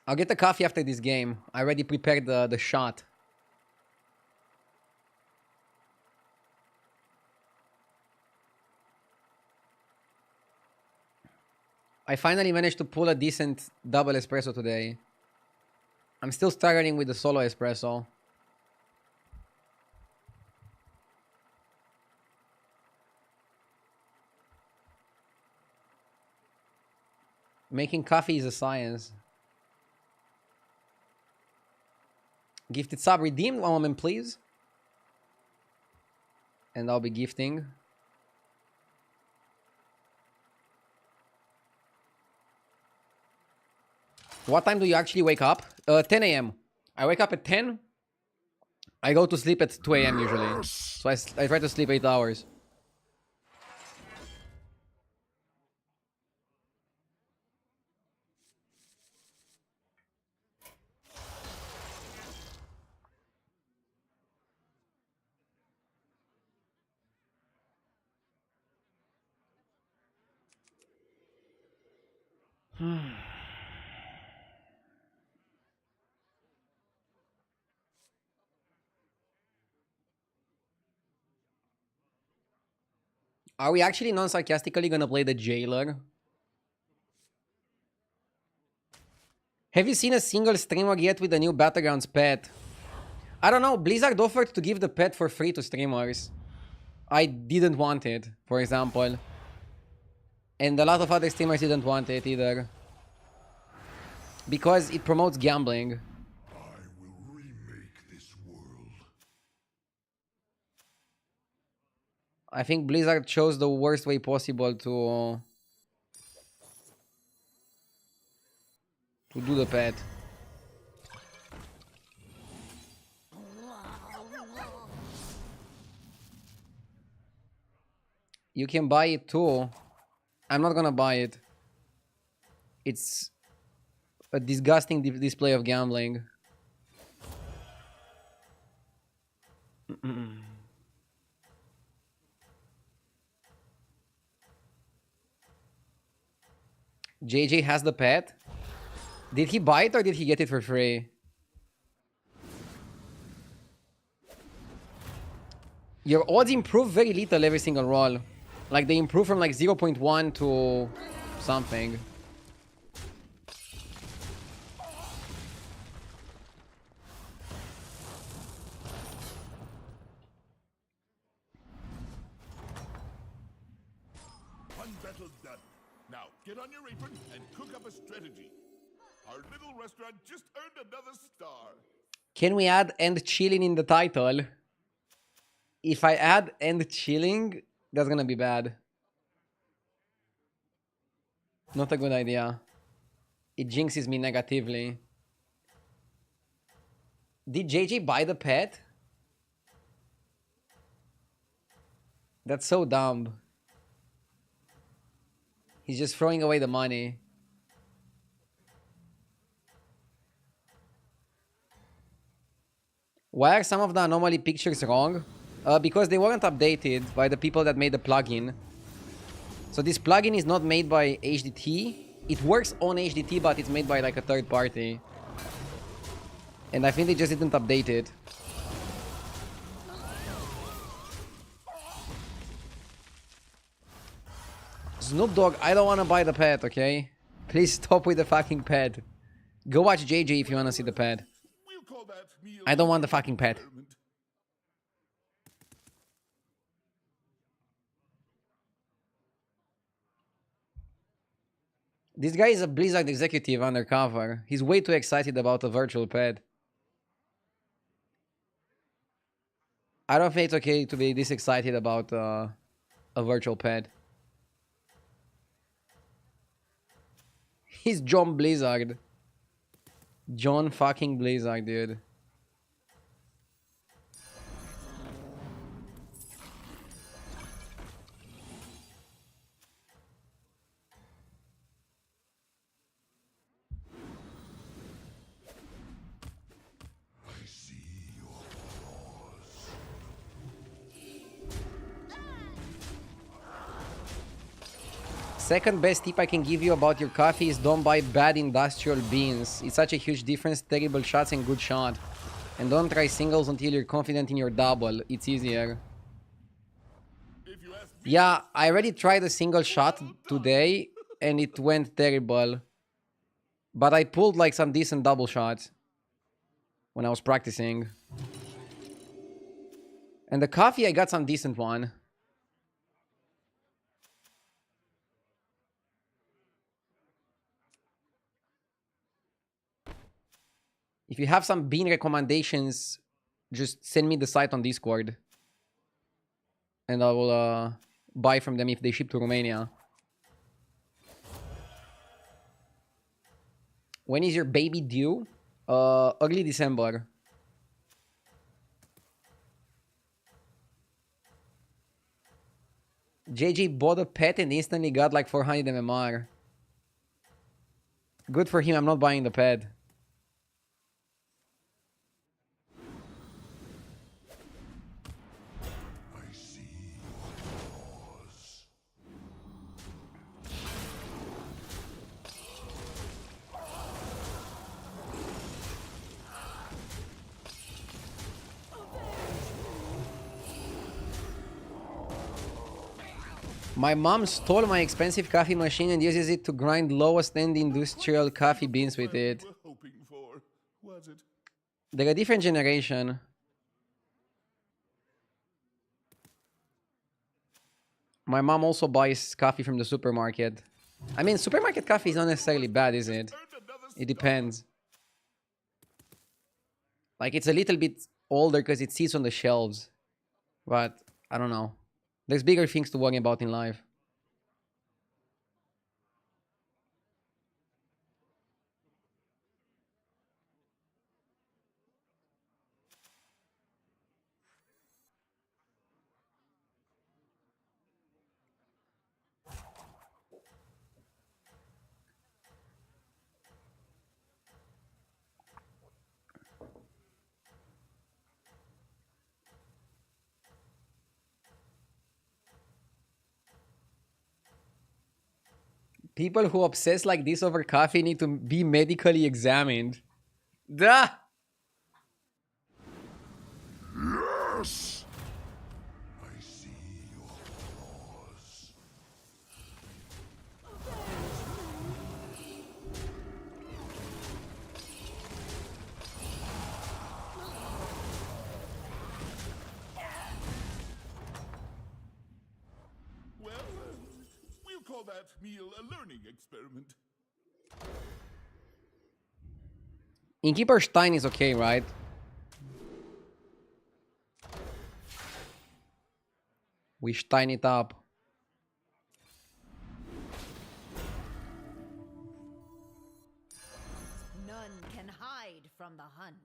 I'll get the coffee after this game. I already prepared the shot. I finally managed to pull a decent double espresso today. I'm still struggling with the solo espresso. Making coffee is a science. Gifted sub redeemed. One moment, please. And I'll be gifting. What time do you actually wake up? 10 a.m. I wake up at 10. I go to sleep at 2 a.m. usually. So I try to sleep 8 hours. Are we actually non-sarcastically gonna play the Jailer? Have you seen a single streamer yet with the new Battlegrounds pet? I don't know. Blizzard offered to give the pet for free to streamers. I didn't want it, for example. And a lot of other streamers didn't want it either. Because it promotes gambling. I will remake this world. I think Blizzard chose the worst way possible to do the pet. You can buy it too. I'm not gonna buy it. It's a disgusting display of gambling. JJ has the pet. Did he buy it or did he get it for free? Your odds improve very little every single roll. Like they improve from like 0.1 to something. One battle done. Now get on your apron and cook up a strategy. Our little restaurant just earned another star. Can we add "and chilling" in the title? If I add "and chilling," that's gonna be bad. Not a good idea. It jinxes me negatively. Did JJ buy the pet? That's so dumb. He's just throwing away the money. Why are some of the anomaly pictures wrong? Because they weren't updated by the people that made the plugin. So this plugin is not made by HDT. It works on HDT, but it's made by like a third party. And I think they just didn't update it. Snoop Dogg, I don't want to buy the pet, okay? Please stop with the fucking pet. Go watch JJ if you want to see the pet. We'll call that meal. I don't want the fucking pet. This guy is a Blizzard executive undercover. He's way too excited about a virtual pet. I don't think it's okay to be this excited about a virtual pet. He's John Blizzard. John fucking Blizzard, dude. Second best tip I can give you about your coffee is don't buy bad industrial beans. It's such a huge difference, terrible shots and good shot. And don't try singles until you're confident in your double. It's easier. Yeah, I already tried a single shot today and it went terrible. But I pulled like some decent double shots when I was practicing. And the coffee, I got some decent one. If you have some bean recommendations, just send me the site on Discord. And I will buy from them if they ship to Romania. When is your baby due? Early December. JJ bought a pet and instantly got like 400 MMR. Good for him, I'm not buying the pet. My mom stole my expensive coffee machine and uses it to grind lowest end industrial coffee beans with it. They're a different generation. My mom also buys coffee from the supermarket. I mean, supermarket coffee is not necessarily bad, is it? It depends. Like, it's a little bit older because it sits on the shelves. But, I don't know. There's bigger things to worry about in life. People who obsess like this over coffee need to be medically examined. Duh! Yes! I see your flaws. Well, we'll call that meal a learning experiment. Innkeeper Stein is okay, right? We Stein it up. None can hide from the hunt.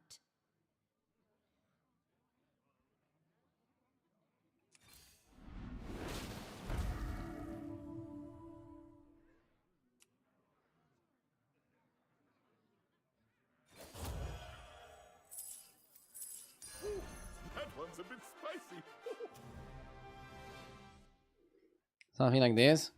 That one's a bit spicy. Something like this.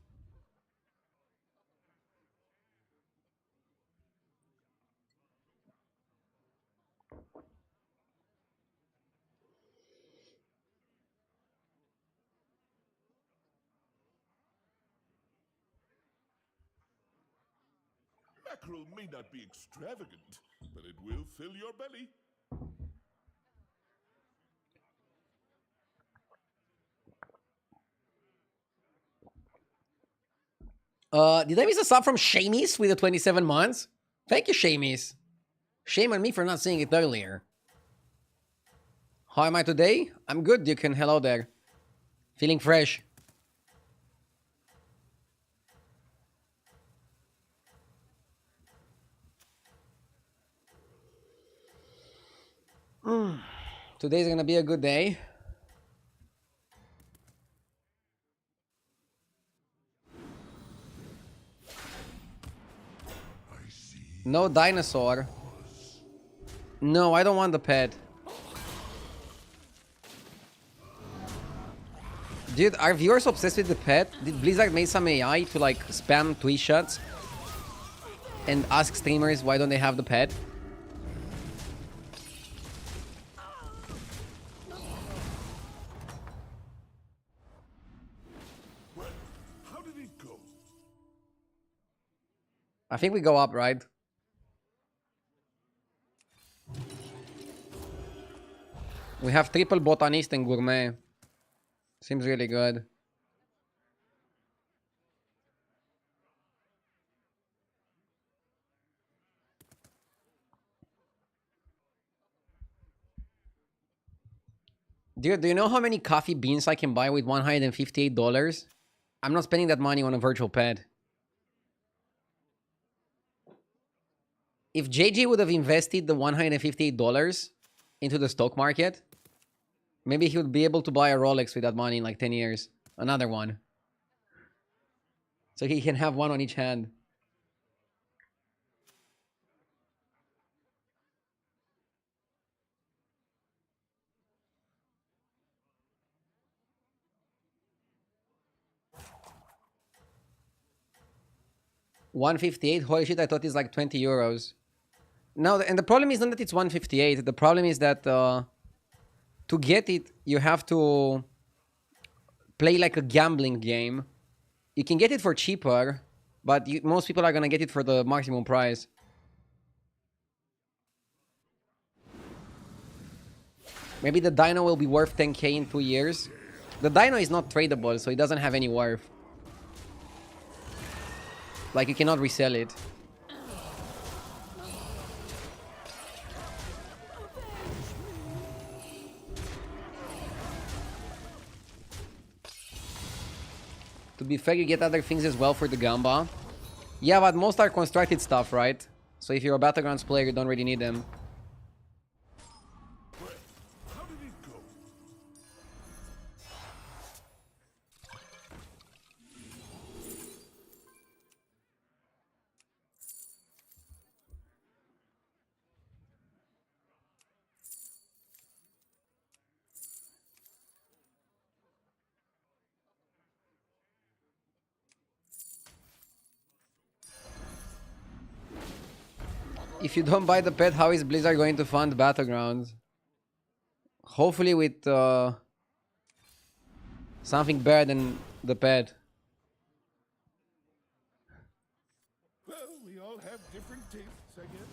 Mackerel may not be extravagant, but it will fill your belly. Did I miss a sub from Shamies with the 27 months? Thank you, Shamies. Shame on me for not seeing it earlier. How am I today? I'm good, Dukin. Hello there. Feeling fresh. Today's gonna be a good day. No dinosaur. No, I don't want the pet. Dude, are viewers obsessed with the pet? Did Blizzard make some AI to like spam tweet shots and ask streamers why don't they have the pet? Well, how did it go? I think we go up, right? We have triple botanist and gourmet. Seems really good. Dude, do you know how many coffee beans I can buy with $158? I'm not spending that money on a virtual pet. If JJ would have invested the $158 into the stock market, maybe he would be able to buy a Rolex with that money in like 10 years. Another one. So he can have one on each hand. $158? Holy shit, I thought it's like 20 euros. No, and the problem is not that it's 158. The problem is that to get it, you have to play like a gambling game. You can get it for cheaper, but most people are going to get it for the maximum price. Maybe the dino will be worth 10k in 2 years. The dino is not tradable, so it doesn't have any worth. Like, you cannot resell it. To be fair, you get other things as well for the Gamba. Yeah, but most are constructed stuff, right? So if you're a battlegrounds player, you don't really need them. How did it go? If you don't buy the pet, how is Blizzard going to fund battlegrounds? Hopefully with something better than the pet. Well, we all have different tastes, I guess.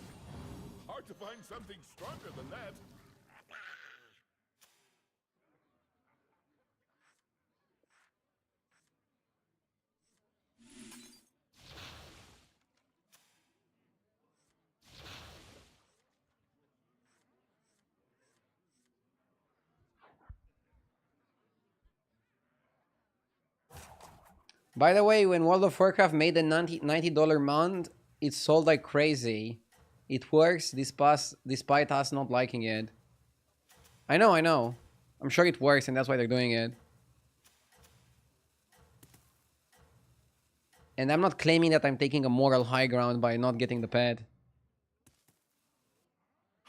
Hard to find something stronger than that. By the way, when World of Warcraft made the $90 mount, it sold like crazy. It works despite us not liking it. I know. I'm sure it works and that's why they're doing it. And I'm not claiming that I'm taking a moral high ground by not getting the pet.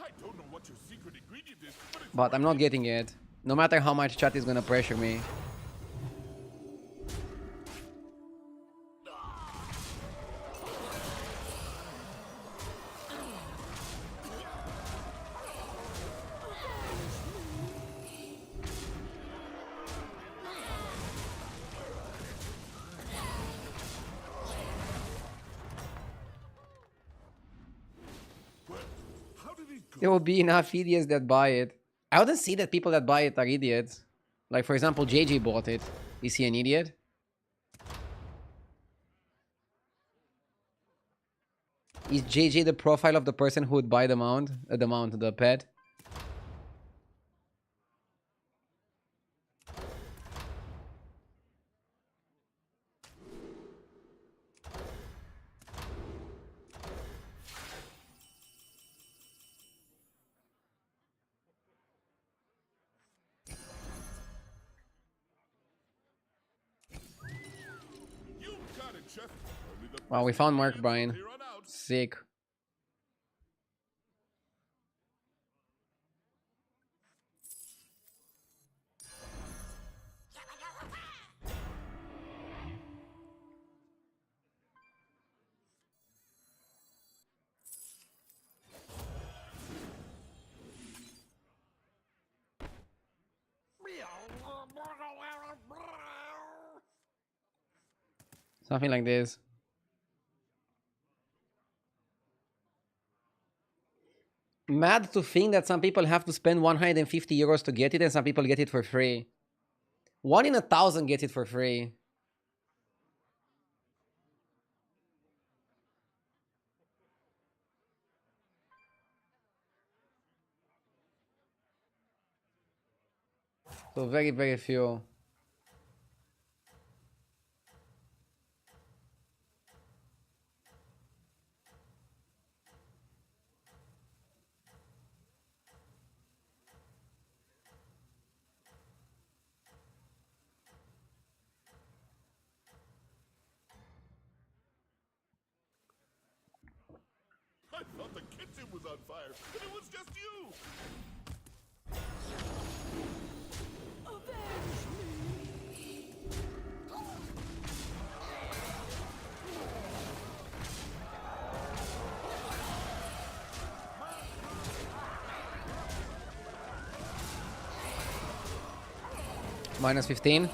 I don't know what your secret ingredient is, But I'm not getting it. No matter how much chat is gonna pressure me. There will be enough idiots that buy it. I wouldn't see that people that buy it are idiots. Like, for example, JJ bought it. Is he an idiot? Is JJ the profile of the person who would buy the mount? The pet? you got it, Chef. Only the Wow, we best found Mark ingredients Bryan. from here on out. Sick. Something like this. Mad to think that some people have to spend 150 euros to get it and some people get it for free. 1 in 1,000 gets it for free. So very, very few. I thought the kitchen was on fire, but it was just you! Minus 15.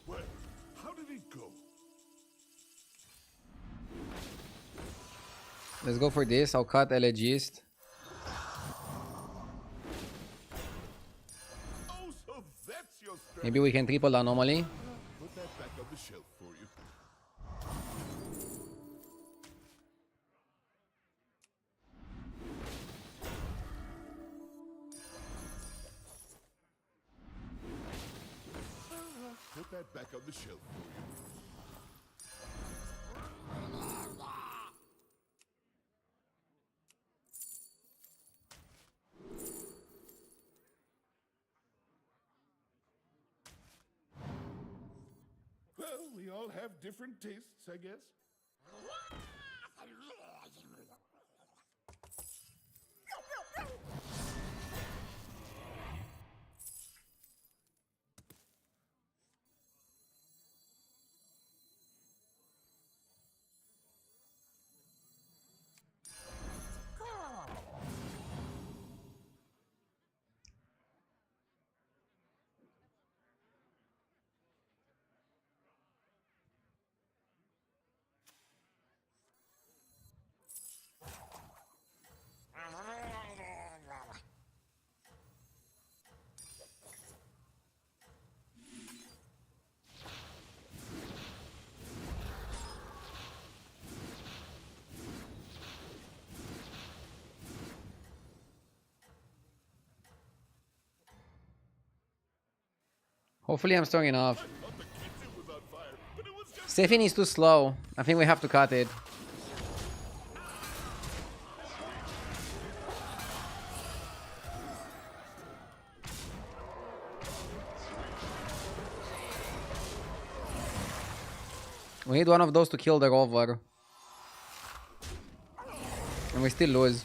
Well, how did it go? Let's go for this. I'll cut Elegist. Oh, so that's your strategy. Maybe we can triple the anomaly. Put that back on the shelf for you. Put that back on the shelf for you. Well, we all have different tastes, I guess. Hopefully I'm strong enough. I thought the kitchen was on fire, but it was just Stephanie is too slow. I think we have to cut it. We need one of those to kill the rover. And we still lose.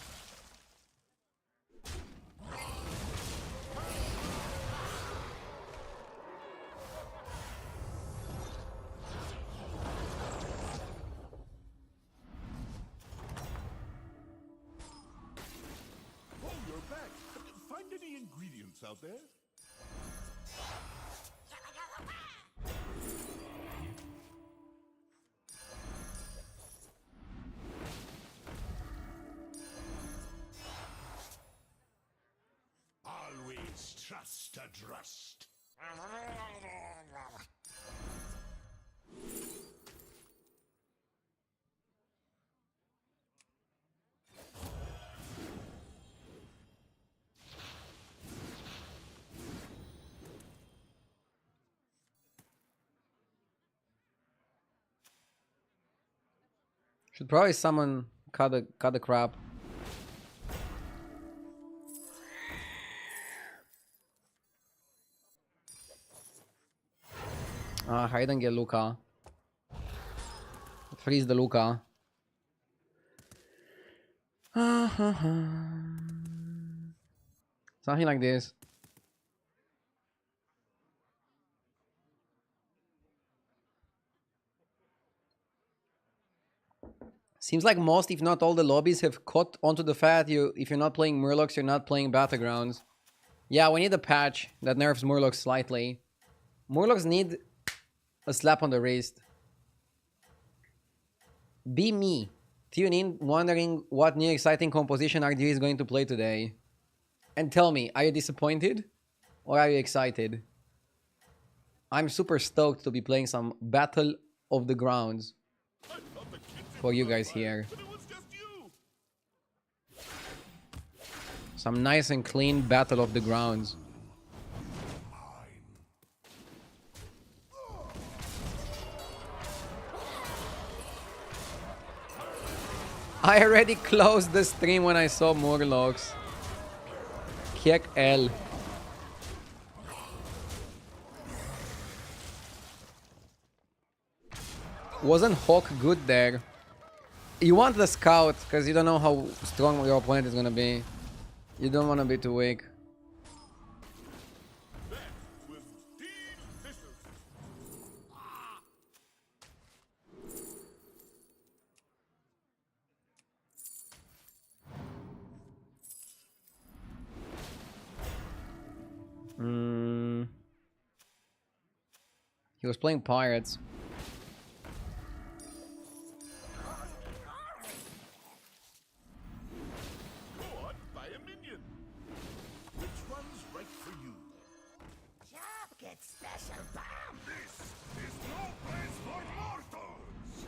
oh, you're back. Find any ingredients out there? Always trust a trust. Should probably summon cut the crap. Hide and get Luca. Freeze the Luca. Something like this. Seems like most, if not all, the lobbies have caught onto the fact if you're not playing Murlocs, you're not playing battlegrounds. Yeah, we need a patch that nerfs Murlocs slightly. Murlocs need a slap on the wrist. Be me. Tune in wondering what new exciting composition RG is going to play today. And tell me, are you disappointed? Or are you excited? I'm super stoked to be playing some Battle of the Grounds for you guys here. Some nice and clean Battle of the Grounds. I already closed the stream when I saw Murlocs. Kiek L. Wasn't Hawk good there? You want the scout, because you don't know how strong your opponent is gonna be. You don't want to be too weak. He was playing pirates. Go on, buy a minion. Which one's right for you? Job gets special bomb. This is no place for mortals.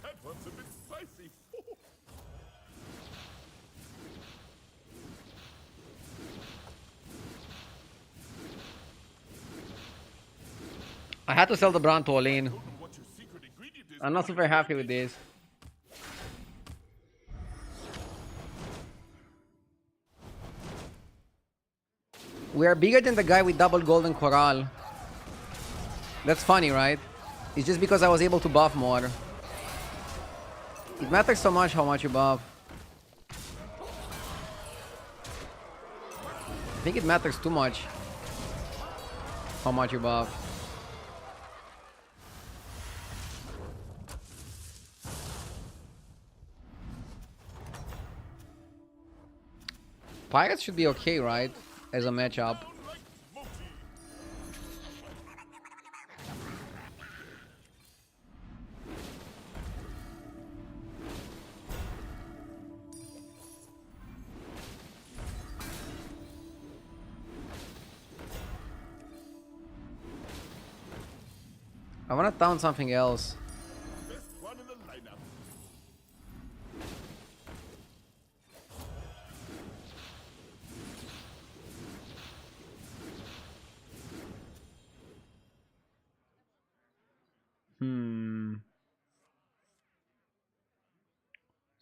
That one's a bit spicy. I had to sell the brand to Olin. What your secret ingredient is? I'm not super happy with this. We are bigger than the guy with double golden coral. That's funny, right? It's just because I was able to buff more. It matters so much how much you buff. I think it matters too much how much you buff. Pirates should be okay, right? As a matchup. I want to down something else. Best one in the lineup.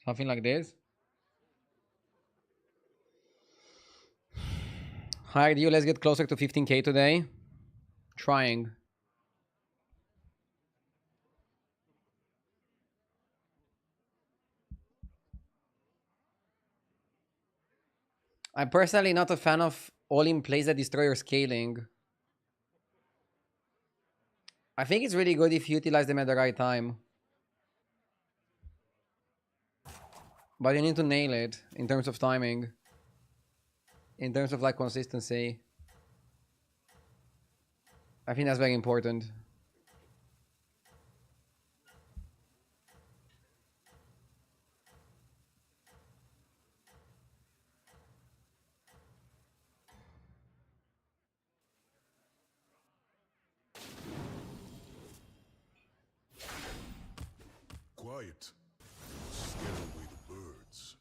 Something like this. Hi, you. Let's get closer to 15k today. Trying. I'm personally not a fan of all-in plays that destroy your scaling. I think it's really good if you utilize them at the right time. But you need to nail it in terms of timing. In terms of like consistency. I think that's very important. quiet. Scare away the birds.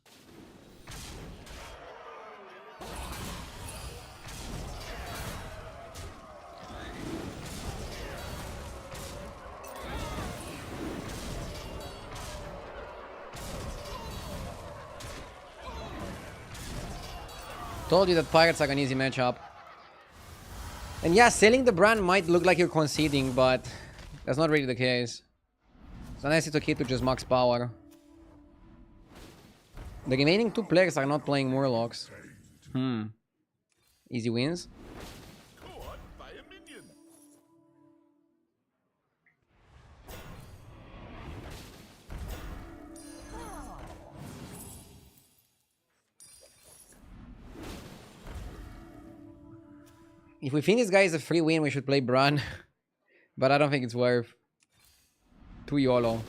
Told you that pirates are an easy matchup. And yeah, selling the brand might look like you're conceding, but that's not really the case. Sometimes it's okay to just max power. The remaining two players are not playing Murlocs. Easy wins. Go on, buy a minion. If we think this guy is a free win, we should play Bran. But I don't think it's worth. Too YOLO.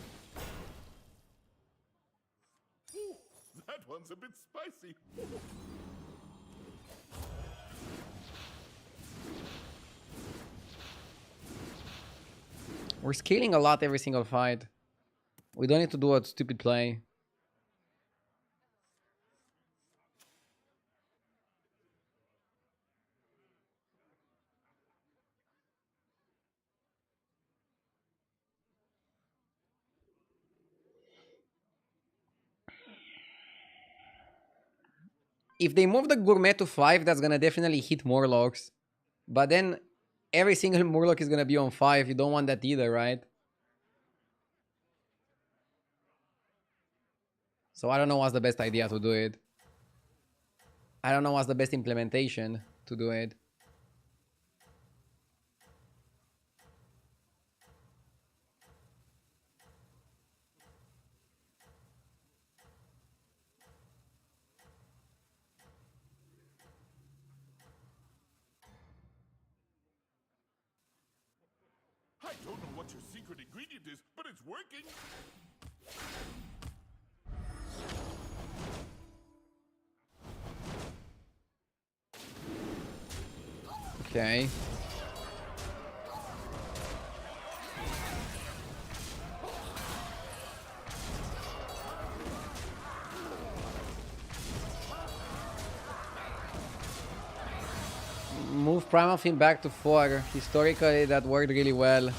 Ooh, that one's a bit spicy. We're scaling a lot every single fight. We don't need to do a stupid play. If they move the Gourmet to 5, that's gonna definitely hit Murlocs. But then every single Murloc is gonna be on 5. You don't want that either, right? So I don't know what's the best idea to do it. I don't know what's the best implementation to do it. I don't know what your secret ingredient is, but it's working. Okay. Move Primal Fin back to 4. Historically, that worked really well.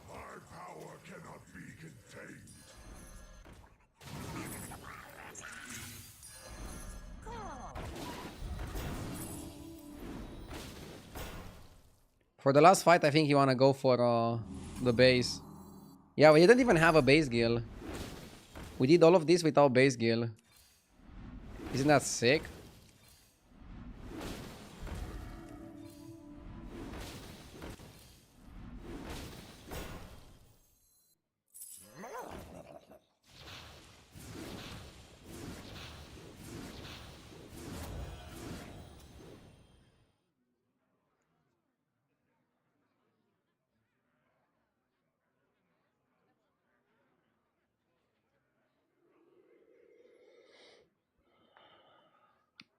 Our power cannot be contained. For the last fight, I think you want to go for the base. Yeah, we didn't even have a base guild. We did all of this without base guild. Isn't that sick?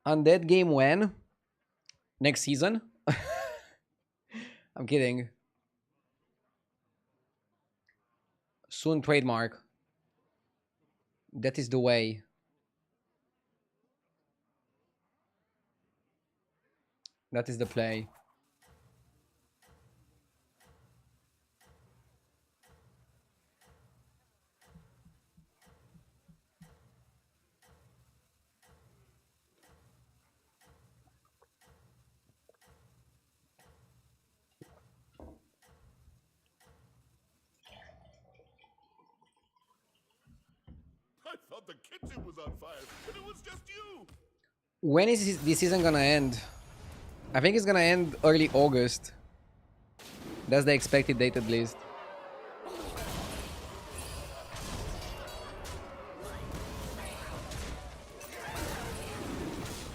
Undead game when? Next season? I'm kidding. Soon trademark. That is the way. That is the play. I thought the kitchen was on fire, but it was just you. When is this season gonna end? I think it's gonna end early August. That's the expected date at least.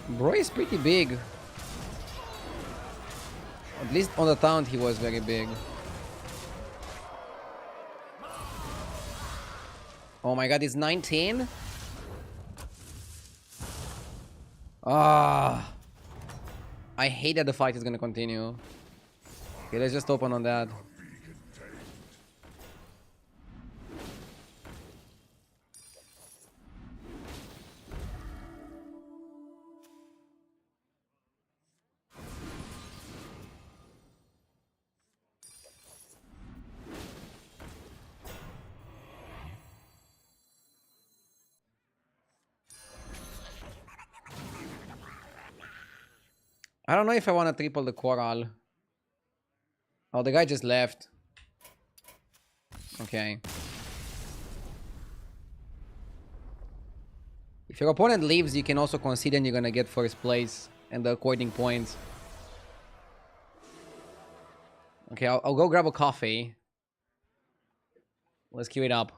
Bro is pretty big. At least on the town he was very big. Oh my god, it's 19? Ah. I hate that the fight is gonna continue. Okay, let's just open on that. I don't know if I want to triple the coral. Oh, the guy just left. Okay. If your opponent leaves, you can also concede and you're gonna get first place and the according points. Okay, I'll go grab a coffee. Let's queue it up.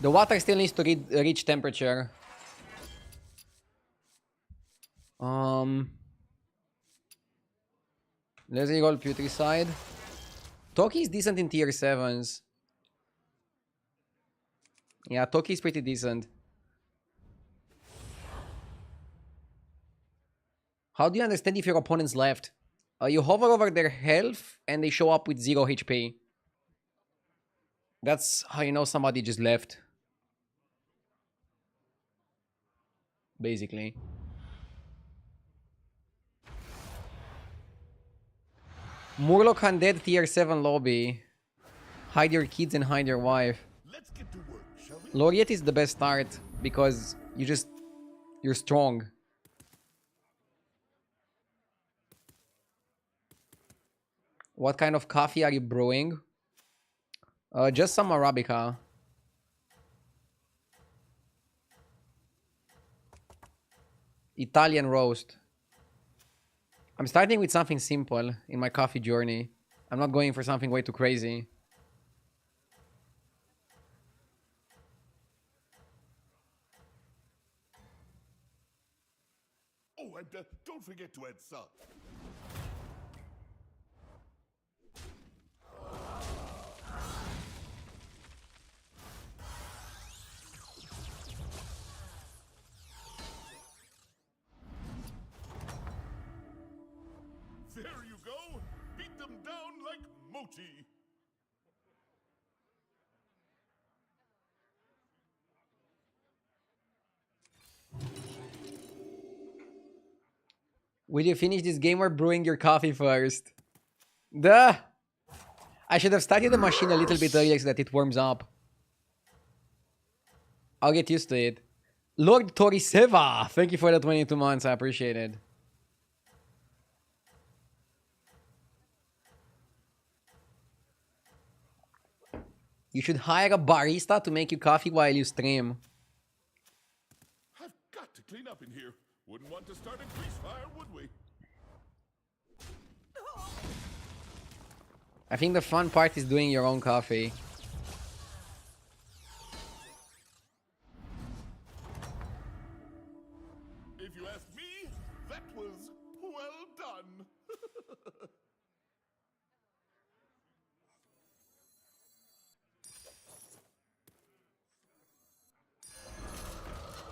The water still needs to reach temperature. Let's roll Putricide. Toki is decent in tier 7s. Yeah, Toki is pretty decent. How do you understand if your opponent's left? You hover over their health and they show up with 0 HP. That's how you know somebody just left. Basically. Murloc Undead tier 7 lobby. Hide your kids and hide your wife. Let's get to work, shall we? Laureate is the best start because you're strong. What kind of coffee are you brewing? Just some Arabica. Italian roast. I'm starting with something simple in my coffee journey. I'm not going for something way too crazy. Oh, and don't forget to add salt. There you go. Beat them down like Moti. Will you finish this game or brewing your coffee first? Duh! I should have started the machine a little bit earlier so that it warms up. I'll get used to it. Lord Toriseva! Thank you for the 22 months, I appreciate it. You should hire a barista to make you coffee while you stream. I've got to clean up in here. Wouldn't want to start a grease fire, would we? I think the fun part is doing your own coffee. If you ask me, that was well done.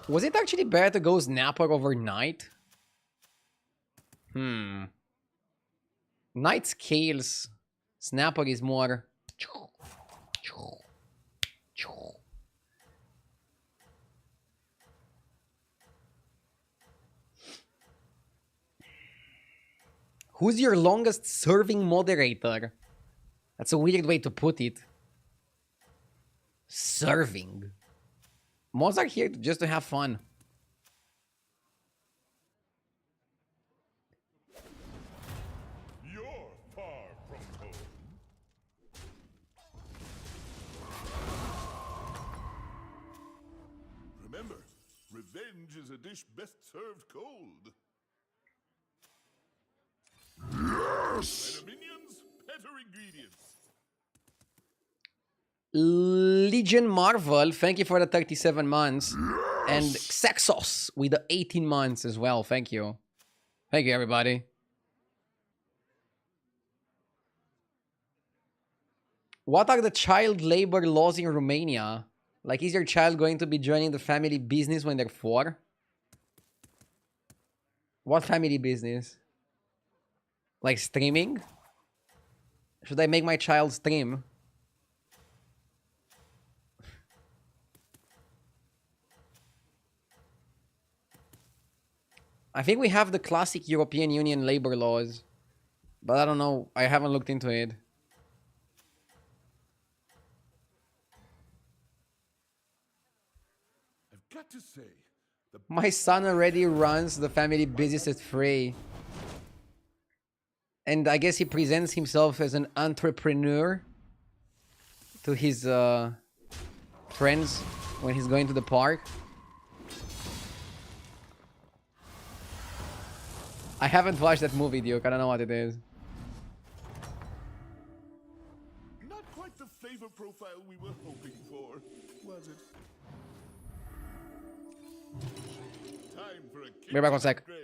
Was it actually better to go Snapper overnight? Night scales. Snapper is more... Who's your longest serving moderator? That's a weird way to put it. Serving. Mods are here just to have fun. You're far from home. Remember, revenge is a dish best served cold. Yes! Better minions, better ingredients. Legion Marvel, thank you for the 37 months. Yes! And Xexos with the 18 months as well. Thank you. Thank you, everybody. What are the child labor laws in Romania? Like, is your child going to be joining the family business when they're 4? What family business? Like streaming? Should I make my child stream? I think we have the classic European Union labor laws. But I don't know. I haven't looked into it. I've got to say, my son already runs the family business at Frey. And I guess he presents himself as an entrepreneur to his friends when he's going to the park. I haven't watched that movie, Duke. I don't know what it is. not quite the flavor profile we were hoping for, was it? Time for a Be back 1 sec. upgrade.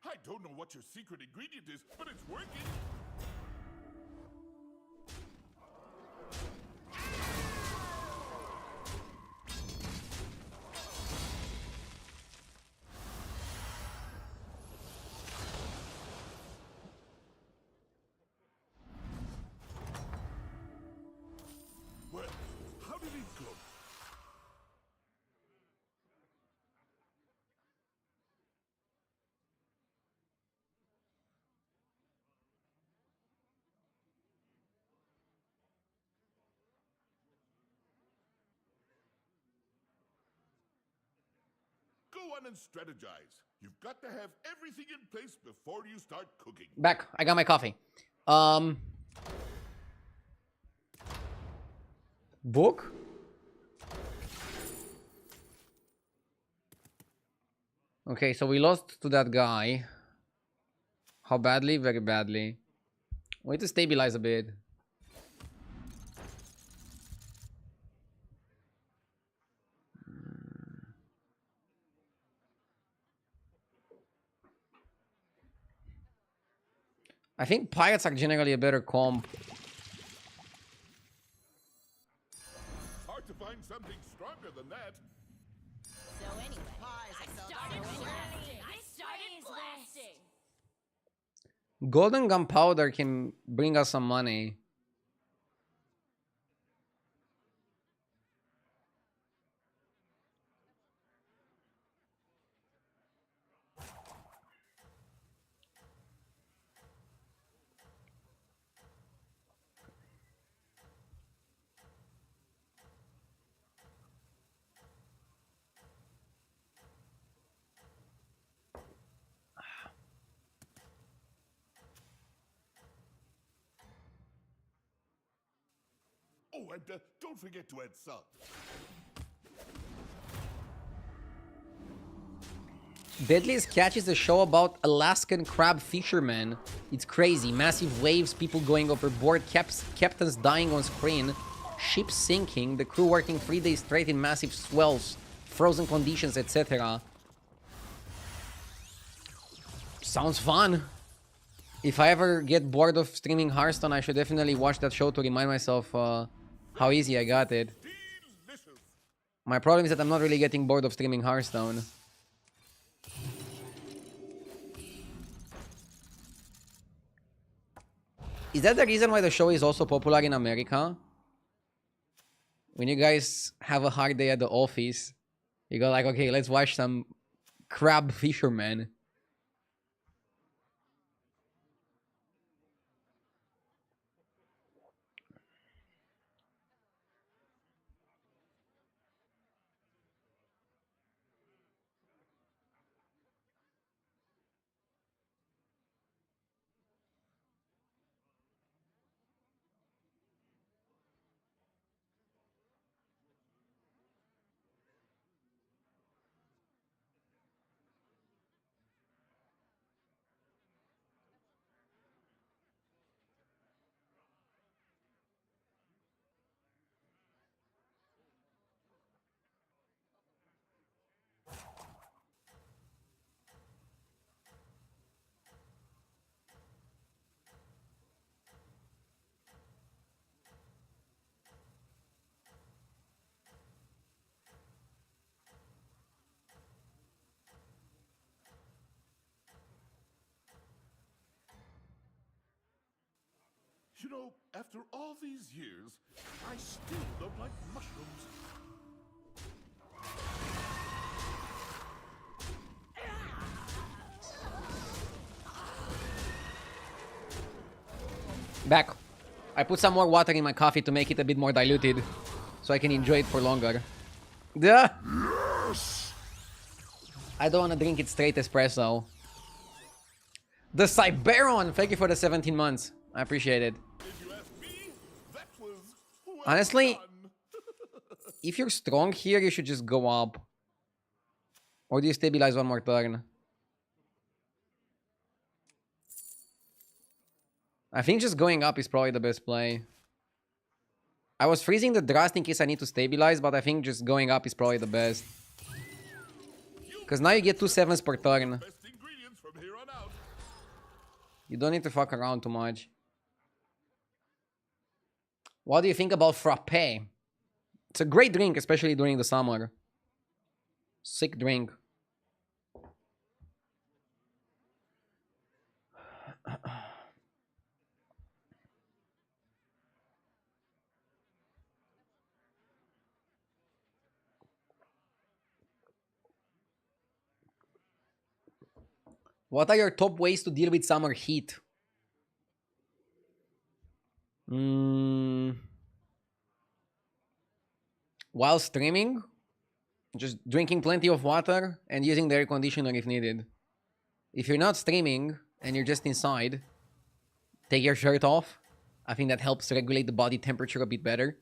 I don't know what your secret ingredient is, but it's working. Well, how did it go? Go on and strategize. You've got to have everything in place before you start cooking. Back. I got my coffee. Book? Okay, so we lost to that guy. How badly? Very badly. We need to stabilize a bit. I think pirates are generally a better comp. Hard to find something stronger than that. So anyway, I started blasting. Golden gunpowder can bring us some money. Oh, and don't forget to add salt. Deadliest Catch is a show about Alaskan crab fishermen. It's crazy. Massive waves, people going overboard, captains dying on screen, ships sinking, the crew working 3 days straight in massive swells, frozen conditions, etc. Sounds fun. If I ever get bored of streaming Hearthstone, I should definitely watch that show to remind myself how easy I got it. Delicious. My problem is that I'm not really getting bored of streaming Hearthstone. Is that the reason why the show is also popular in America? When you guys have a hard day at the office, you go like, okay, let's watch some crab fishermen. You know, after all these years, I still don't like mushrooms. Back. I put some more water in my coffee to make it a bit more diluted, so I can enjoy it for longer. Duh. I don't want to drink it straight espresso. The Cyberon! Thank you for the 17 months. I appreciate it. If you ask me, that was well Honestly, done. if you're strong here, you should just go up. Or do you stabilize one more turn? I think just going up is probably the best play. I was freezing the Drast in case I need to stabilize, but I think just going up is probably the best. Because now you get 2 sevens per turn. Best ingredients from here on out. You don't need to fuck around too much. What do you think about frappe? It's a great drink, especially during the summer. Sick drink. What are your top ways to deal with summer heat? While streaming, just drinking plenty of water and using the air conditioner if needed. If you're not streaming and you're just inside, take your shirt off. I think that helps regulate the body temperature a bit better.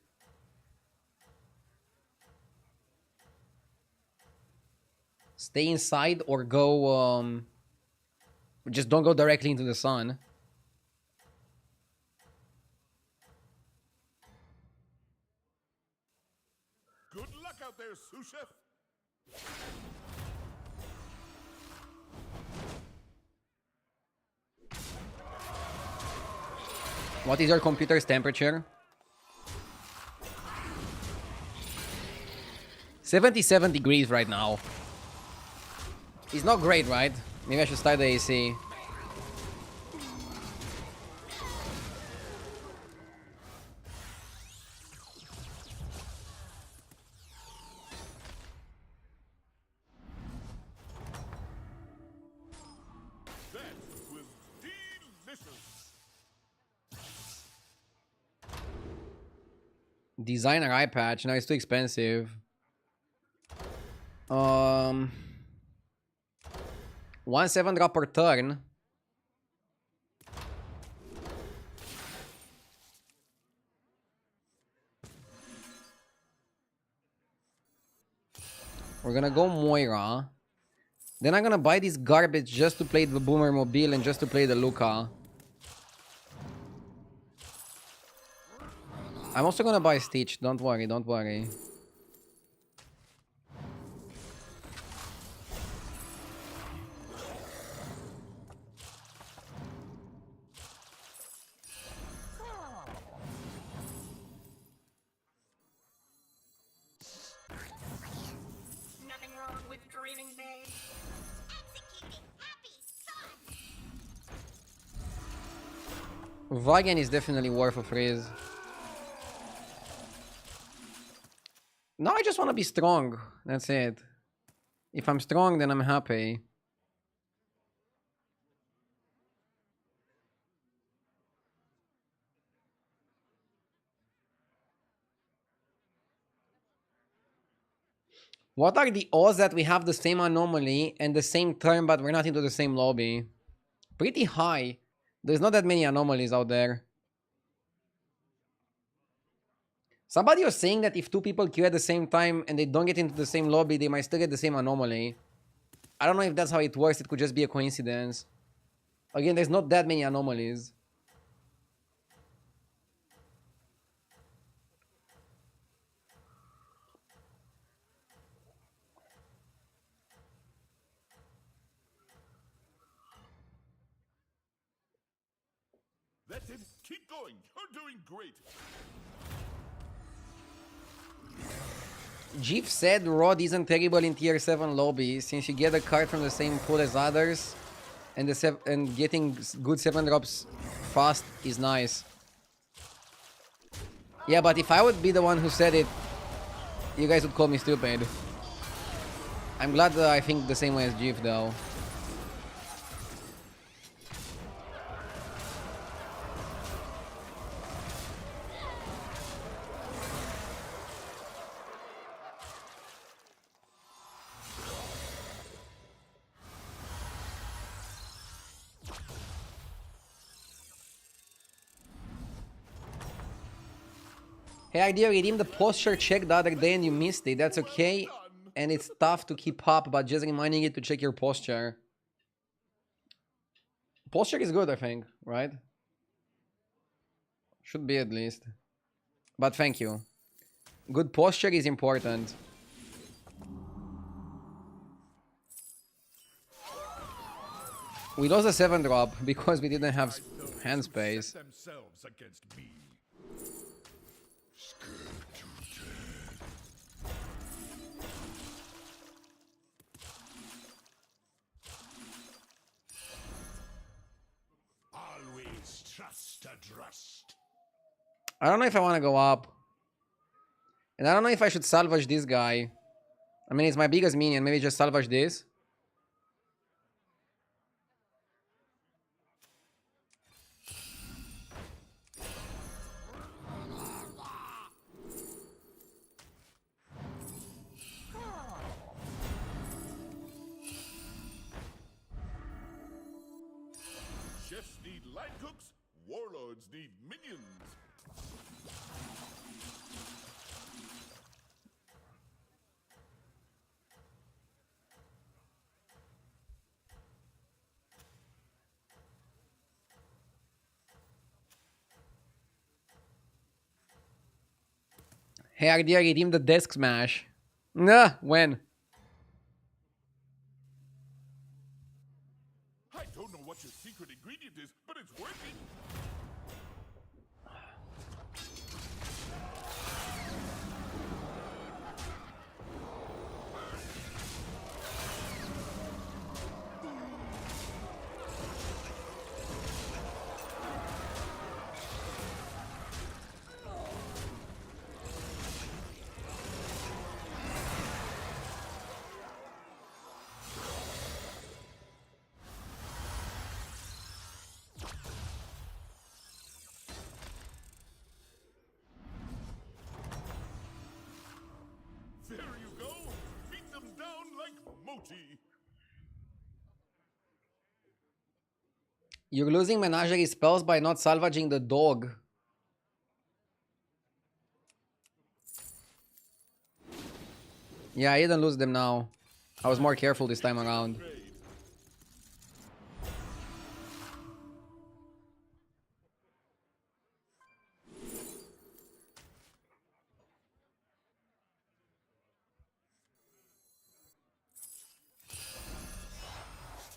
Stay inside or go... just don't go directly into the sun. Good luck out there, sous chef. What is your computer's temperature? 77 degrees right now. It's not great, right? Maybe I should start the AC. That was delicious. Designer eye patch. No, it's too expensive. 1/7 drop per turn. We're gonna go Moira. Then I'm gonna buy this garbage just to play the Boomer Mobile and just to play the Luca. I'm also gonna buy Stitch. Don't worry, don't worry. Nothing wrong with dreaming big. Executing happy thoughts. Vagan is definitely worth a freeze. No, I just want to be strong. That's it. If I'm strong, then I'm happy. What are the odds that we have the same anomaly and the same turn, but we're not into the same lobby? Pretty high. There's not that many anomalies out there. Somebody was saying that if two people queue at the same time and they don't get into the same lobby, they might still get the same anomaly. I don't know if that's how it works. It could just be a coincidence. Again, there's not that many anomalies. That's it. Keep going. You're doing great. Jeef said Rod isn't terrible in tier 7 lobby since you get a card from the same pool as others and getting good 7 drops fast is nice. Yeah, but if I would be the one who said it, you guys would call me stupid. I'm glad that I think the same way as Jeef though. Hey, idea, redeemed the posture check the other day and you missed it. That's okay. And it's tough to keep up, but just reminding you to check your posture. Posture is good, I think, right? Should be at least. But thank you. Good posture is important. We lost a 7 drop because we didn't have hand space. Themselves against me. Always trust a trust. I don't know if I want to go up. And I don't know if I should salvage this guy. I mean, it's my biggest minion. Maybe just salvage this. Chefs need line cooks. Warlords need minions. Hey, idea, redeem the desk smash. Nah, when? I don't know what your secret ingredient is, but it's working. There you go. Beat them down like Moti. You're losing menagerie spells by not salvaging the dog. Yeah, I didn't lose them now. I was more careful this time around.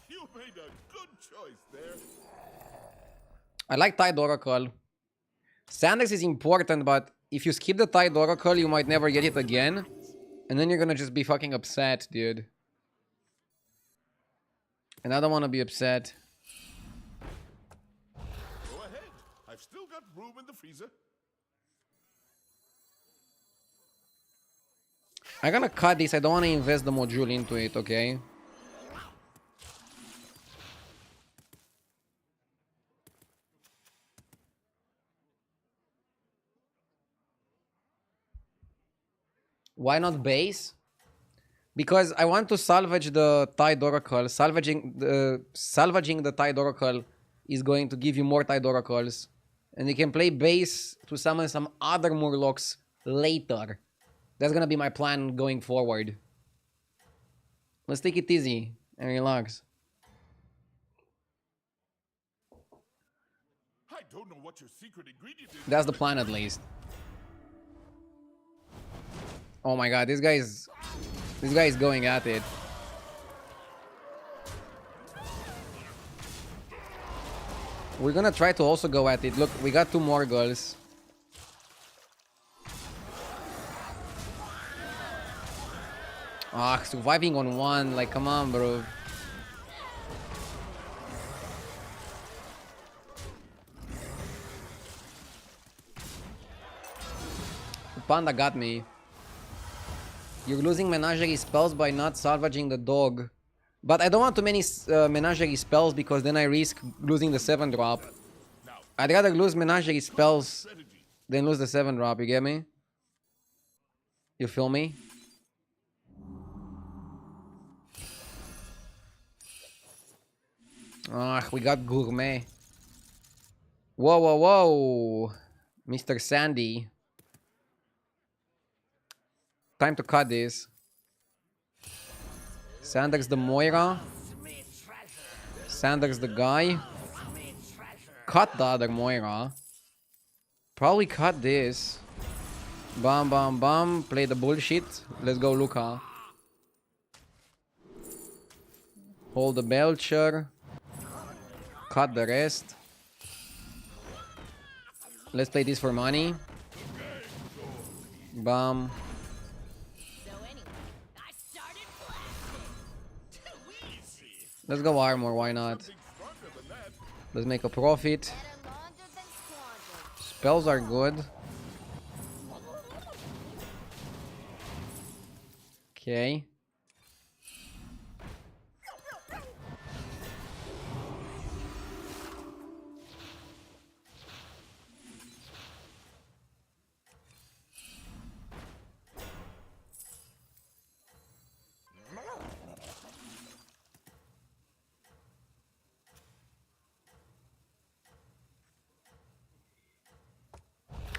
You made a good choice there. I like Tide Oracle. Sanders is important, but if you skip the Tide Oracle, you might never get it again. And then you're gonna just be fucking upset, dude. And I don't want to be upset. Go ahead. I've still got room in the freezer. I'm gonna cut this. I don't want to invest the module into it, okay? Why not base? Because I want to salvage the Tide Oracle. Salvaging the Tide Oracle is going to give you more Tide Oracles. And you can play base to summon some other Murlocs later. That's gonna be my plan going forward. Let's take it easy and relax. I don't know what your secret ingredient is. That's the plan at least. Oh my god, this guy is going at it. We're gonna try to also go at it. Look, we got 2 more goals. Ah, surviving on 1. Like, come on, bro. Panda got me. You're losing menagerie spells by not salvaging the dog. But I don't want too many menagerie spells because then I risk losing the 7-drop. I'd rather lose menagerie spells than lose the 7-drop, you get me? You feel me? Ah, we got gourmet. Whoa, whoa, whoa. Mr. Sandy. Time to cut this. Sanders the Moira. Sanders the guy. Cut the other Moira. Probably cut this. Bam, bam, bam. Play the bullshit. Let's go, Luca. Hold the Belcher. Cut the rest. Let's play this for money. Bam. So anyway, I started blasting. Too easy. Let's go armor, why not? Let's make a profit. Better laundered than squandered. Spells are good. Okay.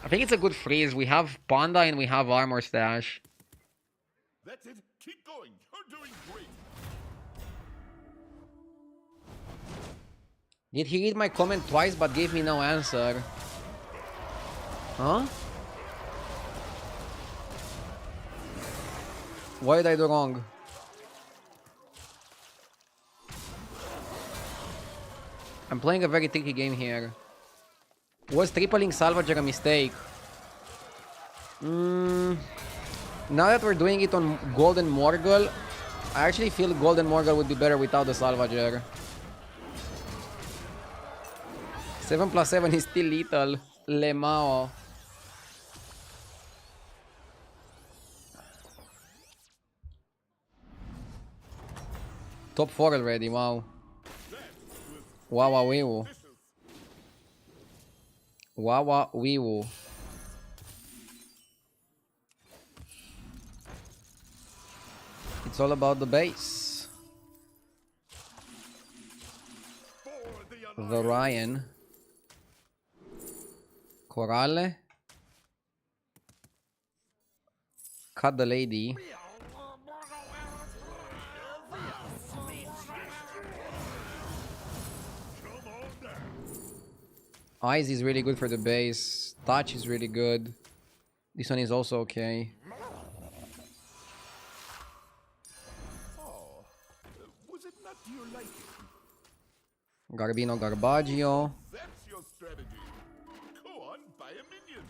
I think it's a good freeze. We have Panda and we have Armor Stash. That's it. Keep going. You're doing great. Did he read my comment twice but gave me no answer? Huh? What did I do wrong? I'm playing a very tricky game here. Was tripling Salvager a mistake? Now that we're doing it on Golden Morgul, I actually feel Golden Morgul would be better without the Salvager. 7+7 is still lethal. Lemao. Top 4 already, wow. Wow, wow, wee-woo. Wow, wow, wee-woo. It's all about the base. The Ryan. Corale. Cut the lady. Eyes is really good for the base. Touch is really good. This one is also okay. Oh, was it not to your liking? Garbino Garbaggio. That's your strategy. Go on, buy a minion.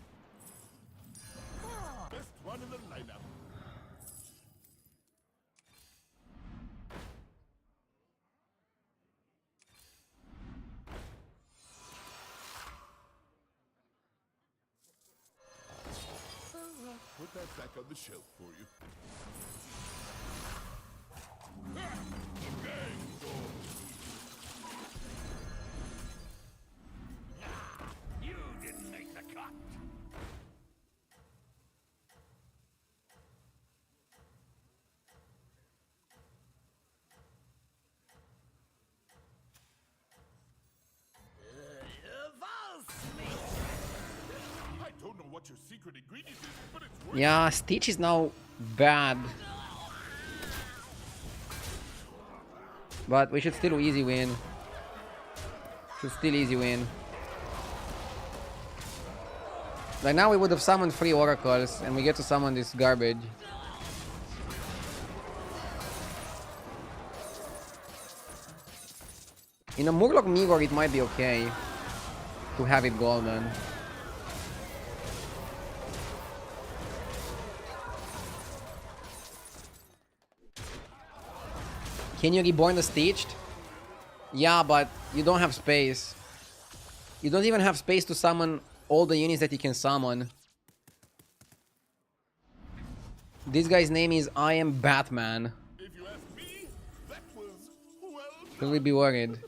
Best one in the lineup. Put that back on the shelf for you. You didn't make the cut. I don't know what your secret ingredient is, but it's worth Yeah, Stitch is now bad. But we should still easy win. Should still easy win. Like now we would have summoned 3 oracles and we get to summon this garbage. In a Murloc Mirror it might be okay to have it golden. Can you reborn the Stitched? Yeah, but you don't have space. You don't even have space to summon all the units that you can summon. This guy's name is I Am Batman. If you ask me, that was well Should we be worried?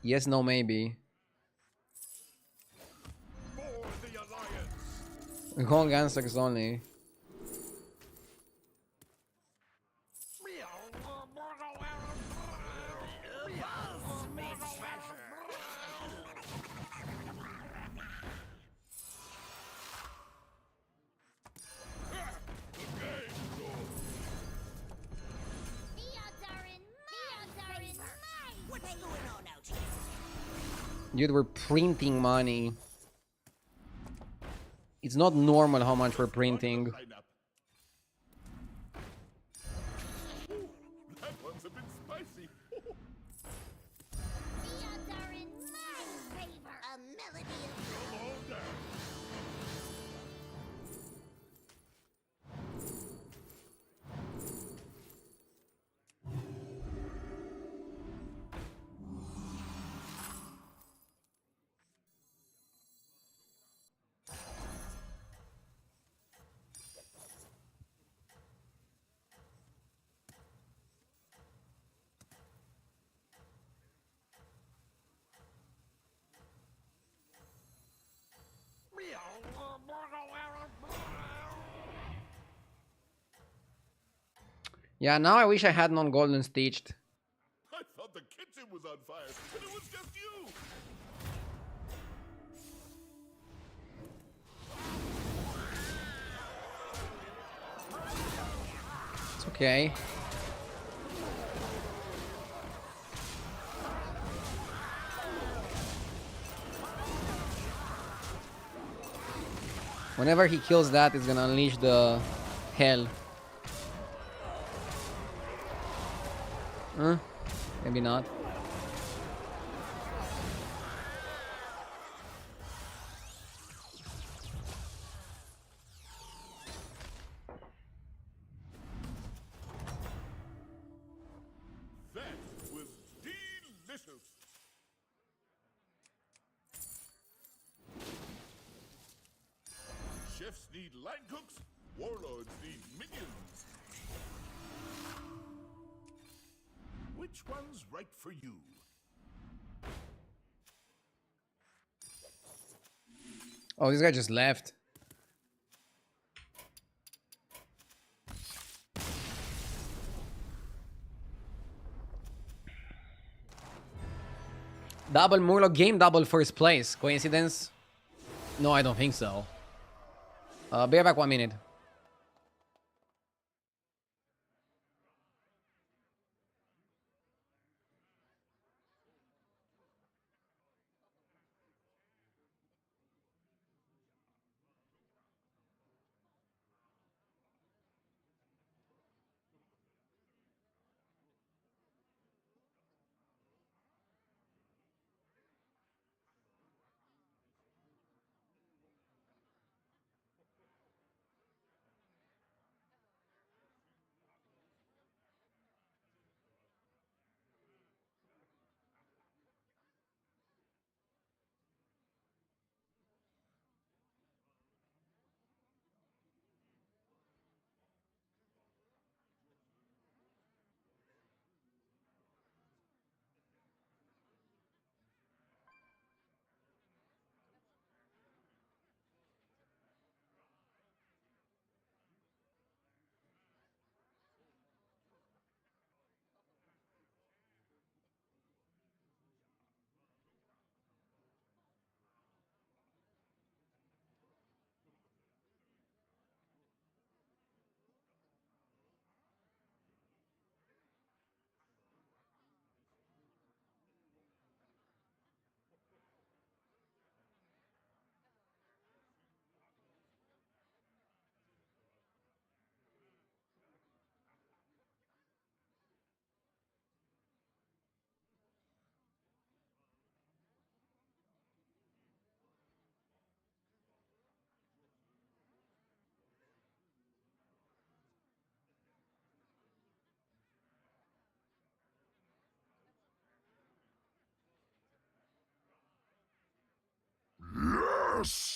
Yes, no, maybe. for the alliance. Wrong answers only. The odds are in my favor. What's going on out here? Dude, we're printing money. It's not normal how much we're printing. Lineup. Ooh, that one's a bit spicy. The odds are in my favor. A melody of Come on down. Yeah, now I wish I had non-golden stitched. I thought the kitchen was on fire, but it was just you. It's okay. Whenever he kills that, it's gonna unleash the hell. Huh? Maybe not. That was delicious. Chefs need line cooks, warlords need minions. Which one's right for you? Oh, this guy just left. Double Murloc game, double first place. Coincidence? No, I don't think so. Be right back 1 minute. Yes!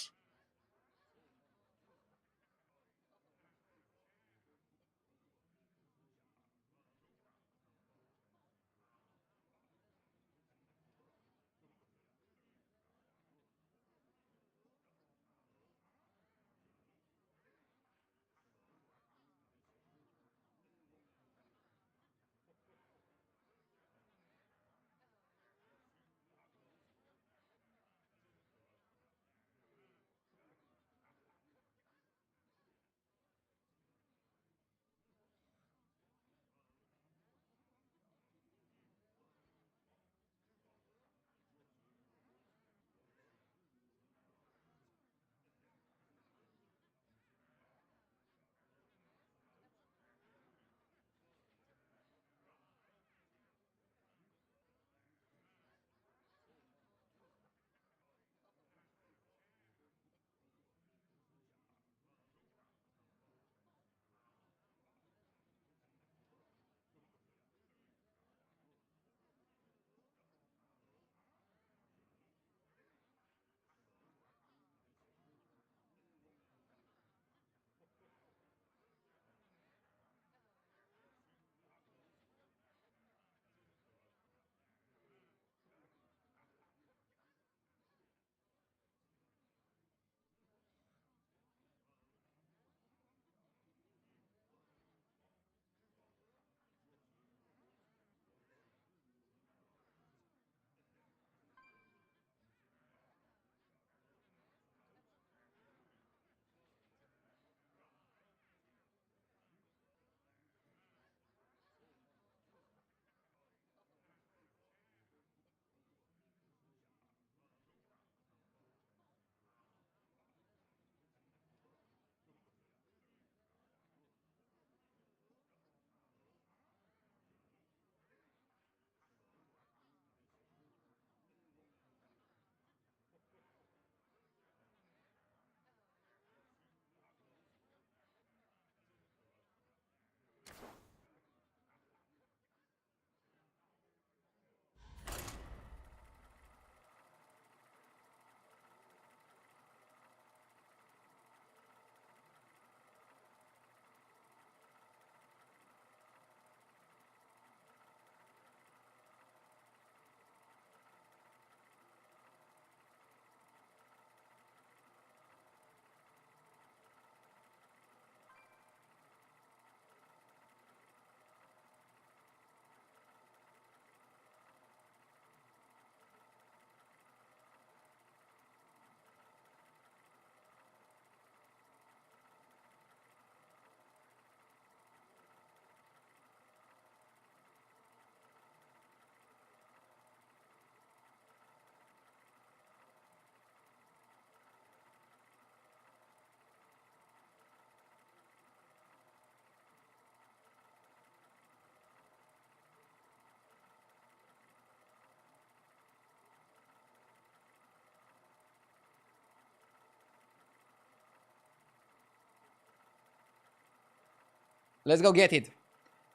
Let's go get it.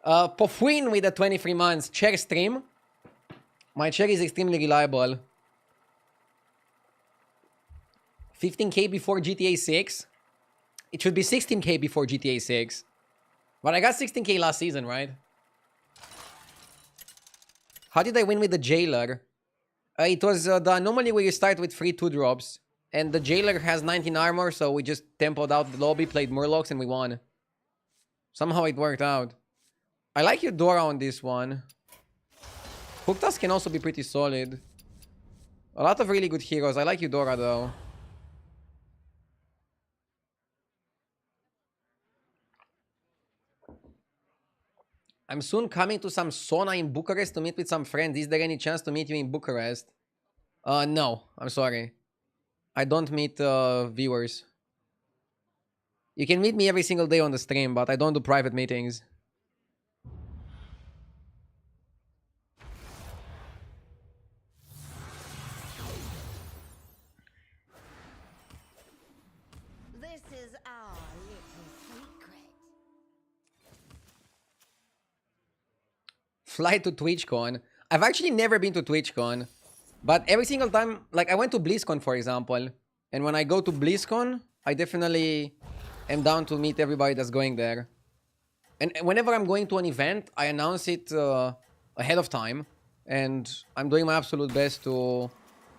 Pofwin with the 23 months. Chair stream. My chair is extremely reliable. 15k before GTA 6. It should be 16k before GTA 6. But I got 16k last season, right? How did I win with the Jailer? It was the anomaly where you start with free 2-drops. And the Jailer has 19 armor, so we just tempoed out the lobby, played Murlocs, and we won. Somehow it worked out. I like Eudora on this one. Hooktas can also be pretty solid. A lot of really good heroes. I like Eudora though. I'm soon coming to some sauna in Bucharest to meet with some friends. Is there any chance to meet you in Bucharest? No. I'm sorry. I don't meet viewers. You can meet me every single day on the stream, but I don't do private meetings. This is our little secret. Fly to TwitchCon. I've actually never been to TwitchCon. But every single time, like I went to BlizzCon, for example. And when I go to BlizzCon, I definitely am down to meet everybody that's going there. And whenever I'm going to an event, I announce it ahead of time. And I'm doing my absolute best to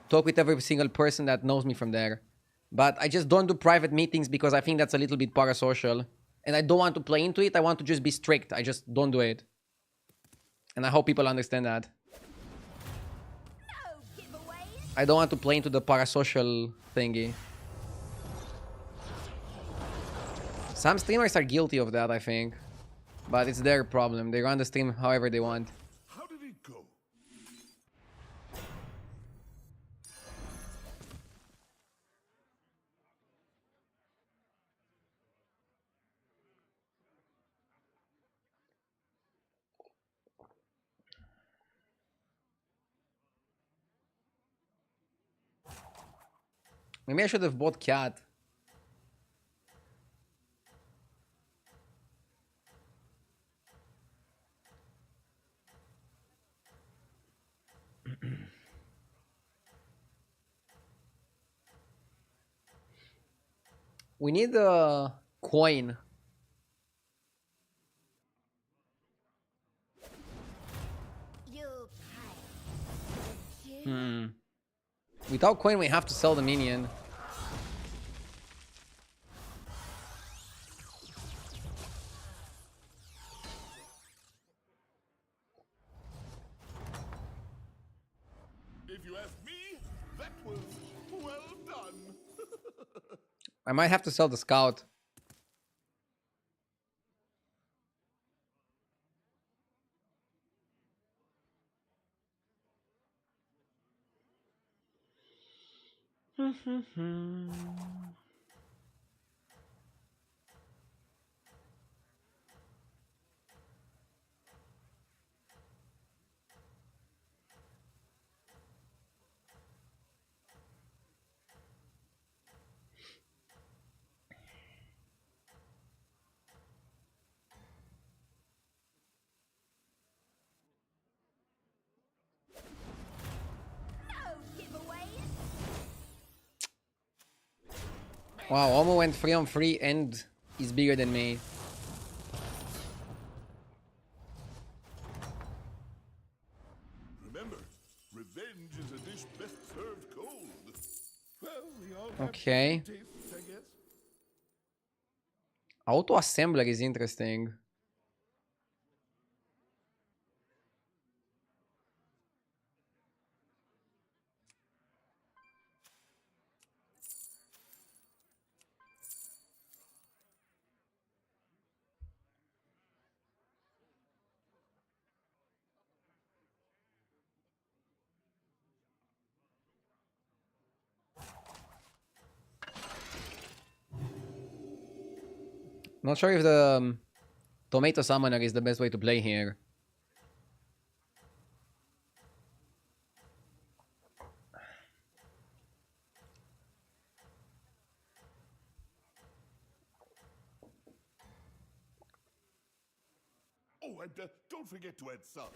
talk with every single person that knows me from there. But I just don't do private meetings because I think that's a little bit parasocial. And I don't want to play into it. I want to just be strict. I just don't do it. And I hope people understand that. No giveaways. I don't want to play into the parasocial thingy. Some streamers are guilty of that, I think. But it's their problem. They run the stream however they want. How did it go? Maybe I should have bought cat. We need a coin. You pay. Without coin, we have to sell the minion. If you ask me, that was well done. I might have to sell the scout. No giveaways. Wow, Omo went 3-on-3 and is bigger than me. Remember, revenge is a dish best served cold. Well, we all have Okay. different tastes, I guess. Auto-assembler is interesting. Not sure if the tomato summoner is the best way to play here. Oh, and don't forget to add salt.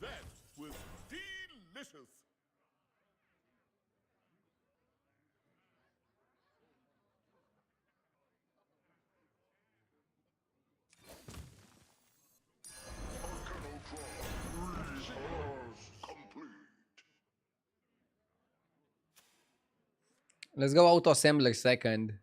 That was delicious. Let's go auto-assembler second.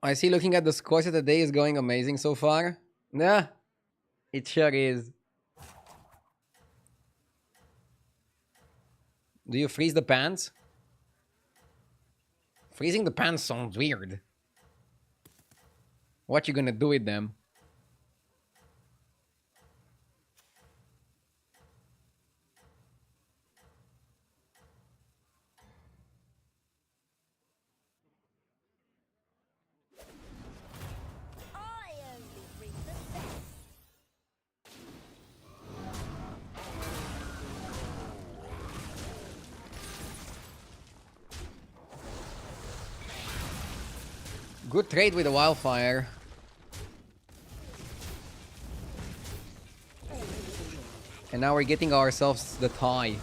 I see looking at the scores of the day is going amazing so far. Yeah, it sure is. Do you freeze the pants? Freezing the pants sounds weird. What you gonna do with them? Good trade with the wildfire. And now we're getting ourselves the tie.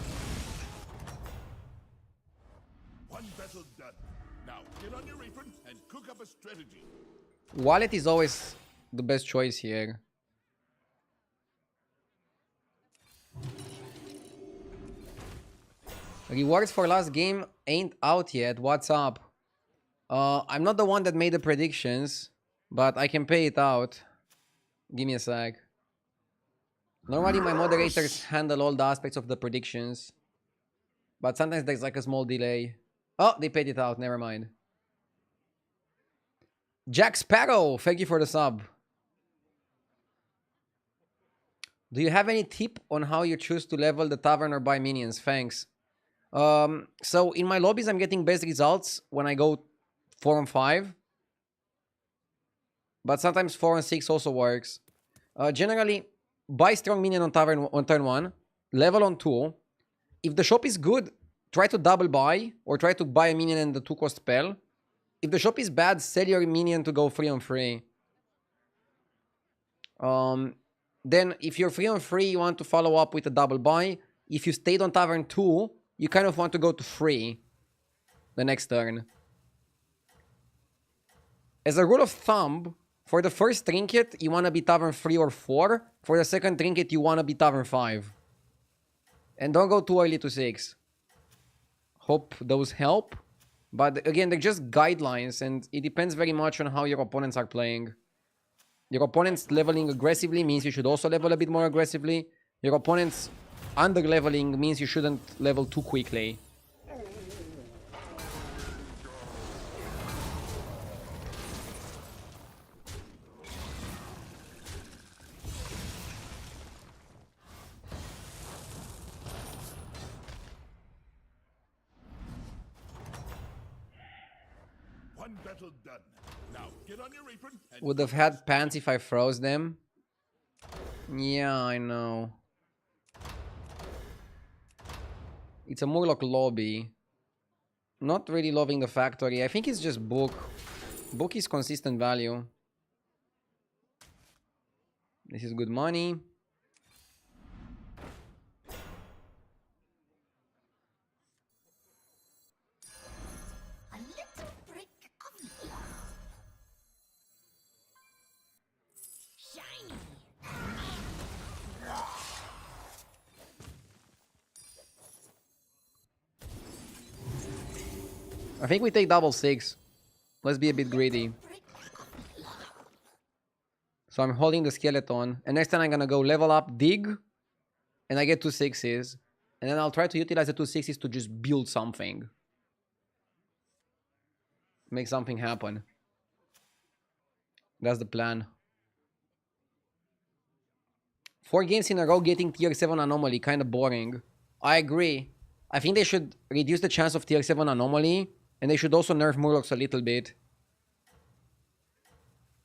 One battle done. Now get on your apron and cook up a strategy. Wallet is always the best choice here. Rewards for last game ain't out yet. What's up? I'm not the one that made the predictions, but I can pay it out. Give me a sec. Normally my moderators handle all the aspects of the predictions, but sometimes there's like a small delay. Oh, they paid it out. Never mind. Jack Sparrow, thank you for the sub. Do you have any tip on how you choose to level the tavern or buy minions? Thanks. So in my lobbies, I'm getting best results when I go 4 and 5. But sometimes 4 and 6 also works. Generally, buy strong minion on tavern on turn 1. Level on 2. If the shop is good, try to double buy. Or try to buy a minion and the 2-cost spell. If the shop is bad, sell your minion to go 3 on 3. Then if you're 3 on 3, you want to follow up with a double buy. If you stayed on tavern 2, you kind of want to go to 3 the next turn. As a rule of thumb, for the first trinket, you want to be tavern 3 or 4. For the second trinket, you want to be tavern 5. And don't go too early to 6. Hope those help. But again, they're just guidelines, and it depends very much on how your opponents are playing. Your opponents leveling aggressively means you should also level a bit more aggressively. Your opponents under-leveling means you shouldn't level too quickly. One battle done. Now get on your apron and Would have had pants if I froze them. Yeah, I know. It's a Murloc lobby. Not really loving the factory. I think it's just book. Book is consistent value. This is good money. A little brick of love. Shiny. I think we take double 6. Let's be a bit greedy. So I'm holding the skeleton. And next time I'm gonna go level up, dig. And I get 2 6s. And then I'll try to utilize the 2 6s to just build something. Make something happen. That's the plan. 4 games in a row getting tier 7 anomaly. Kind of boring. I agree. I think they should reduce the chance of tier 7 anomaly. And they should also nerf Murlocs a little bit.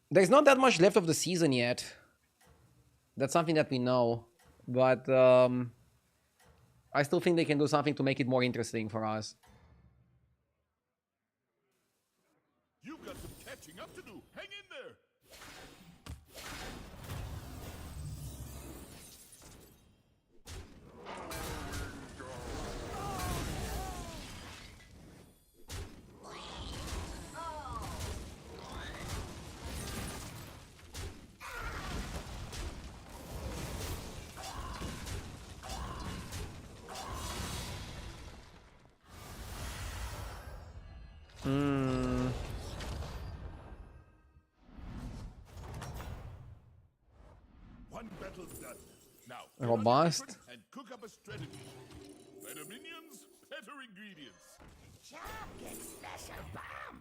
There's not that much left of the season yet. That's something that we know. But I still think they can do something to make it more interesting for us. You've got some catching up to do. Hang in there. One battle done. Now get on your Robust. apron and cook up a strategy. Better minions, better ingredients. Job gets special bomb.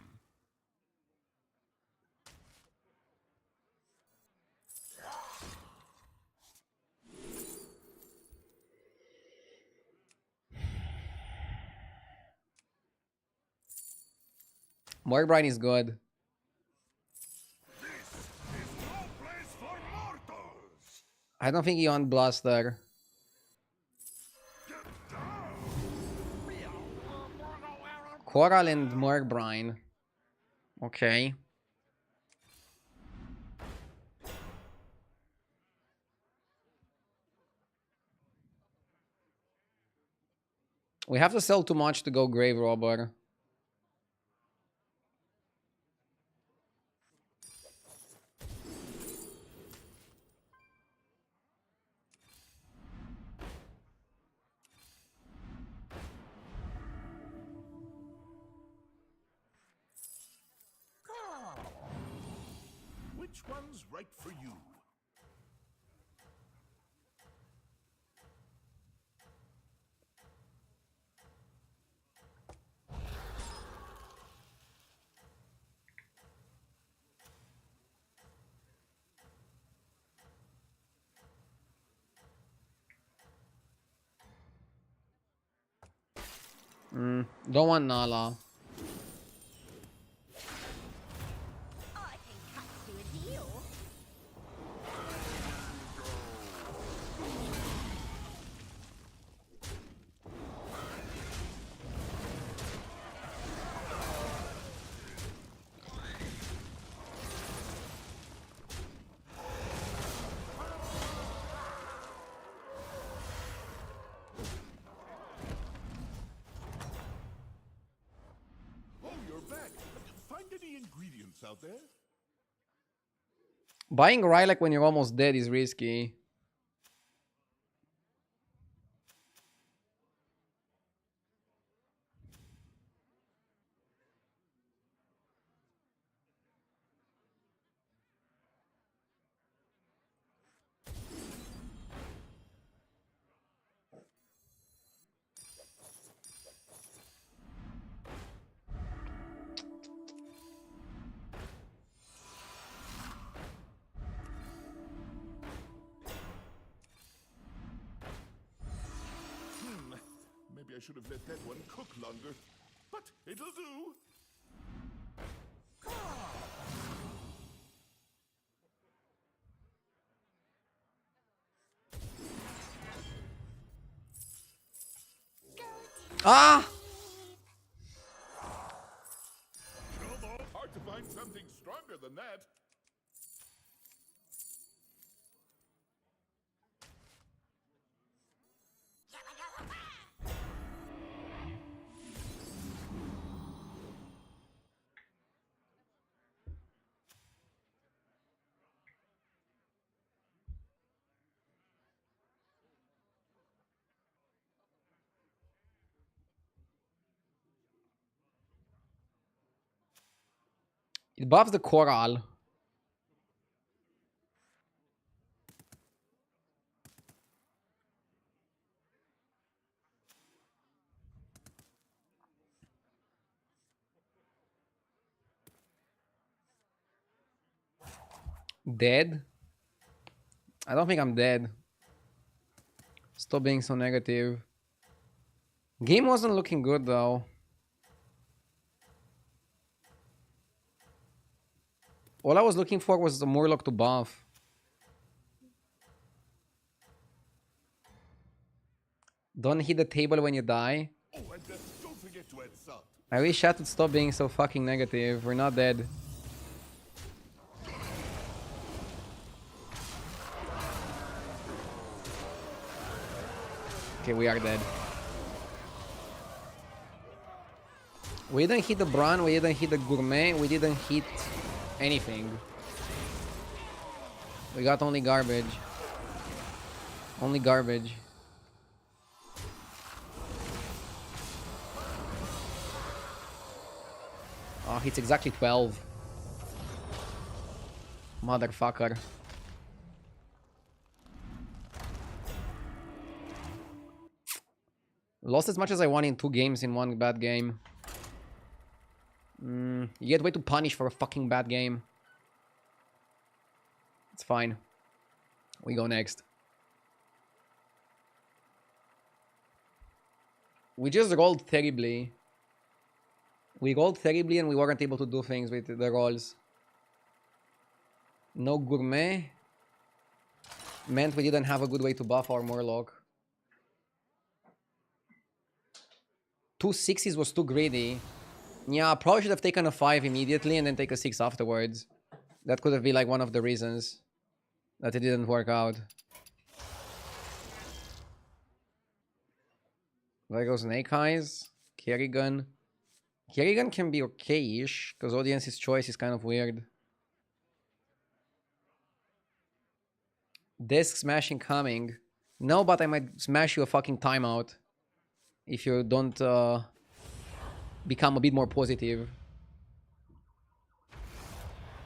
Morbrine is good. This is no place for mortals. I don't think he on Blaster. Coral and Morbrine. Okay. We have to sell too much to go grave robber. Which one's right for you? Don't want Nala. I can cut you a deal. Oh, you're back. Find any ingredients out there? Buying Rylak when you're almost dead is risky. Maybe I should have let that one cook longer. But it'll do. Ah! Come on. Hard to find something stronger than that. It buffs the coral. Dead? I don't think I'm dead. Stop being so negative. Game wasn't looking good though. All I was looking for was the Murloc to buff. Don't hit the table when you die. Oh, and don't forget to add salt. I wish chat would stop being so fucking negative. We're not dead. Okay, we are dead. We didn't hit the Bran, we didn't hit the Gourmet, we didn't hit anything. We got only garbage. Only garbage. Oh, hits exactly 12. Motherfucker. Lost as much as I won in 2 games in 1 bad game. You get way too punished for a fucking bad game. It's fine. We go next. We just rolled terribly. We rolled terribly and we weren't able to do things with the rolls. No Gourmet meant we didn't have a good way to buff our Murloc. 2 6s was too greedy. Yeah, probably should have taken a 5 immediately and then take a 6 afterwards. That could have been like one of the reasons that it didn't work out. There goes Snake Eyes. Kerrigan. Kerrigan can be okay-ish, because Audience's Choice is kind of weird. Desk smashing coming. No, but I might smash you a fucking timeout. If you don't become a bit more positive.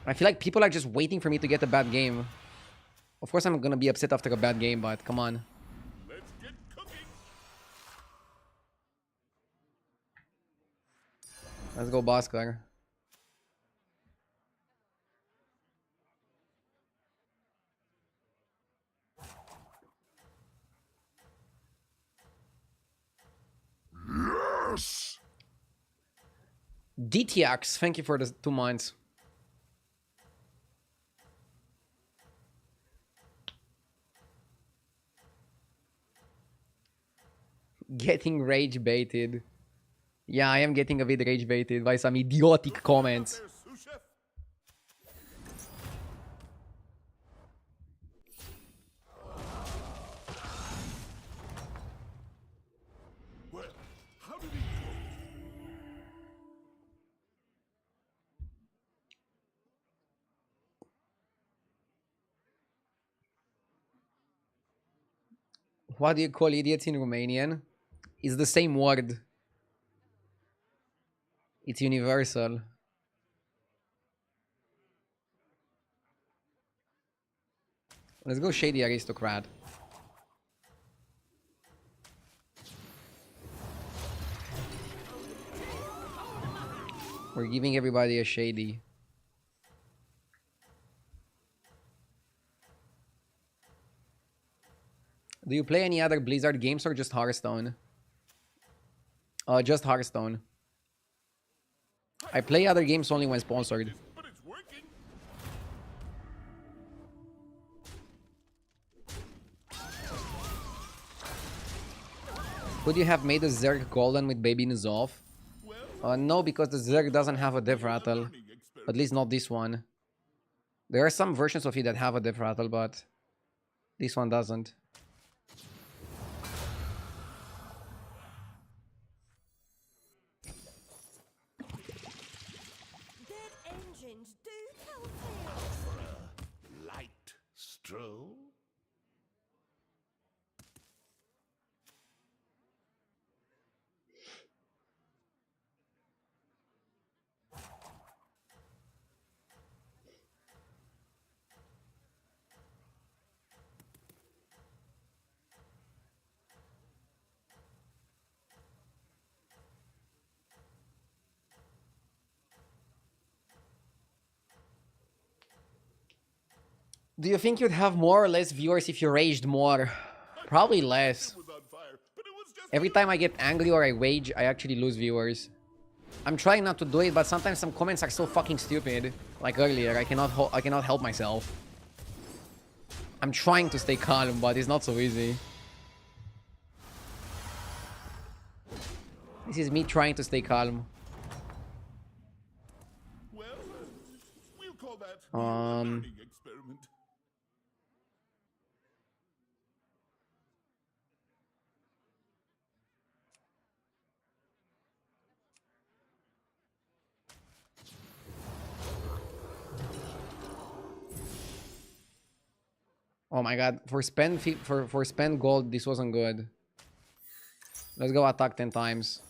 I feel like people are just waiting for me to get a bad game. Of course I'm gonna be upset after a bad game, but come on. Let's get cooking. Let's go Bhaskar. Yes. DTX, thank you for the 2 months. Getting rage baited. Yeah, I am getting a bit rage baited by some idiotic comments. There, sous chef. Well, how did he cook? What do you call idiots in Romanian? It's the same word. It's universal. Let's go Shady Aristocrat. We're giving everybody a Shady. Do you play any other Blizzard games or just Hearthstone? Just Hearthstone. I play other games only when sponsored. But it's working. Could you have made the Zerg golden with Baby Nuzov? No, because the Zerg doesn't have a death rattle. At least not this one. There are some versions of it that have a death rattle, but this one doesn't. Dead engines do tell tales. Light stroll. Do you think you'd have more or less viewers if you raged more? Probably less. It was on fire, but it was just Every time I get angry or I rage, I actually lose viewers. I'm trying not to do it, but sometimes some comments are so fucking stupid. Like earlier, I cannot help myself. I'm trying to stay calm, but it's not so easy. This is me trying to stay calm. well, we'll call that a Um, learning experiment. Oh my god, for spend gold, this wasn't good. Let's go attack 10 times.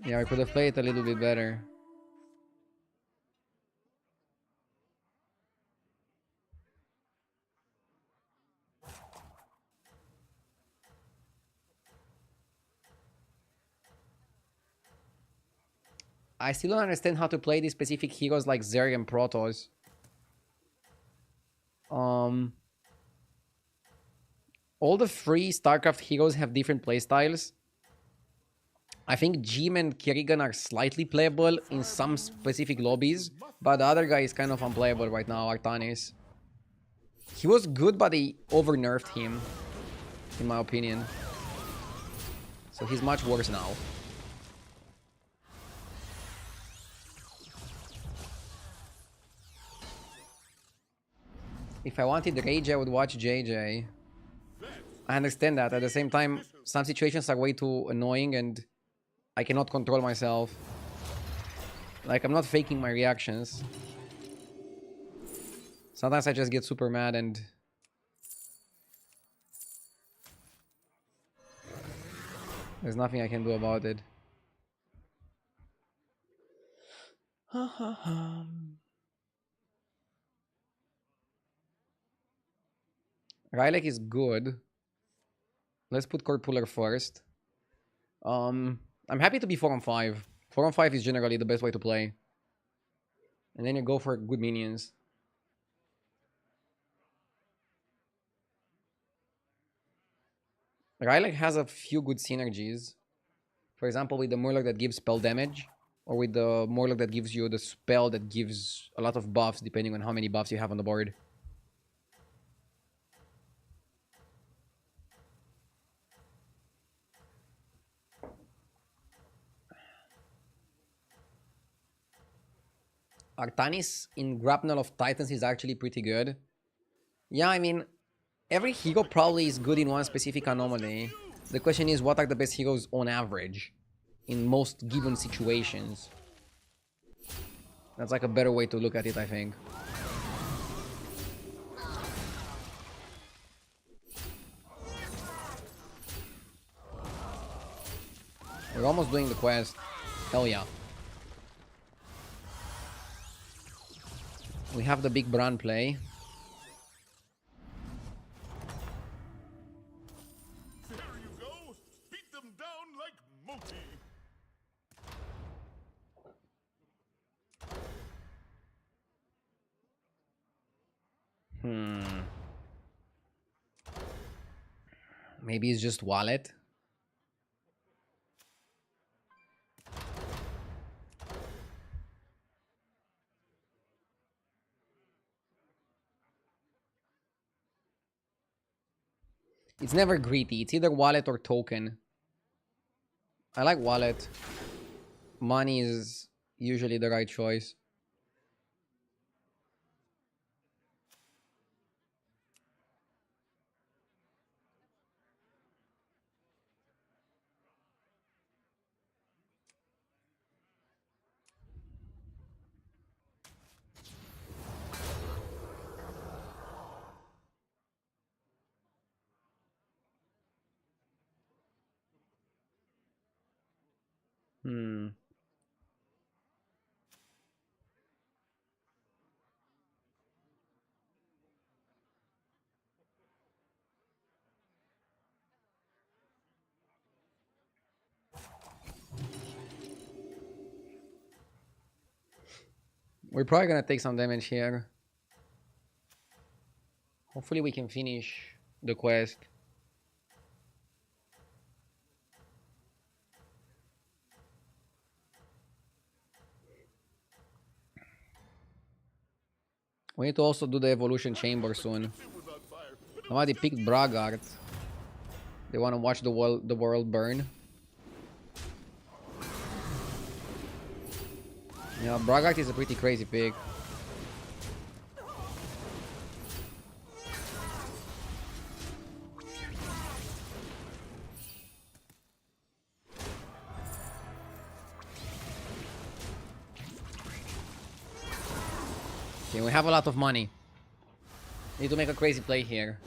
Yeah, I could have played it a little bit better. I still don't understand how to play these specific heroes like Zerg and Protoss. All the free StarCraft heroes have different playstyles. I think Jim and Kerrigan are slightly playable in some specific lobbies, but the other guy is kind of unplayable right now, Artanis. He was good, but they over-nerfed him, in my opinion. So he's much worse now. If I wanted rage, I would watch JJ. That's I understand that. At the same time, some situations are way too annoying and I cannot control myself. Like, I'm not faking my reactions. Sometimes I just get super mad and... there's nothing I can do about it. Rylek is good. Let's put Corpuller first. I'm happy to be 4 on 5. 4 on 5 is generally the best way to play. And then you go for good minions. Rylek has a few good synergies. For example, with the Murloc that gives spell damage. Or with the Murloc that gives you the spell that gives a lot of buffs depending on how many buffs you have on the board. Artanis in Grapnel of Titans is actually pretty good. Yeah, I mean, every hero probably is good in one specific anomaly. The question is, what are the best heroes on average? In most given situations. That's like a better way to look at it, I think. We're almost doing the quest. Hell yeah. We have the big Bran play. There you go. Beat them down like Moki. Maybe it's just wallet. It's never greedy. It's either wallet or token. I like wallet. Money is usually the right choice. We're probably gonna take some damage here. Hopefully we can finish the quest. We need to also do the evolution chamber soon. Somebody picked Bragart. They want to watch the world burn. Yeah, Bragart is a pretty crazy pick. Okay, we have a lot of money. Need to make a crazy play here.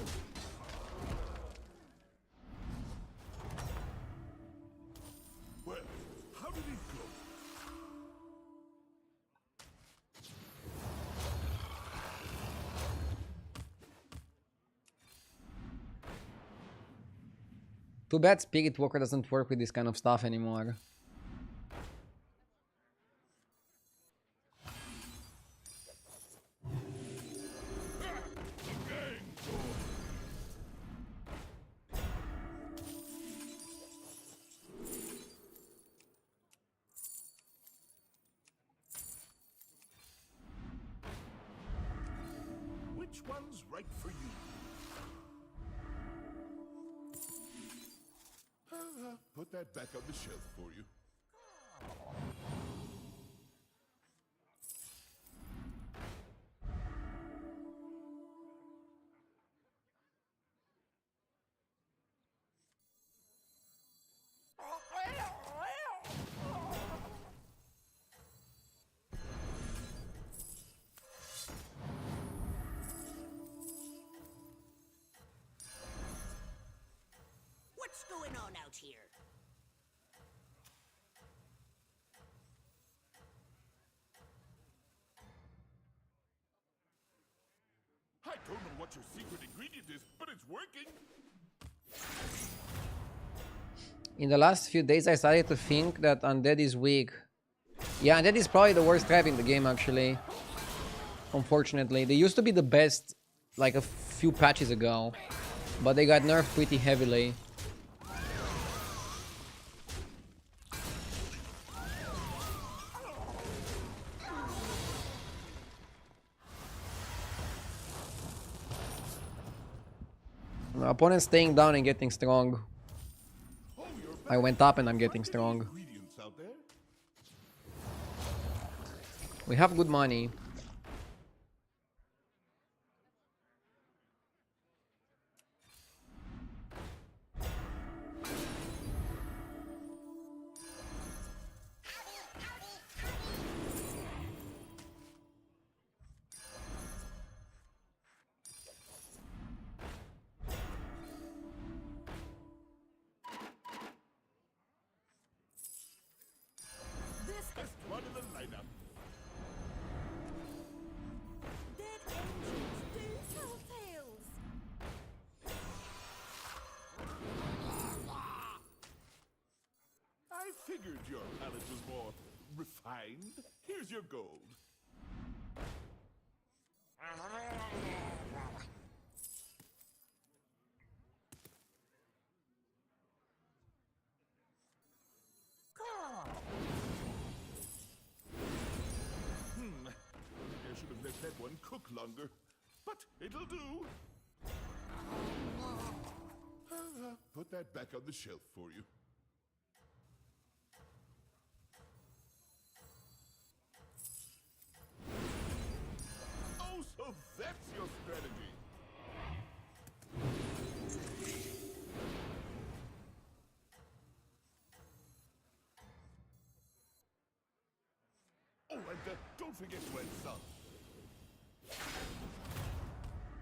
Well, how did it go? Too bad Spirit Walker doesn't work with this kind of stuff anymore. Which one's right for you? Put that back on the shelf for you. going on out here? I don't know what your secret ingredient is, but it's working. In the last few days, I started to think that Undead is weak. Yeah, Undead is probably the worst trap in the game, actually. Unfortunately. They used to be the best, like, a few patches ago. But they got nerfed pretty heavily. My opponent's staying down and getting strong. I went up and I'm getting strong. Ingredients out there? We have good money. Best one in the lineup. Dead engines do tell tales. I figured your palate was more refined. Here's your gold. I should have let that one cook longer, but it'll do. Put that back on the shelf for you. Oh, so that's your strategy. Oh, and don't forget to add salt.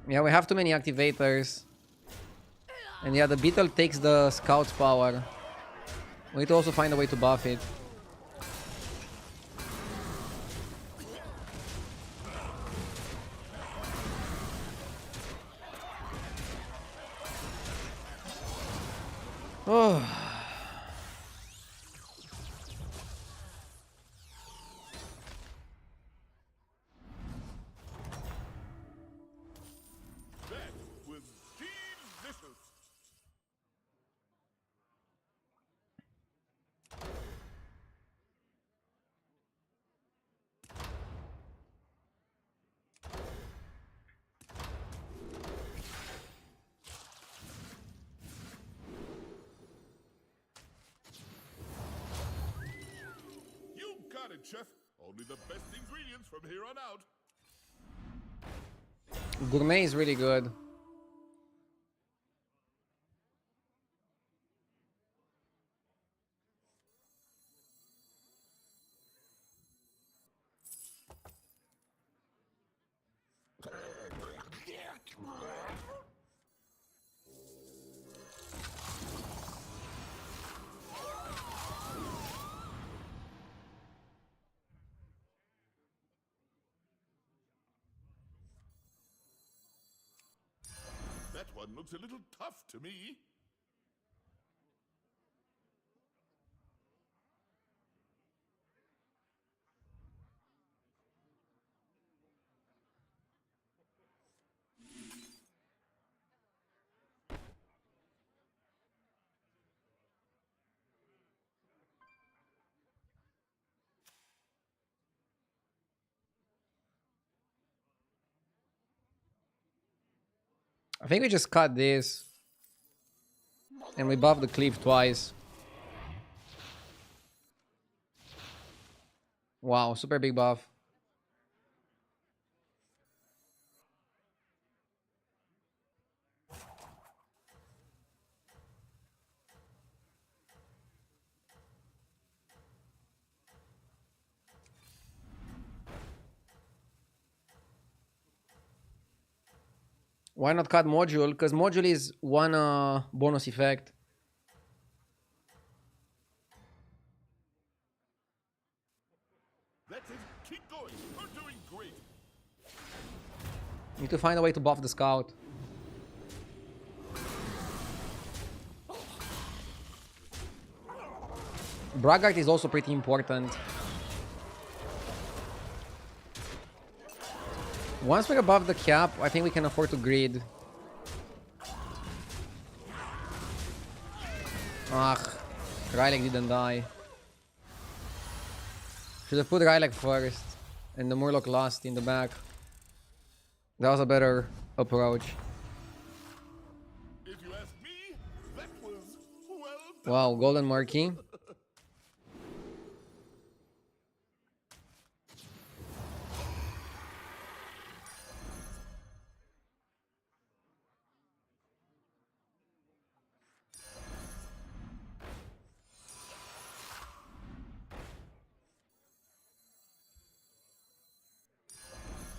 Yeah, we have too many activators. And yeah, the beetle takes the scout's power. We need to also find a way to buff it. Oh. That was delicious. You got it, Chef. Only the best ingredients from here on out. Gourmet is really good. That one looks a little tough to me. I think we just cut this. And we buff the cleave twice. Wow, super big buff. Why not cut module? Because module is one bonus effect. That's it. Keep going. You're doing great. Need to find a way to buff the scout. Braggart is also pretty important. Once we're above the cap, I think we can afford to grid. Ugh, Rylek didn't die. Should have put Rylek first and the Murloc last in the back. That was a better approach. If you ask me, that was well done. Wow, golden marquee.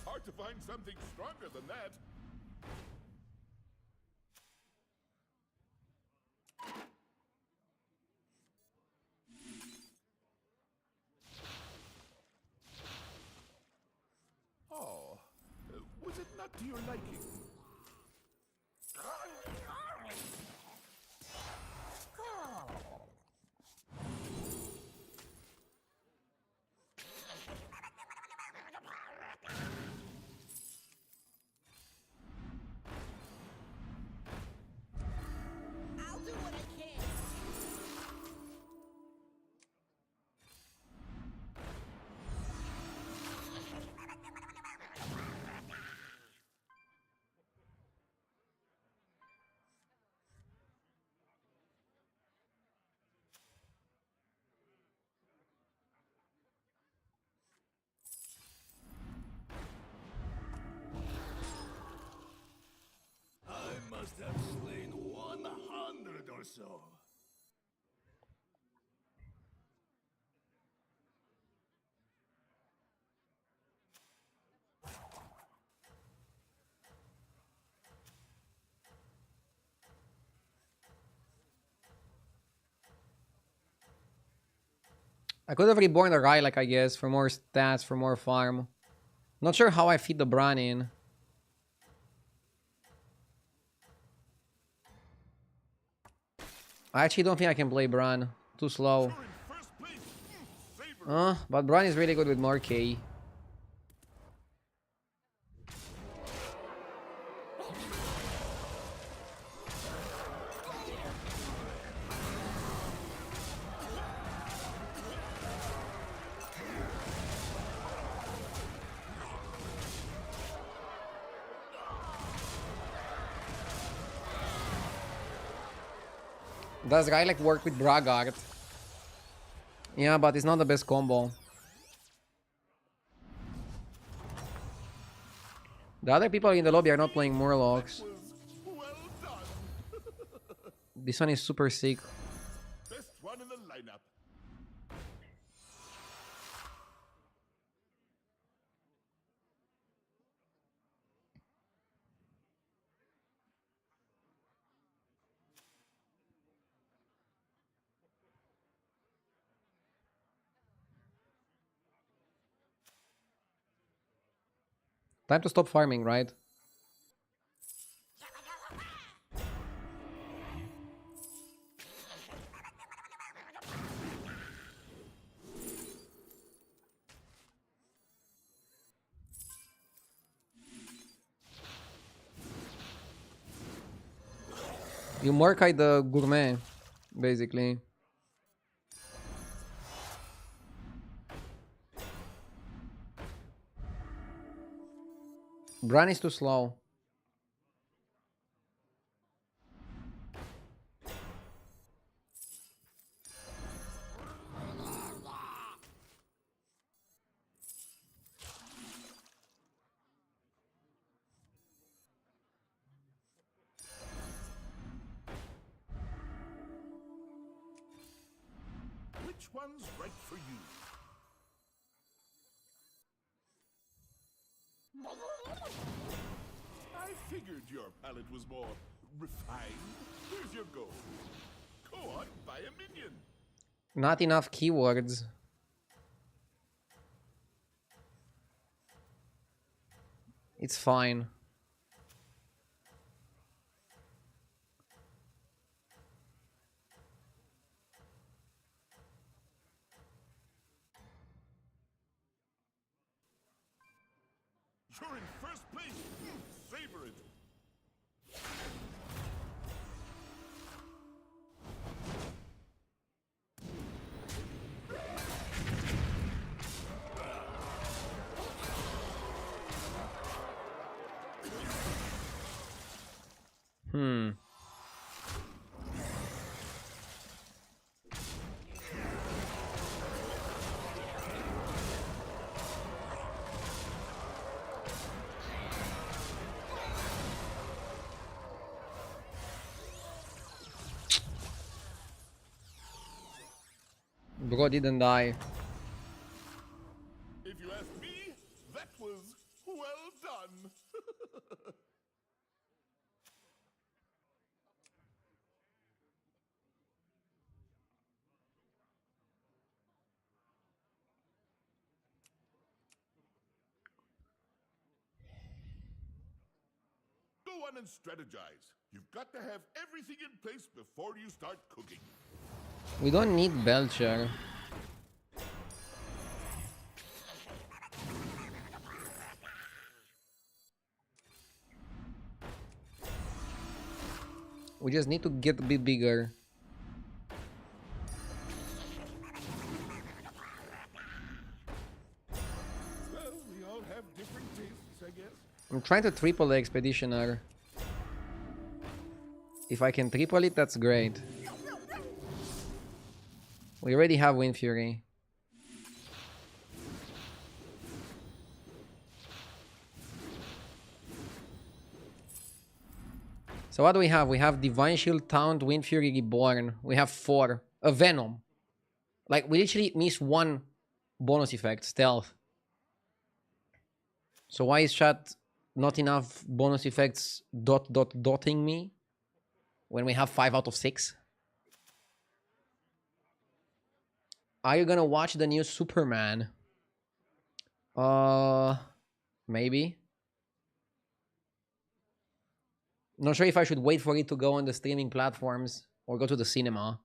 Hard to find something stronger than that. Oh, was it not to your liking? I'll do what I can. I must have slain 100 or so. I could have reborn the Rylek, I guess, for more stats, for more farm. Not sure how I feed the Bran in. I actually don't think I can play Bran. Too slow. You're in first place. Savor. But Bran is really good with more K. Does Rylek work with Braggart? Yeah, but it's not the best combo. The other people in the lobby are not playing Murlocs. Well done. This one is super sick. Best one in the lineup. Time to stop farming, right? You Murkai the gourmet, basically. Bran is too slow. Which one's right for you? I figured your palate was more refined. Here's your goal. Go on, buy a minion. Not enough keywords. It's fine. You're in first place. Savor it. Bro didn't die. If you ask me, that was well done. Go on and strategize. You've got to have everything in place before you start cooking. We don't need Belcher. We just need to get a bit bigger. Well, we all have different tastes, I guess. I'm trying to triple the Expeditioner. If I can triple it, that's great. We already have Wind Fury. So what do we have? We have Divine Shield, Taunt, Wind Fury, Reborn. We have 4. A Venom. Like, we literally missed one bonus effect, Stealth. So why is chat not enough bonus effects dotting me when we have 5 out of 6? Are you gonna watch the new Superman? Maybe. Not sure if I should wait for it to go on the streaming platforms or go to the cinema.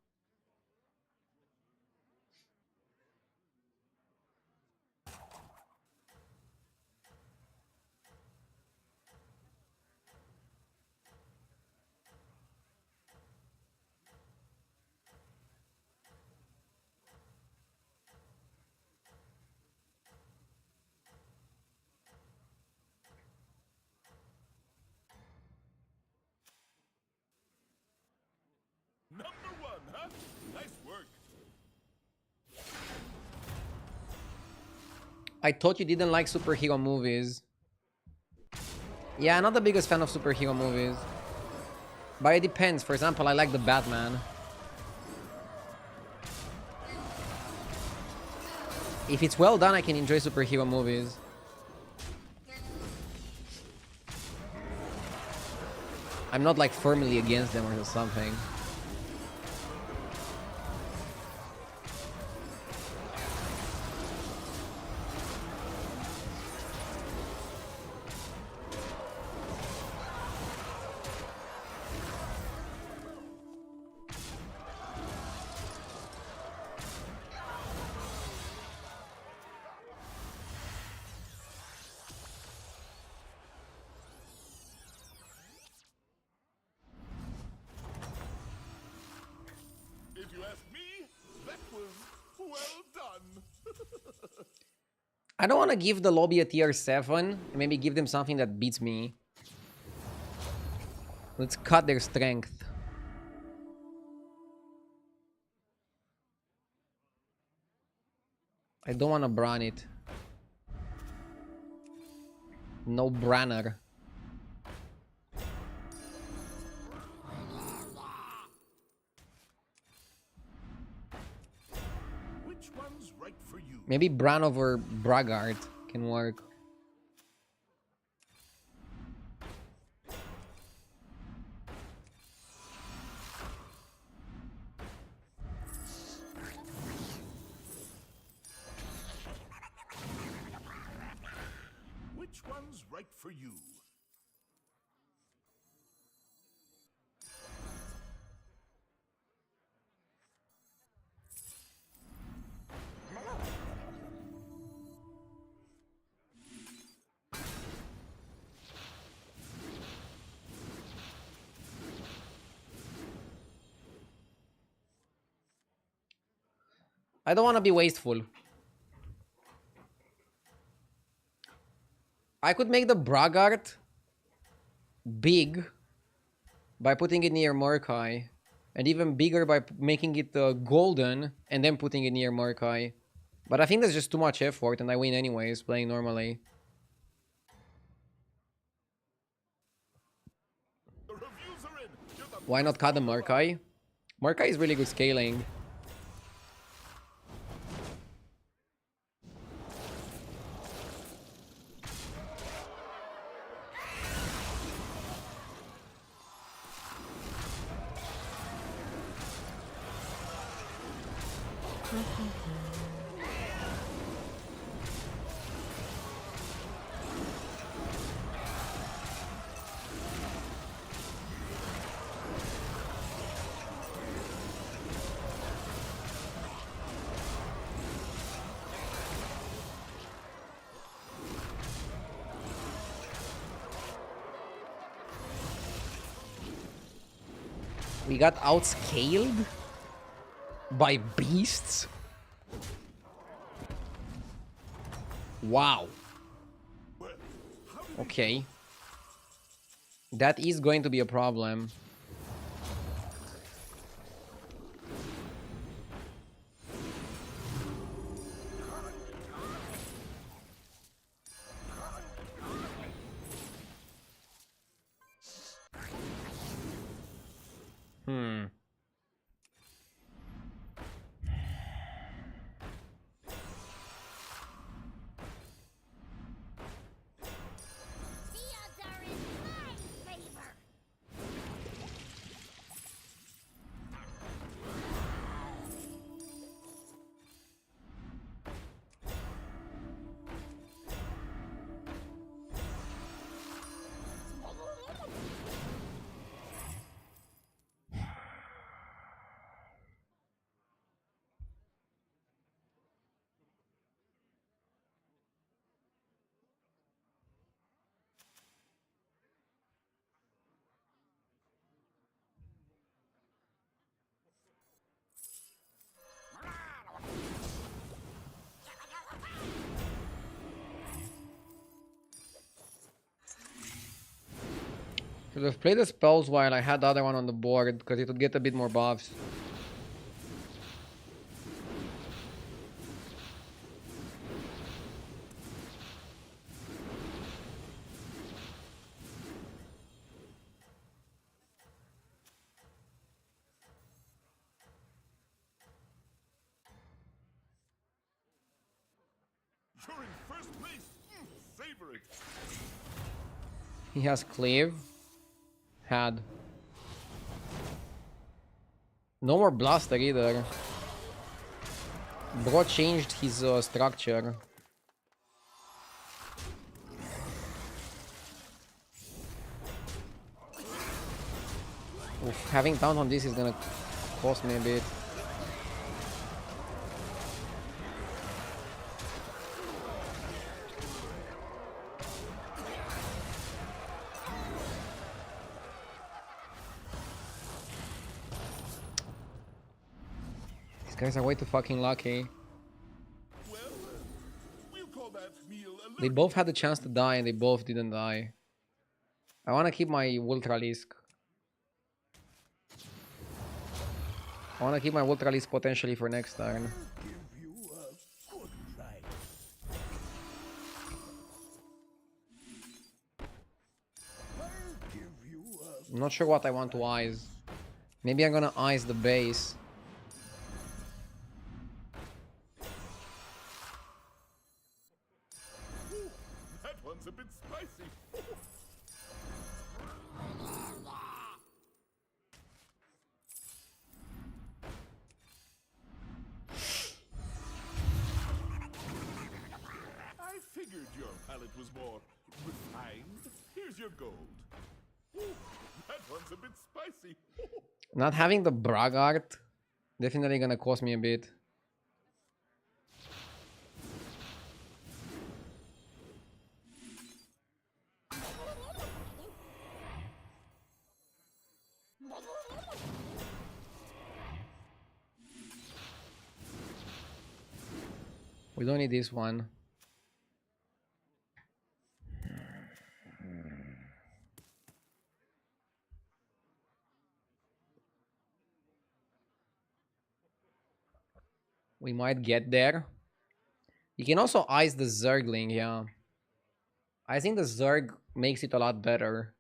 Number 1, huh? Nice work. I thought you didn't like superhero movies. Yeah, I'm not the biggest fan of superhero movies. But it depends. For example, I like the Batman. If it's well done, I can enjoy superhero movies. I'm not like firmly against them or something. If you ask me, that was well done. I don't want to give the lobby a tier 7. Maybe give them something that beats me. Let's cut their strength. I don't want to Bran it. No Branner. Which one's right for you? Maybe Bran over Braggart can work. Which which one's right for you? I don't want to be wasteful. I could make the Braggart big by putting it near Murkai, and even bigger by making it golden and then putting it near Murkai. But I think that's just too much effort, and I win anyways, playing normally. The reviews are in. You're the Why not cut the Murkai? Murkai is really good scaling. We got outscaled by beasts. Wow. Okay. That is going to be a problem. The odds are in my favor. Should have played the spells while I had the other one on the board, because it would get a bit more buffs. You're in first place. Savor it. He has cleave. Had. No more blaster either. Bro changed his structure. Oof, having taunt on this is gonna cost me a bit. These guys are way too fucking lucky. Well, we'll call that meal a They both had the chance to die and they both didn't die. I wanna keep my Ultralisk. I wanna keep my Ultralisk potentially for next turn. Give you a good try. I'll give you a I'm not sure what I want to ice. Maybe I'm gonna ice the base. That one's a bit spicy. I figured your palate was more Refined? Here's your gold. Ooh, that one's a bit spicy. Not having the Braggart definitely gonna cost me a bit. We don't need this one. We might get there. You can also ice the Zergling, yeah. I think the Zerg makes it a lot better.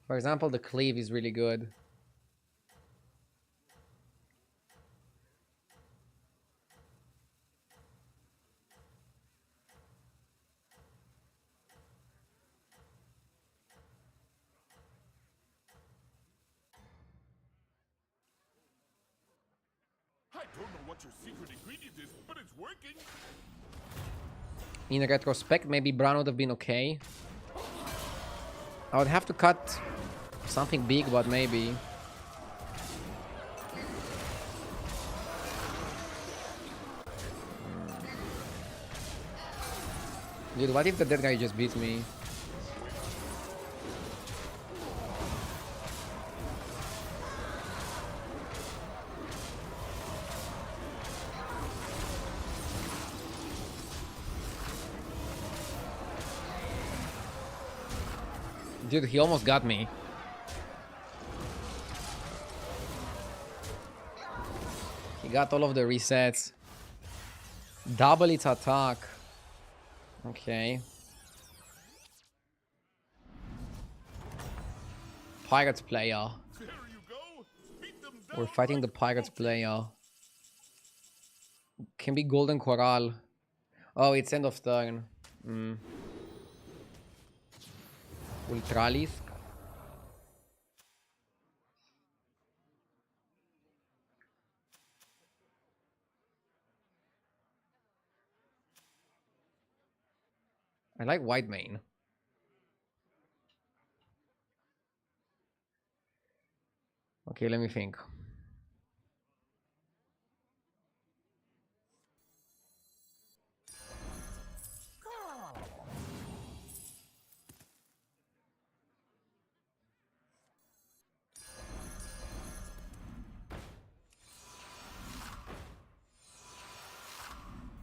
For example, the Cleave is really good. I don't know what your secret ingredient is, but it's working. In retrospect, maybe Brown would have been okay. I would have to cut something big, but maybe. Dude, what if the dead guy just beats me? Dude, he almost got me. He got all of the resets. Double its attack. Okay. Pirates player. There you go. Beat them down. We're fighting the Pirates player. Can be Golden Corral. Oh, it's end of turn. Ultralisk. I like White Mane. Okay, let me think.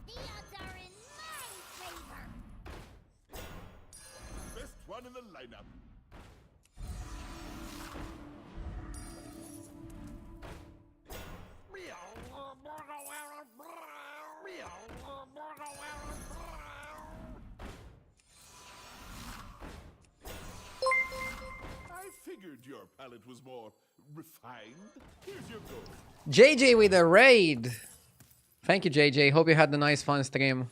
The odds are in my favor. Best one in the lineup. I figured your palate was more refined. Here's your gold. JJ with a raid. Thank you, JJ. Hope you had a nice, fun stream.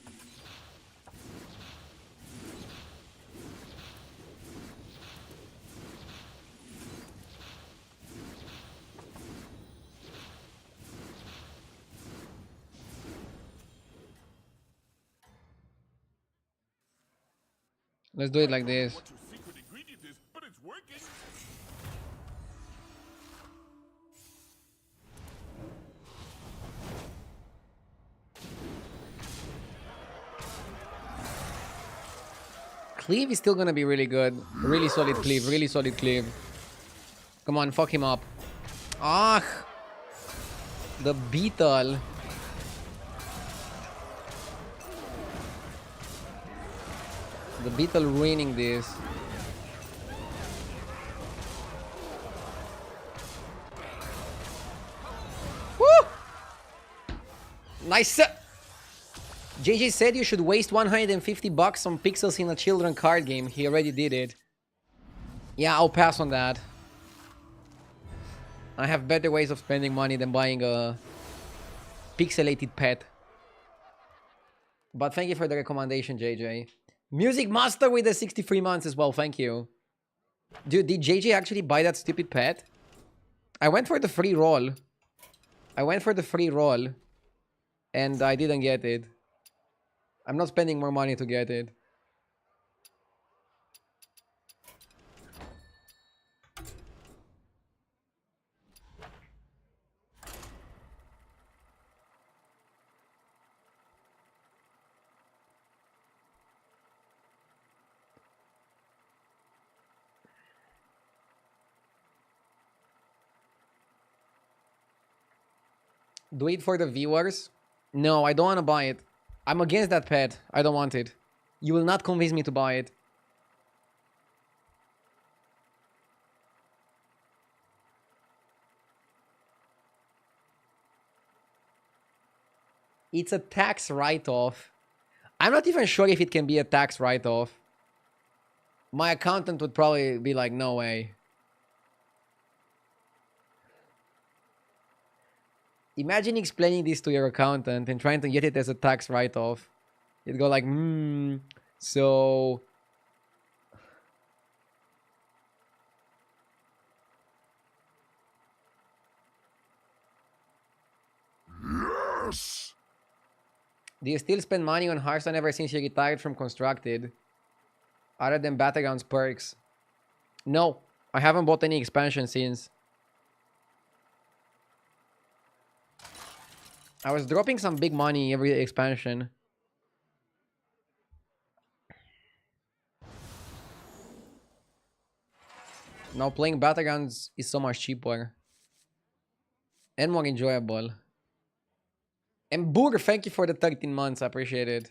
Let's do it like this. What your secret ingredient is, but it's working. Cleave is still gonna be really good. Really solid cleave, really solid cleave. Come on, fuck him up. Ah! The beetle. The beetle ruining this. Woo! Nice! JJ said you should waste 150 bucks on pixels in a children card game. He already did it. Yeah, I'll pass on that. I have better ways of spending money than buying a pixelated pet. But thank you for the recommendation, JJ. Music Master with the 63 months as well, thank you. Dude, did JJ actually buy that stupid pet? I went for the free roll. And I didn't get it. I'm not spending more money to get it. Do it for the viewers? No, I don't want to buy it. I'm against that pet. I don't want it. You will not convince me to buy it. It's a tax write-off. I'm not even sure if it can be a tax write-off. My accountant would probably be like, no way. Imagine explaining this to your accountant and trying to get it as a tax write-off. You'd go like, so... Yes! Do you still spend money on Hearthstone ever since you retired from Constructed? Other than battlegrounds perks? No, I haven't bought any expansion since. I was dropping some big money every expansion. Now playing battlegrounds is so much cheaper. And more enjoyable. And Boog, thank you for the 13 months. I appreciate it.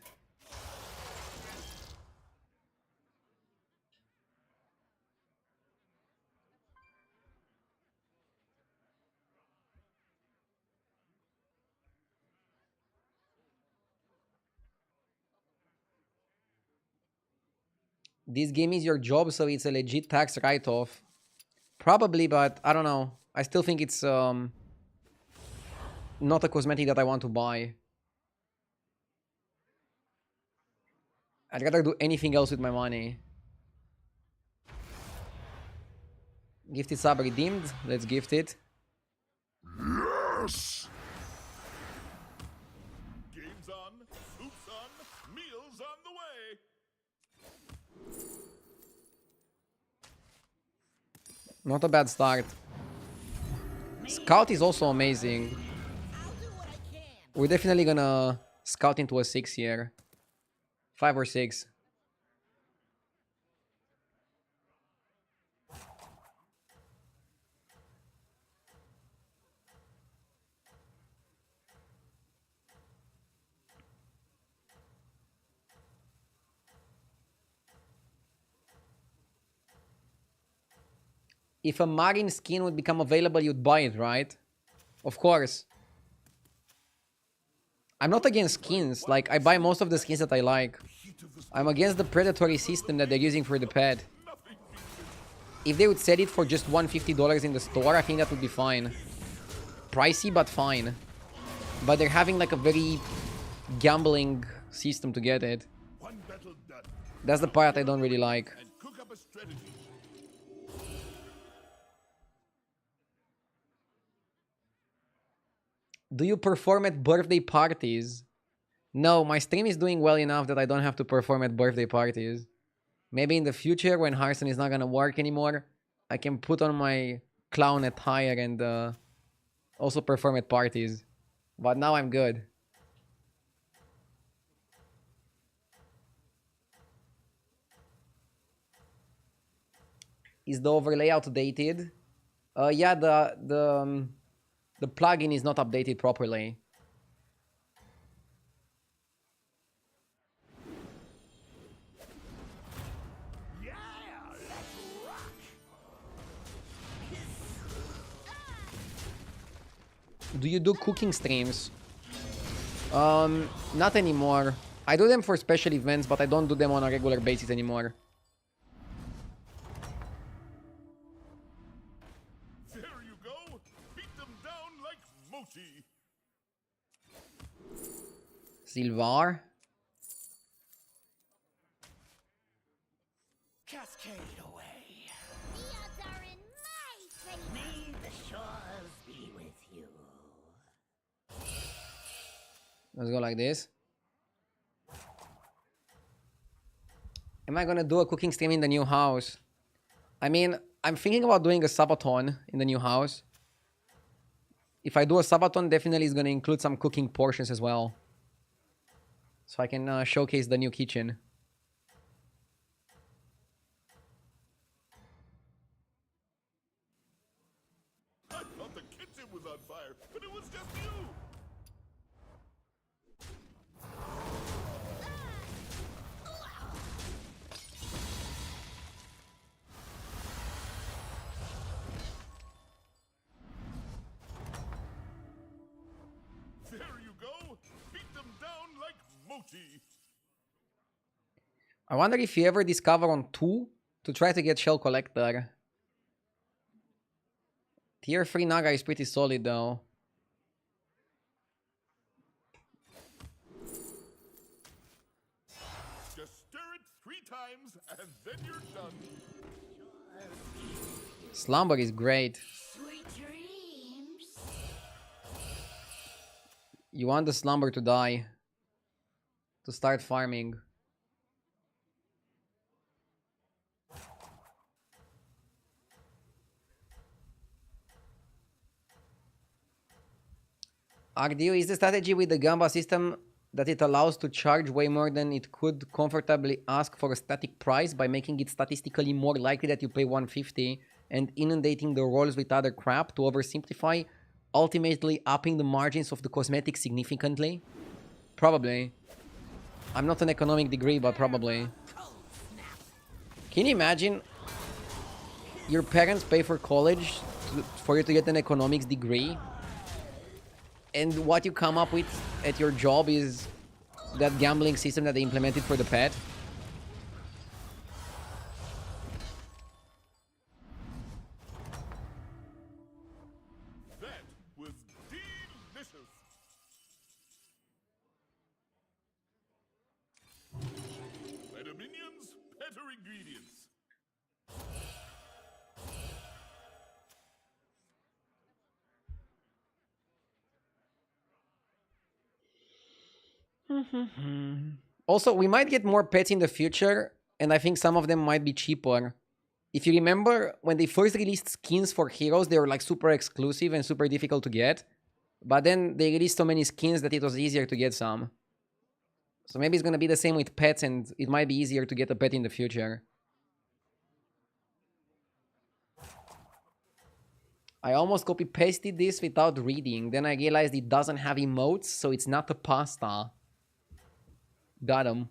This game is your job, so it's a legit tax write-off. Probably, but I don't know. I still think it's not a cosmetic that I want to buy. I'd rather do anything else with my money. Gifted sub redeemed. Let's gift it. Yes! Games on, soups on, meals on the way. Not a bad start. Scout is also amazing. We're definitely gonna scout into a 6 here. 5 or 6. If a marine skin would become available, you'd buy it, right? Of course. I'm not against skins. Like, I buy most of the skins that I like. I'm against the predatory system that they're using for the pet. If they would set it for just $150 in the store, I think that would be fine. Pricey, but fine. But they're having like a very gambling system to get it. One battle done. That's the part I don't really like. And cook up a strategy. Do you perform at birthday parties? No, my stream is doing well enough that I don't have to perform at birthday parties. Maybe in the future, when Hearthstone is not gonna work anymore, I can put on my clown attire and also perform at parties. But now I'm good. Is the overlay outdated? Yeah, the plugin is not updated properly. Yeah, let's rock. Do you do cooking streams? Not anymore. I do them for special events, but I don't do them on a regular basis anymore. There you go. Beat them down like mochi. Silvar? Cascade away. The odds are in my favor. May the shores be with you. Let's go like this. Am I gonna do a cooking stream in the new house? I mean, I'm thinking about doing a subathon in the new house. If I do a subathon, definitely it's gonna include some cooking portions as well. So I can showcase the new kitchen. I thought the kitchen was on fire, but it was just you! There you go! Beat them down like mochi! I wonder if you ever discover on 2 to try to get Shell Collector. Tier 3 Naga is pretty solid though. Just stir it 3 times, and then you're done. Slumber is great. Sweet dreams. You want the Slumber to die. To start farming. Ardio, is the strategy with the Gamba system that it allows to charge way more than it could comfortably ask for a static price by making it statistically more likely that you pay 150 and inundating the rolls with other crap to oversimplify, ultimately upping the margins of the cosmetics significantly? Probably. I'm not an economic degree, but probably. Can you imagine your parents pay for college for you to get an economics degree? And what you come up with at your job is that gambling system that they implemented for the pet. That was delicious! Better minions, better ingredients. Also, we might get more pets in the future, and I think some of them might be cheaper. If you remember, when they first released skins for heroes, they were like super exclusive and super difficult to get. But then they released so many skins that it was easier to get some. So maybe it's gonna be the same with pets, and it might be easier to get a pet in the future. I almost copy-pasted this without reading. Then I realized it doesn't have emotes, so it's not a pasta. Got him.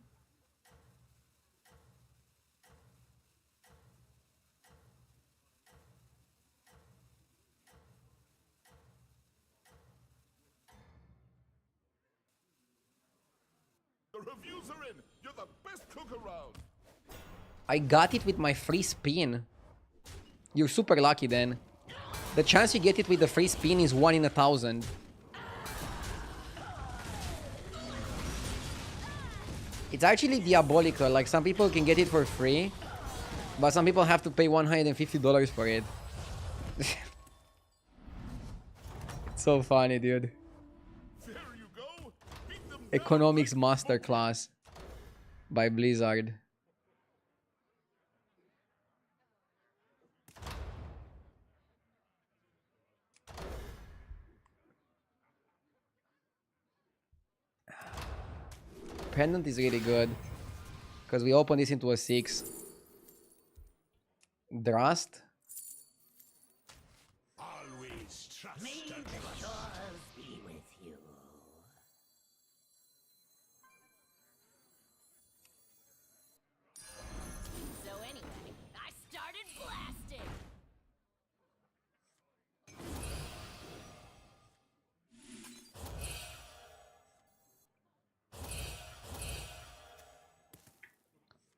The reviews are in! You're the best cook around! I got it with my free spin. You're super lucky then. The chance you get it with the free spin is 1 in 1,000. It's actually diabolical. Like, some people can get it for free, but some people have to pay $150 for it. It's so funny, dude. There you go! Beat them Economics down like Masterclass by Blizzard. Pendant is really good because we open this into a 6. Drast. Always trust May and the trust. shores be with you. So anyway, I started blasting.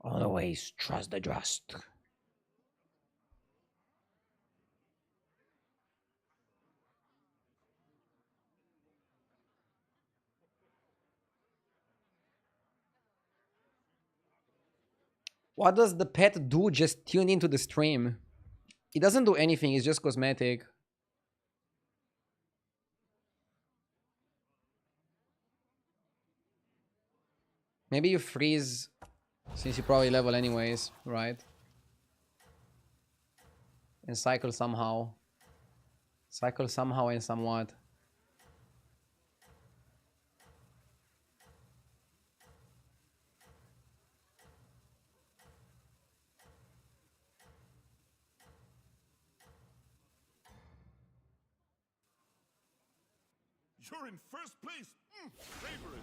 Always trust the Drast. What does the pet do? Just tune into the stream. It doesn't do anything, it's just cosmetic. Maybe you freeze, since you probably level anyways, right? And cycle somehow. Cycle somehow and somewhat. You're in first place. Favorite.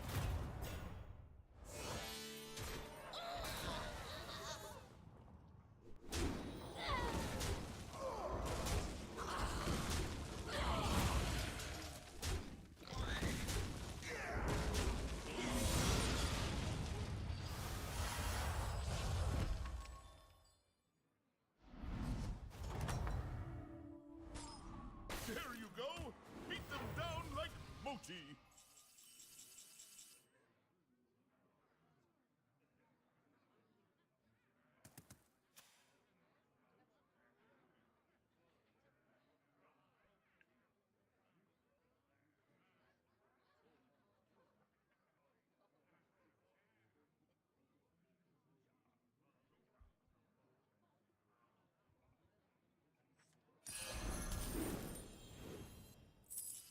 There you go. Beat them down like Moti.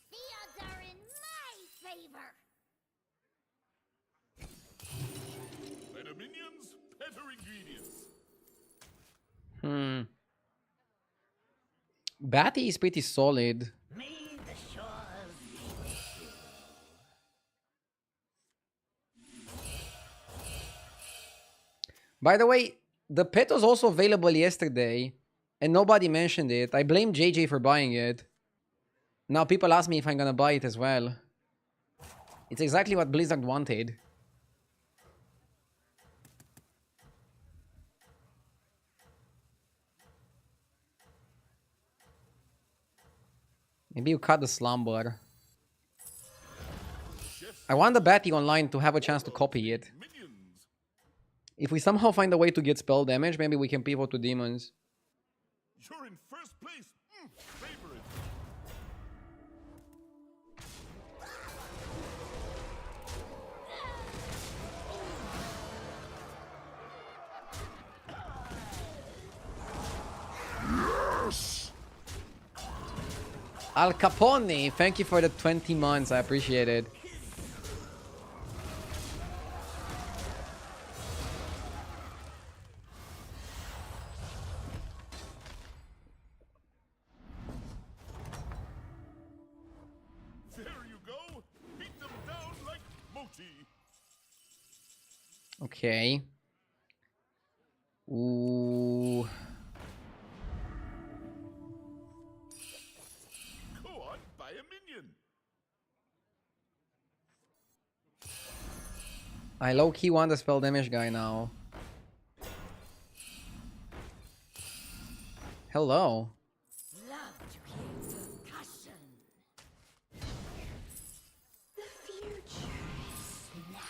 The odds are in my favor. Better minions, better ingredients. Batty is pretty solid. May the shores be with you. By the way, the pet was also available yesterday, and nobody mentioned it. I blame JJ for buying it. Now people ask me if I'm gonna buy it as well. It's exactly what Blizzard wanted. Maybe you cut the slumber. I want the Batty online to have a chance to copy it. Minions. If we somehow find a way to get spell damage, maybe we can pivot to demons. You're in first place. Favorite. Al Capone, thank you for the 20 months. I appreciate it. There you go. Beat them down like Moti. Okay. Ooh. Go on, buy a minion. I low-key want the spell damage guy now. Hello. Love to hear percussion. The future is now.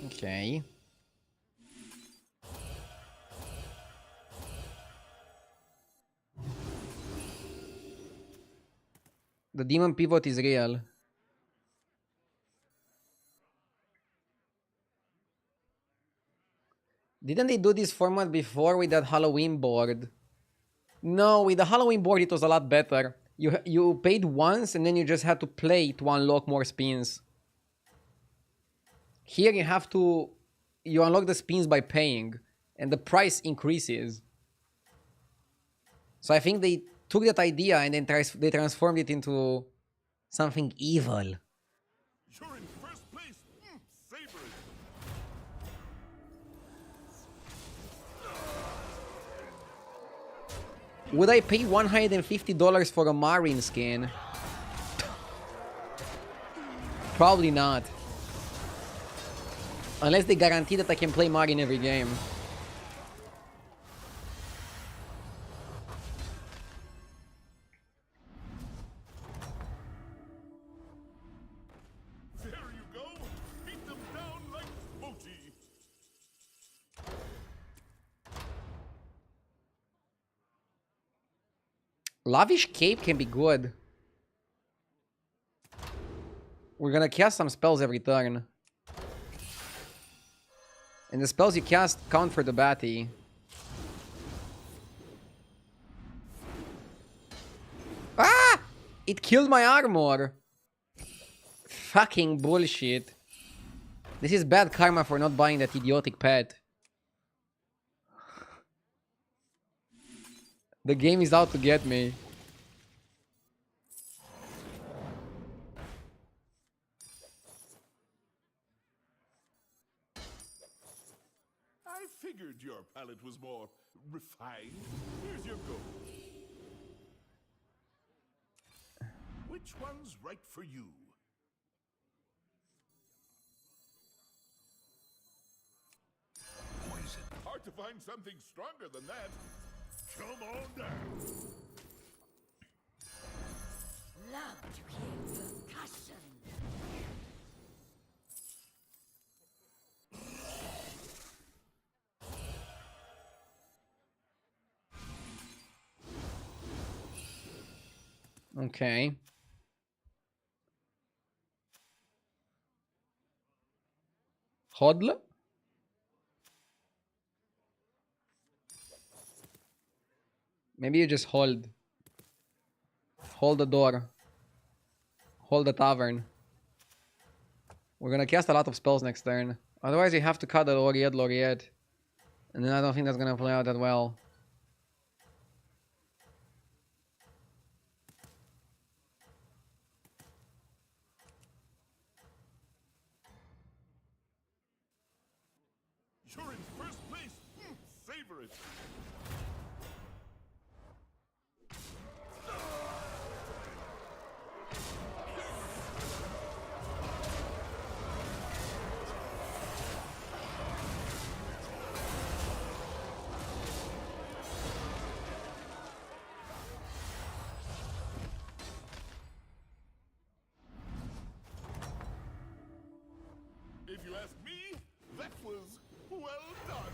Okay. The demon pivot is real. Didn't they do this format before with that Halloween board? No, with the Halloween board it was a lot better. You paid once and then you just had to play to unlock more spins. Here you unlock the spins by paying, and the price increases. So I think they took that idea and then they transformed it into something evil. You're in first place. Favorite. Would I pay $150 for a Marine skin? Probably not. Unless they guarantee that I can play Marine every game. There you go. Beat them down like Moti. Lavish Cape can be good. We're gonna cast some spells every turn. And the spells you cast count for the batty. Ah! It killed my armor. Fucking bullshit. This is bad karma for not buying that idiotic pet. The game is out to get me. I figured your palate was more refined. Here's your goal. Which one's right for you? Poison. Hard to find something stronger than that. Come on down. Love to hear percussion. Okay. Hodl? Maybe you just hold. Hold the door. Hold the tavern. We're gonna cast a lot of spells next turn. Otherwise you have to cut the Laureate. And then I don't think that's gonna play out that well. You're in first place. Savor it. If you ask me, that was well done.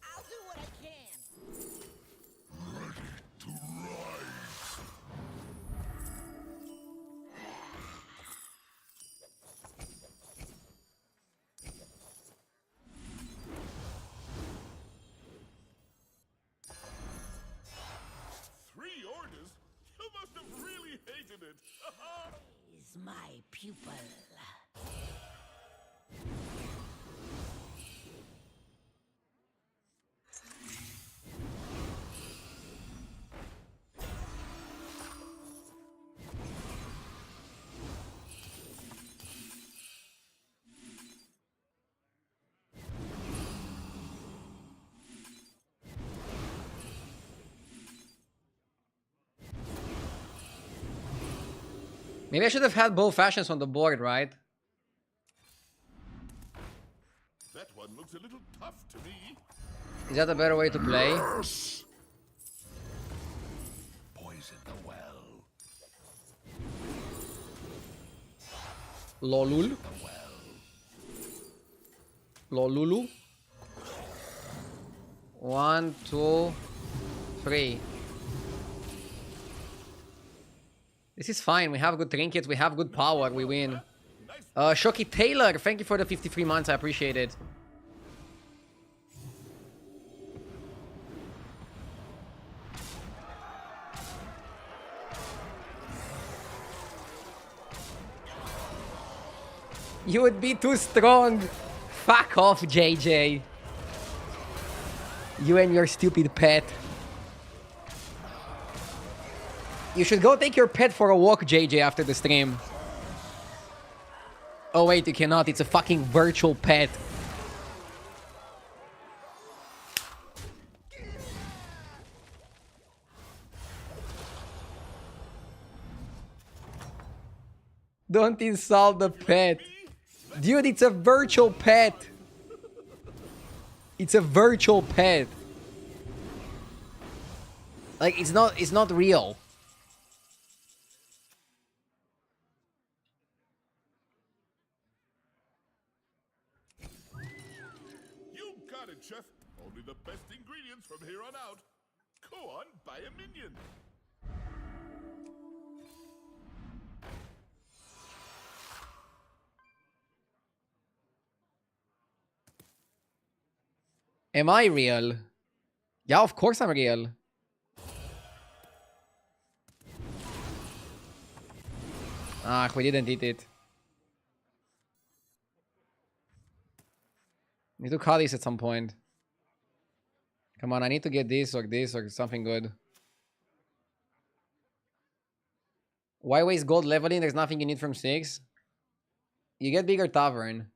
I'll do what I can. To rise. Three orders? You must have really hated it. Is my pupil. Maybe I should have had both fashions on the board, right? That one looks a little tough to me. Is that a better way to play? Yes. Poison the well. Lolul? The well. Lolulu? 1, 2, 3. This is fine. We have good trinkets. We have good power. We win. Shocky Taylor, thank you for the 53 months. I appreciate it. You would be too strong. Fuck off, JJ. You and your stupid pet. You should go take your pet for a walk, JJ, after the stream. Oh wait, you cannot. It's a fucking virtual pet. Don't insult the pet. Me? Dude, it's a virtual pet. It's a virtual pet. Like, it's not real. You got it, Chef. Only the best ingredients from here on out. Go on, buy a minion. Am I real? Yeah, of course I'm real. Ah, we didn't eat it. Need to cut this at some point. Come on, I need to get this or something good. Why waste gold leveling? There's nothing you need from 6. You get bigger tavern.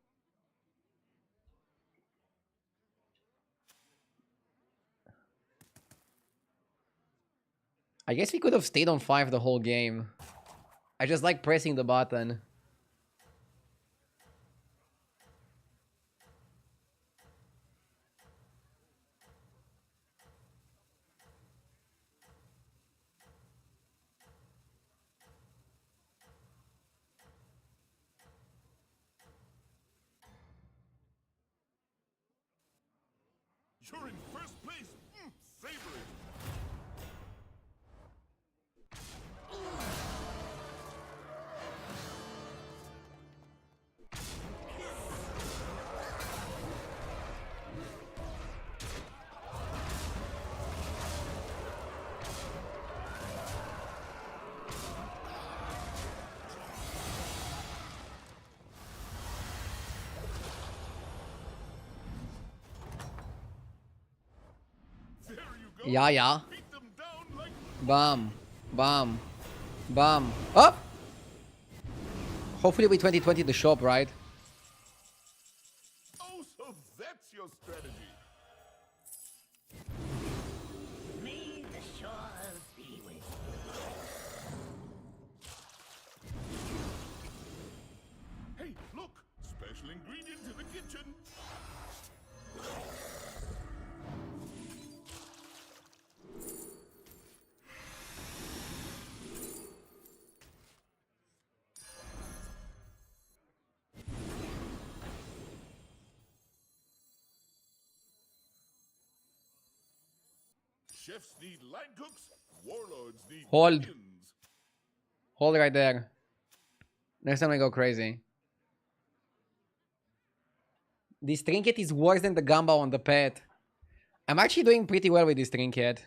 I guess we could have stayed on 5 the whole game. I just like pressing the button. You're in first place. Savor it. There you go. Yeah, yeah. Beat them down like Bam. Bam. Bam. Up! Hopefully we 2020 the shop, right? oh, so that's your strategy. May the shores be with you. Hey, look! Special ingredient in the kitchen. Chefs need line cooks. Warlords need Hold. minions. Hold right there. Next time I go crazy. This trinket is worse than the gamba on the pet. I'm actually doing pretty well with this trinket.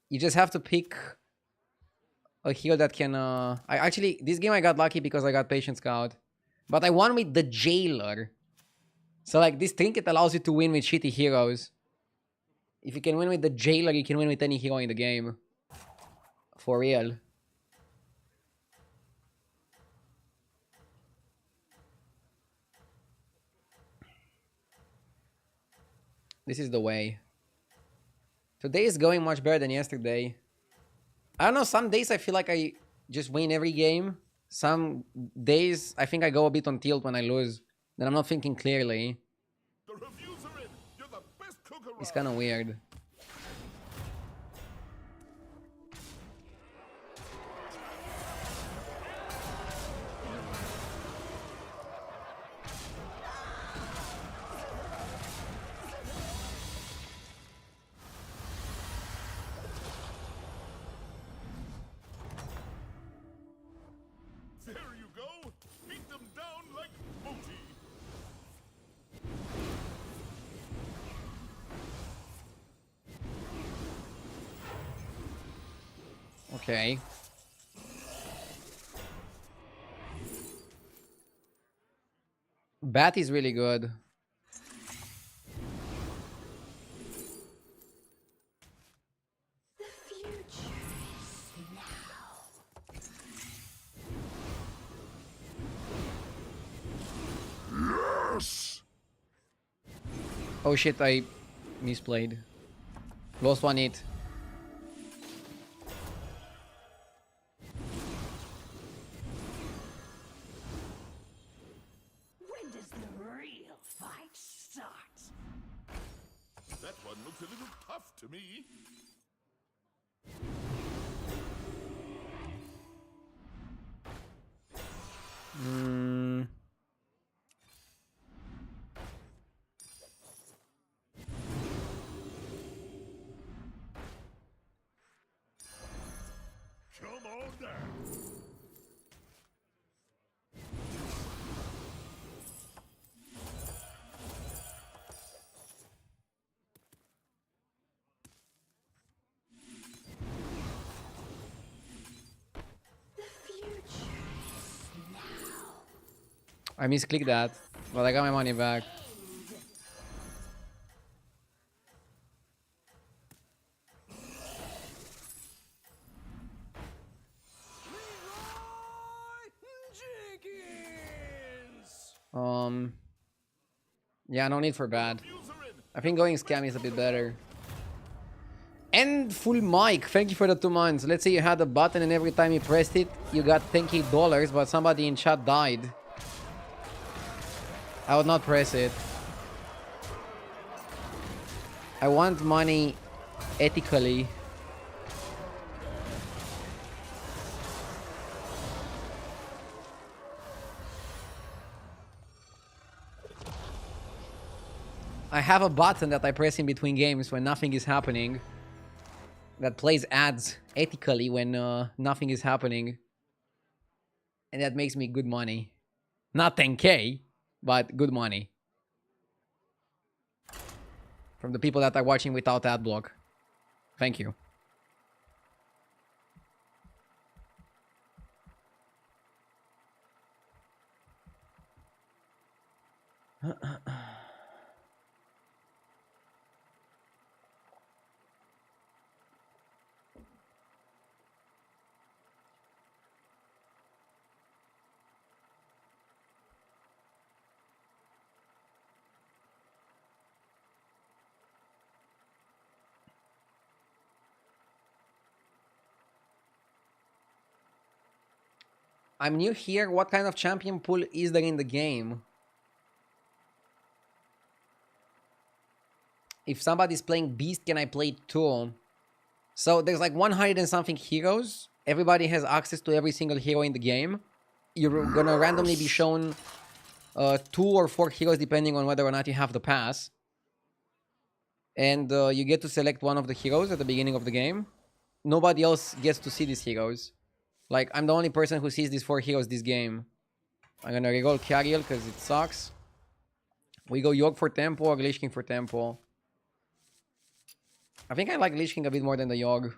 You just have to pick a hero that can... this game I got lucky because I got Patient Scout. But I won with the Jailer. So like this trinket allows you to win with shitty heroes. If you can win with the Jailer, you can win with any hero in the game. For real. This is the way. Today is going much better than yesterday. I don't know, some days I feel like I just win every game. Some days I think I go a bit on tilt when I lose. Then I'm not thinking clearly. The reviews are in. You're the best cook around. It's kind of weird. There you go. Beat them down like booty. Okay. Bat is really good. The future is now. Yes. Oh shit, I misplayed. Lost one hit. one looks a little tough to me. Come on down. I misclicked that, but I got my money back. Yeah, no need for bad. I think going scam is a bit better. And full mic, thank you for the 2 months. Let's say you had a button and every time you pressed it, you got $10K, but somebody in chat died. I would not press it. I want money ethically. I have a button that I press in between games when nothing is happening. That plays ads ethically when nothing is happening. And that makes me good money. Not 10K, but good money. From the people that are watching without ad block. Thank you. I'm new here. What kind of champion pool is there in the game? If somebody's playing Beast, can I play too? So there's like 100 and something heroes. Everybody has access to every single hero in the game. You're gonna randomly be shown 2 or 4 heroes depending on whether or not you have the pass. And you get to select one of the heroes at the beginning of the game. Nobody else gets to see these heroes. Like, I'm the only person who sees these 4 heroes this game. I'm gonna reroll Kyriel because it sucks. We go York for tempo or Lich King for tempo. I think I like Lich King a bit more than the Yogg.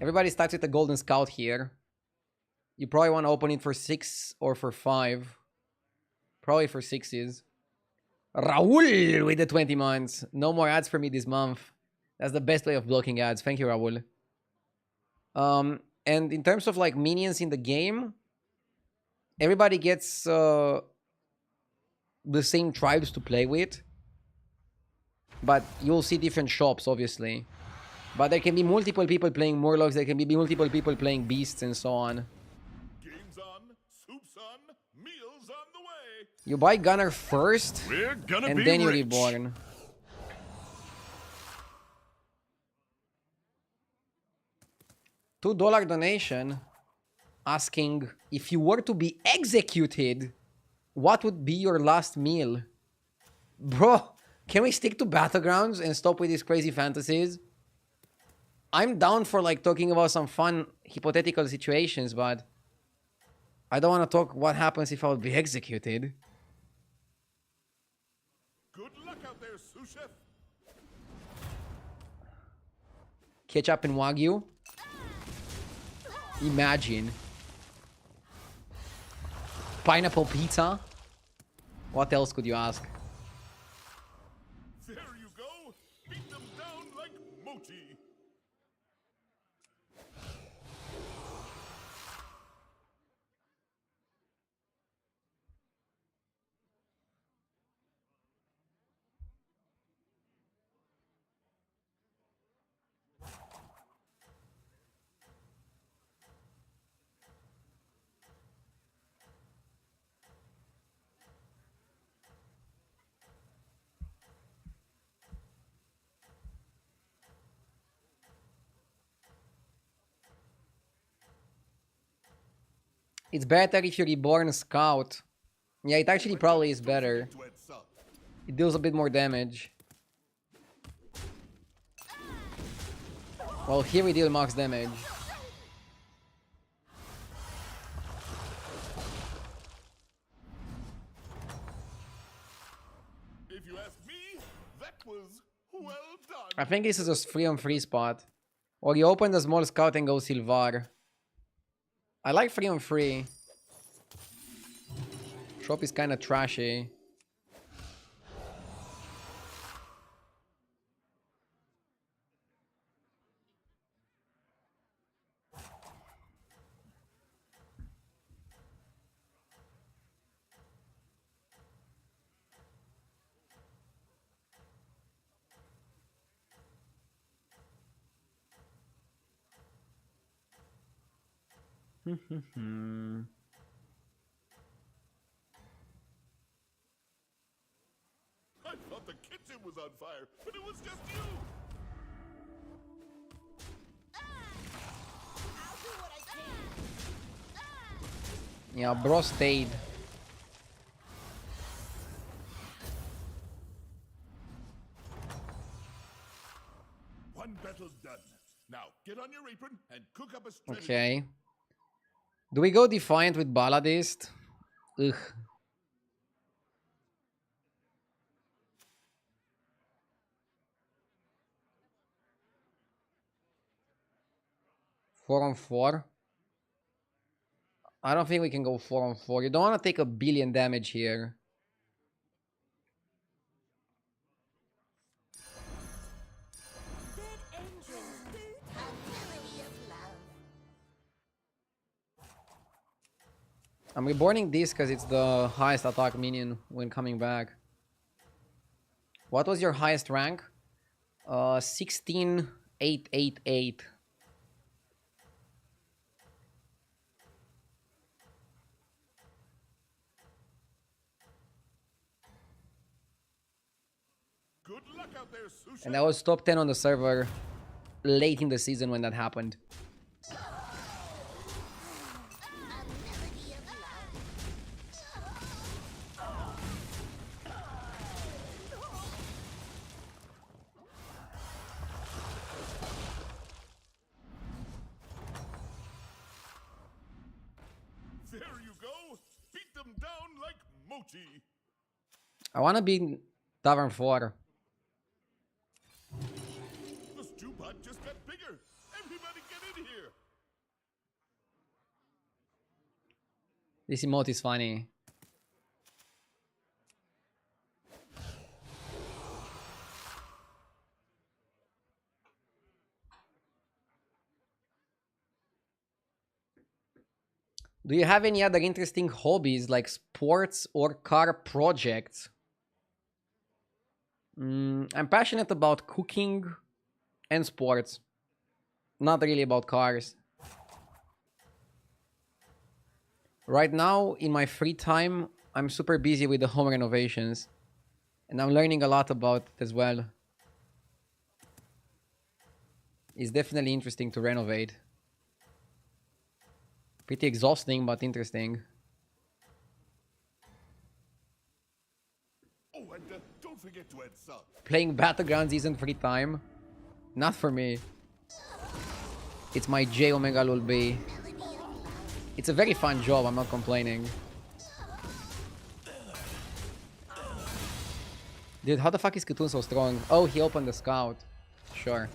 Everybody starts with a Golden Scout here. You probably want to open it for 6 or for 5. Probably for 6s. Raul with the 20 months. No more ads for me this month. That's the best way of blocking ads. Thank you, Raul. And in terms of like minions in the game, everybody gets the same tribes to play with. But you'll see different shops, obviously. But there can be multiple people playing Murlocs, there can be multiple people playing Beasts and so on. Games on, soup's on, meals on the way. You buy Gunner first, We're gonna and be then you rich. reborn. $2 donation asking if you were to be executed, what would be your last meal? Bro, can we stick to battlegrounds and stop with these crazy fantasies? I'm down for like talking about some fun hypothetical situations, but I don't want to talk what happens if I would be executed. Good luck out there, sous chef. Ketchup and Wagyu? Imagine. Pineapple pizza? What else could you ask? There you go. Beat them down like mochi. It's better if you reborn Scout. Yeah, it actually probably is better. To head south. It deals a bit more damage. Well, here we deal max damage. If you ask me, that was well done. I think this is a 3-on-3 spot. Or you open the small scout and go Silvar. I like 3-on-3. Shop is kinda trashy. I thought the kitchen was on fire, but it was just you. I'll do what I can. Yeah, bro stayed. One battle done. Now get on your apron and cook up a strategy. Okay. Do we go Defiant with Balladist? Ugh. Four on four. I don't think we can go 4-on-4. You don't want to take a billion damage here. Dead engines do ability of love. I'm reborning this because it's the highest attack minion when coming back. What was your highest rank? 16888. Good luck out there, Susha. And I was top 10 on the server late in the season when that happened. Ability of love. There you go. Beat them down like mochi. I want to be Tavern 4. The stew pot just got bigger. Everybody get in here. This emote is funny. Do you have any other interesting hobbies like sports or car projects? I'm passionate about cooking and sports. Not really about cars. Right now, in my free time, I'm super busy with the home renovations. And I'm learning a lot about it as well. It's definitely interesting to renovate. Pretty exhausting, but interesting. Oh, and don't forget to add salt. Playing battlegrounds isn't free time. Not for me. It's my J Omega Lul B. It's a very fun job, I'm not complaining. Dude, how the fuck is Katoon so strong? Oh, he opened the scout. Sure.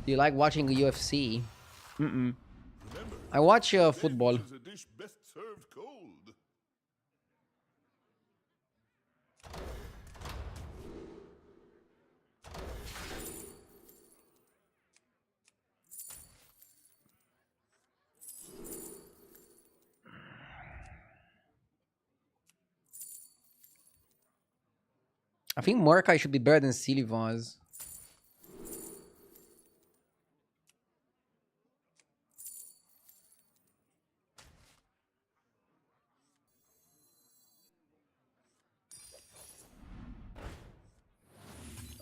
Do you like watching UFC? Remember, I watch football. this is a dish best served cold. I think Mordecai should be better than Silivaz.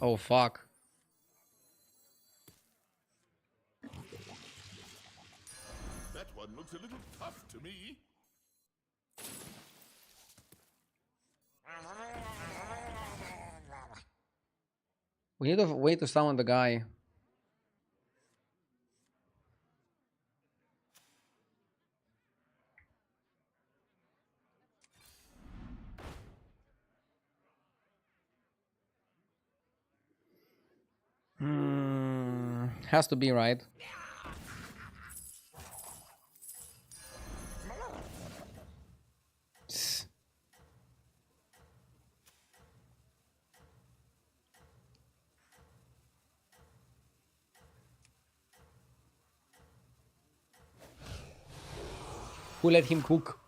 Oh, fuck. one looks a little tough to me. We need a way to summon the guy. Has to be, right? Who let him cook?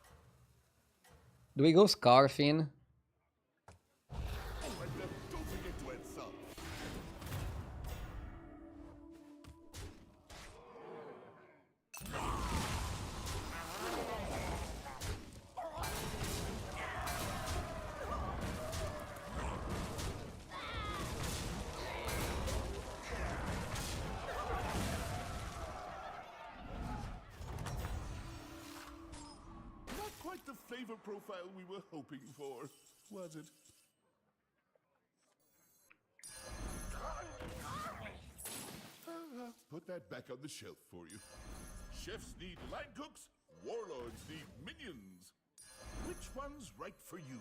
Do we go Scarfin? Don't forget to add salt. Not quite the flavor profile we were hoping for, was it? Put that back on the shelf for you. Chefs need line cooks, warlords need minions. Which one's right for you?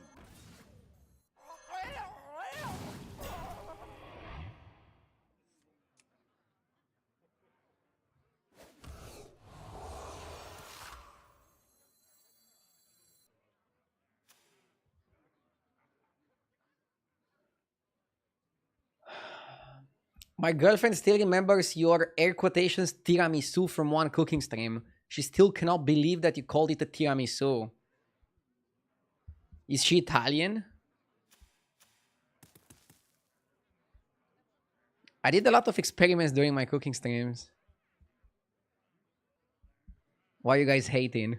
My girlfriend still remembers your air quotations tiramisu from one cooking stream. She still cannot believe that you called it a tiramisu. Is she Italian? I did a lot of experiments during my cooking streams. Why are you guys hating?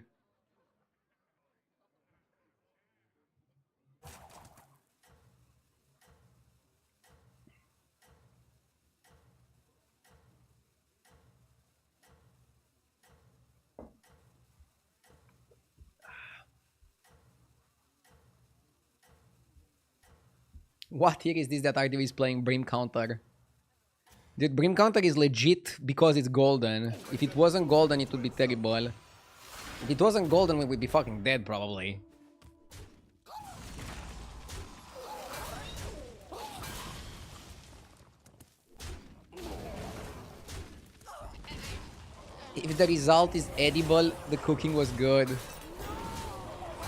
What year is this that RDV is playing Brim Counter? Dude, Brim Counter is legit because it's golden. If it wasn't golden, it would be terrible. If it wasn't golden, we would be fucking dead, probably. If the result is edible, the cooking was good.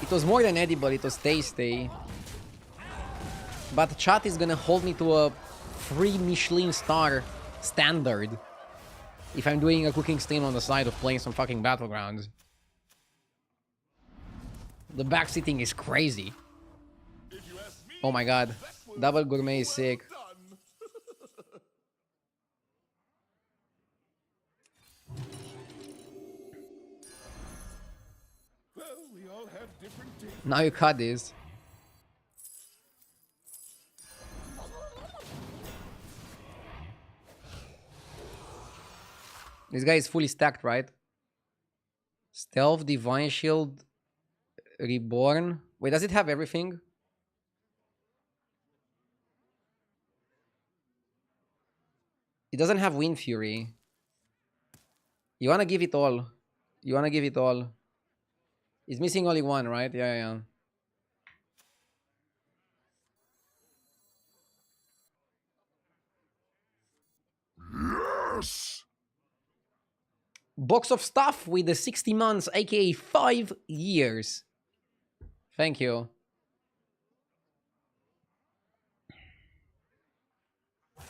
It was more than edible, it was tasty. But chat is gonna hold me to a 3 Michelin star standard if I'm doing a cooking stream on the side of playing some fucking battlegrounds. The backseating is crazy. Oh my god. Double gourmet is sick. Well, we all have different tastes. Now you cut this. This guy is fully stacked, right? Stealth, Divine Shield, Reborn. Wait, does it have everything? It doesn't have Wind Fury. You wanna give it all. You wanna give it all. It's missing only one, right? Yeah. Yes! Box of stuff with the 60 months, aka 5 years. Thank you.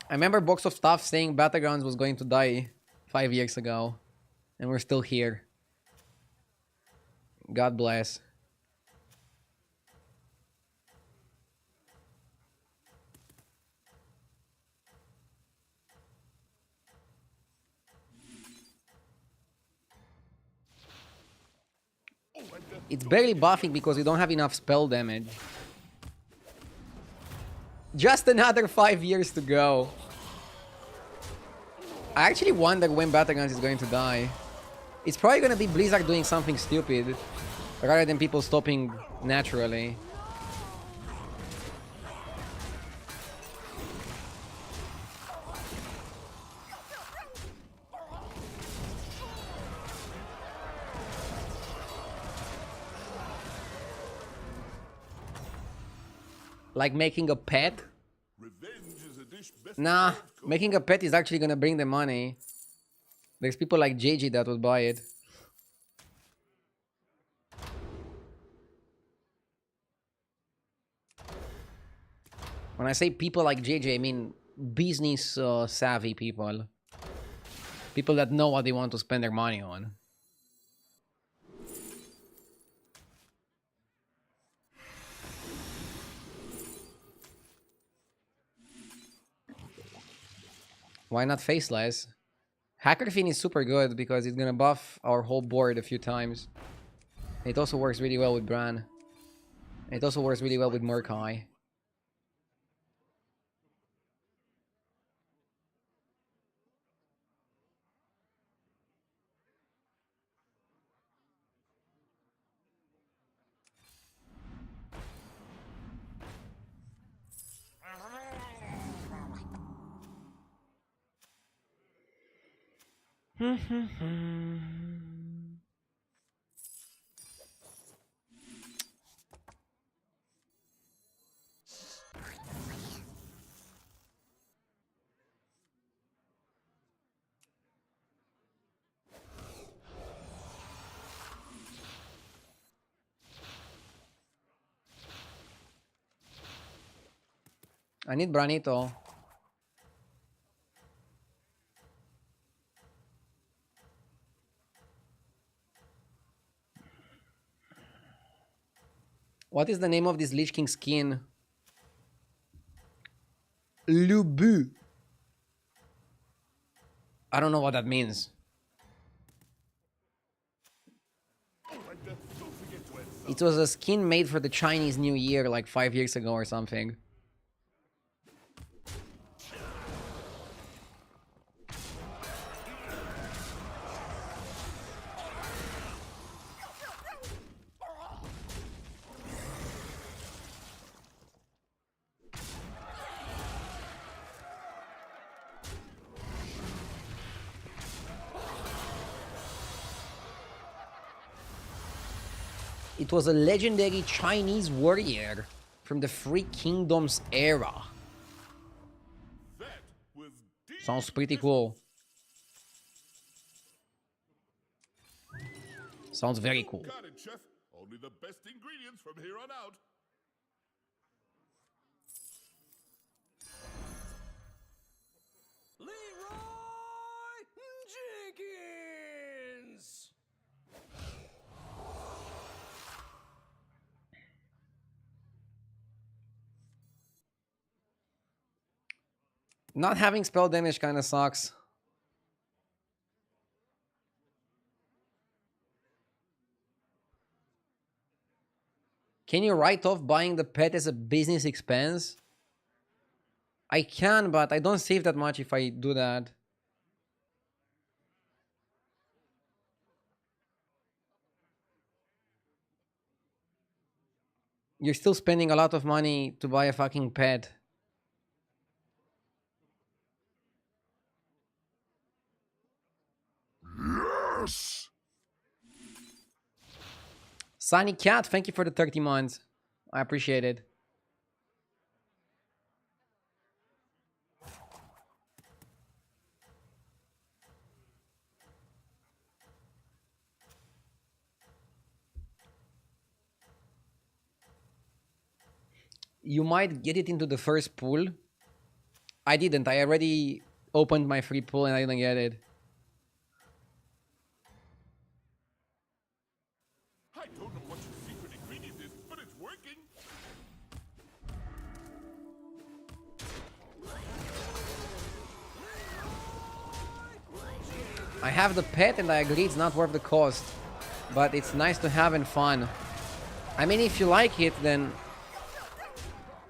I remember Box of Stuff saying Battlegrounds was going to die 5 years ago. And we're still here. God bless. It's barely buffing because we don't have enough spell damage. Just another 5 years to go. I actually wonder when Battlegrounds is going to die. It's probably gonna be Blizzard doing something stupid rather than people stopping naturally. Like making a pet? Revenge is a dish best Nah, served cold. making a pet is actually gonna bring the money. There's people like JG that would buy it. When I say people like JJ, I mean business savvy people. People that know what they want to spend their money on. Why not Faceless? Hackerfin is super good because it's gonna buff our whole board a few times. It also works really well with Bran. It also works really well with Murkai. I need Branito. What is the name of this Lich King skin? Lubu. I don't know what that means. Oh, and don't forget to add some. It was a skin made for the Chinese New Year like 5 years ago or something. It was a legendary Chinese warrior from the Three Kingdoms era. That was deep. Sounds pretty cool. Sounds very cool. Got it, chef. Only the best ingredients from here on out. Leroy Jenkins! Not having spell damage kind of sucks. Can you write off buying the pet as a business expense? I can, but I don't save that much if I do that. You're still spending a lot of money to buy a fucking pet. Yes. Sunny Cat, thank you for the 30 months. I appreciate it. You might get it into the first pool. I didn't. I already opened my free pool and I didn't get it. I don't know what your secret ingredient is, but it's working. I have the pet and I agree it's not worth the cost. But it's nice to have and fun. I mean, if you like it, then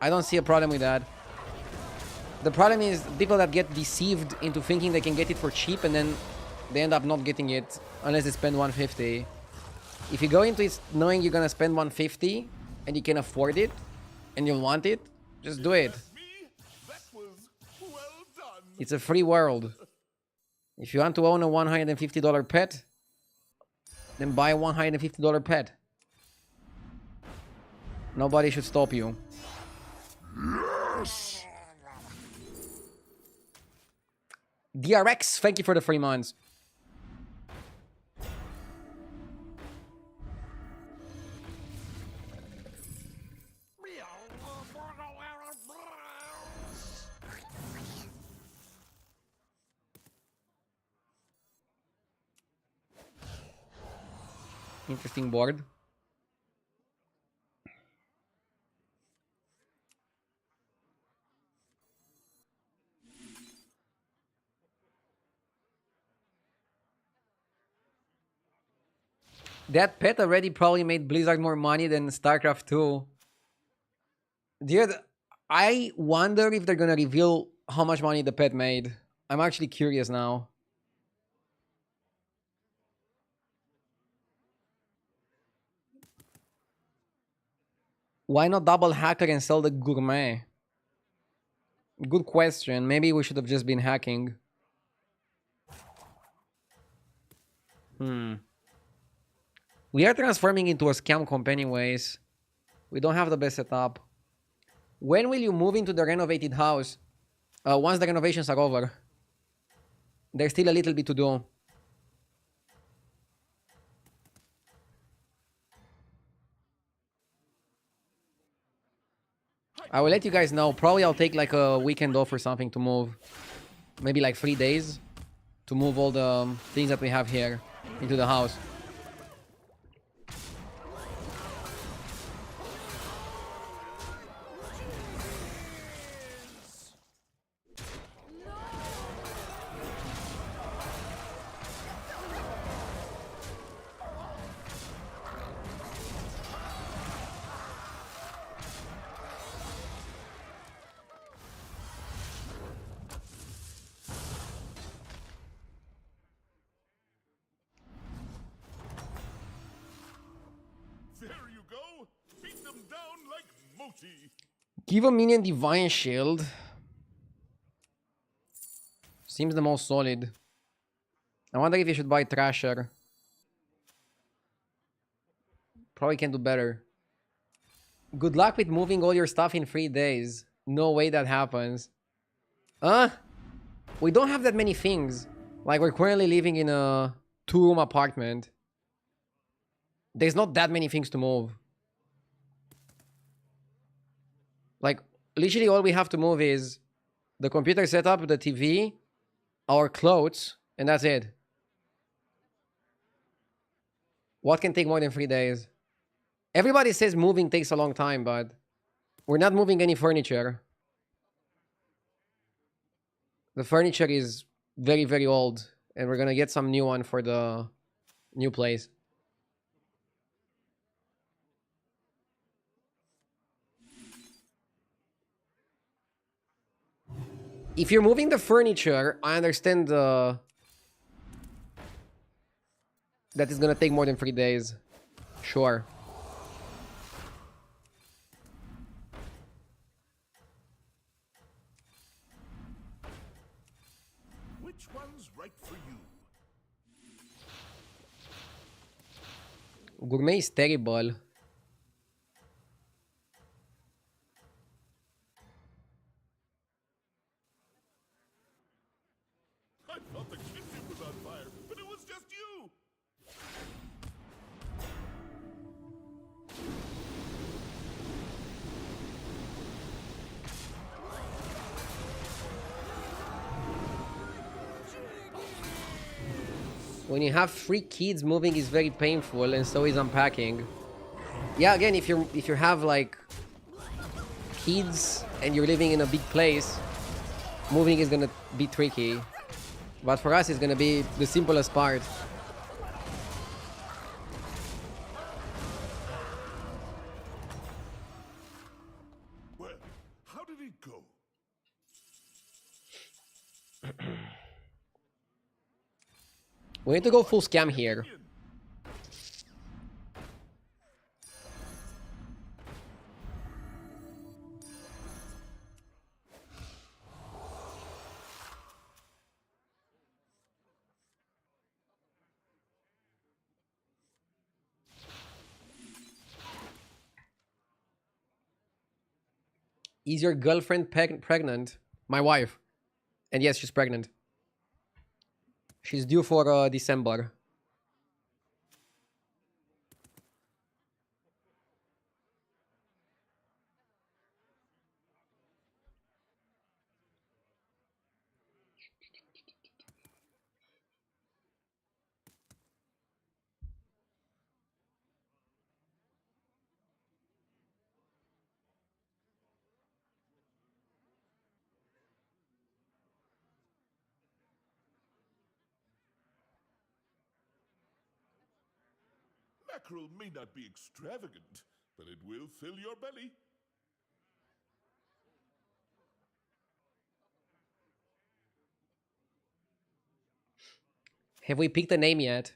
I don't see a problem with that. The problem is people that get deceived into thinking they can get it for cheap and then they end up not getting it unless they spend 150. If you go into it knowing you're gonna spend 150 and you can afford it and you want it, just do it. Me? That was well done. It's a free world. If you want to own a $150 pet, then buy a $150 pet. Nobody should stop you. Yes. DRX, thank you for the 3 months. Interesting board. That pet already probably made Blizzard more money than StarCraft 2. Dude, I wonder if they're gonna reveal how much money the pet made. I'm actually curious now. Why not double hacker and sell the gourmet? Good question. Maybe we should have just been hacking. We are transforming into a scam comp anyways. We don't have the best setup. When will you move into the renovated house? Once the renovations are over. There's still a little bit to do. I will let you guys know. Probably I'll take like a weekend off or something to move. Maybe like 3 days to move all the things that we have here into the house. There you go. Beat them down like Moti. Give a minion Divine Shield. Seems the most solid. I wonder if you should buy Thrasher. Probably can do better. Good luck with moving all your stuff in 3 days. No way that happens. We don't have that many things. Like, we're currently living in a 2-room apartment. There's not that many things to move. Like, literally all we have to move is the computer setup, the TV, our clothes, and that's it. What can take more than 3 days? Everybody says moving takes a long time, but we're not moving any furniture. The furniture is very, very old, and we're gonna get some new one for the new place. If you're moving the furniture, I understand that it's gonna take more than 3 days. Sure. Which one's right for you? Gourmet is terrible. I thought the kitchen was on fire, but it was just you. When you have 3 kids, moving is very painful, and so is unpacking. Yeah, again, if you have like kids and you're living in a big place, moving is gonna be tricky. But for us, it's gonna be the simplest part. Well, how did it go? We need to go full scam here. Is your girlfriend pregnant? My wife. And yes, she's pregnant. She's due for December. Mackerel may not be extravagant, but it will fill your belly. Have we picked a name yet?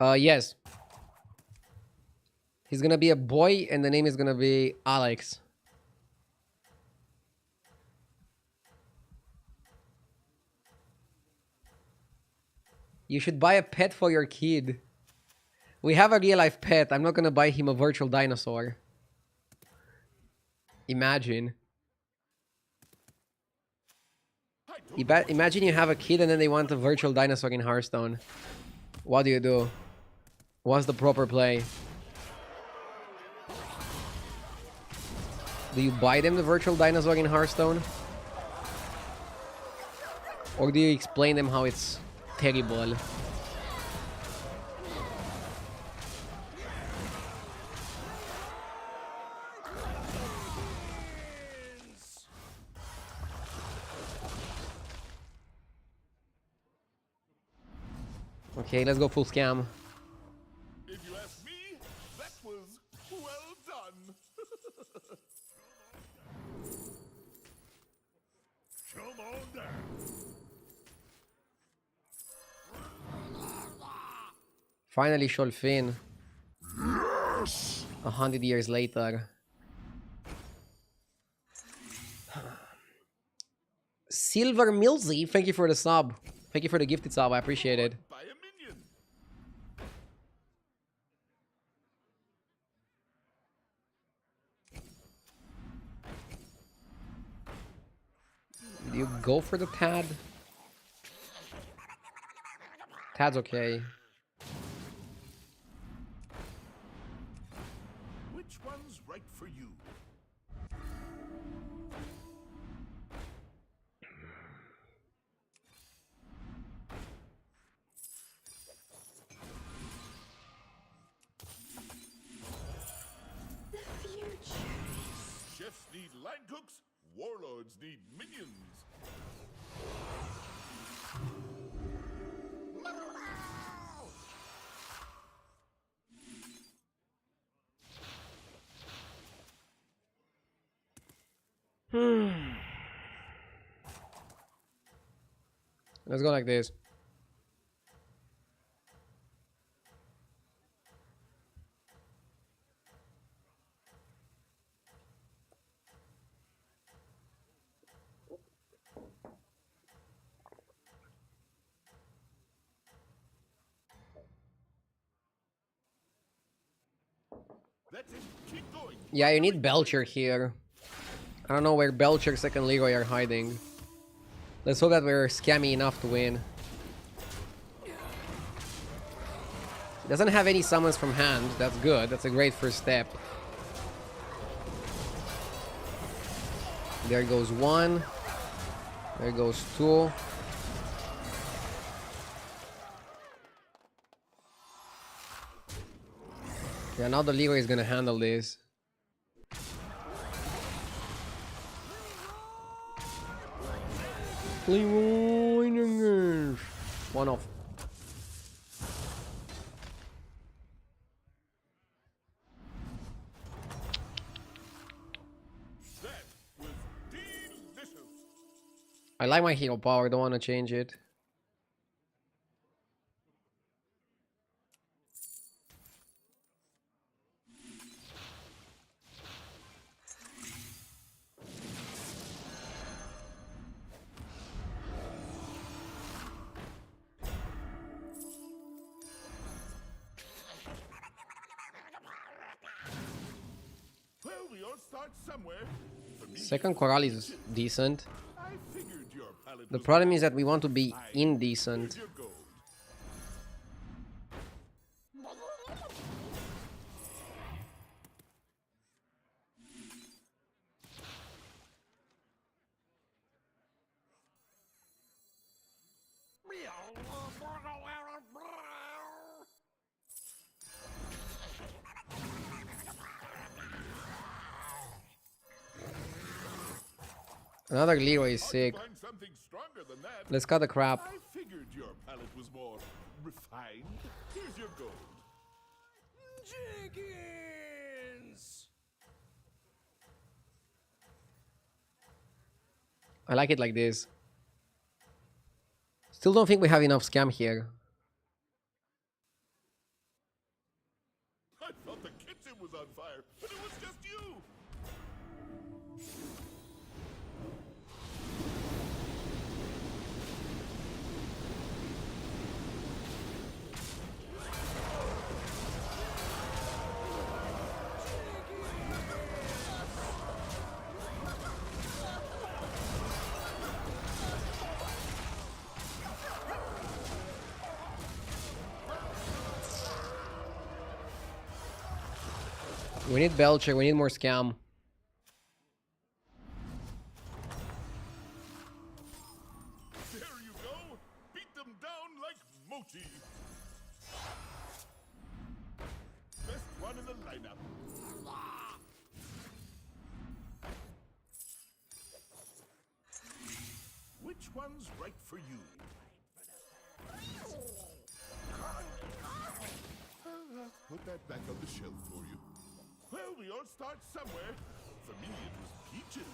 Yes. He's gonna be a boy, and the name is gonna be Alex. You should buy a pet for your kid. We have a real-life pet. I'm not gonna buy him a virtual dinosaur. Imagine. Imagine you have a kid and then they want a virtual dinosaur in Hearthstone. What do you do? What's the proper play? Do you buy them the virtual dinosaur in Hearthstone? Or do you explain them how it's terrible? Okay, let's go full scam. If you ask me, that was well done. Come on down. Finally, Sholfin. Yes. 100 years later. Silver Milsey, thank you for the sub. Thank you for the gifted sub, I appreciate it. By a minion. Do you go for the Tad? Tad's okay. Which one's right for you? Chefs need line cooks, warlords need minions. Let's go like this. That's it. Keep going. Yeah, you need Belcher here. I don't know where Belcher, second Leroy are hiding. Let's hope that we're scammy enough to win. He doesn't have any summons from hand. That's good. That's a great first step. There goes one. There goes two. Yeah, now the Leroy is gonna handle this. Leroy, one off. That was delicious. I like my hero power. Don't want to change it. start somewhere. For me, Second corral is decent. I figured your palate The was problem more is that we want to be refined. indecent. Here's your gold. Another Leroy is Hard to sick. find something stronger than that. Let's cut the crap. I figured your palate was more refined. Here's your gold. Jenkins! I like it like this. Still don't think we have enough scam here. I thought the kitchen was on fire, but it was just you. We need Belcher, we need more scam. There you go. Beat them down like mochi. Best one in the lineup. Which one's right for you? Put that back on the shelf for you. Well, we all start somewhere. For me, it was peaches.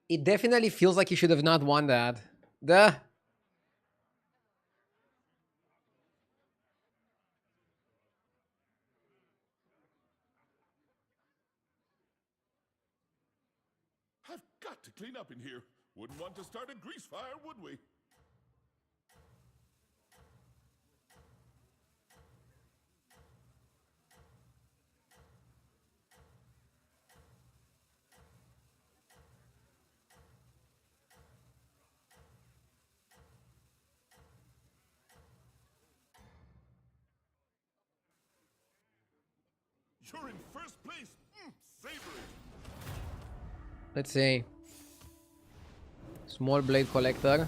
It definitely feels like you should have not won that. Duh. I've got to clean up in here. Wouldn't want to start a grease fire, would we? You're in first place. Savor it. Let's see. Small blade collector.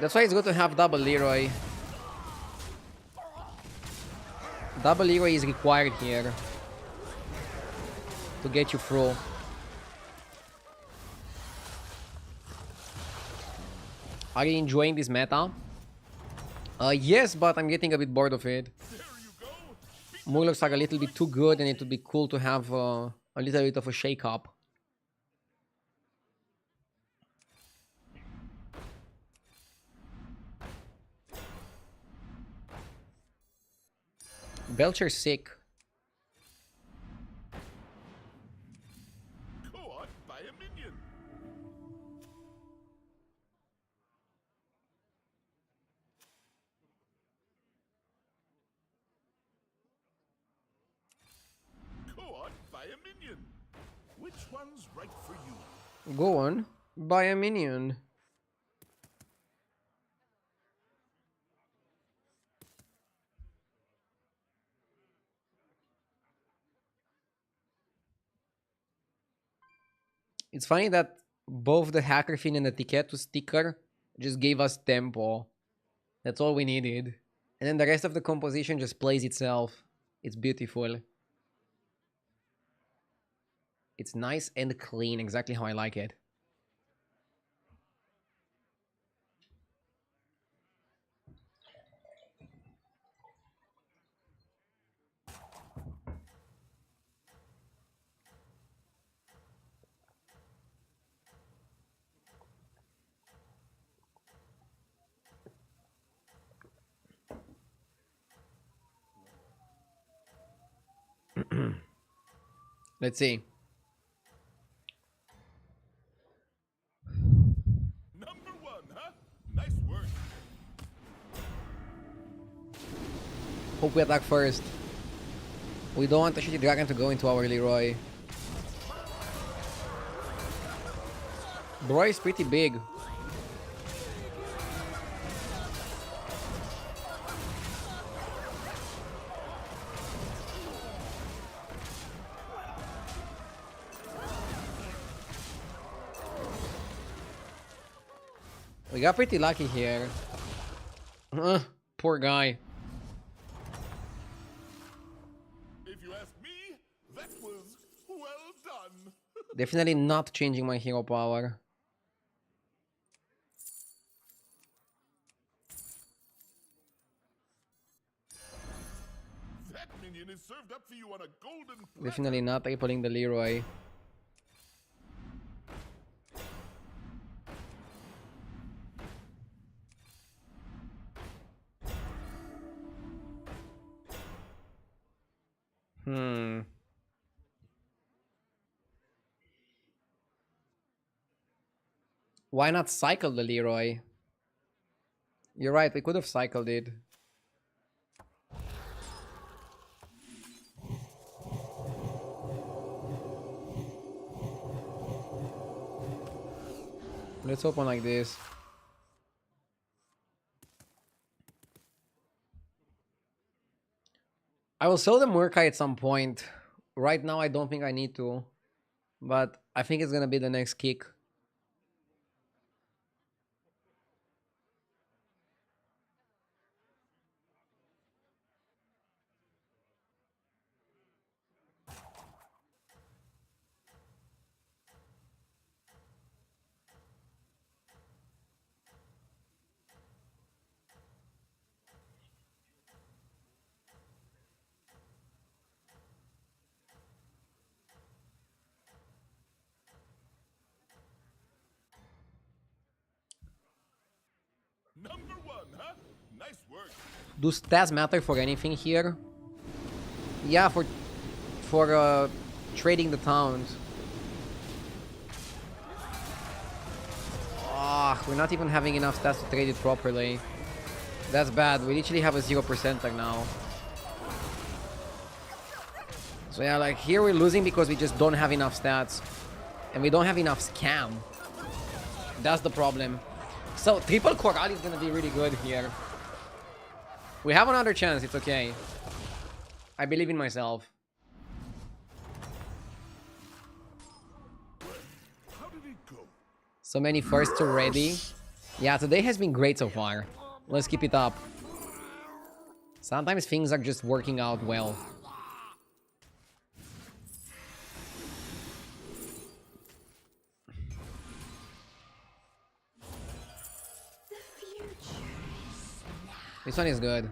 That's why it's good to have double Leroy. Double Leroy is required here to get you through. Are you enjoying this meta? Yes, but I'm getting a bit bored of it. There you go. Murlocs are a little bit too good, and it would be cool to have a little bit of a shake-up. Belcher's sick. Go on, buy a minion. Go on, buy a minion. Which one's right for you? Go on, buy a minion. It's funny that both the hacker fin and the Titus sticker just gave us tempo. That's all we needed. And then the rest of the composition just plays itself. It's beautiful. It's nice and clean, exactly how I like it. Let's see. Number one, huh? Nice work. Hope we attack first. We don't want the shitty dragon to go into our Leroy. Bro is pretty big. We got pretty lucky here. Poor guy. If you ask me, that was well done. Definitely not changing my hero power. That minion is served up for you on a golden platter. Definitely not tripling the Leroy. Why not cycle the Leroy? You're right, we could have cycled it. Let's open like this. I will sell the Murkai at some point. Right now I don't think I need to. But I think it's gonna be the next kick. Number one, huh? Nice work. Do stats matter for anything here? Yeah, for trading the towns. Ah, we're not even having enough stats to trade it properly. That's bad. We literally have a 0% now. So yeah, like here we're losing because we just don't have enough stats. And we don't have enough scam. That's the problem. So triple Coral is gonna be really good here. We have another chance, it's okay. I believe in myself. How did it go? So many firsts already. Yeah, today has been great so far. Let's keep it up. Sometimes things are just working out well. This one is good.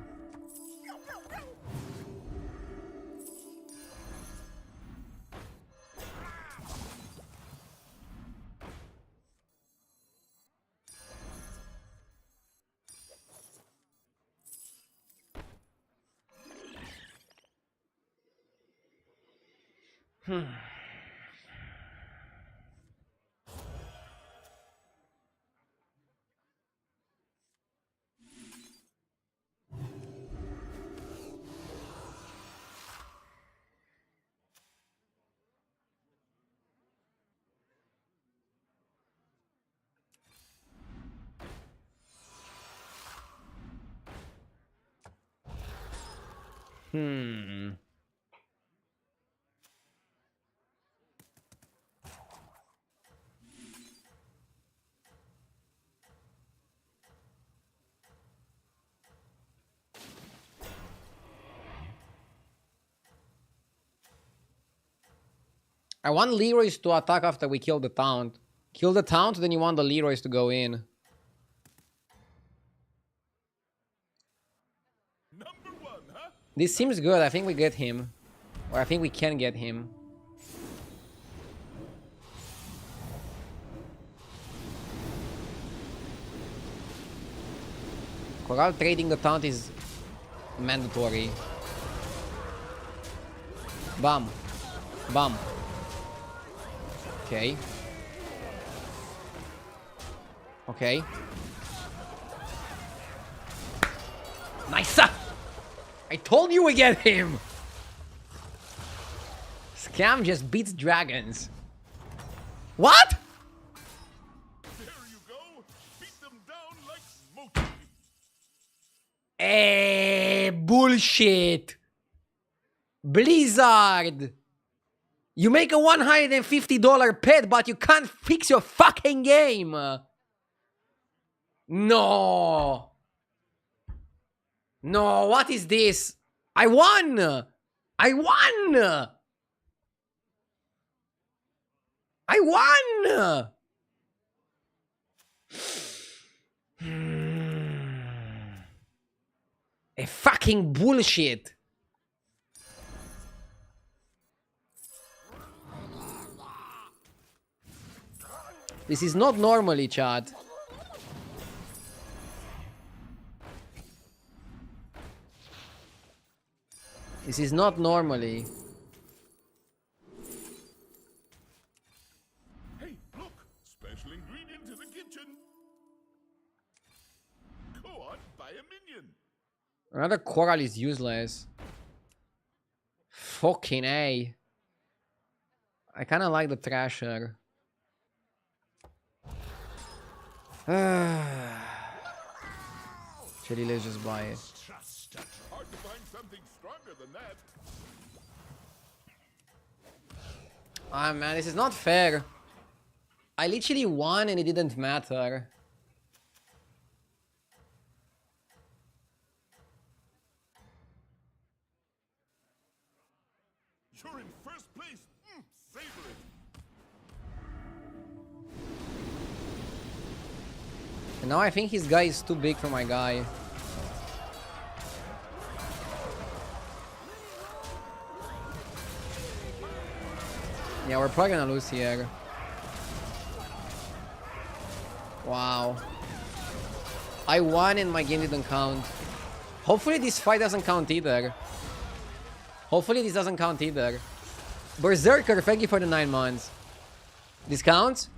I want Leroy's to attack after we kill the Taunt. Kill the Taunt, then you want the Leroy's to go in. Number one, huh? This seems good. I think we get him. Or I think we can get him. Coral trading the Taunt is mandatory. Bam. Bam. Okay. Okay. Nice! I told you we get him! Scam just beats dragons. What? There you go. Beat them down like smoking. Bullshit. Blizzard. You make a $150 pet, but you can't fix your fucking game. No. No, what is this? I won. I won. I won. A fucking bullshit. This is not normally, chat. This is not normally. Hey, look! Special ingredient in the kitchen. Go on, buy a minion. Another coral is useless. Fucking A. I kind of like the Thrasher. Actually, let's just buy it. Hard to find something stronger than that. Ah, man, this is not fair. I literally won and it didn't matter. You're in first place. Savor it. And now I think his guy is too big for my guy. Yeah, we're probably gonna lose here. Wow. I won and my game didn't count. Hopefully this fight doesn't count either. Hopefully this doesn't count either. Berserker, thank you for the 9 months. This counts?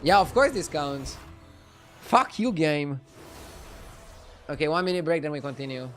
Yeah, of course this counts. Fuck you, game. Okay, 1 minute break, then we continue.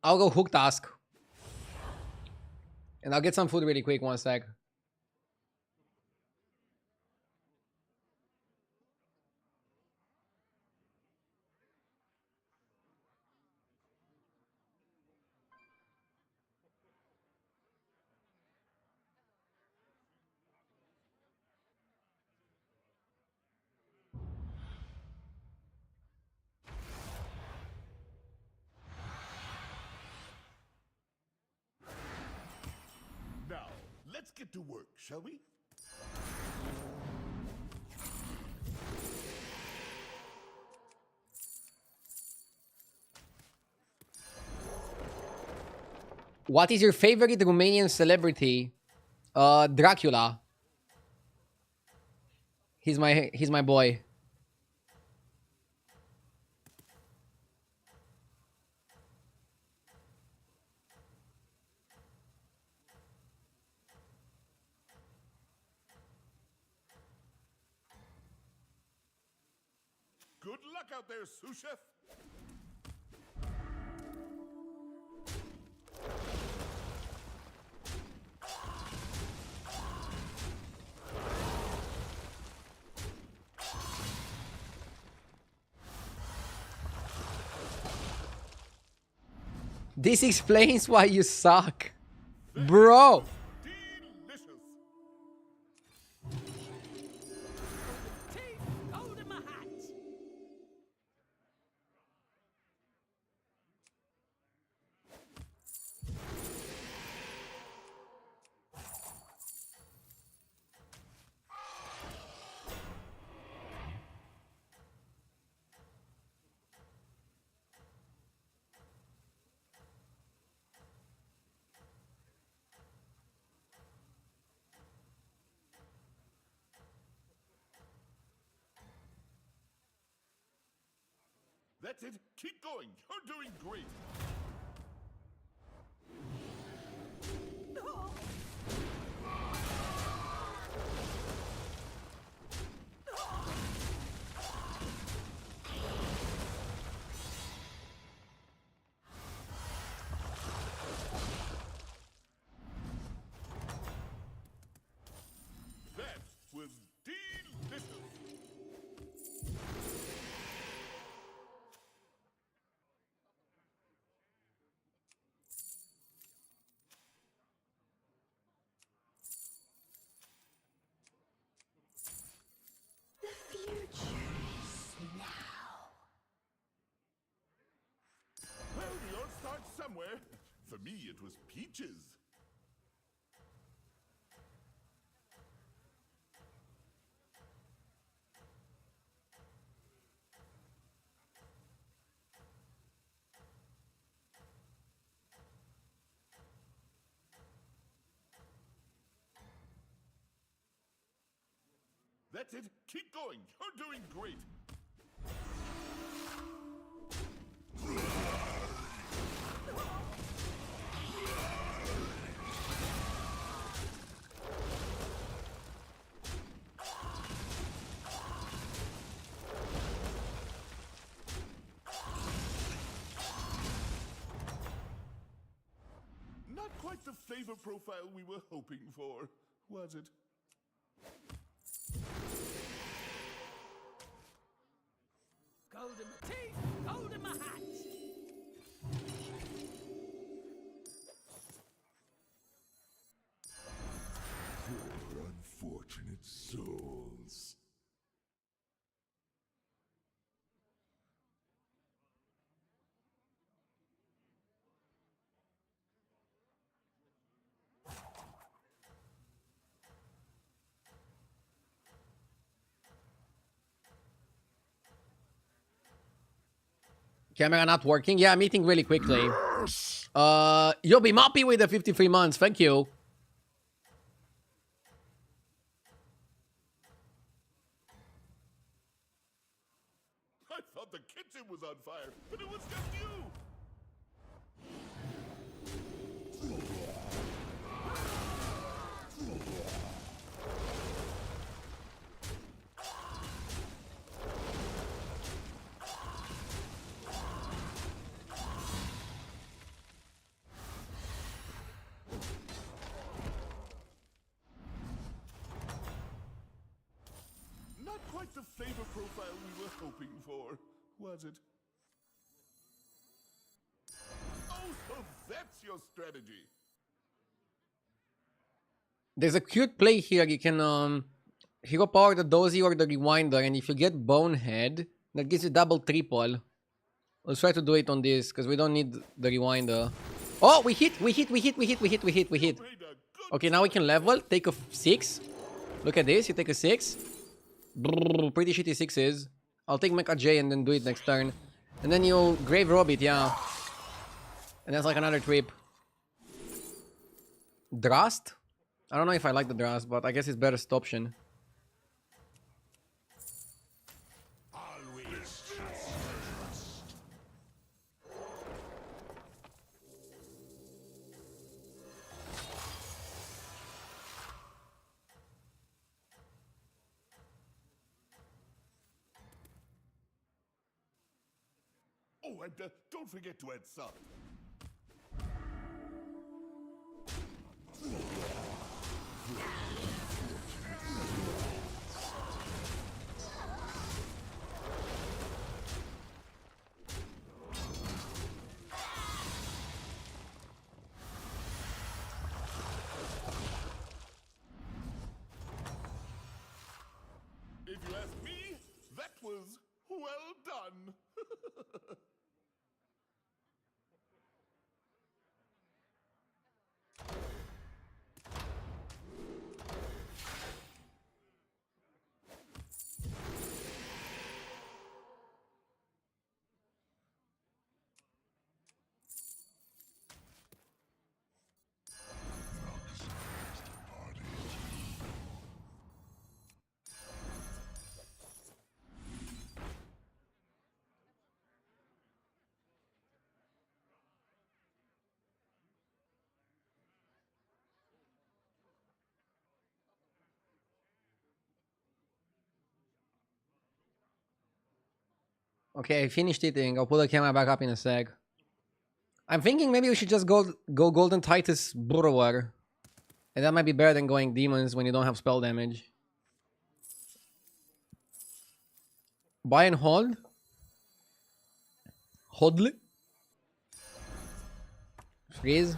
I'll go hook task. And I'll get some food really quick, one sec. Now, let's get to work, shall we? What is your favorite Romanian celebrity? Dracula. He's my boy. Good luck out there, sous chef. This explains why you suck. Bro. Delicious. Teeth, gold in my hat. That's it. Keep going. You're doing great. That was delicious. The future is now. Well, we all start somewhere. For me, it was peaches. That's it. Keep going. You're doing great. Not quite the flavor profile we were hoping for, was it? Gold in my teeth, gold in my hat. Poor unfortunate souls. Camera not working. Yeah, I'm eating really quickly. You'll be moppy with the 53 months. Thank you. I thought the kitchen was on fire, but it was just you. Not quite the flavor profile we were hoping for, was it? Oh, so that's your strategy. There's a cute play here. You can hero power the dozy or the rewinder, and if you get bonehead, that gives you double triple. Let's try to do it on this because we don't need the rewinder. Oh, we hit. Okay, now we can level. Take a 6. Look at this. You take a 6. Brrr, pretty shitty 6s. I'll take Mecha J and then do it next turn. And then you'll Grave Rob it, yeah. And that's like another trip. Drast? I don't know if I like the Drast, but I guess it's better option. Oh, and don't forget to add salt. If you ask me, that was well done. Okay, I finished eating. I'll put the camera back up in a sec. I'm thinking maybe we should just go Golden Titus Burrower. And that might be better than going Demons when you don't have spell damage. Buy and hold. Hodl. Freeze.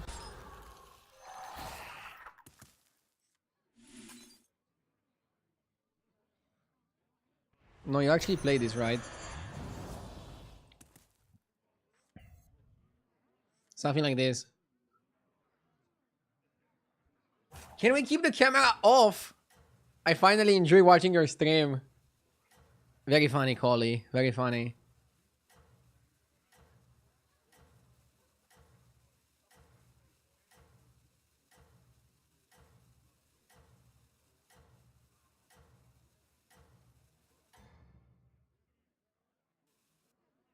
No, you actually play this, right? Something like this. Can we keep the camera off? I finally enjoy watching your stream. Very funny, Collie. Very funny.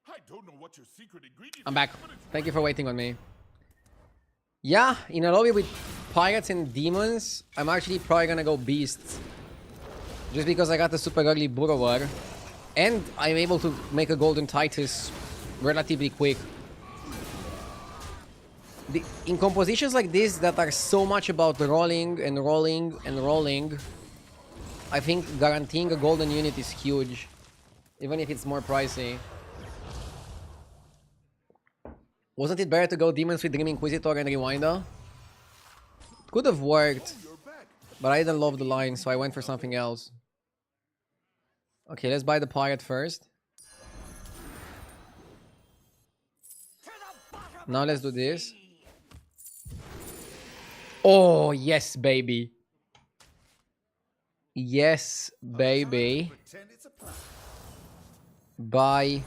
I don't know what your secret ingredient I'm back. is, but it's Thank you for waiting on me. Yeah, in a lobby with pirates and demons, I'm actually probably gonna go beasts. Just because I got the super ugly Burrower. And I'm able to make a golden Titus relatively quick. In compositions like this that are so much about rolling and rolling and rolling, I think guaranteeing a golden unit is huge. Even if it's more pricey. Wasn't it better to go Demons with Dream Inquisitor and Rewinder? Could have worked, but I didn't love the line, so I went for something else. Okay, let's buy the pirate first. Now let's do this. Oh, yes, baby. Yes, baby. Buy.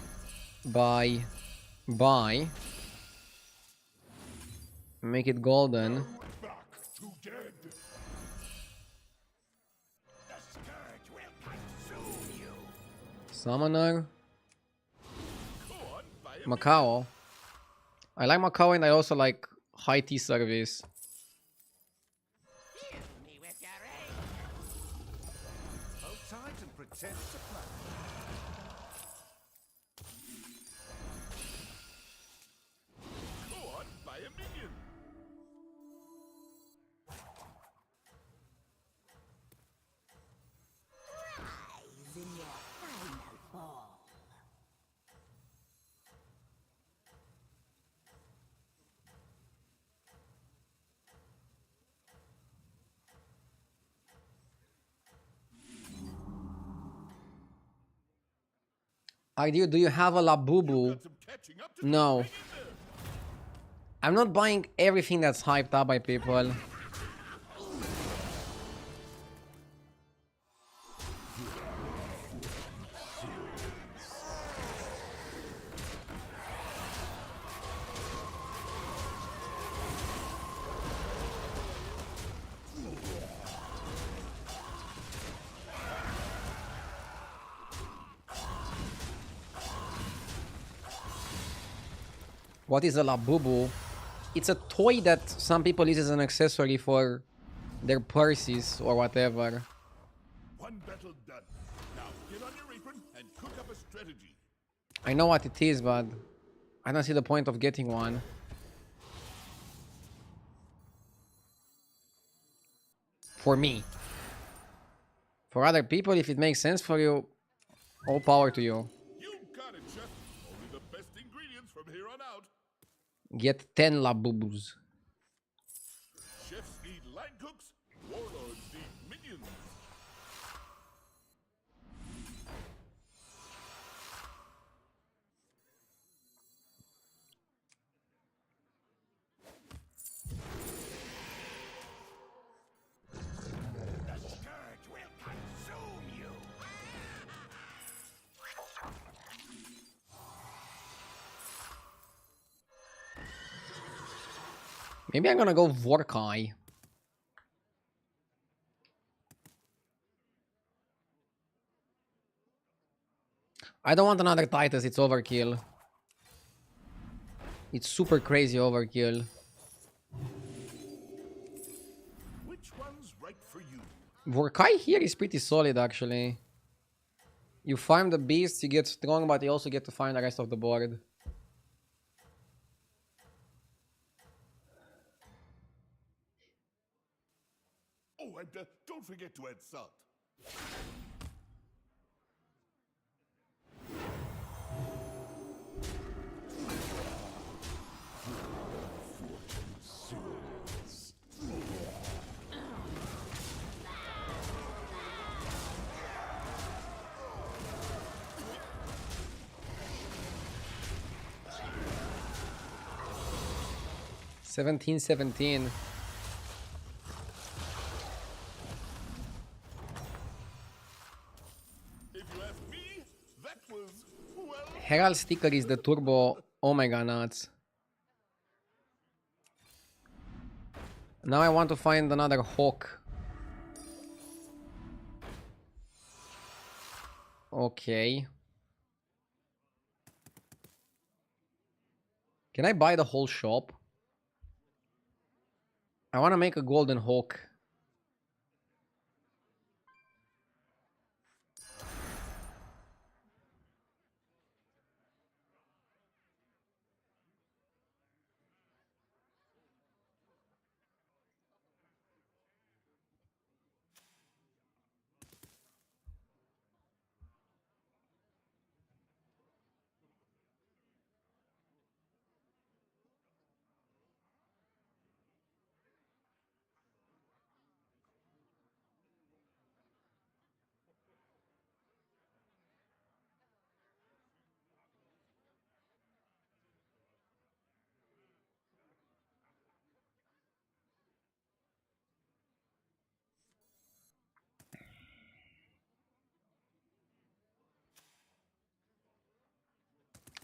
Make it golden. back to dead. Summoner. Go on, buy a Macao. I like Macao and I also like high T service. Me with your aid. Hold tight and pretend it's a plan. Go on, buy a minion. Rise Do you have a Labubu? Got some catching up to do. No. Hang in there. I'm not buying everything that's hyped up by people. What is a Labubu? It's a toy that some people use as an accessory for their purses or whatever. One battle done. Now get on your apron and cook up a strategy. I know what it is, but I don't see the point of getting one. For me. For other people, if it makes sense for you, all power to you. You got it, chef. Only the best ingredients from here on out. Get 10 Labubus. Chefs need line cooks. Warlords need minions. The scourge will consume you. Maybe I'm gonna go Vorkai. I don't want another Titus, it's overkill. It's super crazy overkill. Which one's right for you? Vorkai here is pretty solid actually. You farm the beasts, you get strong, but you also get to farm the rest of the board. Oh, and don't forget to add salt. Seventeen. If you ask me, that was, well, Herald sticker is the turbo Omega nuts. Now I want to find another hawk. Okay. Can I buy the whole shop? I want to make a golden hawk.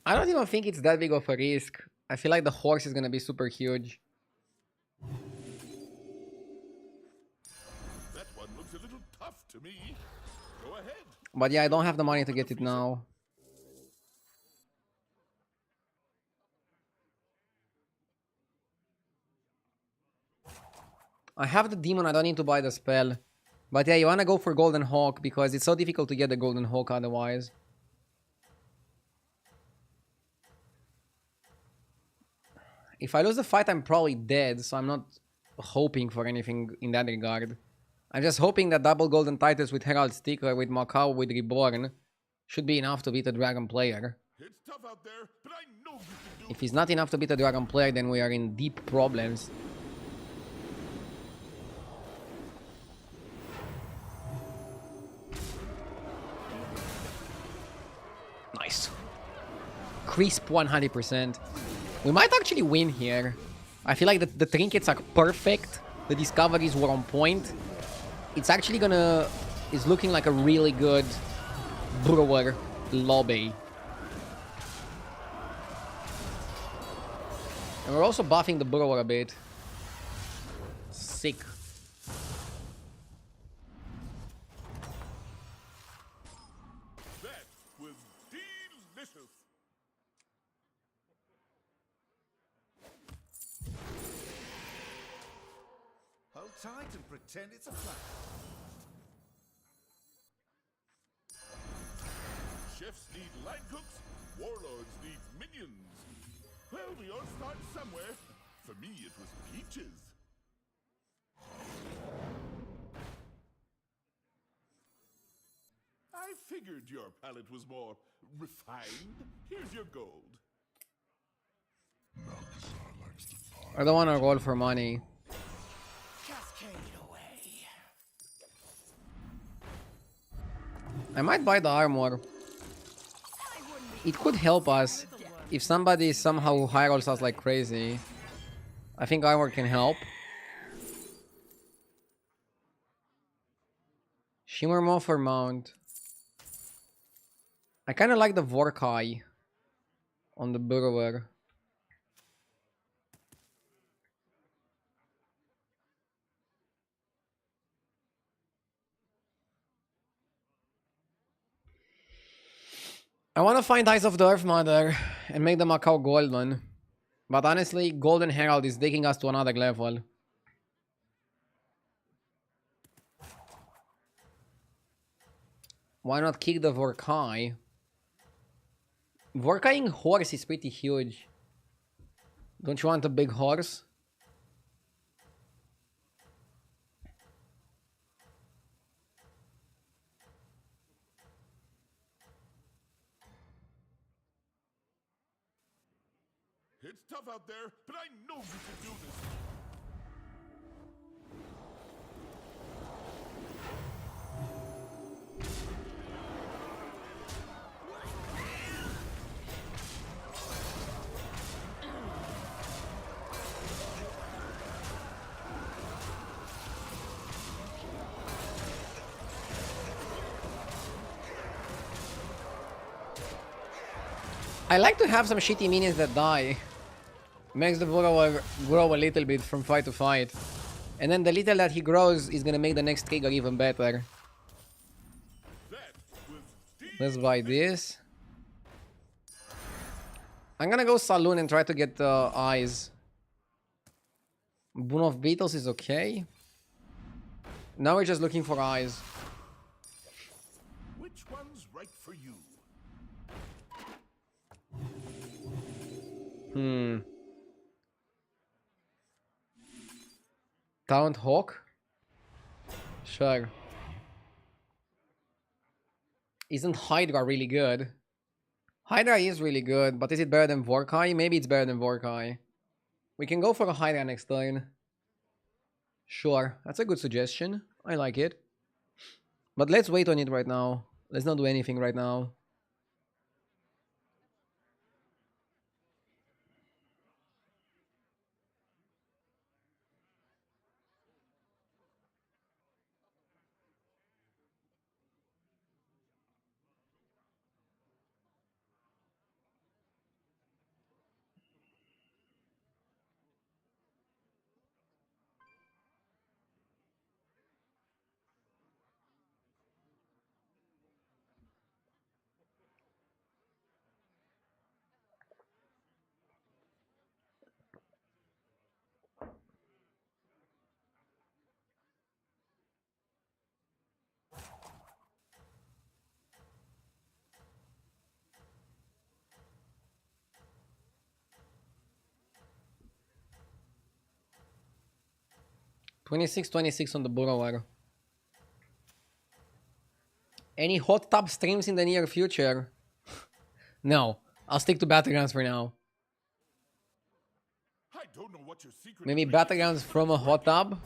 I don't even think it's that big of a risk. I feel like the horse is gonna be super huge. that one looks a little tough to me. Go ahead. But yeah, I don't have the money to get it now. I have the demon, I don't need to buy the spell. But yeah, you wanna go for Golden Hawk because it's so difficult to get the Golden Hawk otherwise. If I lose the fight, I'm probably dead, so I'm not hoping for anything in that regard. I'm just hoping that double Golden Titus with Herald Sticker, with Macau, with Reborn should be enough to beat a Dragon player. It's tough out there, but I know you can do If it's not enough to beat a Dragon player, then we are in deep problems. Nice. crisp 100%. We might actually win here. I feel like the trinkets are perfect. The discoveries were on point. It's actually gonna... It's looking like a really good brewer lobby. And we're also buffing the brewer a bit. Sick. That was delicious. Hold tight and pretend it's a flat. Chefs need line cooks, warlords need minions. Well, we all start somewhere. For me, it was peaches. I figured your palate was more refined. Here's your gold. I don't want to roll for money. Cascade away. I might buy the armor. It could help us if somebody somehow high rolls us like crazy. I think armor can help. Shimmer Morpher mount. I kind of like the Vorkai on the Burrower. I want to find Eyes of the Earth Mother and make the Macau golden. But honestly, Golden Herald is taking us to another level. Why not kick the Vorkai? Vorkaiing horse is pretty huge. Don't you want a big horse? It's tough out there, but I know you can do this. I like to have some shitty minions that die. Makes the Burrower grow a little bit from fight to fight. And then the little that he grows is gonna make the next trigger even better. Let's buy this. I'm gonna go Saloon and try to get the eyes. Boon of Beetles is okay. Now we're just looking for eyes. Which one's right for you? Taunt Hawk? Sure. Isn't Hydra really good? Hydra is really good, but is it better than Vorkai? Maybe it's better than Vorkai. We can go for a Hydra next turn. Sure, that's a good suggestion. I like it. But let's wait on it right now. Let's not do anything right now. $26.26 on the Burrower. Any hot tub streams in the near future? No, I'll stick to battlegrounds for now. I don't know what your secret Maybe ingredient battlegrounds is, from a but hot tub?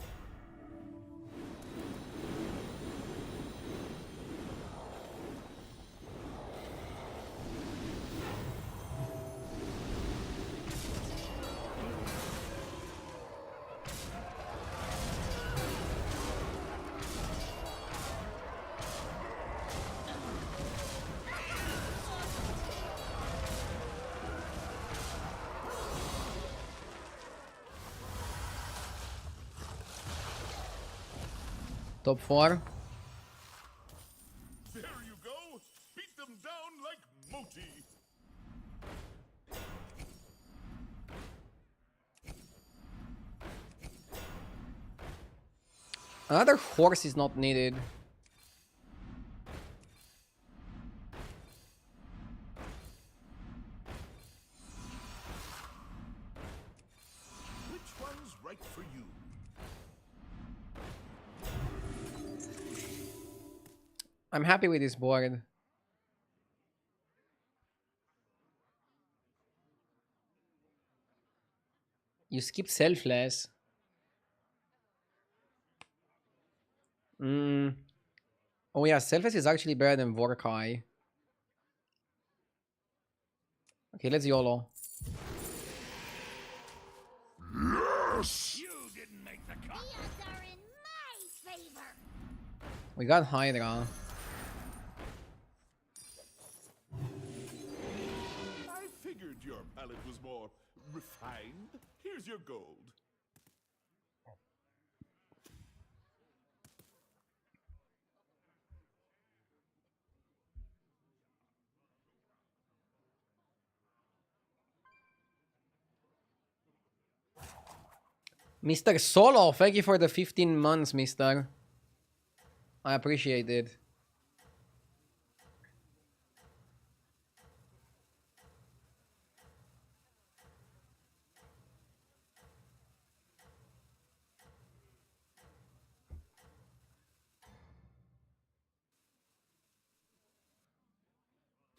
Top 4. There you go. Beat them down like Moti. Another horse is not needed. Which one's right for you? I'm happy with this board. You skip selfless. Oh yeah, selfless is actually better than Vorkai. Okay, let's YOLO. You didn't make the cut. The odds are in my favor. We got Hydra. I figured your palate was more refined. Here's your gold. Mr. Solo, thank you for the 15 months, mister. I appreciate it.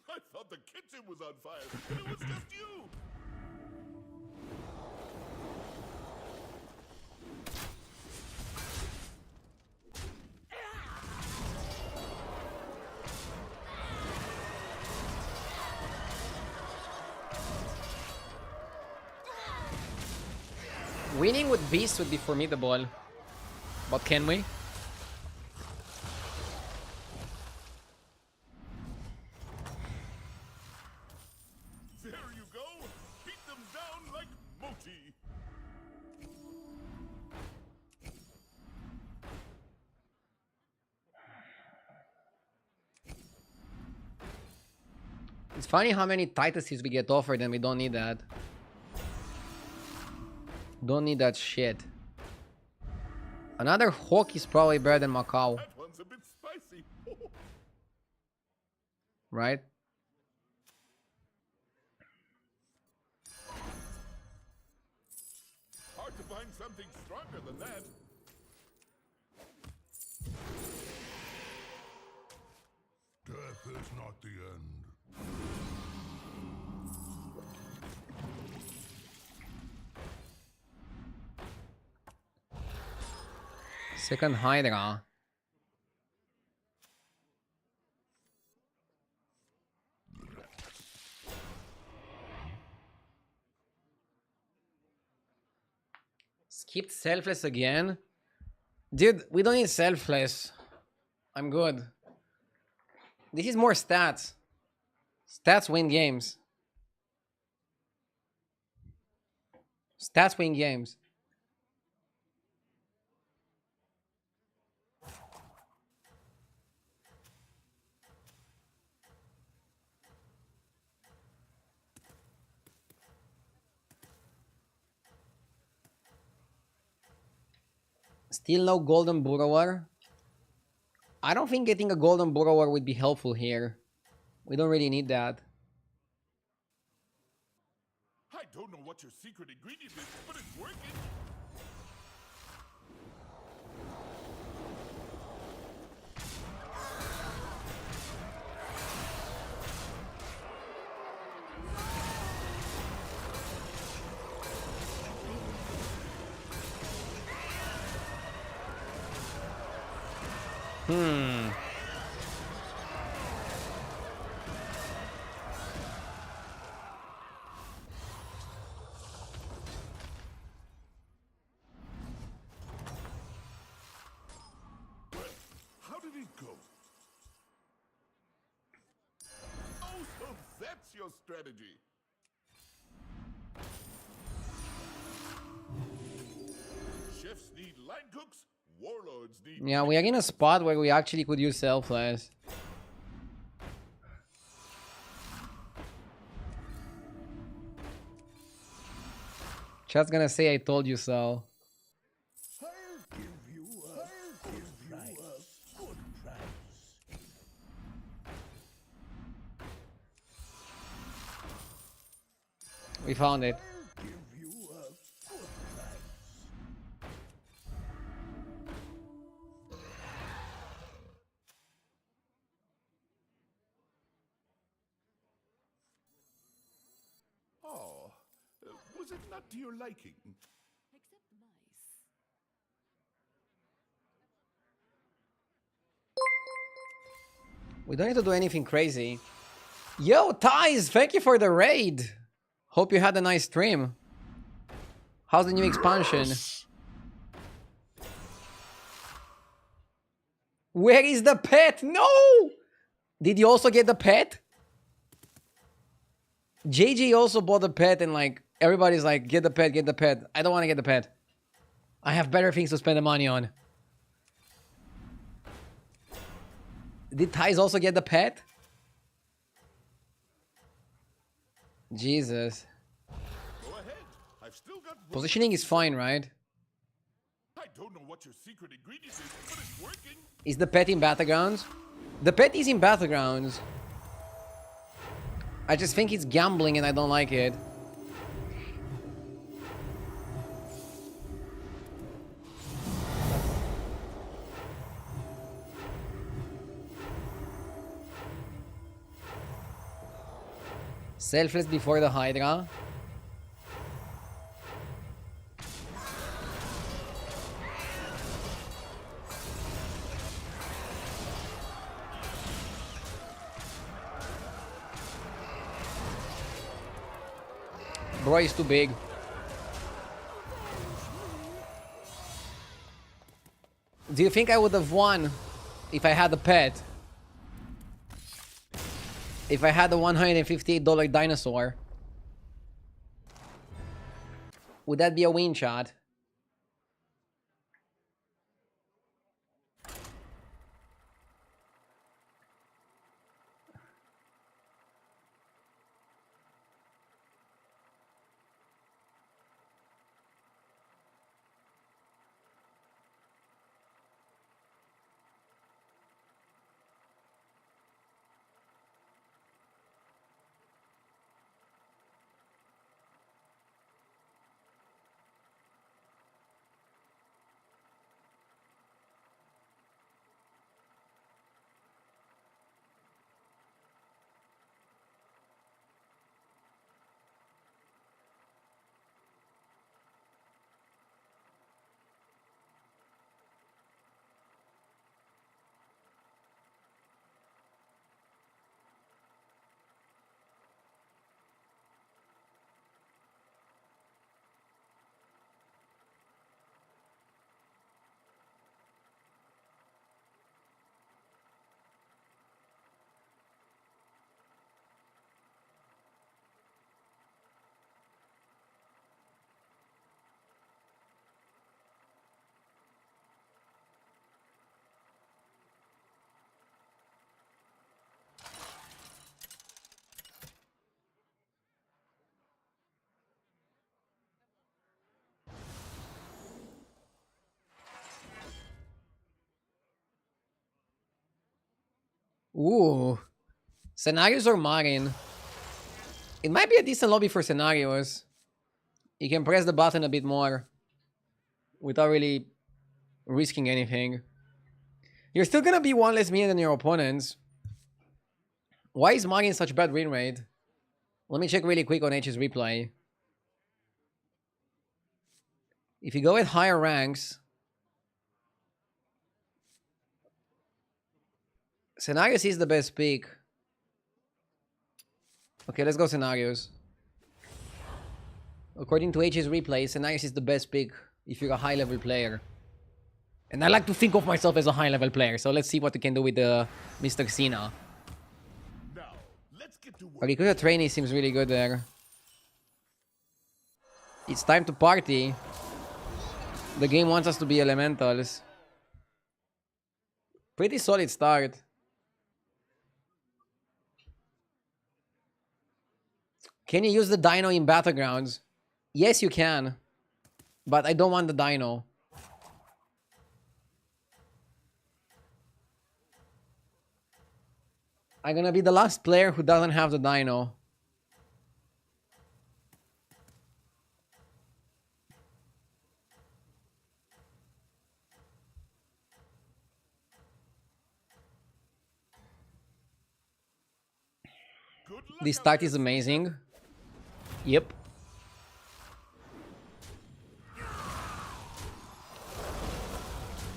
I thought the kitchen was on fire, and it was just you. Winning with Beast would be formidable. But can we? There you go. Beat them down like Moti. It's funny how many Tituses we get offered and we don't need that. Don't need that shit. Another Hawk is probably better than Macau, That one's a bit spicy. right? Hard to find something stronger than that. Death is not the end. Second Hydra. Skipped selfless again? Dude, we don't need selfless. I'm good. This is more stats. Stats win games. Stats win games. Still no golden burrower. I don't think getting a golden burrower would be helpful here. We don't really need that. I don't know what your secret ingredient is, but it's working. Well, how did it go? Oh, so that's your strategy. Chefs need line cooks, warlords need... Yeah, we are in a spot where we actually could use selfless. Chat's gonna say I told you so. I'll give you a good price. We found it. I'll give you a good price. Oh, was it not to your liking? Except mice. We don't need to do anything crazy. Yo, Ties, thank you for the raid. Hope you had a nice stream. How's the new expansion? Where is the pet? No! Did you also get the pet? JJ also bought the pet and like everybody's like, get the pet, get the pet. I don't want to get the pet. I have better things to spend the money on. Did Ties also get the pet? Jesus. Go ahead. I've still got... Positioning is fine, right? I don't know what your secret ingredient is, but it's working. Is the pet in battlegrounds? The pet is in battlegrounds. I just think it's gambling and I don't like it. Selfless before the Hydra. Bro is too big. Do you think I would have won if I had a pet? If I had a $158 dinosaur? Would that be a win, chat? Ooh. Scenarios or Marin? It might be a decent lobby for scenarios. You can press the button a bit more without really risking anything. You're still gonna be one less minion than your opponents. Why is Marin such bad win rate? Let me check really quick on H's replay. If you go with higher ranks, Scenarios is the best pick. Okay, let's go Scenarios. According to H's replay, Scenarios is the best pick if you're a high-level player. And I like to think of myself as a high-level player, so let's see what we can do with Mr. Cena. Now, let's get to work. Rikuta trainee seems really good there. It's time to party. The game wants us to be elementals. Pretty solid start. Can you use the dino in battlegrounds? Yes, you can. But I don't want the dino. I'm gonna be the last player who doesn't have the dino. Good luck This out start there, is amazing. Yep.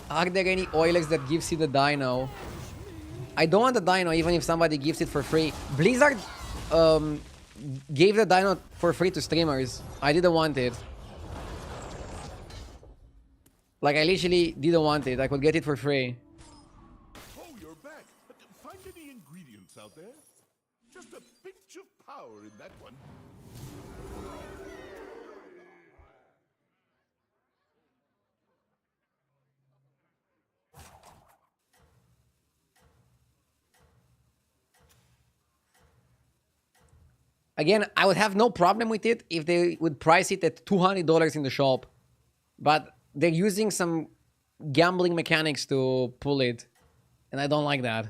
Are there any oilers that gives you the dino? I don't want the dino even if somebody gives it for free. Blizzard gave the dino for free to streamers. I didn't want it. Like, I literally didn't want it. I could get it for free. Oh, you're back. Find any ingredients out there? Just a pinch of power in that one. Again, I would have no problem with it if they would price it at $200 in the shop. But they're using some gambling mechanics to pull it. And I don't like that.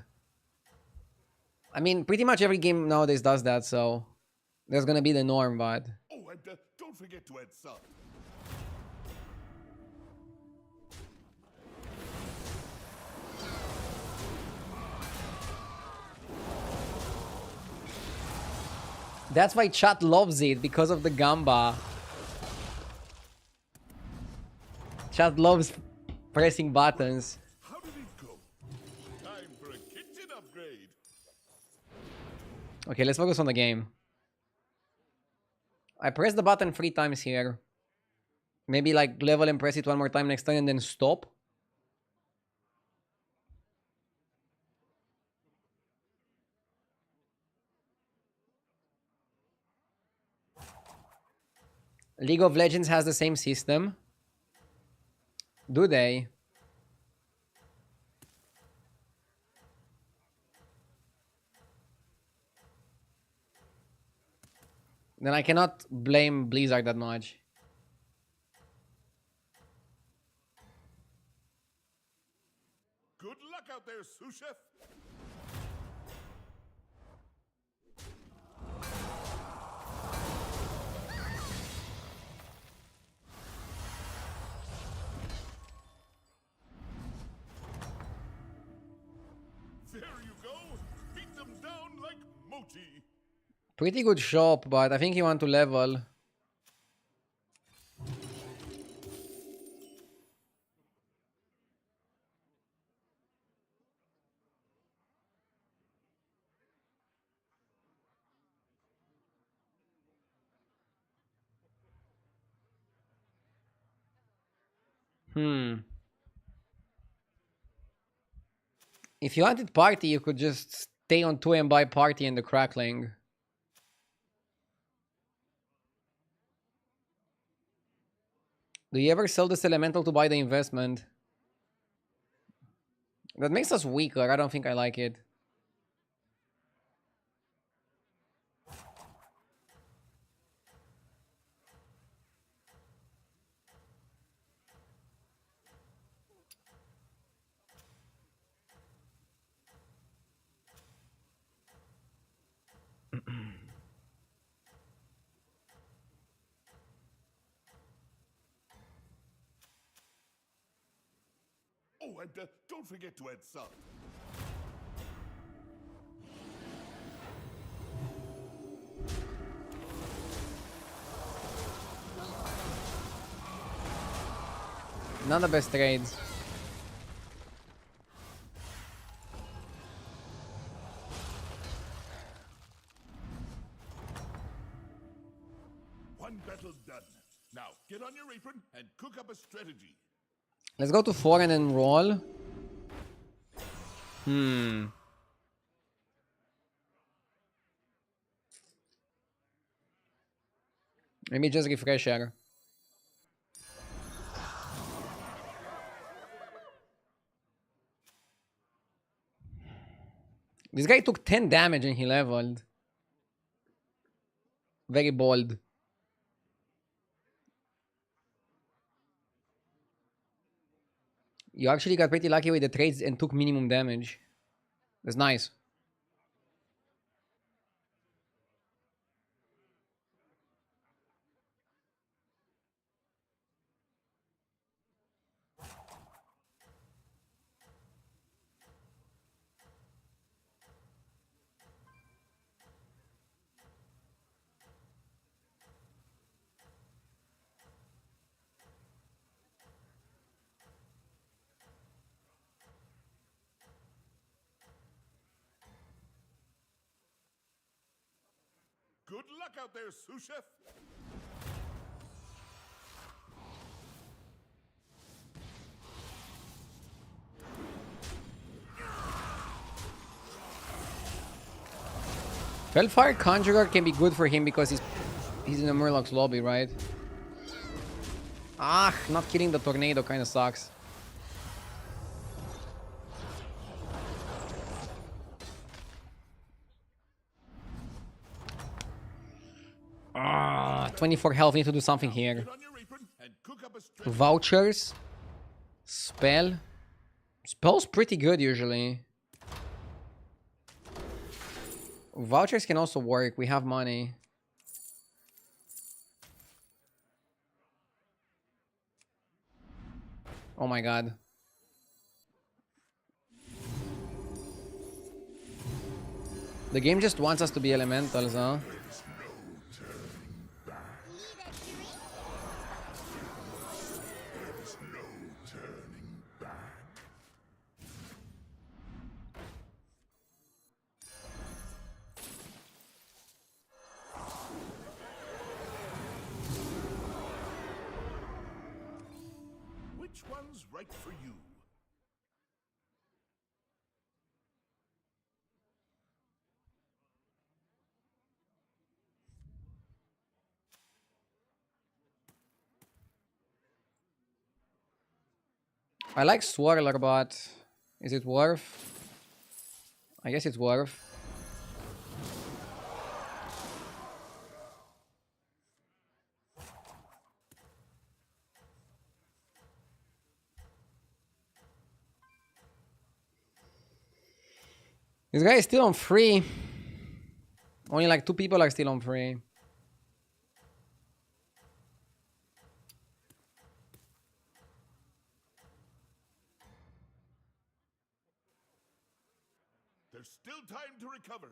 I mean, pretty much every game nowadays does that, so there's gonna be the norm, but... Oh, and don't forget to add salt. That's why chat loves it, because of the gamba. Chat loves pressing buttons. How did it go? Time for a kitchen upgrade. Okay, let's focus on the game. I pressed the button 3 times here. Maybe like level and press it one more time next time and then stop. League of Legends has the same system. Do they? Then I cannot blame Blizzard that much. Good luck out there, sous chef. There you go. Beat them down like Moti. Pretty good shop, but I think you want to level. If you wanted party, you could just stay on 2 and buy party and the crackling. Do you ever sell this elemental to buy the investment? That makes us weaker. I don't think I like it. Oh, and don't forget to add salt. Not the best trades. One battle done. Now, get on your apron and cook up a strategy. Let's go to 4 and then roll. Maybe just refresher. This guy took 10 damage and he leveled. Very bold. You actually got pretty lucky with the trades and took minimum damage. That's nice. Good luck out there, sous chef. Felfire Conjurer can be good for him because he's in the Murloc's lobby, right? Ah, not killing the tornado kind of sucks. Ah, 24 health. Need to do something here. Get on your apron and cook up a strategy. Vouchers. Spell. Spell's pretty good usually. Vouchers can also work. We have money. Oh my god. The game just wants us to be elementals, huh? Which one's right for you? I like Swirler, but is it worth? I guess it's worth. This guy is still on free. Only like 2 people are still on free. There's still time to recover.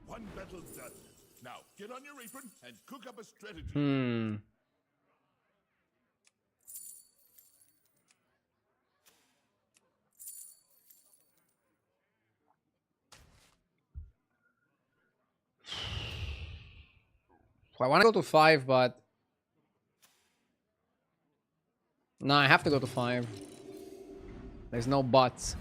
One battle done. Now, get on your apron and cook up a strategy. I want to go to 5, but... No, I have to go to 5. There's no buts.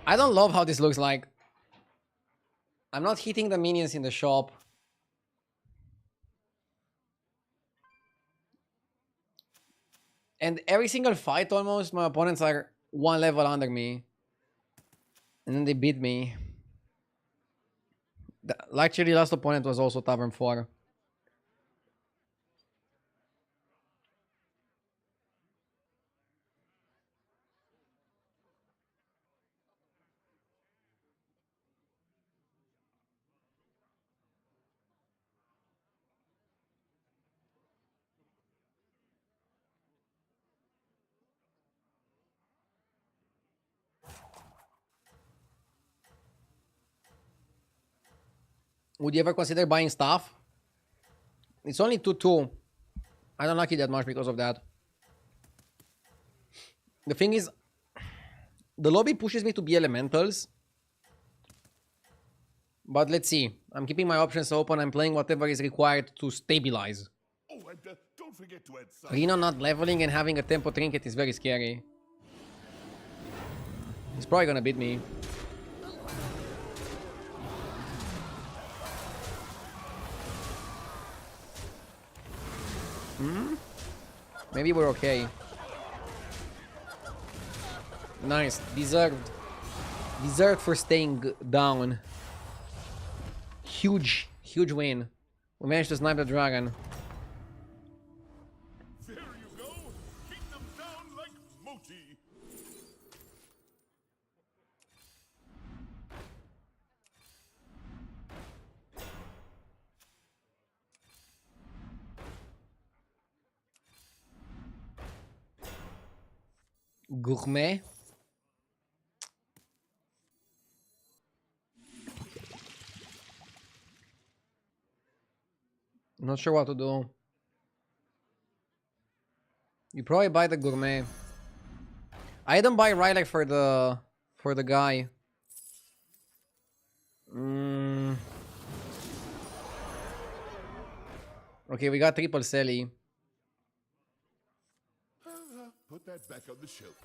I don't love how this looks like. I'm not hitting the minions in the shop. And every single fight almost, my opponents are 1 level under me. And then they beat me. Actually, last opponent was also Tavern 4. Would you ever consider buying stuff? It's only 2-2. I don't like it that much because of that. The thing is, the lobby pushes me to be elementals, But let's see. I'm keeping my options open. I'm playing whatever is required to stabilize. Oh, and don't forget to add some. Reno not leveling and having a tempo trinket is very scary. He's probably gonna beat me. Maybe we're okay. Nice. Deserved. Deserved for staying down. Huge, huge win. We managed to snipe the dragon. There you go. Keep them down like mochi. Gourmet. Not sure what to do. You probably buy the gourmet. I don't buy Rylak for the guy. Okay, we got triple Selly. Put that back on the shelf.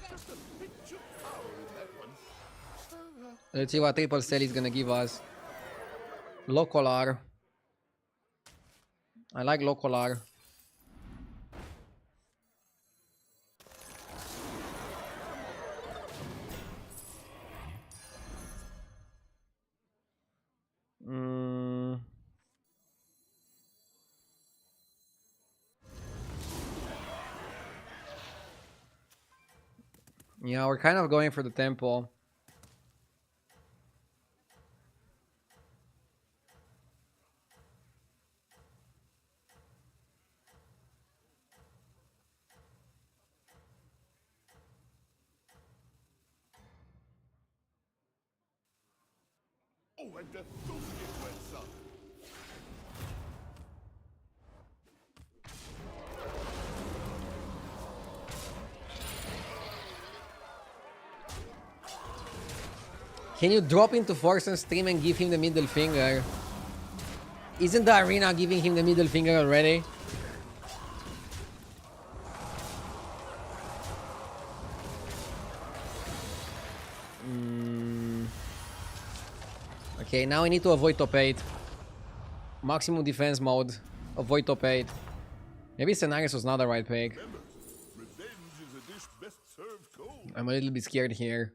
Just a pinch of power in that one. Let's see what triple Selly is gonna give us. Locolar. I like Locolar. Yeah, we're kind of going for the tempo. Oh, and don't forget to add some. Can you drop into Force and stream and give him the middle finger? Isn't the arena giving him the middle finger already? Okay, now we need to avoid top 8. Maximum defense mode. Avoid top 8. Maybe Scenarios was not the right pick. Remember, revenge is a dish best served cold. I'm a little bit scared here.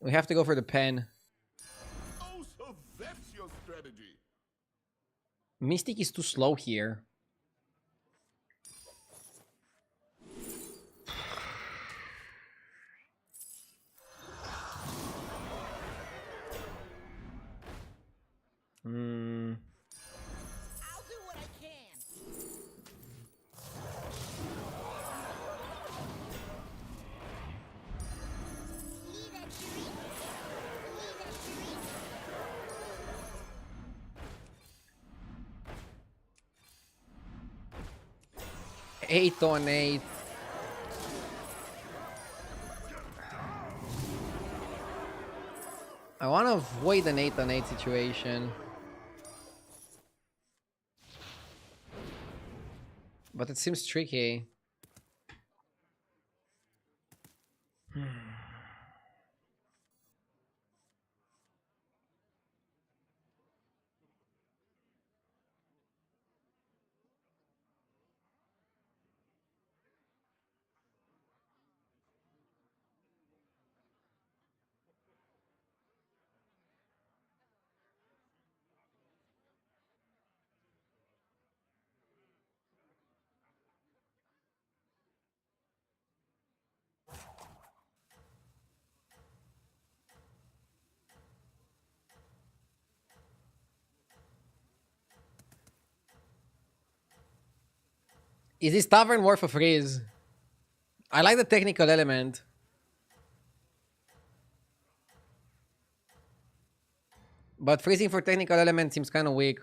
We have to go for the pen. Oh, so that's your strategy. Mystic is too slow here. I'll do what I can. See that, Shuri? See that, Shuri? 8 on 8. I want to avoid an 8 on 8 situation. But it seems tricky. Is this tavern worth a freeze? I like the technical element. But freezing for technical element seems kind of weak.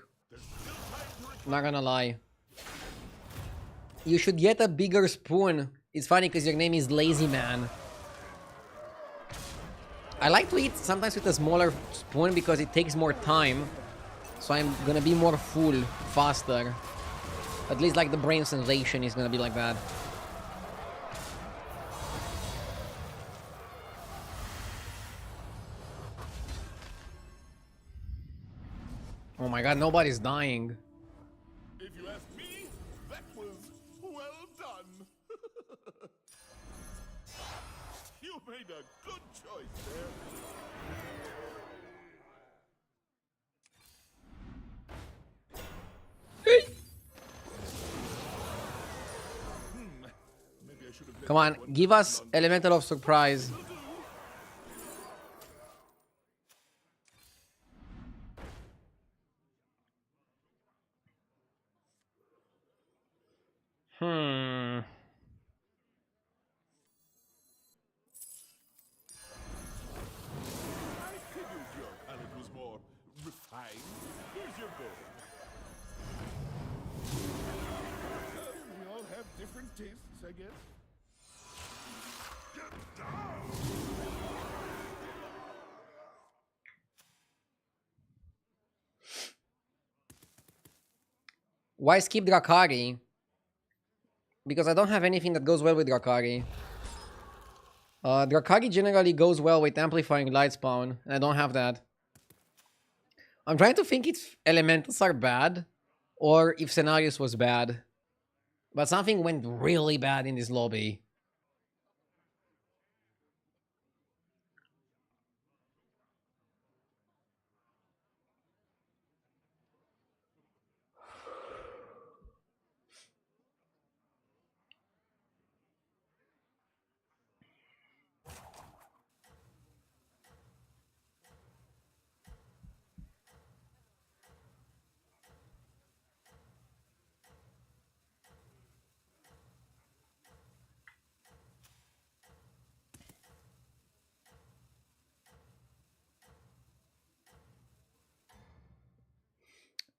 Not gonna lie. You should get a bigger spoon. It's funny because your name is Lazy Man. I like to eat sometimes with a smaller spoon because it takes more time. So I'm gonna be more full, faster. At least like the brain sensation is gonna be like that. Oh my god, nobody's dying. If you ask me, that was well done. You made a good choice there. Maybe I should have Come on, give us Elemental of Surprise. Hmm. I figured your palate was more refined. Here's your goal. We all have different tastes, I guess. Get down! Why skip Drakari? Because I don't have anything that goes well with Drakari. Drakari generally goes well with Amplifying Light Spawn, and I don't have that. I'm trying to think if Elementals are bad, or if Scenarios was bad. But something went really bad in this lobby.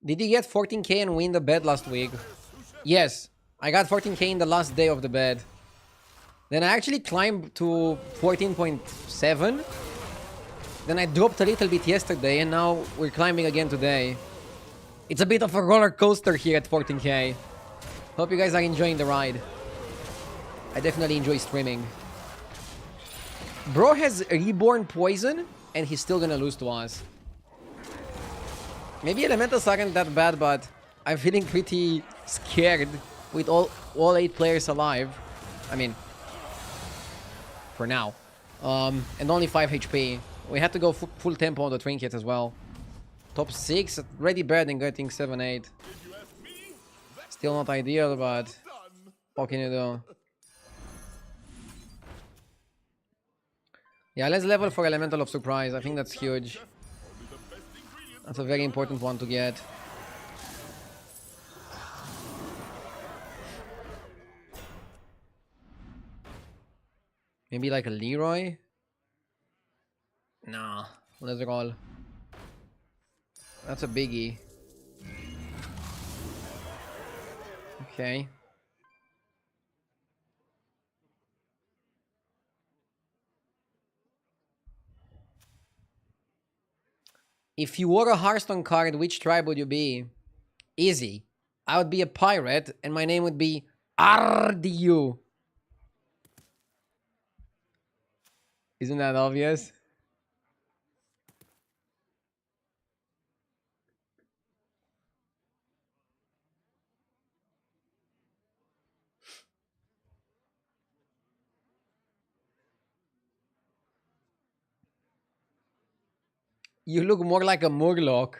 Did you get 14k and win the bed last week? Yes, I got 14k in the last day of the bed. Then I actually climbed to 14.7. Then I dropped a little bit yesterday, and now we're climbing again today. It's a bit of a roller coaster here at 14k. Hope you guys are enjoying the ride. I definitely enjoy streaming. Bro has Reborn Poison, and he's still gonna lose to us. Maybe Elementals aren't that bad, but I'm feeling pretty scared with all 8 players alive. I mean, for now. And only 5 HP. We had to go full tempo on the Trinket as well. Top 6, already better than getting 7-8. Still not ideal, but what can you do? Yeah, let's level for Elemental of Surprise. I think that's huge. That's a very important one to get. Maybe like a Leroy? Nah, let's roll. That's a biggie. Okay. If you were a Hearthstone card, which tribe would you be? Easy. I would be a pirate, and my name would be RDU. Isn't that obvious? You look more like a Murloc.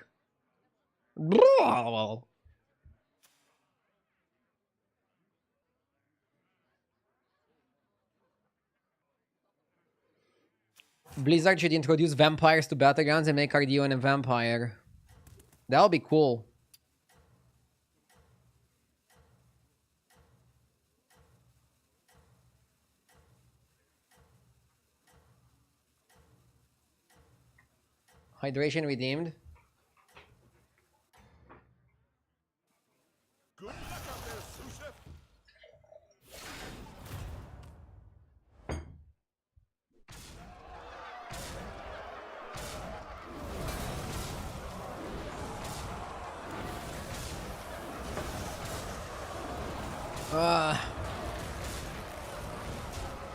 Blizzard should introduce vampires to battlegrounds and make Ardeon a vampire. That would be cool. Hydration redeemed. Good luck out there, sous chef.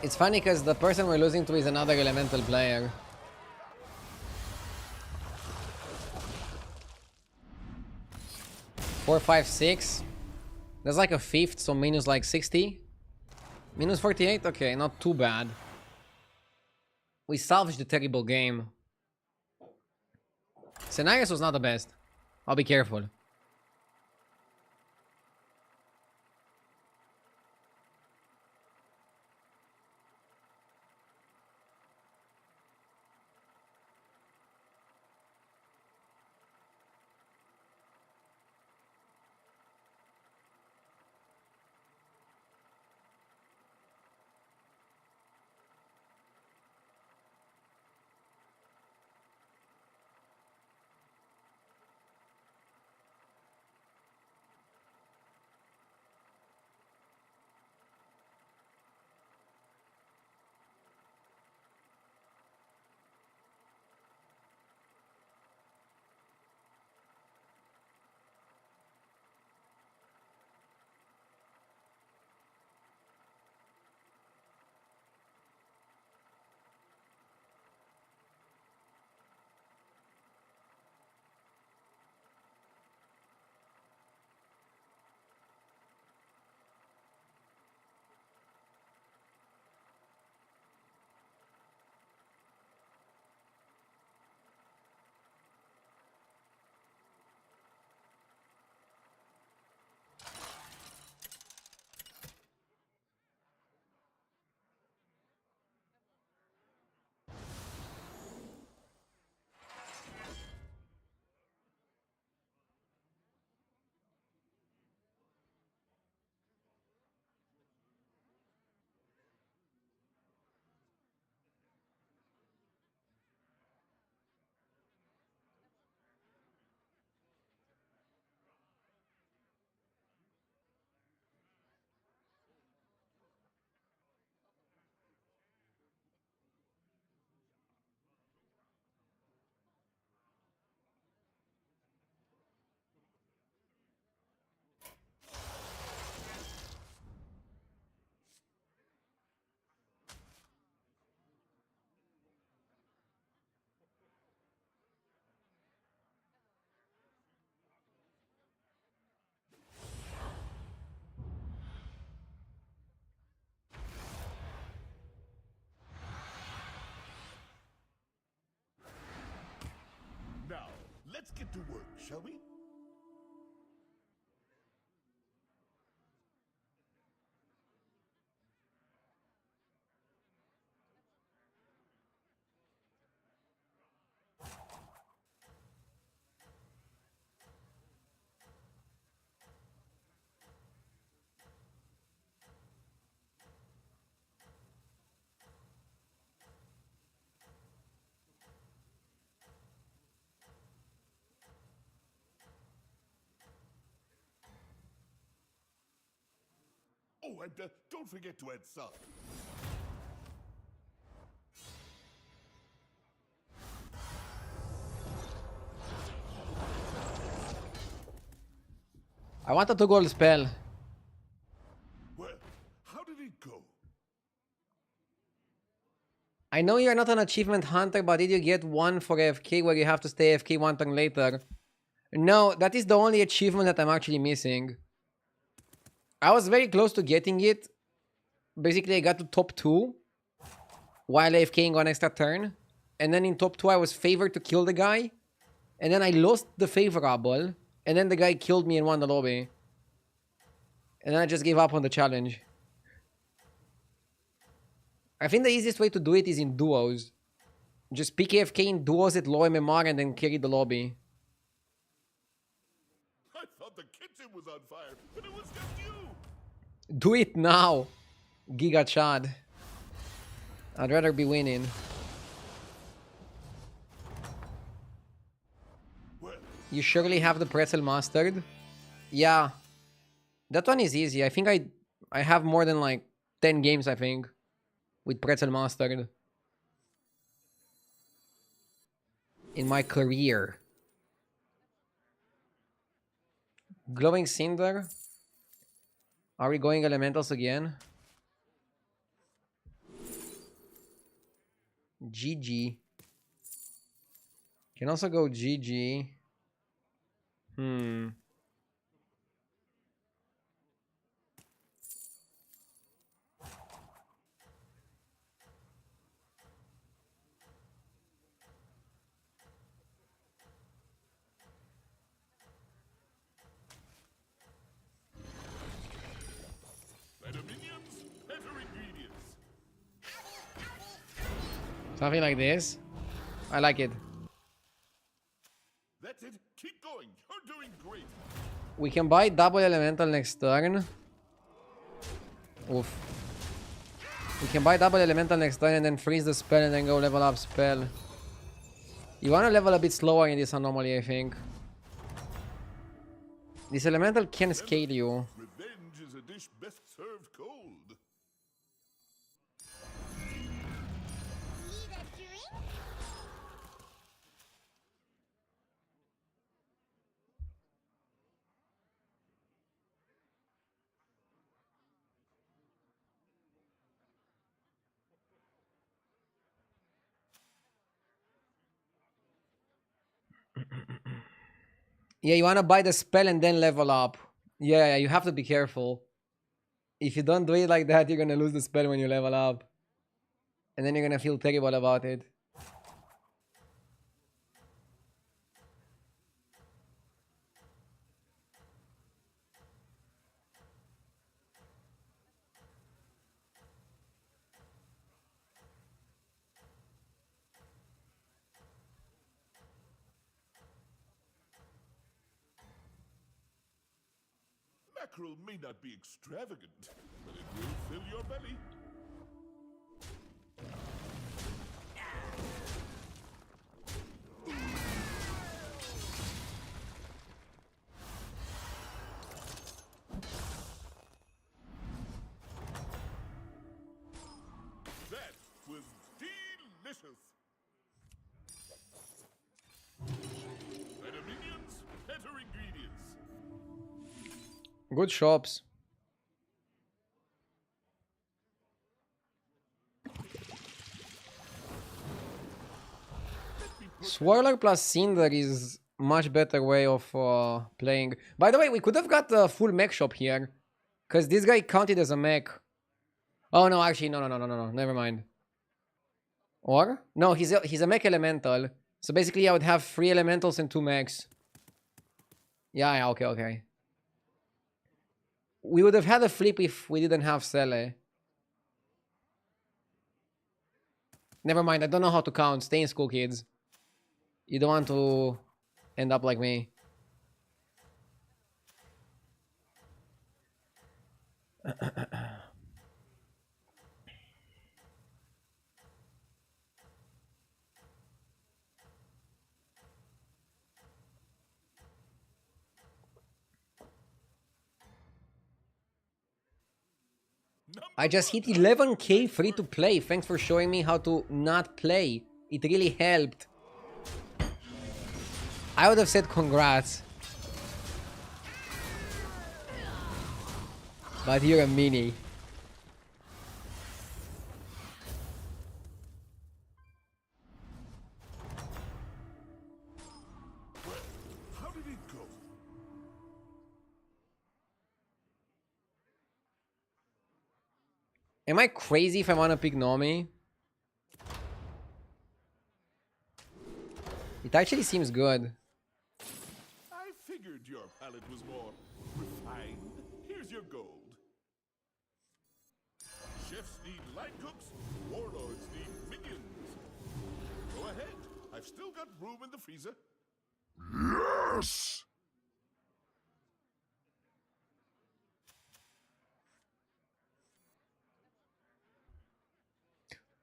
It's funny because the person we're losing to is another elemental player. Four, five, six. That's like a fifth, so minus like 60. Minus 48? Okay, not too bad. We salvaged a terrible game. Scenarios was not the best. I'll be careful. Now, let's get to work, shall we? Oh, and don't forget to add salt. I want a 2-gold spell. Well, how did it go? I know you're not an achievement hunter, but did you get one for AFK where you have to stay AFK one turn later? No, that is the only achievement that I'm actually missing. I was very close to getting it. Basically, I got to top 2 while AFKing on extra turn. And then in top 2, I was favored to kill the guy. And then I lost the favorable. And then the guy killed me and won the lobby. And then I just gave up on the challenge. I think the easiest way to do it is in duos. Just pick AFK in duos at low MMR and then carry the lobby. I thought the kitchen was on fire, but it was just you! Do it now, Giga Chad. I'd rather be winning. Well, You surely have the pretzel mastered? Yeah. That one is easy. I think I have more than like 10 games, I think, with pretzel mastered. In my career. Glowing Cinder. Are we going elementals again? GG. Can also go GG. Better minions, better ingredients. Something like this. I like it. That's it. Keep going. You're doing great. We can buy double elemental next turn. Oof. We can buy double elemental next turn and then freeze the spell and then go level up spell. You wanna level a bit slower in this anomaly, I think. This elemental can scale you. Revenge is a dish best served cold. Need a drink? Yeah, you wanna buy the spell and then level up. Yeah, you have to be careful. If you don't do it like that, you're gonna lose the spell when you level up. And then you're gonna feel terrible about it. Mackerel may not be extravagant, but it will fill your belly. That was delicious. Better minions, better ingredients. Good shops. Swirler plus Cinder is much better way of playing. By the way, we could have got a full mech shop here. Because this guy counted as a mech. Oh no, actually, no, never mind. Or? No, he's a mech elemental. So basically I would have 3 elementals and 2 mechs. Yeah, okay. We would have had a flip if we didn't have Sele. Never mind, I don't know how to count. Stay in school, kids. You don't want to end up like me. I just hit 11k free to play. Thanks for showing me how to not play. It really helped. I would have said congrats. But you're a mini. How did it go? Am I crazy if I want to pick Nomi? It actually seems good. I figured your palate was more refined. Here's your gold. Chefs need line cooks, warlords need minions. Go ahead. I've still got room in the freezer. Yes!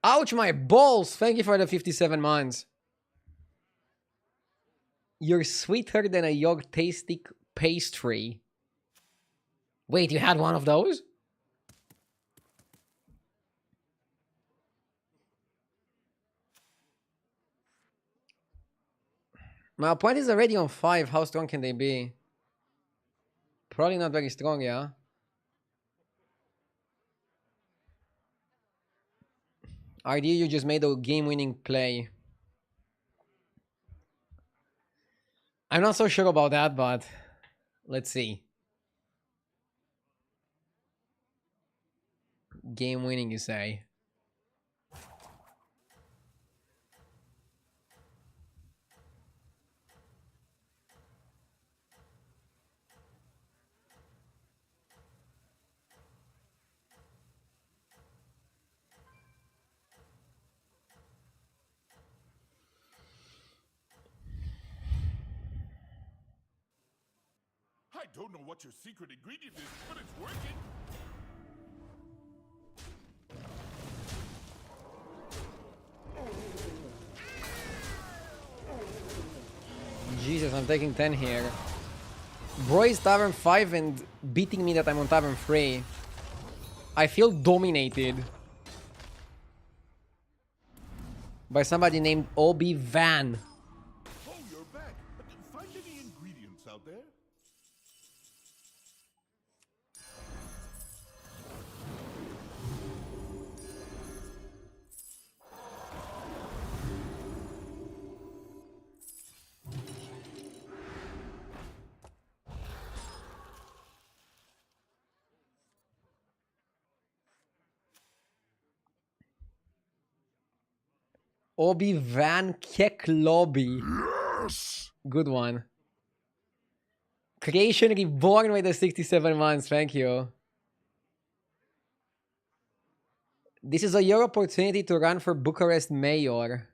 Ouch, my balls! Thank you for the 57 months. You're sweeter than a yog tasty pastry. Wait, you had one of those? My opponent is already on 5. How strong can they be? Probably not very strong, yeah? RD, you just made a game-winning play. I'm not so sure about that, but let's see. Game-winning, you say? I don't know what your secret ingredient is, but it's working. Jesus, I'm taking 10 here. Bro is Tavern 5 and beating me that I'm on Tavern 3. I feel dominated by somebody named Obi Van. Oh, you're back. Find any ingredients out there? Obi Van Kek Lobby. Yes! Good one. Creation Reborn with the 67 months. Thank you. This is your opportunity to run for Bucharest mayor.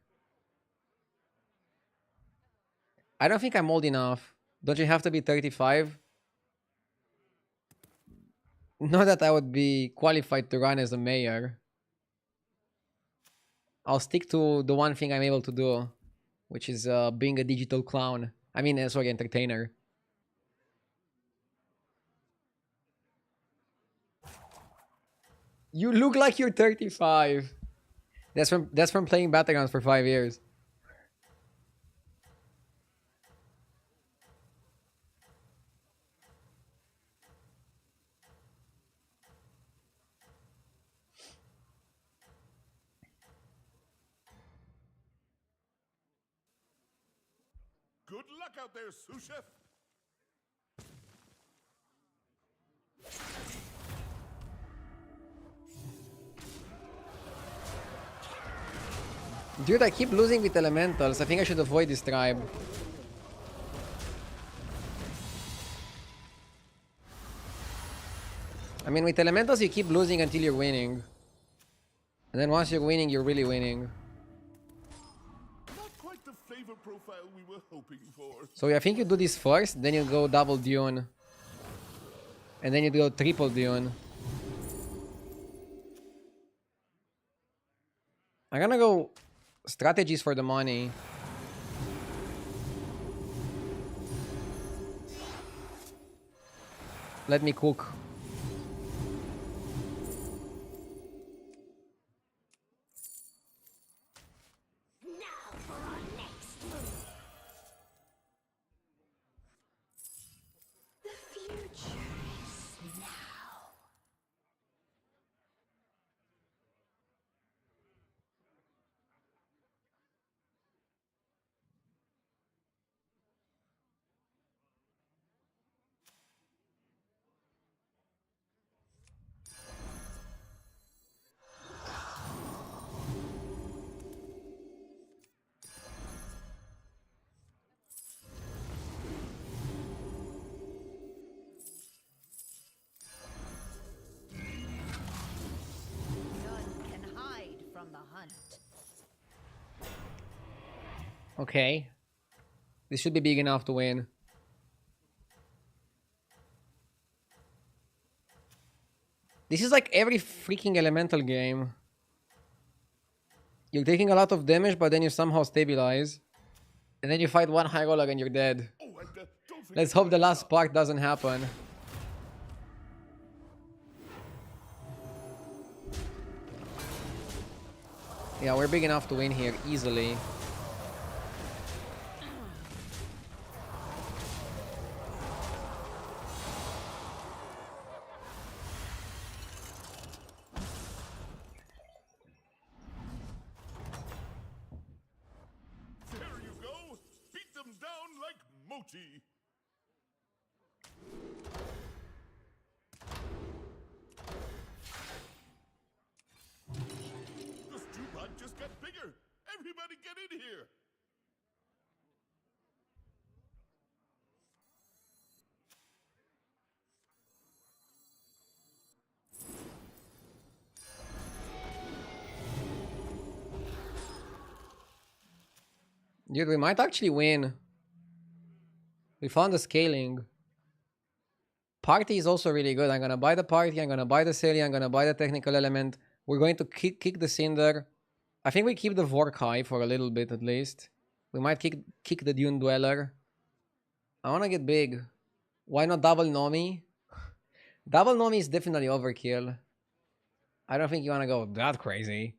I don't think I'm old enough. Don't you have to be 35? Not that I would be qualified to run as a mayor. I'll stick to the one thing I'm able to do, which is being a digital clown. I mean, sorry, entertainer. You look like you're 35. That's from playing battlegrounds for 5 years. Good luck out there, sous chef. Dude, I keep losing with elementals. I think I should avoid this tribe. I mean, with elementals, you keep losing until you're winning. And then once you're winning, you're really winning. Not quite the flavor profile we were hoping for. So I think you do this first, then you go double Dune. And then you go triple Dune. I'm gonna go strategies for the money. Let me cook. Now for our next move. The future is now. None can hide from the hunt. Okay. This should be big enough to win. This is like every freaking elemental game. You're taking a lot of damage, but then you somehow stabilize. And then you fight one high roller and you're dead. Oh, and don't forget Let's hope the last part doesn't happen. Yeah, we're big enough to win here easily. bounty. The stew pot just got bigger. Everybody get in here. Dude, we might actually win. We found the scaling. Party is also really good. I'm gonna buy the party, I'm gonna buy the Celia, I'm gonna buy the technical element. We're going to kick the Cinder. I think we keep the Vorkai for a little bit at least. We might kick the Dune Dweller. I wanna get big. Why not double Nomi? Double Nomi is definitely overkill. I don't think you wanna go that crazy.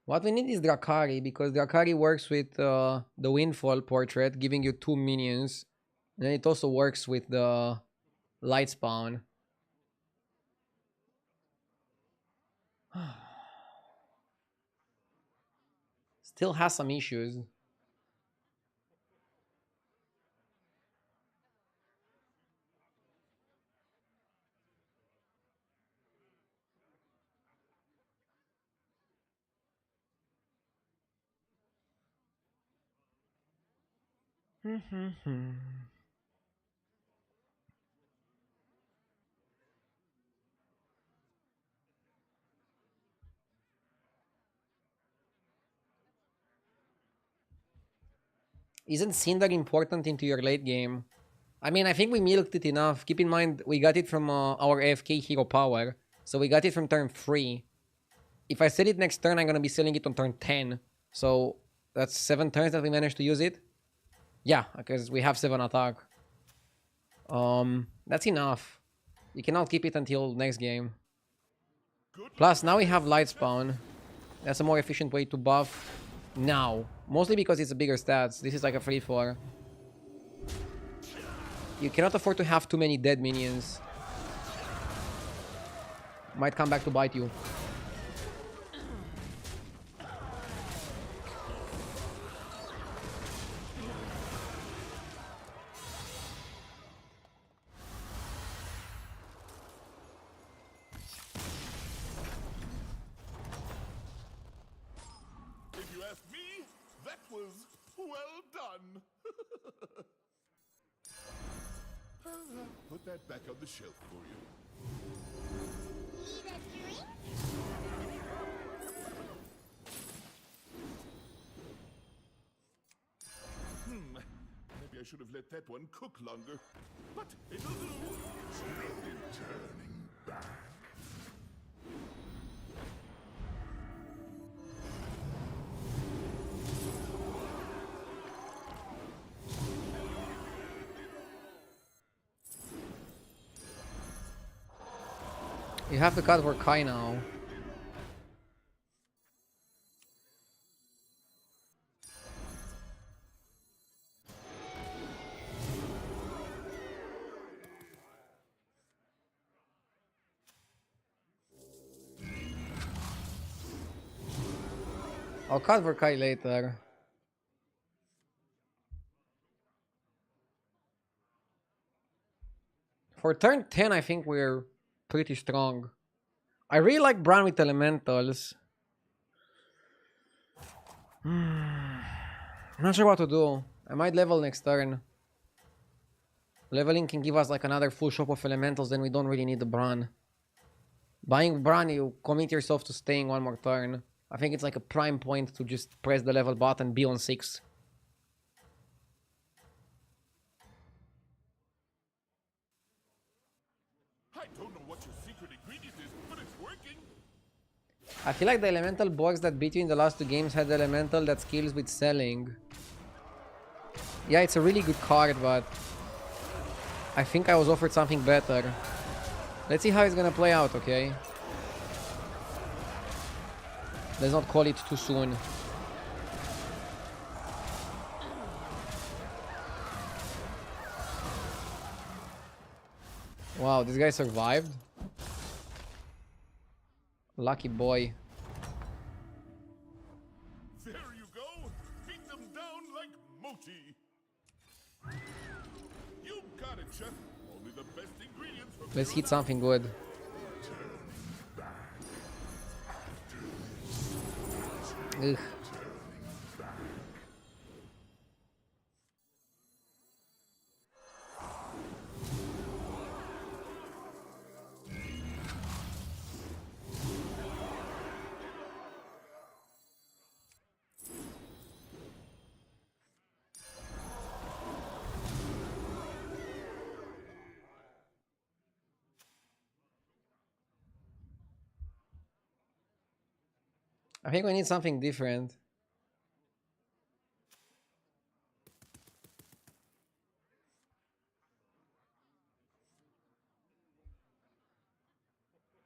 What we need is Drakari, because Drakari works with the Windfall portrait, giving you 2 minions. And then it also works with the Light Spawn. Still has some issues. Isn't Cinder important into your late game? I mean, I think we milked it enough. Keep in mind, we got it from our AFK hero power. So we got it from turn 3. If I sell it next turn, I'm going to be selling it on turn 10. So that's 7 turns that we managed to use it. Yeah, because we have 7 attack. That's enough. You cannot keep it until next game. Plus, now we have Light Spawn. That's a more efficient way to buff now. Mostly because it's a bigger stats. This is like a free 4. You cannot afford to have too many dead minions. Might come back to bite you. If you ask me, that was well done. Put that back on the shelf for you. Need a drink? Maybe I should have let that one cook longer. But it'll do. Turning back. You have to cut for Kai now. I'll cut for Kai later. For turn 10, I think we're pretty strong. I really like Bran with elementals. I'm not sure what to do. I might level next turn. Leveling can give us like another full shop of elementals, then we don't really need the Bran. Buying Bran, you commit yourself to staying one more turn. I think it's like a prime point to just press the level button, be on 6. I don't know what your secret ingredient is, but it's working. I feel like the elemental box that beat you in the last 2 games had the elemental that skills with selling. Yeah, it's a really good card, but I think I was offered something better. Let's see how it's gonna play out, okay? Let's not call it too soon. Wow, this guy survived. Lucky boy. There you chef. Only the best ingredients from Let's here hit on out. something good. Ugh. I think we need something different.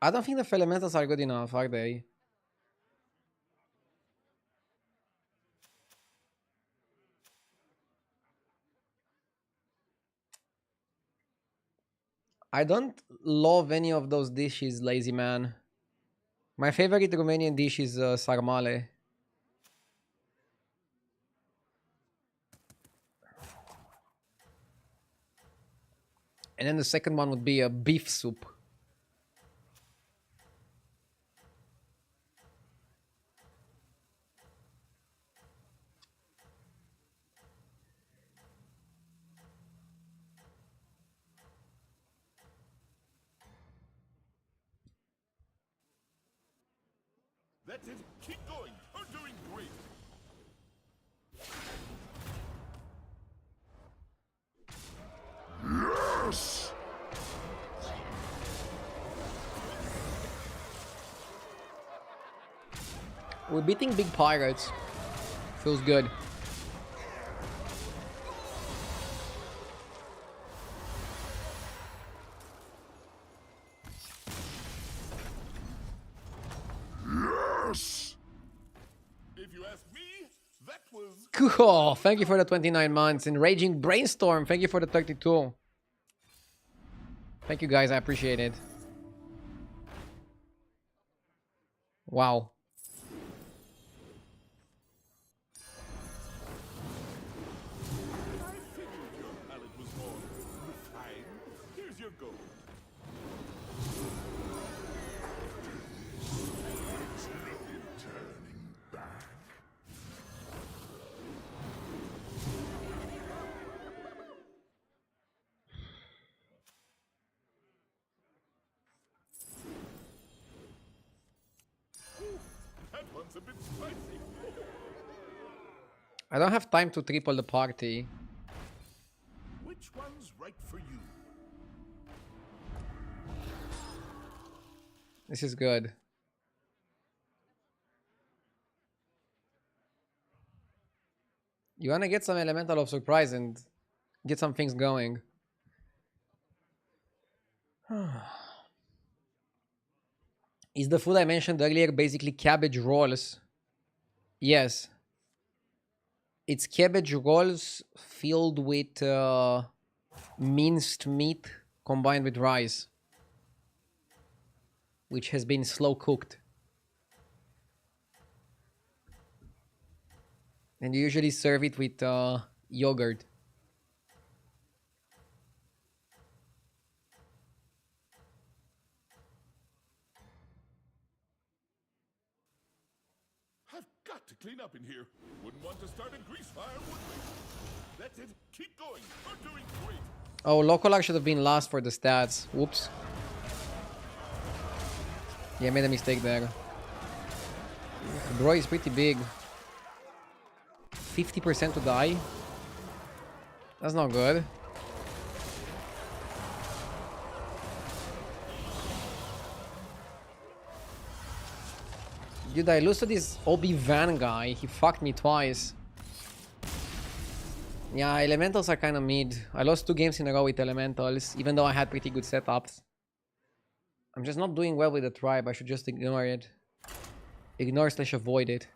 I don't think the elementals are good enough, are they? I don't love any of those dishes, lazy man. My favorite Romanian dish is sarmale. And then the second one would be a beef soup. That's it. Keep going. You're doing great. Yes! We're beating big pirates. Feels good. Yes! If you ask me, that was Cool. Thank you for the 29 months. And Raging Brainstorm, thank you for the 32. Thank you guys, I appreciate it. Wow. I figured your palate was more refined. Here's your gold. Turning back. That one's a bit spicy. I don't have time to triple the party. Which one's right for you? This is good. You wanna get some elemental of surprise and get some things going. Is the food I mentioned earlier basically cabbage rolls? Yes. It's cabbage rolls filled with minced meat combined with rice, which has been slow cooked. And you usually serve it with yogurt. I've got to clean up in here. Wouldn't want to start a grease fire, would we? That's it. Keep going. You're doing great. Oh, local should have been last for the stats. Whoops. Yeah, I made a mistake there. Bro is pretty big. 50% to die? That's not good. Dude, I lose to this Obi-Wan guy. He fucked me twice. Yeah, elementals are kind of mid. I lost 2 games in a row with elementals, even though I had pretty good setups. I'm just not doing well with the tribe. I should just ignore it. Ignore / avoid it.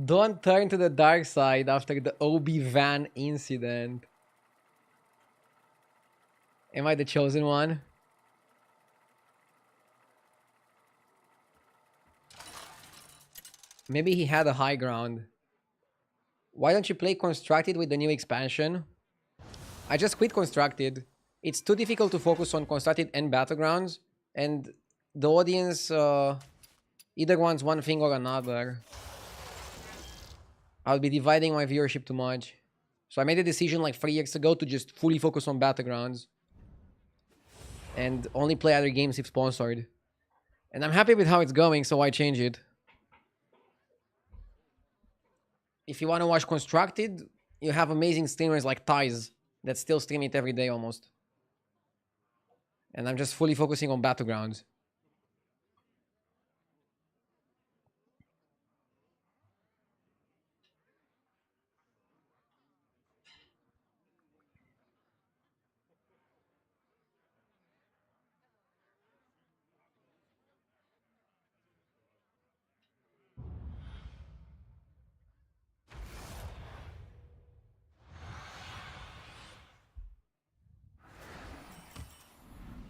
Don't turn to the dark side after the Obi-Wan incident. Am I the chosen one? Maybe he had a high ground. Why don't you play Constructed with the new expansion? I just quit Constructed. It's too difficult to focus on Constructed and Battlegrounds. And the audience either wants one thing or another. I'll be dividing my viewership too much. So I made a decision like 3 years ago to just fully focus on Battlegrounds. And only play other games if sponsored. And I'm happy with how it's going, so why change it? If you want to watch Constructed, you have amazing streamers like Titus that still stream it every day almost. And I'm just fully focusing on Battlegrounds.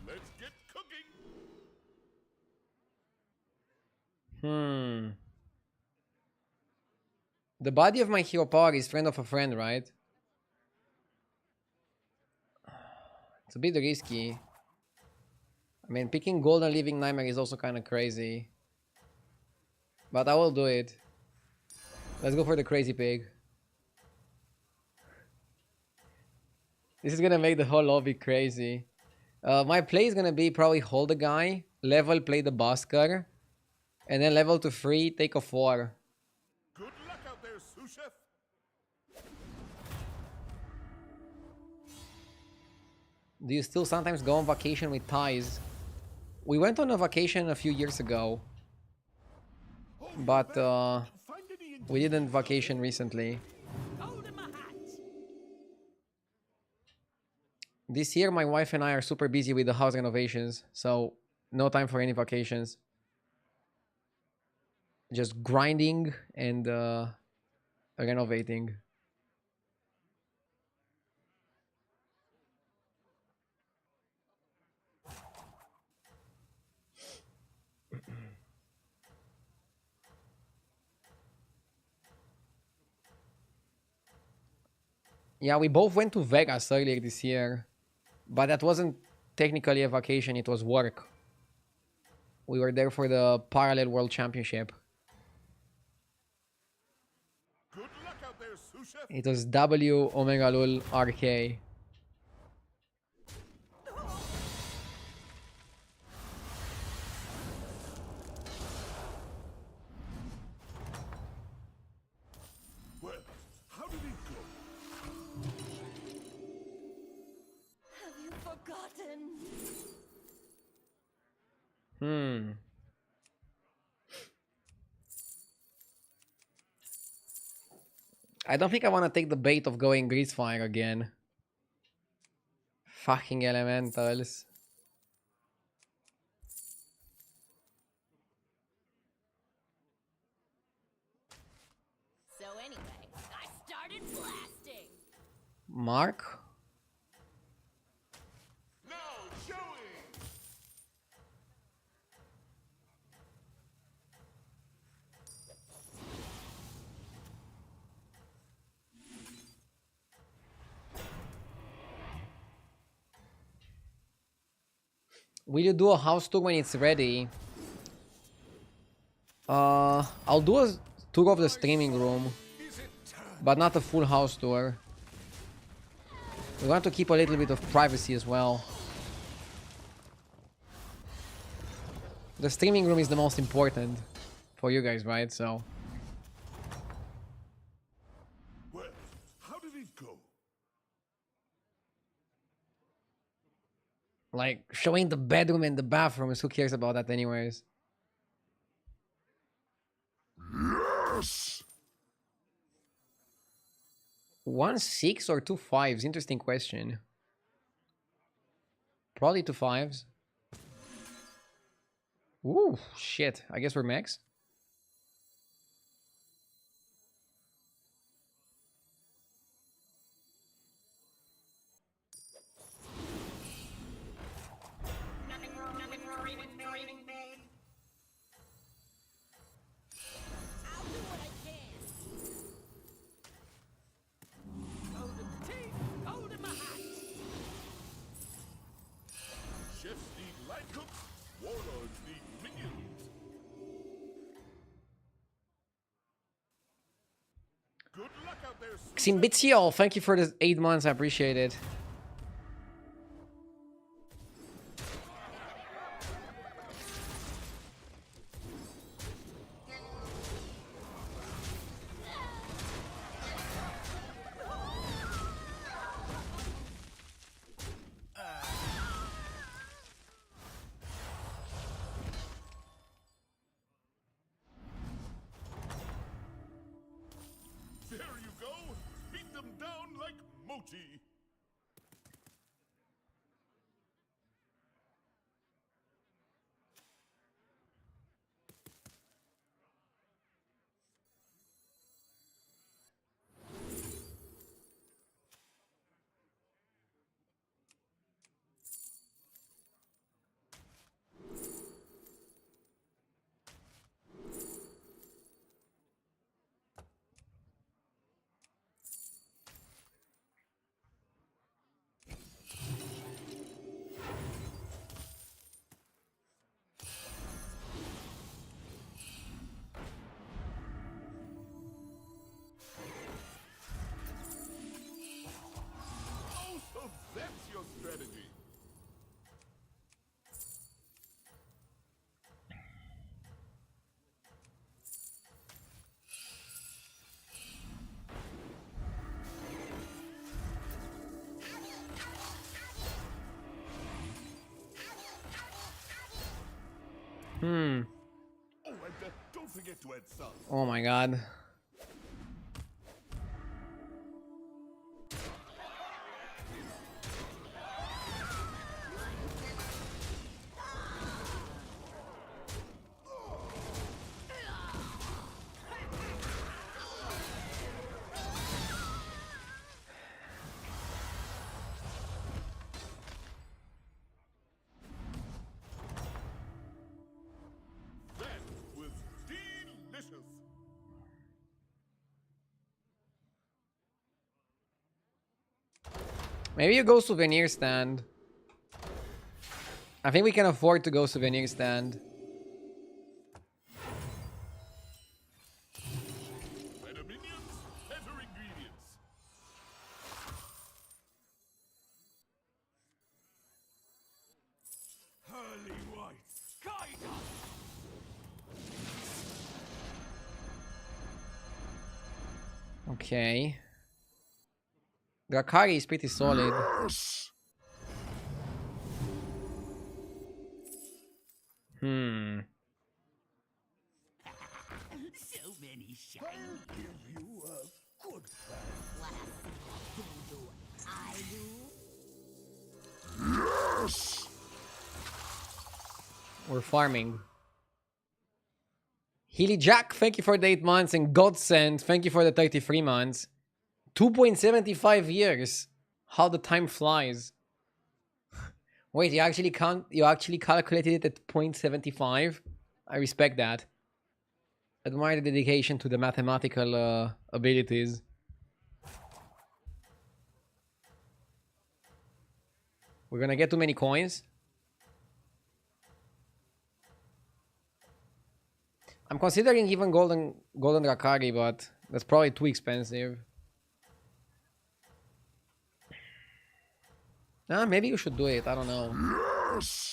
Let's get cooking. The body of my hero power is friend of a friend, right? It's a bit risky. I mean, picking Golden Living Nightmare is also kind of crazy. But I will do it. Let's go for the crazy pig. This is gonna make the whole lobby crazy. My play is gonna be probably hold the guy, level play the Busker, and then level to 3, take a 4. Good luck out there, sous chef. Do you still sometimes go on vacation with ties? We went on a vacation a few years ago, but we didn't vacation recently. This year, my wife and I are super busy with the house renovations, so no time for any vacations. Just grinding and renovating. Yeah, we both went to Vegas earlier this year, but that wasn't technically a vacation, it was work. We were there for the Parallel World Championship. Good luck out there, sous chef. It was W Omega Lul RK. Well, how did it go? Have you forgotten? I don't think I want to take the bait of going Greasefire again. Fucking elementals. So anyway, I started blasting. Mark? Now showing. Will you do a house tour when it's ready? I'll do a tour of the streaming room, but not a full house tour. We want to keep a little bit of privacy as well. The streaming room is the most important for you guys, right? So Well, how did it go? like showing the bedroom and the bathrooms, who cares about that anyways? Yes. 1-6 or 2-5s? Interesting question. Probably 2-5s. Ooh, shit. I guess we're max. Ximbitio, thank you for the 8 months. I appreciate it. There you go. Beat them down like mochi. So that's your strategy. Oh, and don't forget to add salt. Oh my god. That was delicious. Maybe you go souvenir stand. I think we can afford to go souvenir stand. Better minions, better ingredients. Pearly white, guide us! Okay. Drakari is pretty solid. Hmm. So many shiny. Give you a good price. I do. We're farming. Healy Jack, thank you for the 8 months. And Godsend, thank you for the 33 months. 2.75 years. How the time flies. Wait, you actually calculated it at 0.75? I respect that. Admire the dedication to the mathematical abilities. We're gonna get too many coins. I'm considering even golden Rakari, but that's probably too expensive. Nah, maybe you should do it. I don't know.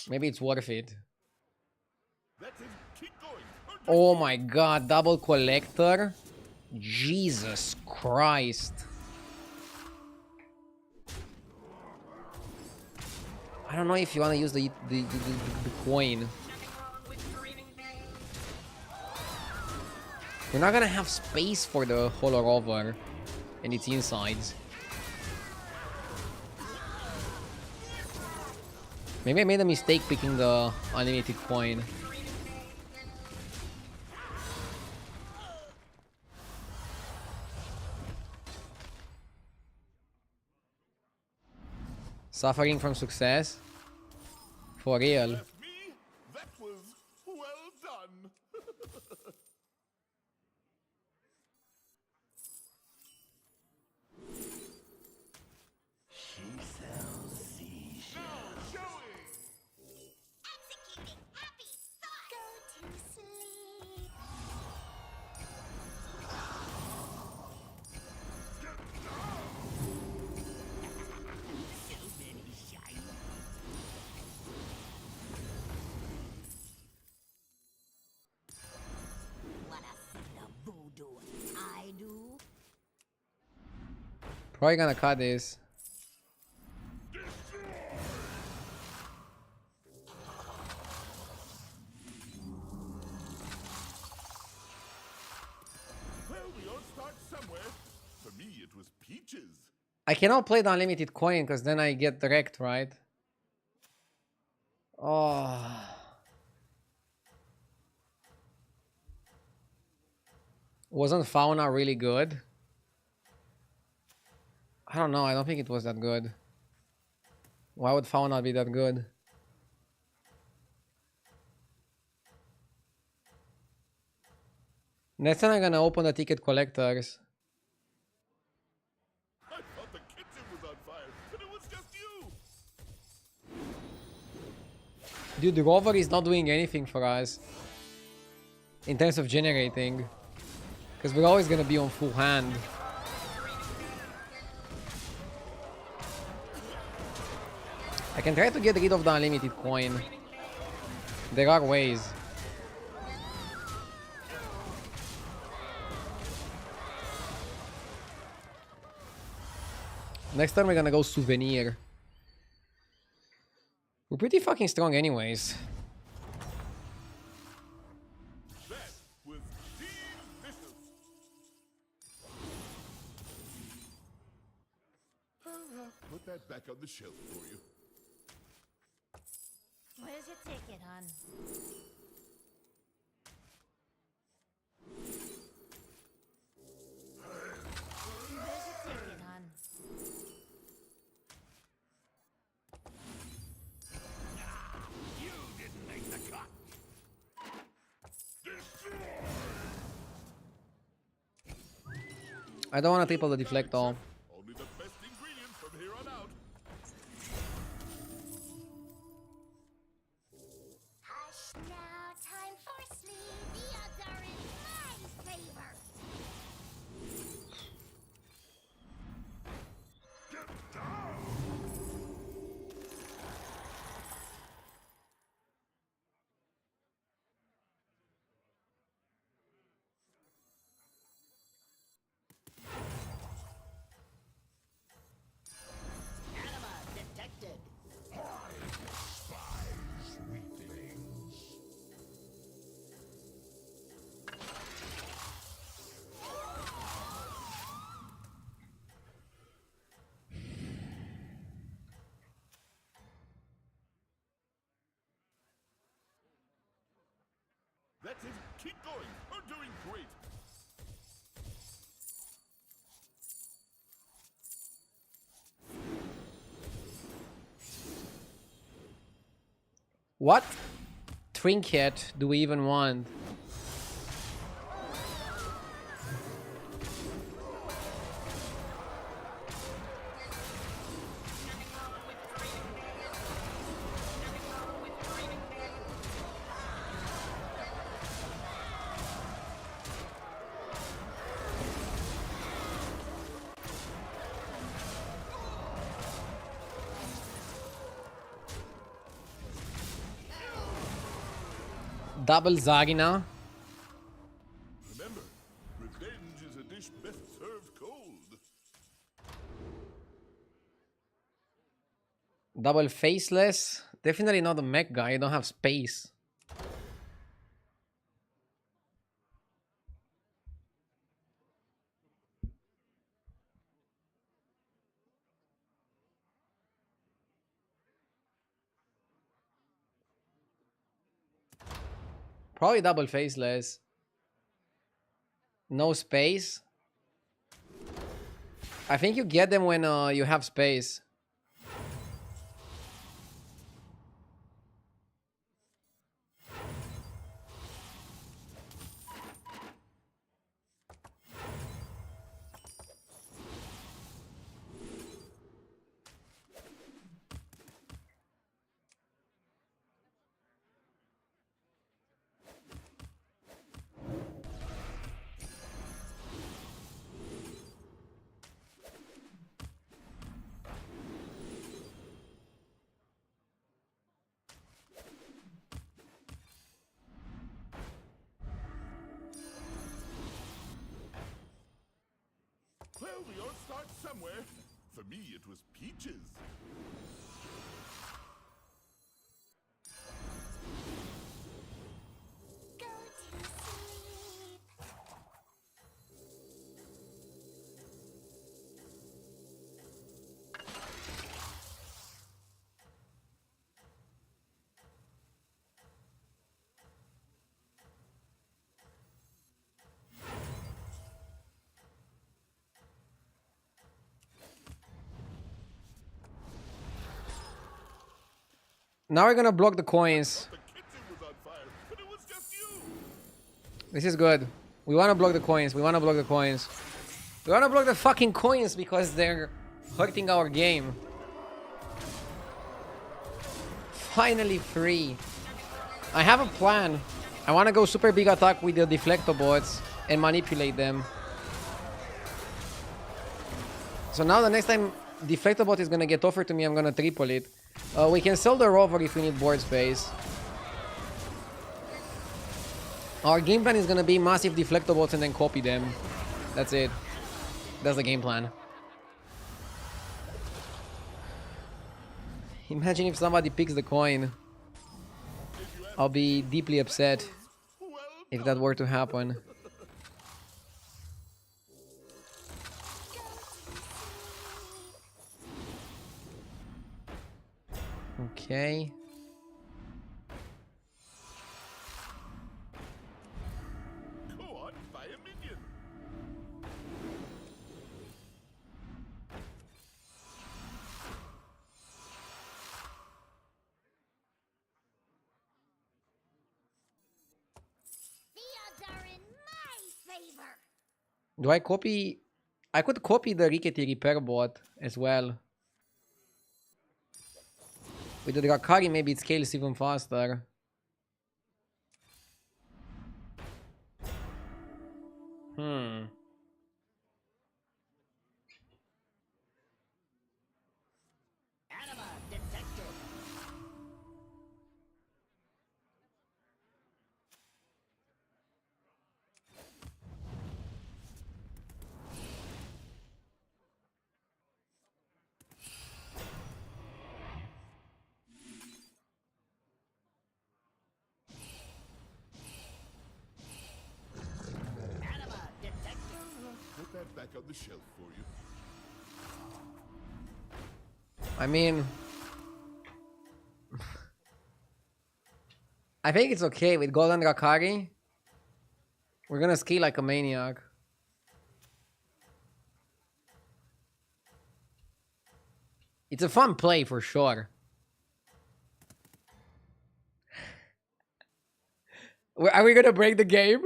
Maybe it's worth it. That's it. Keep going. Oh my god, double collector? Jesus Christ. I don't know if you want to use the coin. We're not gonna have space for the Hollow Rover and its insides. Maybe I made a mistake picking the unlimited coin. Suffering from success? For real. Ask me, that was well done. She sells seashells. Now showing. Executing happy thought. Go to sleep. Probably gonna cut this. Well, we all start somewhere. For me, it was peaches. I cannot play the unlimited coin because then I get wrecked, right? Oh. Wasn't Fauna really good? I don't know. I don't think it was that good. Why would Fauna be that good? Next time I'm gonna open the ticket collectors. I thought the kitchen was on fire, but it was just you. Dude, the rover is not doing anything for us. In terms of generating. Because we're always gonna be on full hand. I can try to get rid of the unlimited coin. There are ways. Next time we're gonna go souvenir. We're pretty fucking strong anyways. That was delicious. Put that back on the shelf for you. Where's your ticket, hon? Where's your ticket, hon? You didn't make the cut. I don't want to triple the deflect all. Only the best ingredients from here on out. Hush now, time for sleep. The odds are in my favor. Anima detected. Spies, weaklings. That's it. Keep going. We're doing great. What trinket do we even want? Double Zagina. Remember, revenge is a dish best served cold. Double Faceless. Definitely not a mech guy. I don't have space. Probably double Faceless. No space. I think you get them when you have space. we all start somewhere. For me, it was peaches. Go to sleep. Now we're gonna block the coins. The kitchen was on fire, but it was just you. This is good. We wanna block the coins. We wanna block the coins. We wanna block the fucking coins because they're hurting our game. Finally free. I have a plan. I wanna go super big attack with the deflector bots and manipulate them. So now the next time deflector bot is gonna get offered to me, I'm gonna triple it. We can sell the rover if we need board space. Our game plan is gonna be massive deflector bots and then copy them. That's it. That's the game plan. Imagine if somebody picks the coin. I'll be deeply upset if that were to happen. Okay. Go on, buy a minion. The odds are in my favor. Do I copy? I could copy the rickety repair bot as well. With the Drakari, maybe it scales even faster. Anima detected. Anima detected. Put that back on the shelf for you. I mean, I think it's okay with Golden Drakari. We're gonna scale like a maniac. It's a fun play for sure. Are we gonna break the game?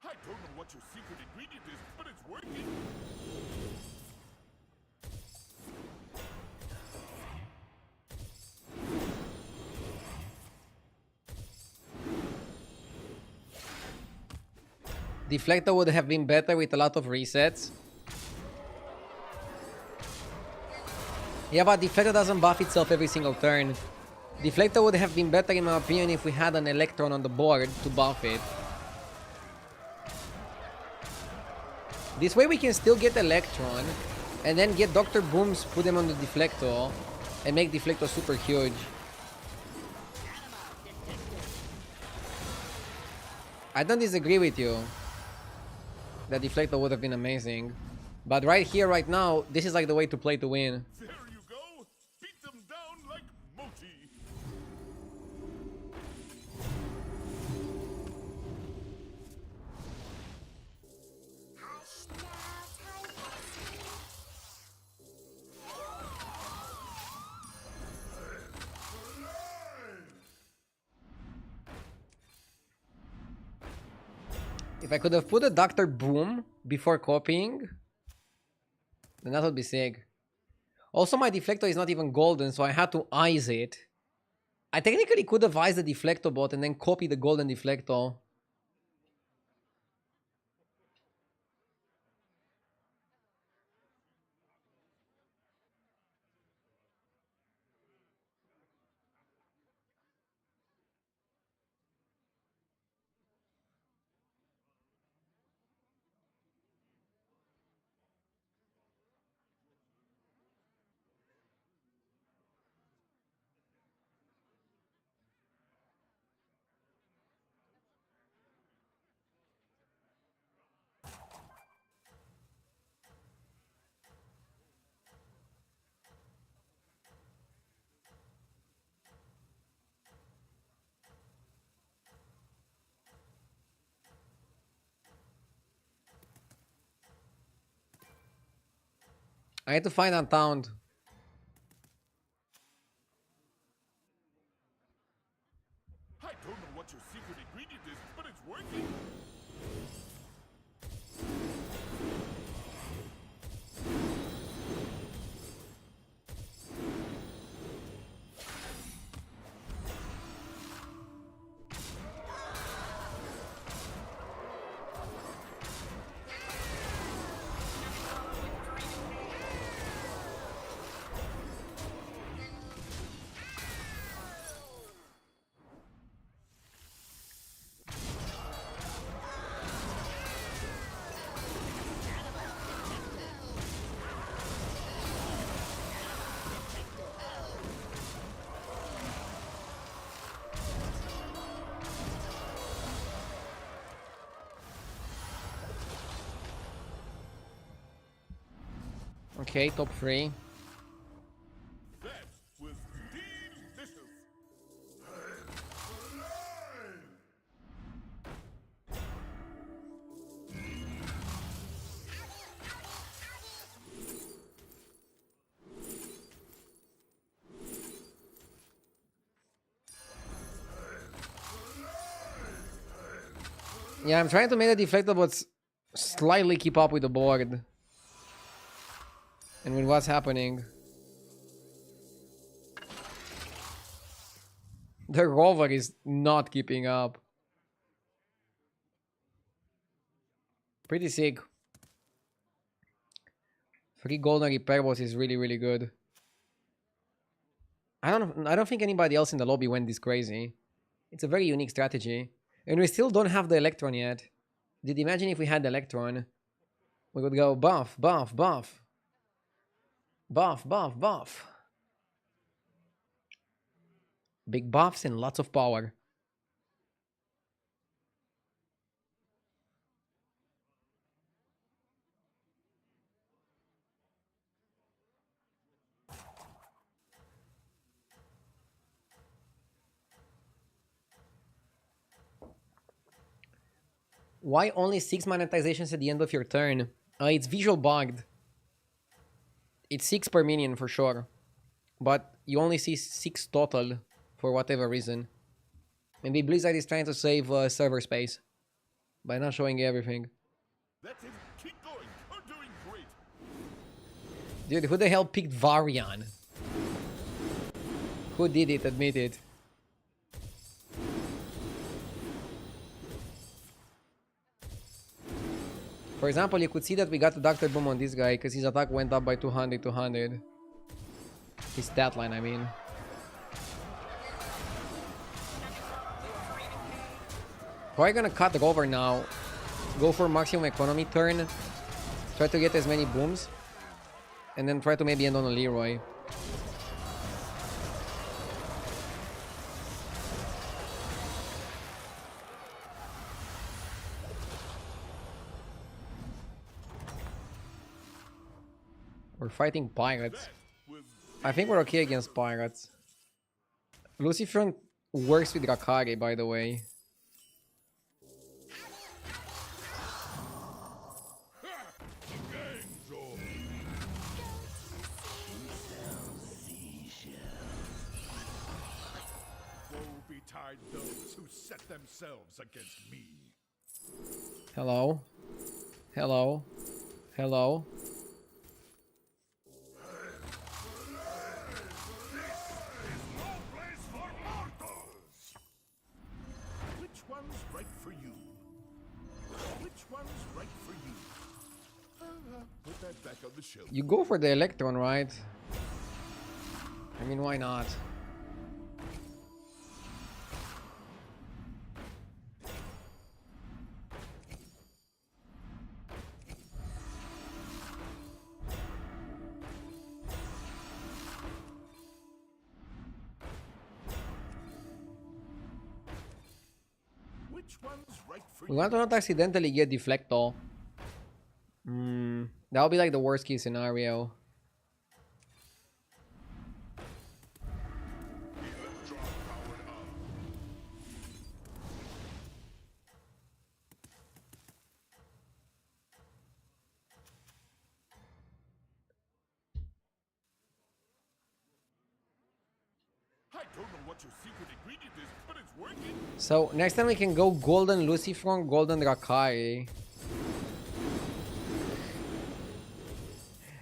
I don't know what your secret ingredient is, but it's working. Deflector would have been better with a lot of resets. Yeah, but Deflector doesn't buff itself every single turn. Deflector would have been better in my opinion if we had an Electron on the board to buff it. This way we can still get Electron and then get Dr. Booms, put them on the Deflector and make Deflector super huge. I don't disagree with you. That Deflector would have been amazing. But right here, right now, this is like the way to play to win. There you go. Beat them down like Moti. Hush now, Titus. If I could have put a Dr. Boom before copying, then that would be sick. Also, my Deflector is not even golden, so I had to ice it. I technically could have iced the Deflector bot and then copy the golden Deflector. I need to find Untown. I don't know what your secret ingredient is, but it's working. Okay, top 3. That was delicious. Yeah, I'm trying to make the deflector, but slightly keep up with the board. And with what's happening. The rover is not keeping up. Pretty sick. 3 golden repair boss is really, really good. I don't think anybody else in the lobby went this crazy. It's a very unique strategy. And we still don't have the Electron yet. Did you imagine if we had the Electron? We would go buff, buff, buff. Buff, buff, buff. Big buffs and lots of power. Why only 6 monetizations at the end of your turn? It's visual bugged. It's 6 per minion for sure. But you only see 6 total for whatever reason. Maybe Blizzard is trying to save server space by not showing everything. That's it. Keep going. You're doing great. Dude, who the hell picked Varian? Who did it? Admit it. For example, you could see that we got the Dr. Boom on this guy because his attack went up by 200. His stat line, I mean. Probably gonna cut the over now. Go for maximum economy turn. Try to get as many booms. And then try to maybe end on a Leroy. We're fighting pirates. I think we're okay against pirates. Lucifer works with Rakari, by the way. Woe betide those who set themselves against me. Hello? Hello? Hello? Which one's right for you? Which one's right for you? Put that back on the shelf. You go for the Electron, right? I mean, why not? Which one's right for We you? want to not accidentally get Deflecto. That would be like the worst case scenario. don't know what your secret ingredient is, but it's working. So next time we can go Golden Lucifron, Golden Rakai.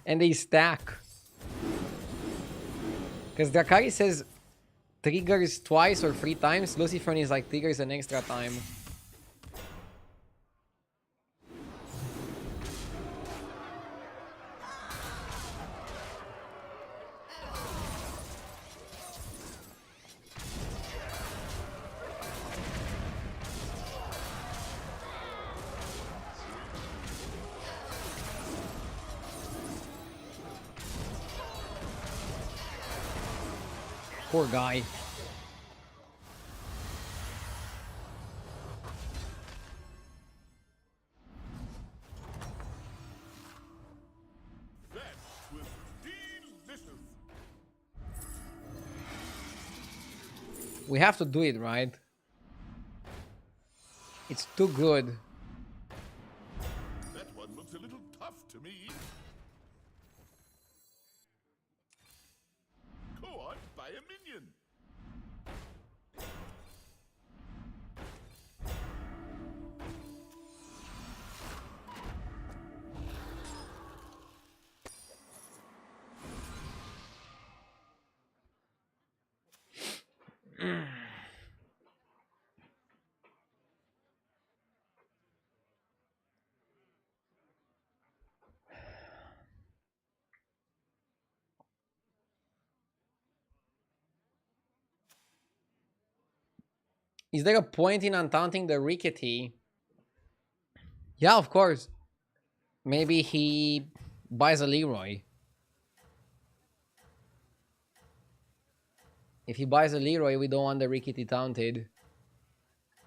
And they stack. Because Drakari says triggers twice or 3 times. Lucifron is like triggers an extra time. Poor guy. That was delicious. We have to do it, right? It's too good. That one looks a little tough to me. Go on, buy a minion. Is there a point in untaunting the Rickety? Yeah, of course. Maybe he buys a Leroy. If he buys a Leroy, we don't want the Rickety taunted.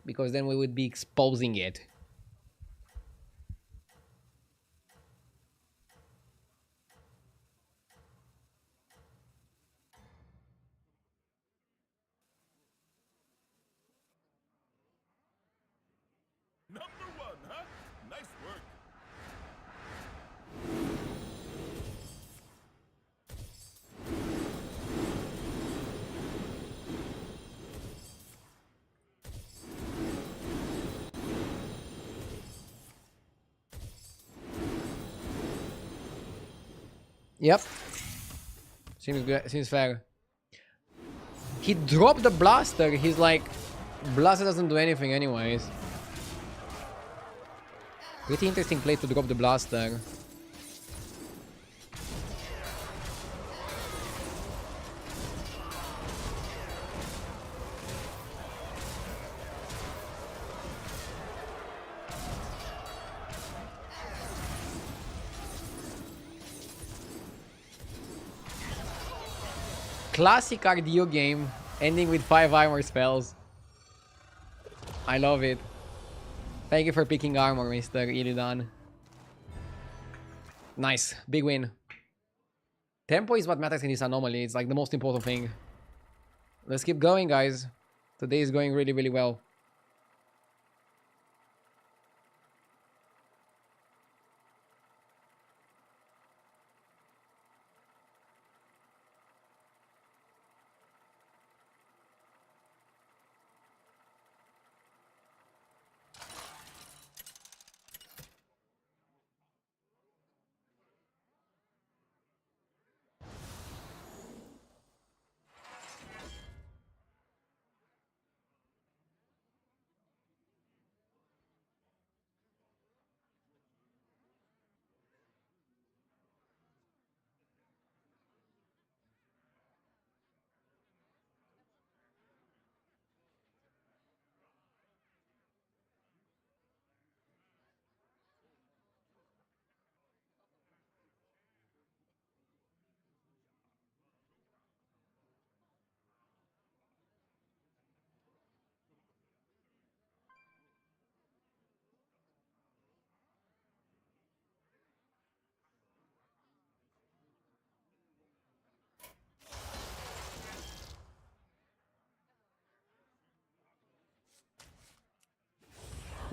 Because then we would be exposing it. Number 1, huh? Nice work. Yep. Seems good. Seems fair. He dropped the blaster. He's like, blaster doesn't do anything anyways. Pretty interesting play to drop the blaster. Classic RDO game, ending with 5 armor spells. I love it. Thank you for picking armor, Mr. Illidan. Nice. Big win. Tempo is what matters in this anomaly. It's like the most important thing. Let's keep going, guys. Today is going really, really well.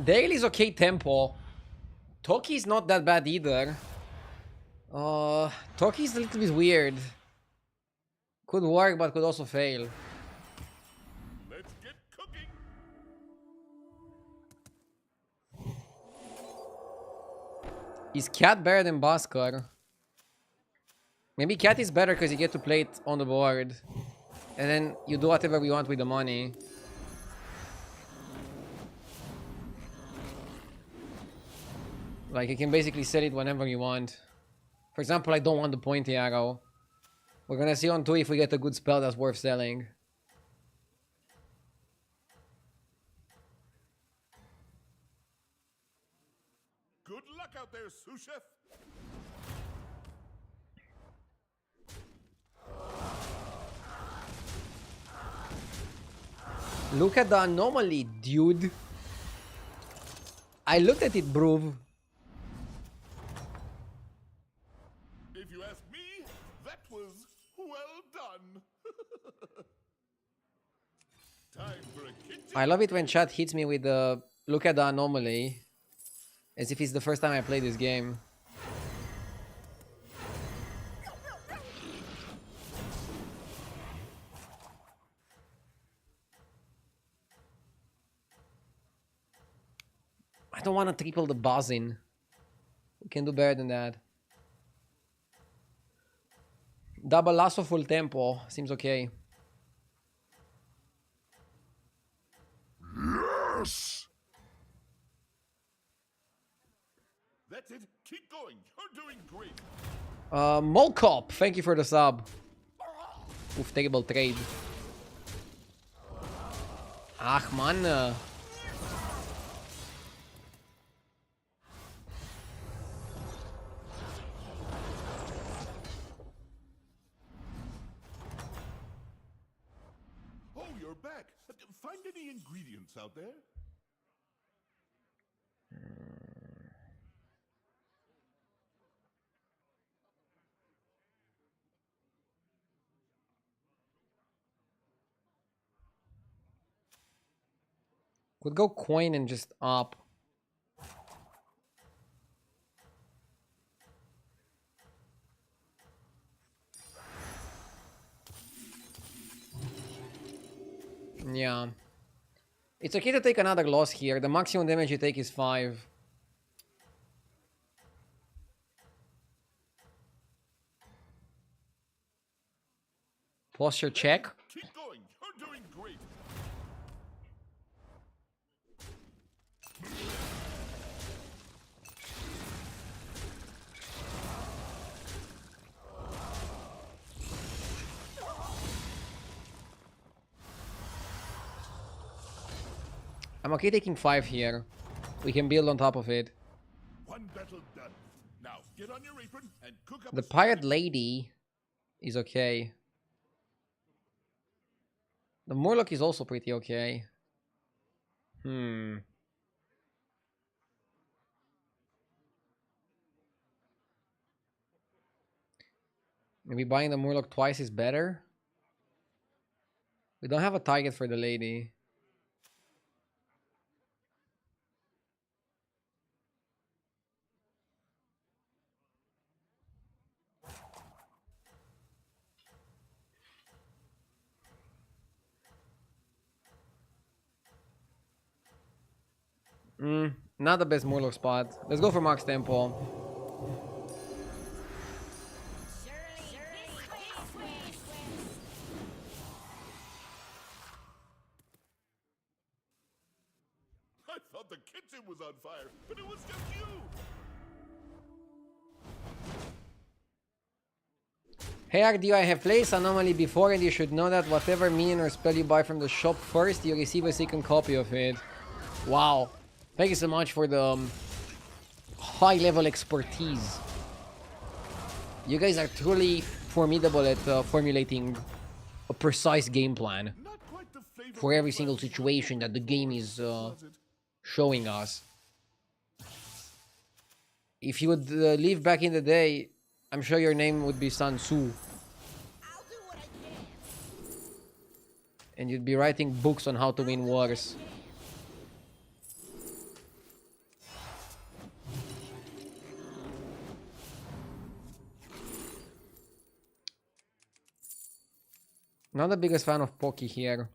Dale is okay tempo. Toki is not that bad either. Toki is a little bit weird. Could work, but could also fail. Is Cat better than Bhaskar? Maybe Cat is better because you get to play it on the board. And then you do whatever we want with the money. Like, you can basically sell it whenever you want. For example, I don't want the pointy arrow. We're gonna see on 2 if we get a good spell that's worth selling. Good luck out there, sous chef. Look at the anomaly, dude. I looked at it, bro. If you ask me, that was well done. Time for a kitchen. I love it when chat hits me with the look at the anomaly. As if it's the first time I play this game. I don't want to triple the buzzing. We can do better than that. Double lasso full tempo. Seems okay. Yes! That's it. Keep going. You're doing great. Molcop, thank you for the sub. Oof, terrible trade. Ach, man. Oh, you're back. Find any ingredients out there? Could go coin and just up. Yeah. It's okay to take another loss here. The maximum damage you take is 5. Posture check. Keep going. You're doing great. I'm okay taking 5 here. We can build on top of it. One battle done. Now get on your apron and cook up The a pirate lady is okay. The Murloc is also pretty okay. Maybe buying the Murloc twice is better. We don't have a target for the lady. Not the best Murloc spot. Let's go for Max Tempo. I thought the kitchen was on fire, but it was just you. Hey RD, I have placed Anomaly before and you should know that whatever minion or spell you buy from the shop first, you receive a second copy of it. Wow. Thank you so much for the high level expertise. You guys are truly formidable at formulating a precise game plan Not quite the flavor for every single situation that the game is showing us. If you would live back in the day, I'm sure your name would be Sun Tzu. I'll do what I can. And you'd be writing books on how to win wars. Not the biggest fan of Poki here.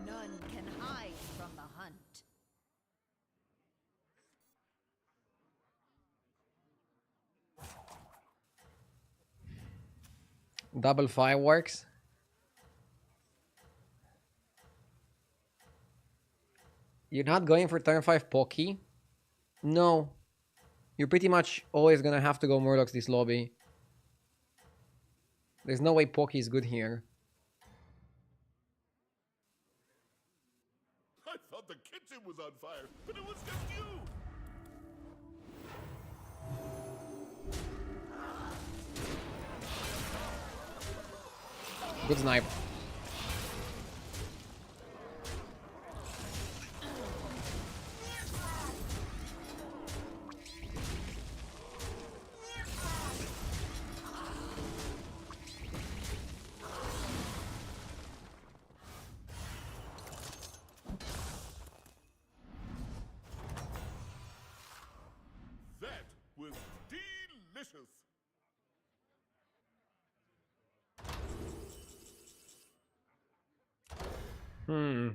None can hide from the hunt. Double fireworks. You're not going for turn 5 Pocky? No. You're pretty much always gonna have to go Murlocs this lobby. There's no way Pocky is good here. I thought the kitchen was on fire, but it was just you! Good snipe. That was delicious! Hmm.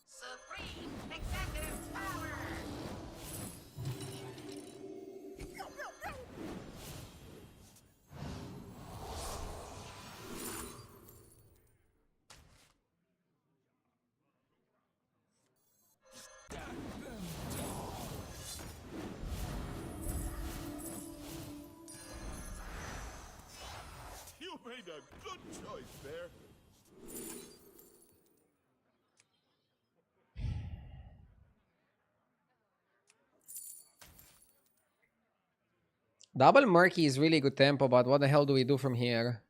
Supreme executive power! You made a good choice there. Double Murky is really good tempo, but what the hell do we do from here?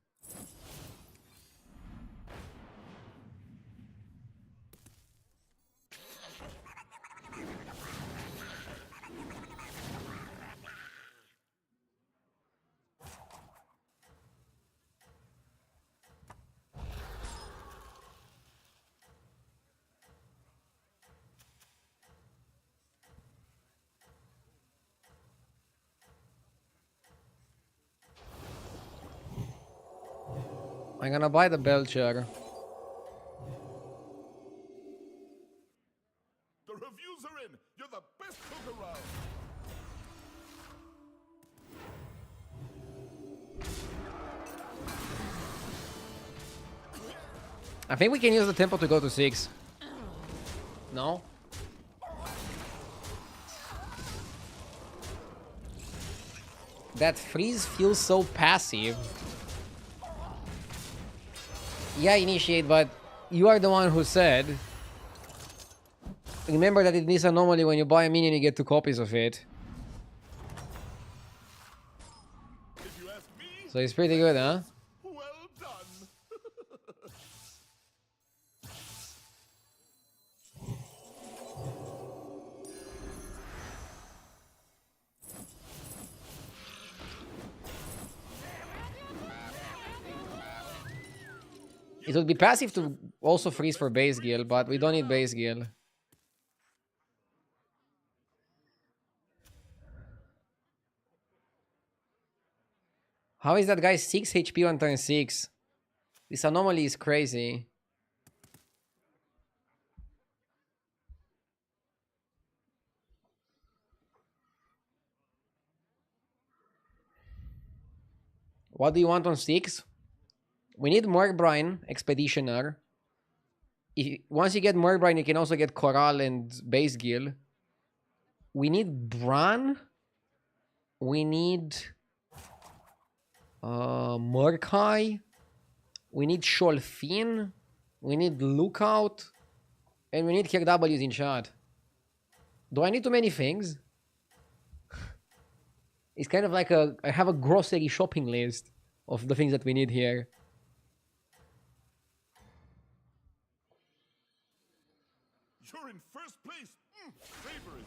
I'm gonna buy the Belcher. The reviews are in! You're the best cook around! I think we can use the tempo to go to 6. No? That freeze feels so passive. Yeah, initiate, but you are the one who said. Remember that in this anomaly, when you buy a minion, you get 2 copies of it. If you ask me, So it's pretty good, huh? well done! It would be passive to also freeze for base guild, but we don't need base guild. How is that guy 6 HP on turn 6? This anomaly is crazy. What do you want on 6? We need Murbrine, Expeditioner. Once you get Murbrine, you can also get Corral and Base Guild. We need Bran. We need Murkai. We need Sholfin. We need Lookout. And we need KWs in chat. Do I need too many things? It's kind of like I have a grocery shopping list of the things that we need here. You're in first place! Favorite!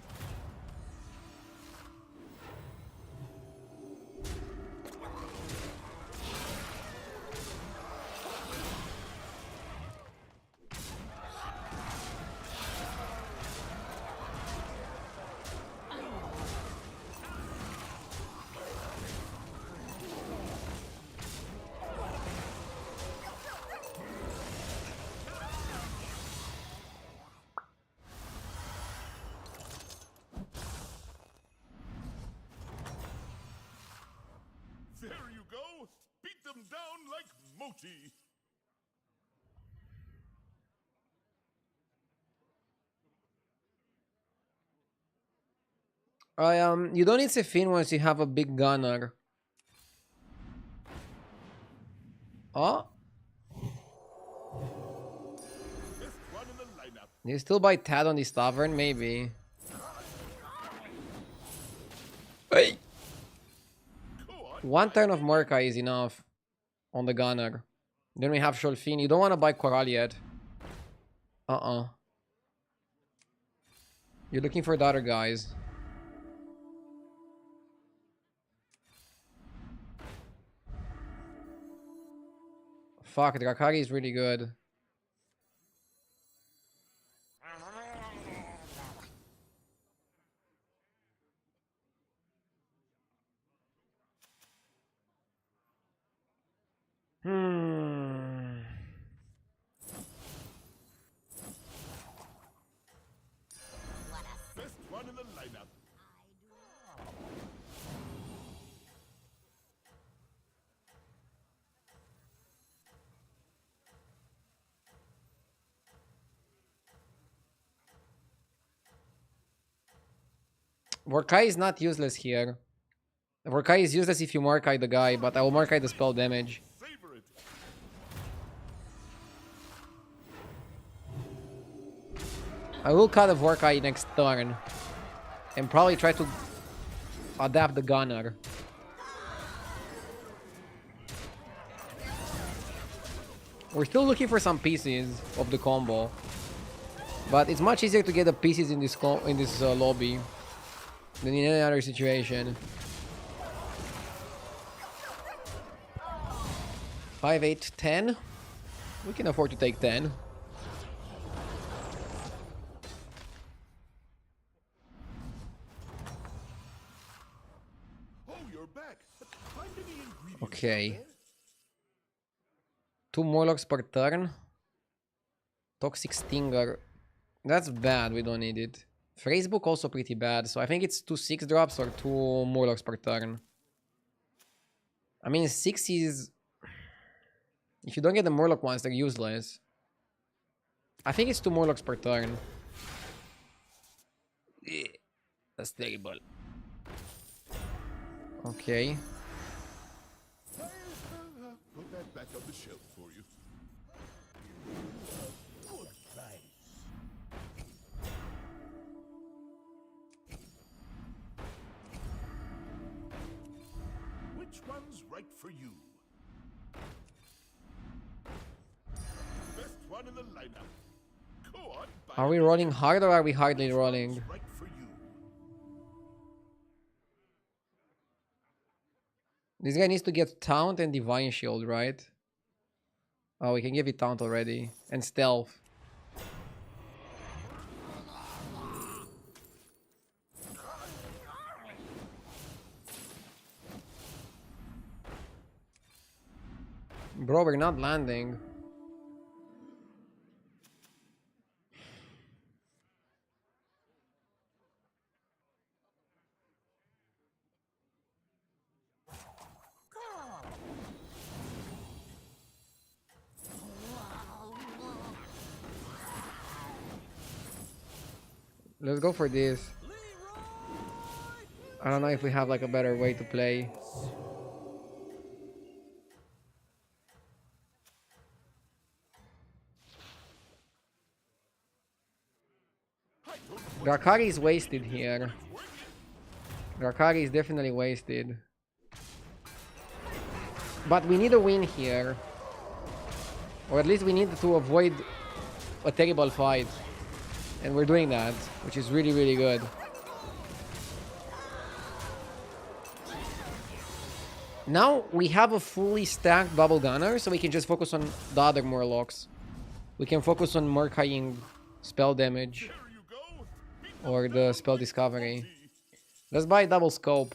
There you go. Beat them down like Moti. You don't need Sefin once you have a big gunner. Oh, Best one in the lineup. you still buy Tad on this tavern, maybe. Hey. Go on. One turn of Murkai is enough on the gunner. Then we have Sholfin. You don't want to buy Coral yet. You're looking for the other guys. Fuck, Drakari is really good. Best one in the lineup. Vorkai is not useless here. Vorkai is useless if you Murkai the guy, but I will Murkai the spell damage. Savor it. I will cut a Vorkai next turn. And probably try to adapt the gunner. We're still looking for some pieces of the combo. But it's much easier to get the pieces in this lobby than in any other situation. 5, 8, 10. We can afford to take 10. Oh, you're back. Find any ingredients Okay. out there? 2 Murlocs per turn. Toxic Stinger. That's bad, we don't need it. Phrasebook also pretty bad, so I think it's 2 6 drops or 2 Murlocs per turn. I mean, 6 is... If you don't get the Murloc ones, they're useless. I think it's 2 Murlocs per turn. That's terrible. Okay. Put that back on the shelf for you. Good price. Which one's right for you? Best one in the lineup. Go on. buy Are we it. rolling hard or are we hardly Which rolling? one's right for you? This guy needs to get Taunt and Divine Shield, right? Oh, we can give it Taunt already. And Stealth. Bro, we're not landing. Let's go for this. I don't know if we have like a better way to play. Drakari is wasted here. Drakari is definitely wasted. But we need a win here. Or at least we need to avoid a terrible fight. And we're doing that, which is really, really good. Now we have a fully stacked Bubble Gunner, so we can just focus on the other Murlocs. We can focus on Murkaying spell damage There you go. Beat them or down the spell like discovery. Moti. Let's buy double scope.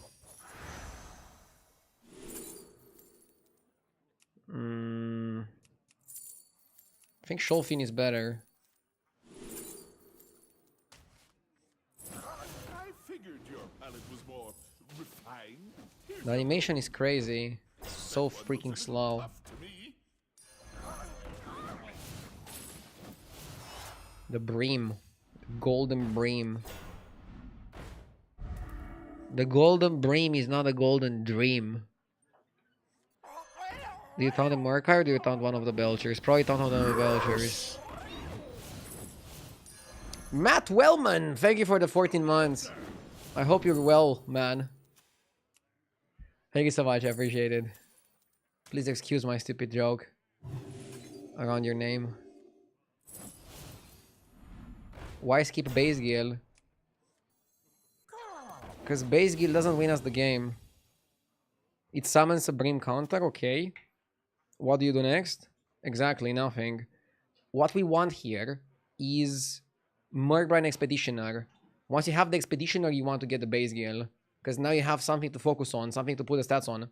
I think Sholfin is better. I figured your palate was more refined. Here's The animation is crazy. So freaking slow. Buff to me. The bream. Golden bream. The golden bream is not a golden dream. Do you taunt the Murloc or do you taunt one of the Belchers? Probably taunt one of the Belchers. Matt Wellman, thank you for the 14 months. I hope you're well, man. Thank you so much, I appreciate it. Please excuse my stupid joke around your name. Why skip base Gil? Because base Gil doesn't win us the game. It summons a Brim counter, okay. What do you do next? Exactly, nothing. What we want here is Murkbrine Expeditioner. Once you have the Expeditioner, you want to get the base Gil. Because now you have something to focus on, something to put the stats on.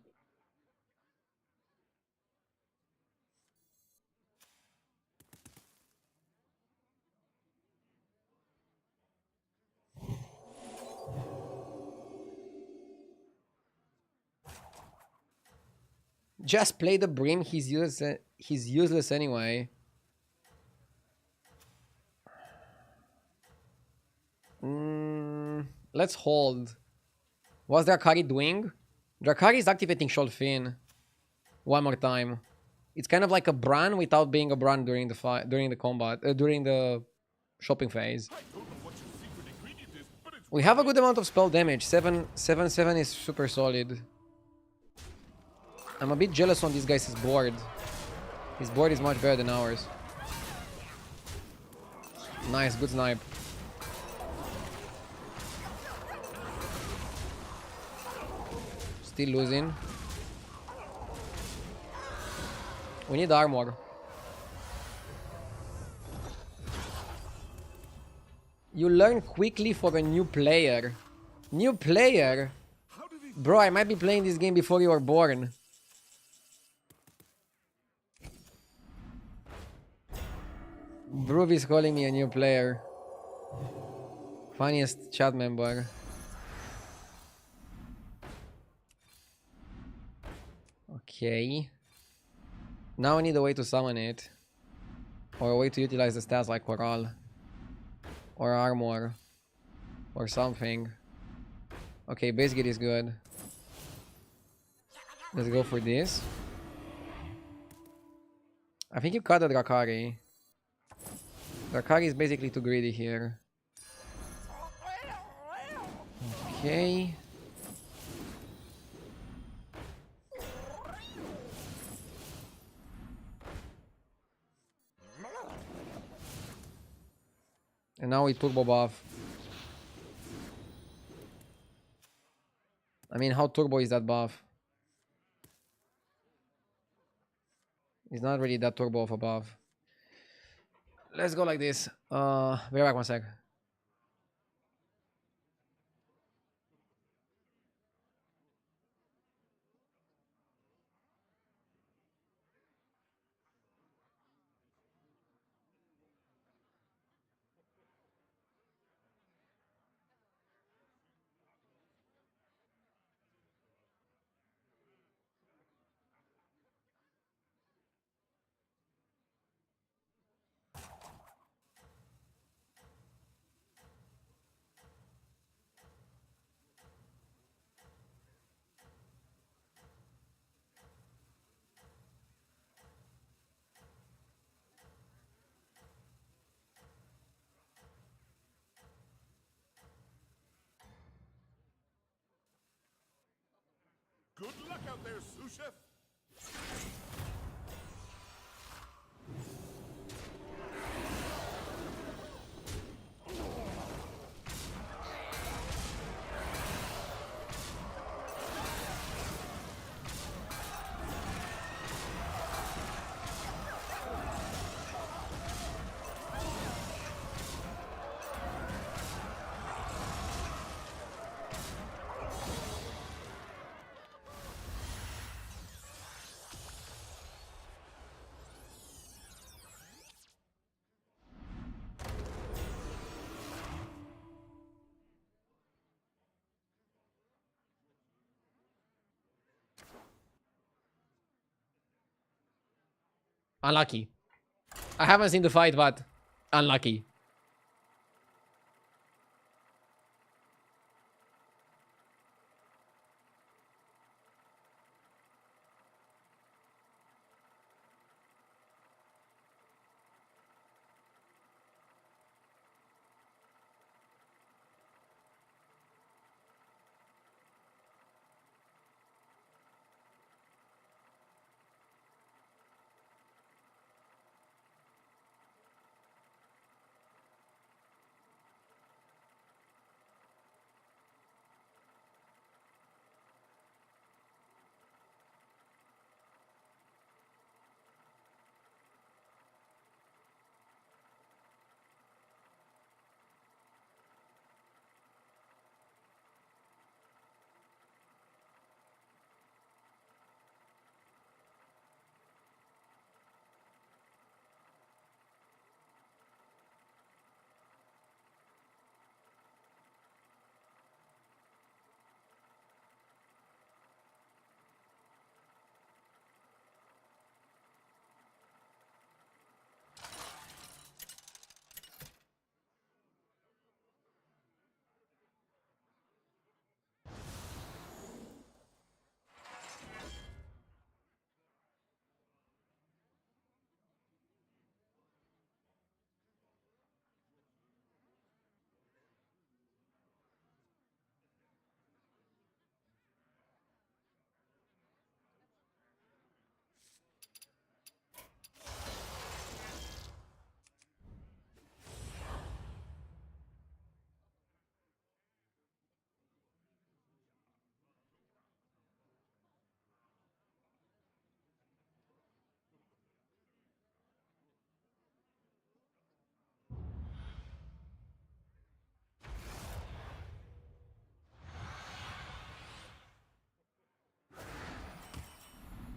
Just play the Brim, he's useless anyway. Let's hold. What's Drakari doing? Drakari is activating Sholfin. One more time. It's kind of like a Bran without being a Bran during the fight, during the combat, during the shopping phase. I don't know what your secret ingredient is, but it's We have a good amount of spell damage. 7/7 is super solid. I'm a bit jealous on this guy's board. His board is much better than ours. Nice, good snipe. Still losing. We need armor. You learn quickly for a new player. New player? Bro, I might be playing this game before you were born. Broov is calling me a new player. Funniest chat member. Okay. Now I need a way to summon it. Or a way to utilize the stats like Coral. Or armor. Or something. Okay, base gate is good. Let's go for this. I think you cut the Drakari. Drakari is basically too greedy here. Okay. And now we turbo buff. I mean, how turbo is that buff? It's not really that turbo of a buff. Let's go like this. Be back 1 sec. good luck out there, sous chef. Unlucky. I haven't seen the fight, but unlucky.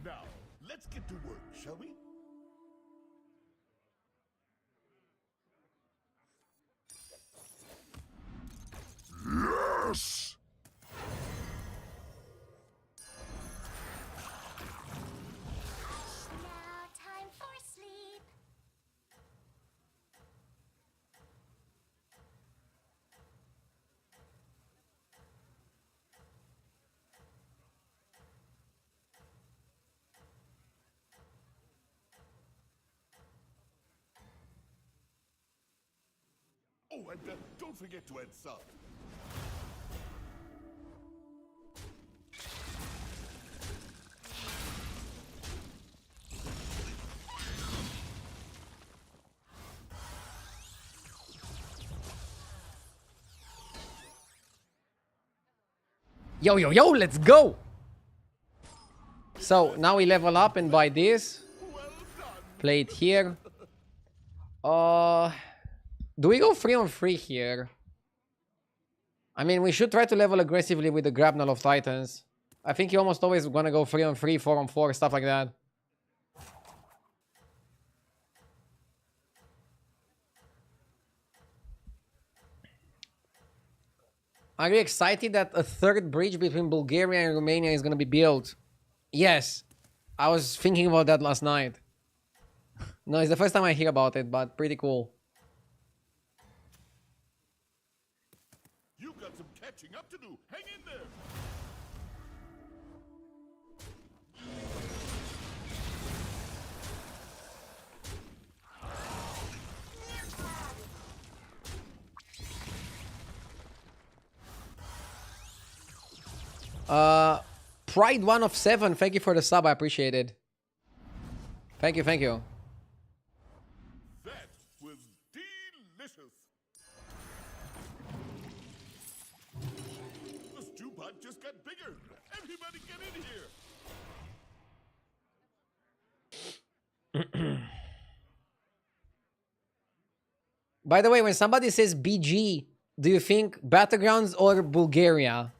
Now, let's get to work, shall we? Yes! Now time for sleep. Oh, and don't forget to add salt. Yo, yo, yo, let's go! So, now we level up and buy this. Play it here. Do we go 3-on-3 here? I mean, we should try to level aggressively with the Grapnel of Titans. I think you almost always gonna go 3-on-3, 4-on-4, stuff like that. Are you excited that a third bridge between Bulgaria and Romania is gonna be built? Yes. I was thinking about that last night. No, it's the first time I hear about it, but pretty cool. You've got some catching up to do. Hang in there. Pride 1 of 7, thank you for the sub, I appreciate it. Thank you, thank you. That was delicious. The stew pot just got bigger. Everybody get in here. By the way, when somebody says BG, do you think Battlegrounds or Bulgaria?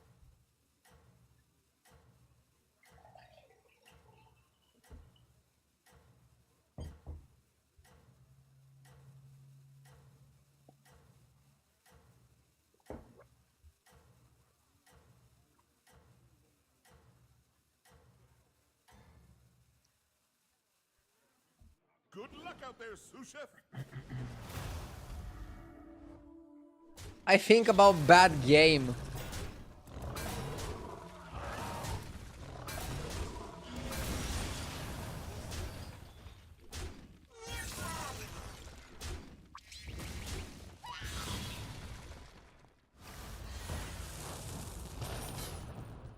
Good luck out there, sous chef. I think about bad game.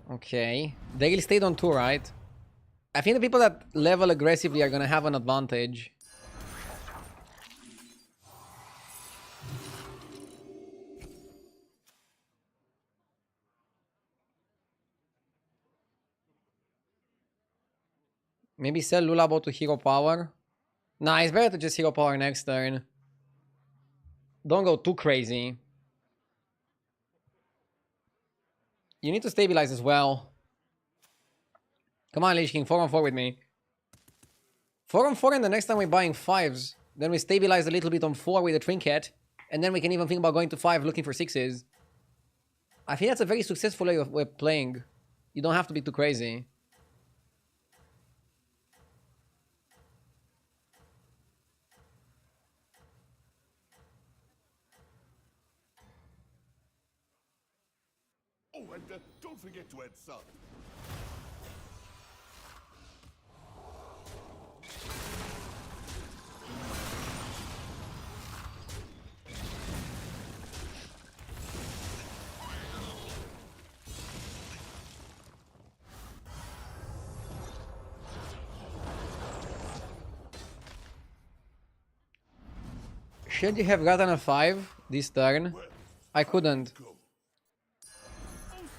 Okay. They stayed on 2, right? I think the people that level aggressively are gonna have an advantage. Maybe sell Lulabo to hero power. Nah, it's better to just hero power next turn. Don't go too crazy. You need to stabilize as well. Come on, Lich King, 4 on 4 with me. 4 on 4, and the next time we're buying 5s. Then we stabilize a little bit on 4 with a Trinket. And then we can even think about going to 5 looking for 6s. I think that's a very successful way of playing. You don't have to be too crazy. Oh, and don't forget to add salt. Should you have gotten a 5 this turn? I couldn't. Go. Oh,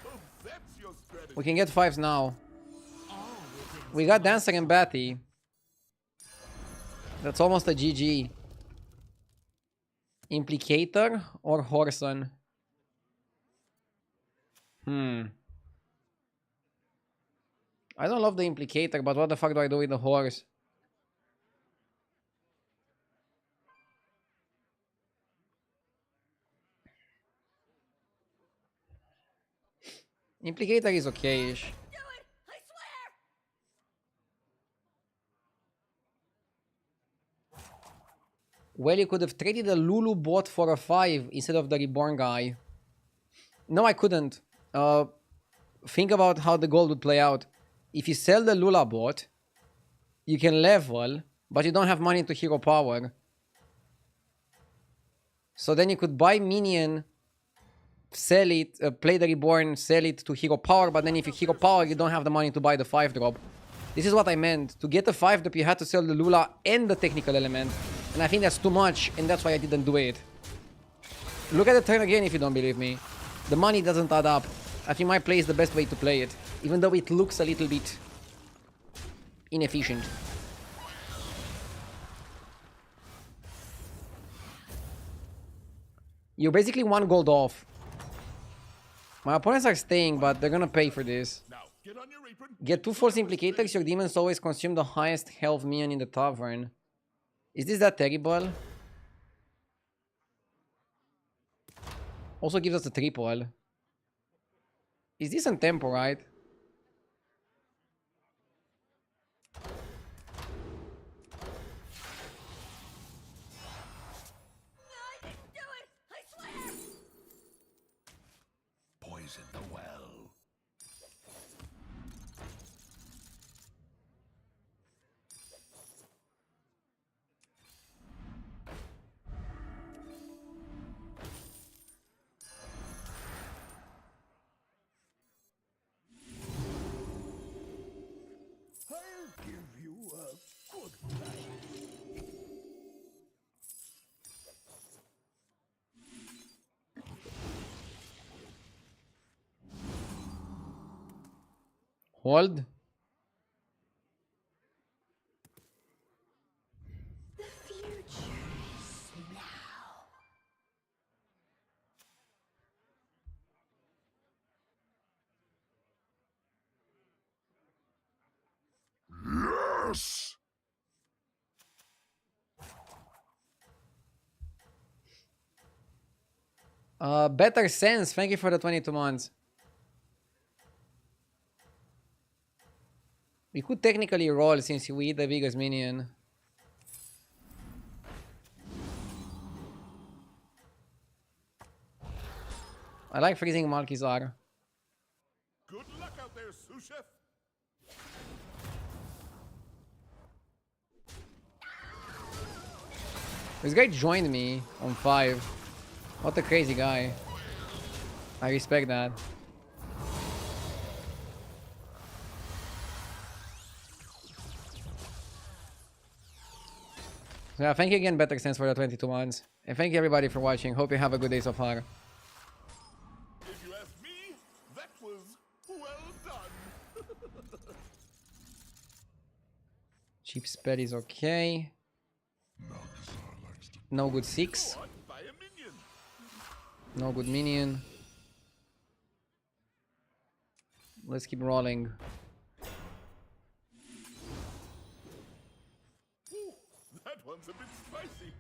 so that's your strategy. We can get 5s now. We got Dancer and Batty. That's almost a GG. Implicator or Horson? I don't love the Implicator, but what the fuck do I do with the horse? Implicator is okay-ish. Do it! I swear! Well, you could have traded a Lulu bot for a 5 instead of the Reborn guy. No, I couldn't. Think about how the gold would play out. If you sell the Lula bot, you can level, but you don't have money to hero power. So then you could buy minion, sell it, play the Reborn, sell it to hero power, but then if you hero power, you don't have the money to buy the 5 drop. This is what I meant. To get the 5 drop, you had to sell the Lula and the technical element. And I think that's too much, and that's why I didn't do it. Look at the turn again if you don't believe me. The money doesn't add up. I think my play is the best way to play it, even though it looks a little bit inefficient. You're basically 1 gold off. My opponents are staying, but they're gonna pay for this. Now, get on your apron. Get 2 false implicators, your demons always consume the highest health minion in the tavern. Is this that terrible? Also gives us a triple. Is this on tempo, right? I didn't do it! I swear! Poison the well. I'll give you a good time. Hold. The future is now. Yes! Better sense. Thank you for the 22 months. We could technically roll since we eat the biggest minion. I like freezing Malkizar. Good luck out there, sous chef. This guy joined me on 5. What a crazy guy. I respect that. So yeah, thank you again, Better Sense, for the 22 months. And thank you everybody for watching. Hope you have a good day so far. If you ask me, that was well done. Cheap spell is okay. No good 6. Go on, buy a minion. No good minion. Let's keep rolling. Ooh, that one's a bit spicy.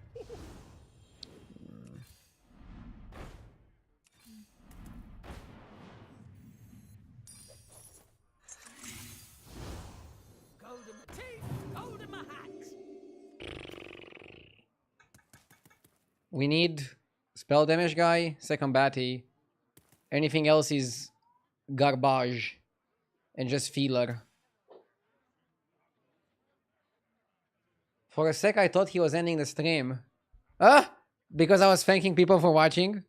Gold in my teeth, gold in my hats. We need spell damage guy, second batty. Anything else is garbage. And just filler. For a sec I thought he was ending the stream. Ah! Because I was thanking people for watching?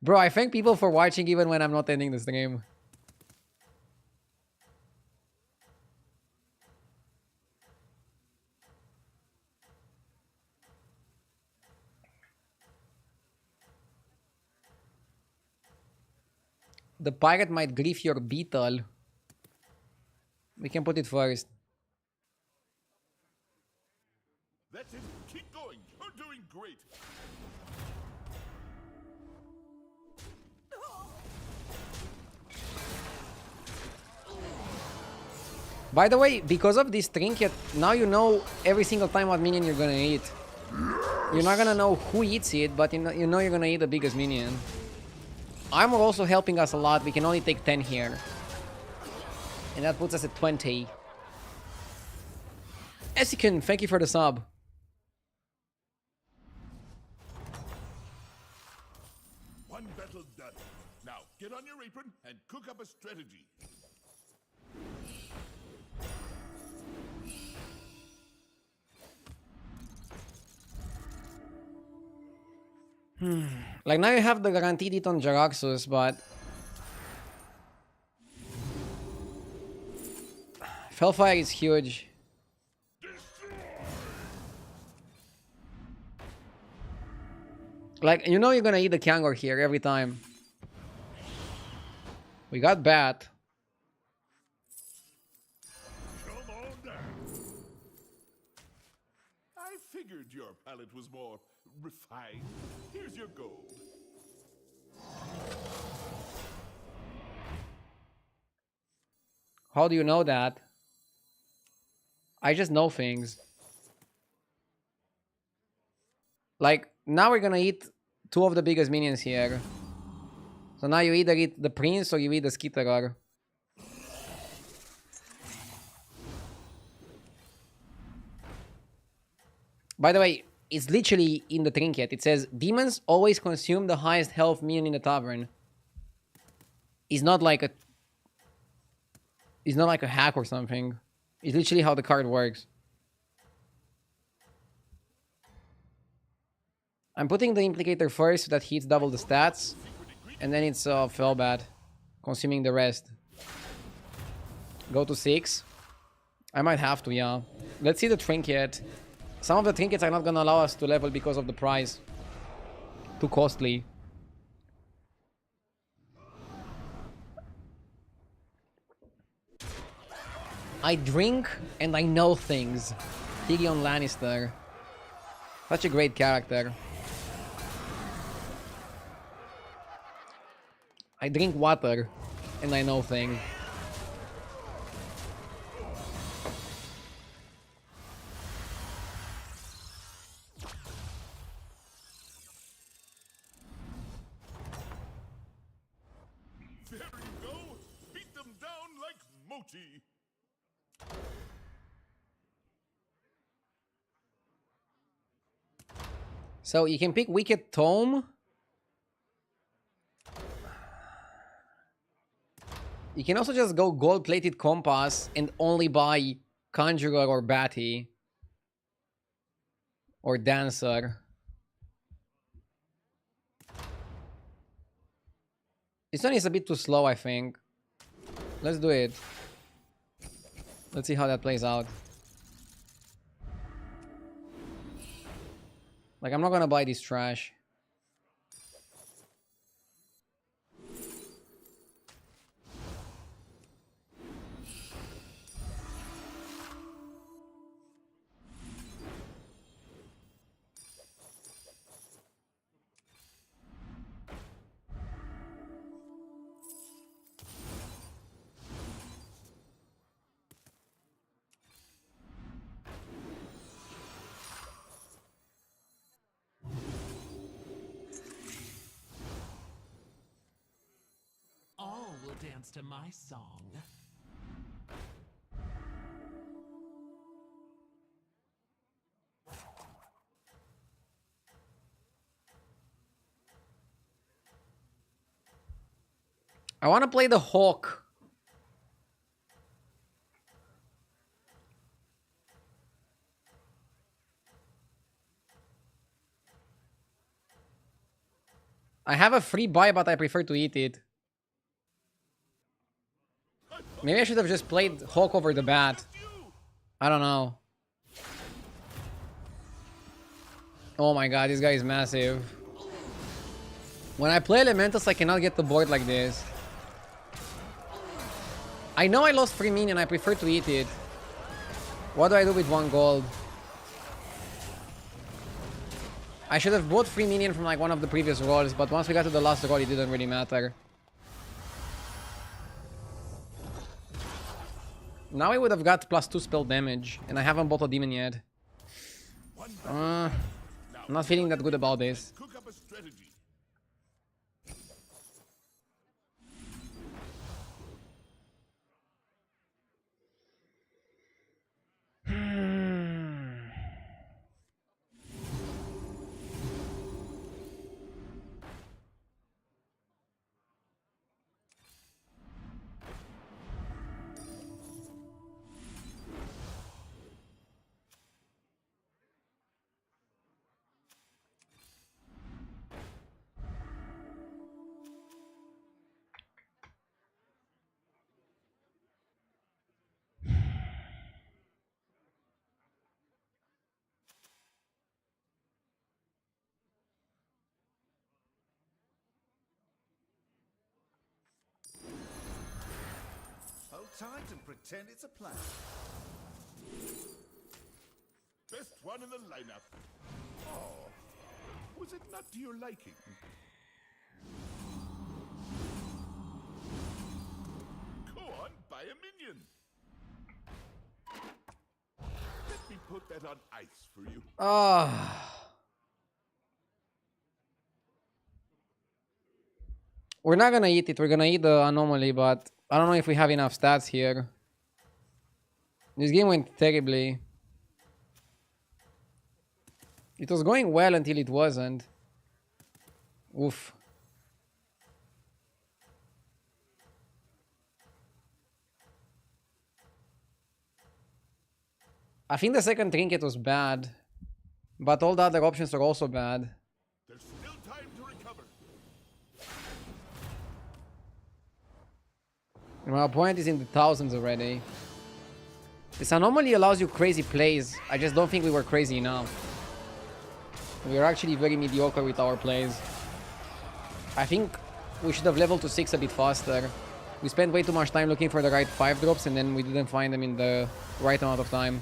Bro, I thank people for watching even when I'm not ending the stream. The pirate might grief your beetle. We can put it first. That's it. Keep going. You're doing great. By the way, because of this trinket, now you know every single time what minion you're gonna eat. You're not gonna know who eats it, but you know you're gonna eat the biggest minion. Armor also helping us a lot. We can only take 10 here. And that puts us at 20. Essican, thank you for the sub. One battle done. Now, get on your apron and cook up a strategy. Like now you have the guaranteed hit on Jaraxxus, but Fellfire is huge. Like, you know you're gonna eat the Kangor here every time. We got Bat. Come on down. I figured your palate was more refined. Here's your gold. How do you know that? I just know things. Like, now we're gonna eat 2 of the biggest minions here. So now you either eat the Prince or you eat the Skitterer. By the way, it's literally in the trinket. It says, demons always consume the highest health minion in the tavern. It's not like a... It's not like a hack or something. It's literally how the card works. I'm putting the Implicator first so that hits double the stats. And then it's Fellbat, consuming the rest. Go to 6. I might have to, yeah. Let's see the Trinket. Some of the Trinkets are not gonna allow us to level because of the price. Too costly. I drink and I know things. Tyrion Lannister. Such a great character. I drink water and I know things. There you go. Beat them down like mochi. So you can pick Wicked Tome. You can also just go gold-plated compass and only buy conjurer or batty or dancer. This one is a bit too slow, I think. Let's do it. Let's see how that plays out. Like, I'm not gonna buy this trash. All will dance to my song. I want to play the hawk. I have a free buy, but I prefer to eat it. Maybe I should have just played hawk over the bat. I don't know. Oh my god, this guy is massive. When I play elementals, I cannot get the board like this. I know I lost free minion, I prefer to eat it. What do I do with 1 gold? I should have bought free minion from like one of the previous rolls, but once we got to the last roll, it didn't really matter. Now I would have got +2 spell damage, and I haven't bought a demon yet. I'm not feeling that good about this. Cook up a strategy. Hold tight and pretend it's a plan. Best one in the lineup. Oh, was it not to your liking? Go on, buy a minion. Let me put that on ice for you. We're not gonna eat it. We're gonna eat the anomaly, but I don't know if we have enough stats here. This game went terribly. It was going well until it wasn't. Oof. I think the second trinket was bad, but all the other options are also bad. There's still time to recover. My opponent is in the thousands already. This anomaly allows you crazy plays. I just don't think we were crazy enough. We are actually very mediocre with our plays. I think we should have leveled to 6 a bit faster. We spent way too much time looking for the right 5 drops and then we didn't find them in the right amount of time.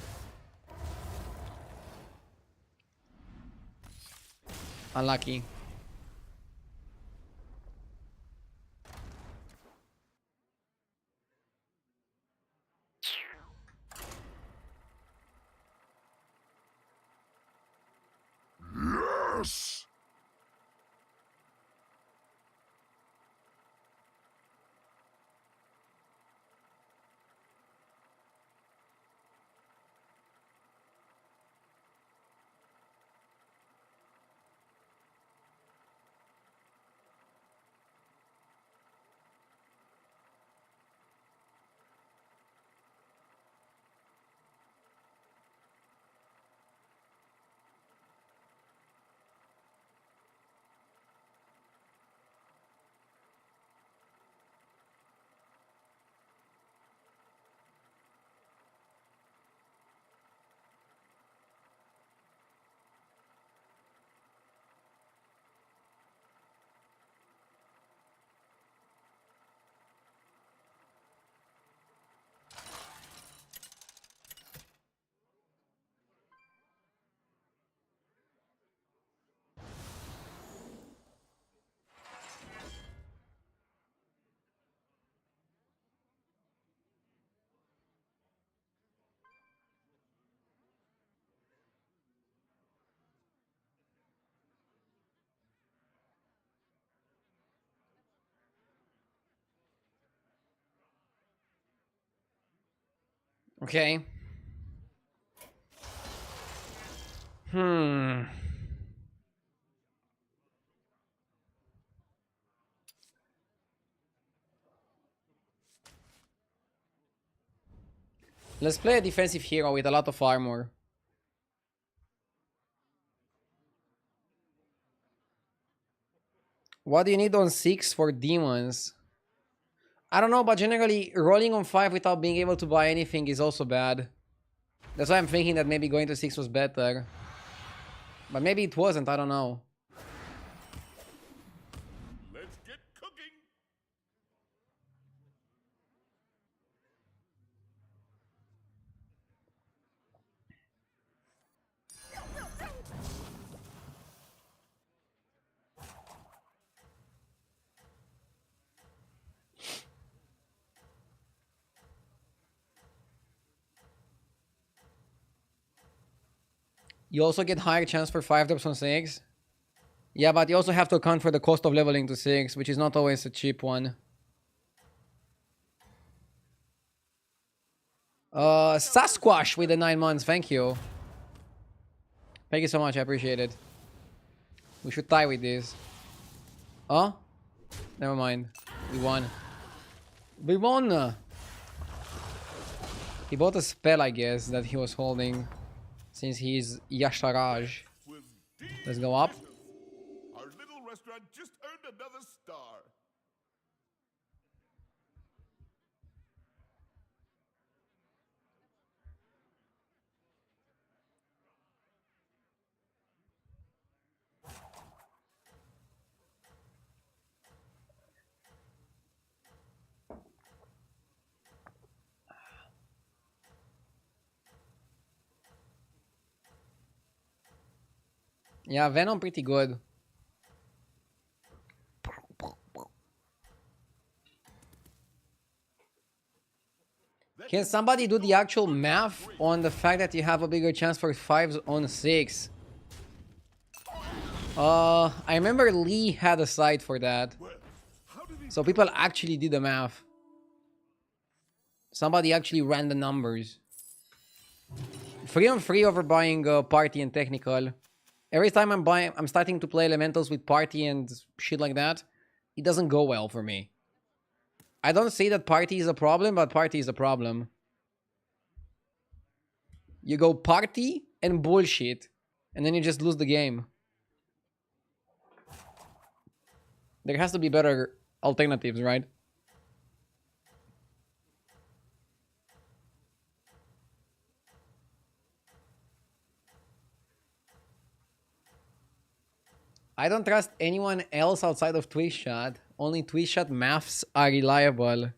Unlucky. Yes! Okay. Hmm. Let's play a defensive hero with a lot of armor. What do you need on 6 for demons? I don't know, but generally rolling on 5 without being able to buy anything is also bad. That's why I'm thinking that maybe going to 6 was better. But maybe it wasn't, I don't know. Let's get cooking. You also get higher chance for 5 drops on 6. Yeah, but you also have to account for the cost of leveling to 6, which is not always a cheap one. Sasquatch with the 9 months, thank you. Thank you so much, I appreciate it. We should tie with this. Oh? Never mind. We won. We won! He bought a spell, I guess, that he was holding. Since he's Yasharaj. With Let's go up. our little restaurant just earned another star. Yeah, Venom pretty good. Can somebody do the actual math on the fact that you have a bigger chance for 5s on 6? I remember Lee had a site for that. Well, how did he So people actually did the math. Somebody actually ran the numbers. 3 on 3 over buying party and technical. Every time I'm starting to play elementals with party and shit like that, it doesn't go well for me. I don't say that party is a problem, but party is a problem. You go party and bullshit, and then you just lose the game. There has to be better alternatives, right? I don't trust anyone else outside of Twitch chat. Only Twitch chat maths are reliable.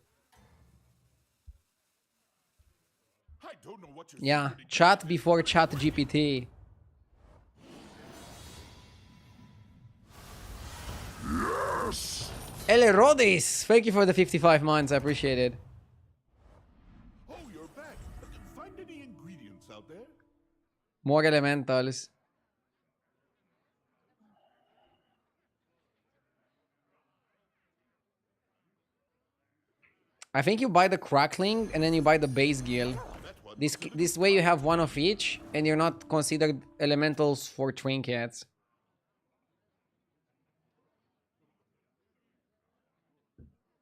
I don't know what you're Yeah, secretly chat doing. before chat GPT. Yes! Elerodis! Thank you for the 55 months, I appreciate it. Oh, you're back. Find any ingredients out there? More elementals. I think you buy the crackling and then you buy the base gear. This way you have one of each and you're not considered elementals for trinkets.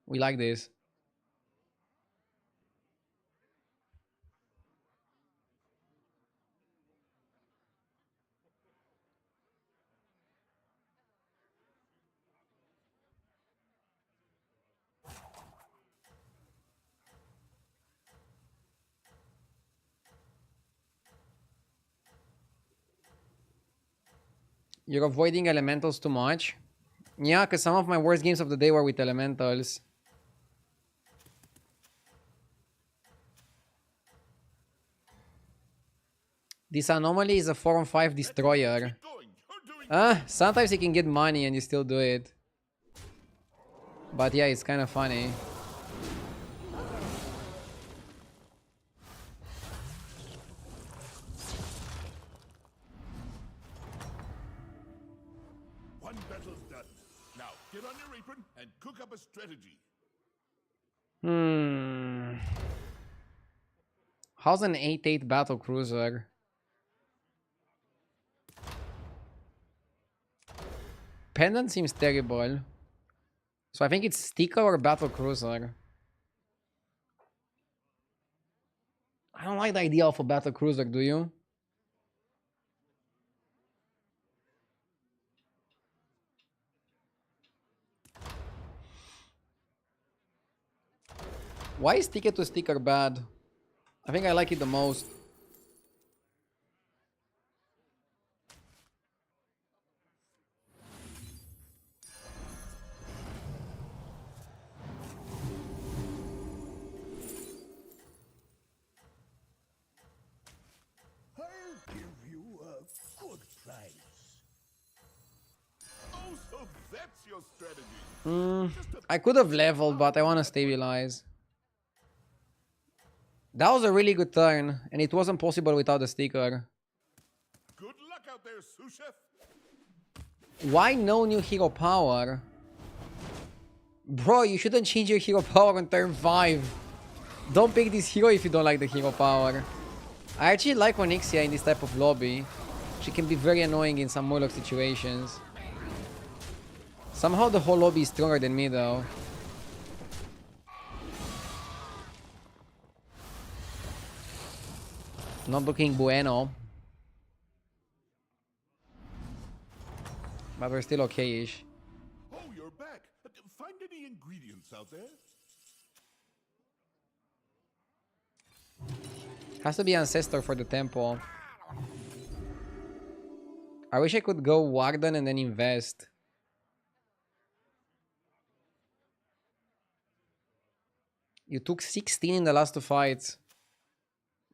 We like this. You're avoiding elementals too much. Yeah, because some of my worst games of the day were with elementals. This anomaly is a 4 on 5 destroyer. Keep going. You're doing Sometimes you can get money and you still do it. But yeah, it's kind of funny. one battle's done. Now get on your apron and cook up a strategy. How's an 8-8 battle cruiser? Pendant seems terrible. So I think it's sticker or battle cruiser. I don't like the idea of a battle cruiser, do you? Why is ticket to sticker bad? I think I like it the most. I'll give you a good price. Oh, so that's your strategy. I could have leveled, but I want to stabilize. That was a really good turn, and it wasn't possible without the sticker. Good luck out there, sous chef. Why no new hero power? Bro, you shouldn't change your hero power on turn 5. Don't pick this hero if you don't like the hero power. I actually like Onyxia in this type of lobby. She can be very annoying in some Murloc situations. Somehow the whole lobby is stronger than me though. Not looking bueno. But we're still okay-ish. Oh, you're back. Find any ingredients out there? Has to be Ancestor for the temple. I wish I could go Warden and then invest. You took 16 in the last 2 fights.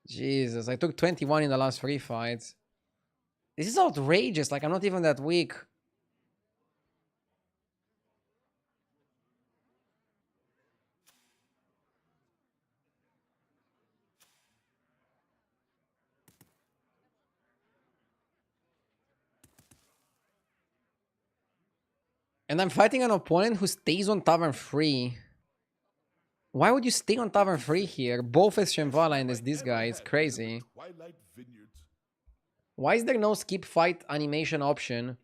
Jesus, I took 21 in the last 3 fights. This is outrageous, like I'm not even that weak. And I'm fighting an opponent who stays on Tavern 3. Why would you stay on Tavern 3 here? Both as Shemvala and as this guy, it's crazy. Twilight Vineyards. Why is there no skip fight animation option?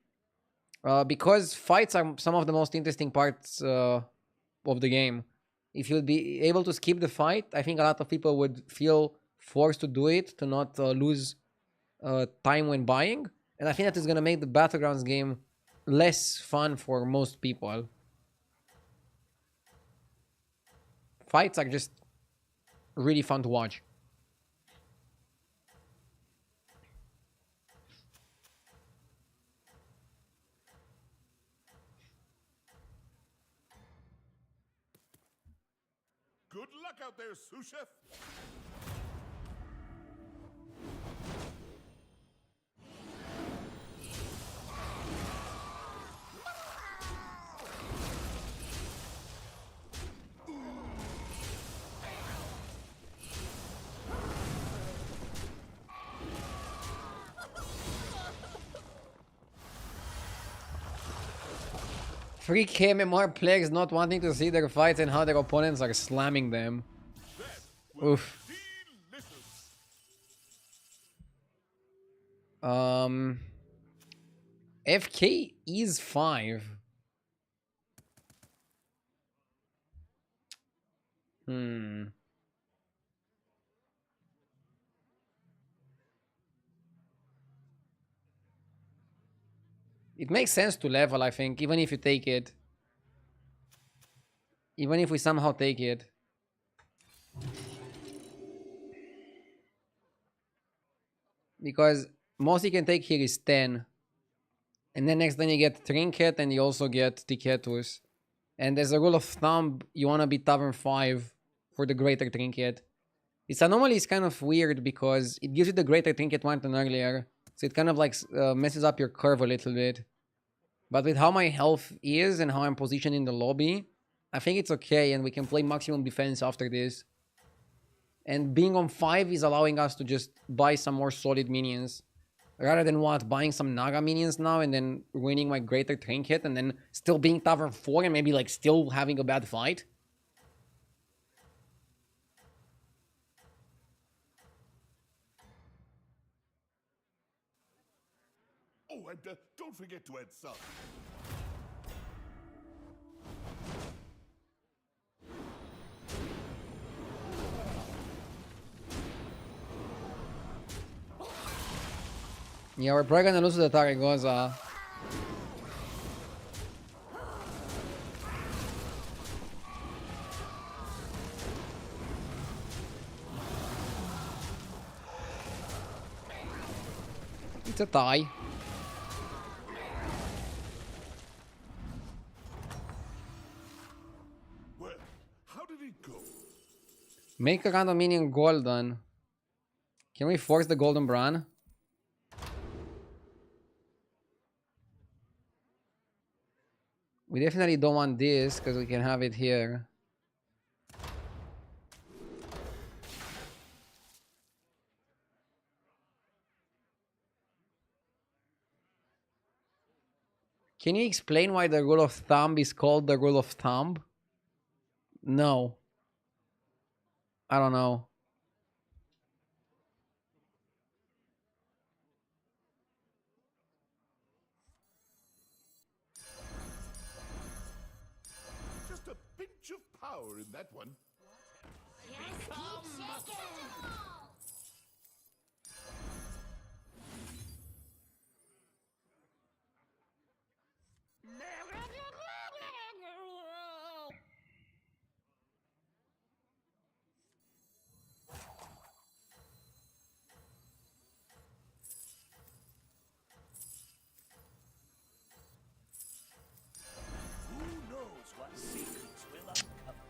Because fights are some of the most interesting parts of the game. If you'd be able to skip the fight, I think a lot of people would feel forced to do it to not lose time when buying. And I think that is going to make the battlegrounds game less fun for most people. Fights are just really fun to watch. Good luck out there, sous chef. Free KMMR players not wanting to see their fights and how their opponents are slamming them. Oof. FK is 5. It makes sense to level, I think, even if you take it. Even if we somehow take it. Because most you can take here is 10. And then next then you get Trinket and you also get Titus. And as a rule of thumb, you want to be Tavern 5 for the Greater Trinket. Its anomaly is kind of weird because it gives you the Greater Trinket one turn earlier. So it kind of like messes up your curve a little bit. But with how my health is and how I'm positioned in the lobby, I think it's okay and we can play maximum defense after this. And being on 5 is allowing us to just buy some more solid minions. Rather than what? Buying some Naga minions now and then winning my Greater Trinket and then still being Tavern 4 and maybe like still having a bad fight. Oh, and don't forget to add salt. Yeah, we're probably gonna lose to the Taragoza. It's a tie. Well, how did it go? Make a random minion golden. Can we force the golden Bran? We definitely don't want this because we can have it here. Can you explain why the rule of thumb is called the rule of thumb? No. I don't know. Just a pinch of power in that one. Just keep shaking. Who knows what secrets will uncover?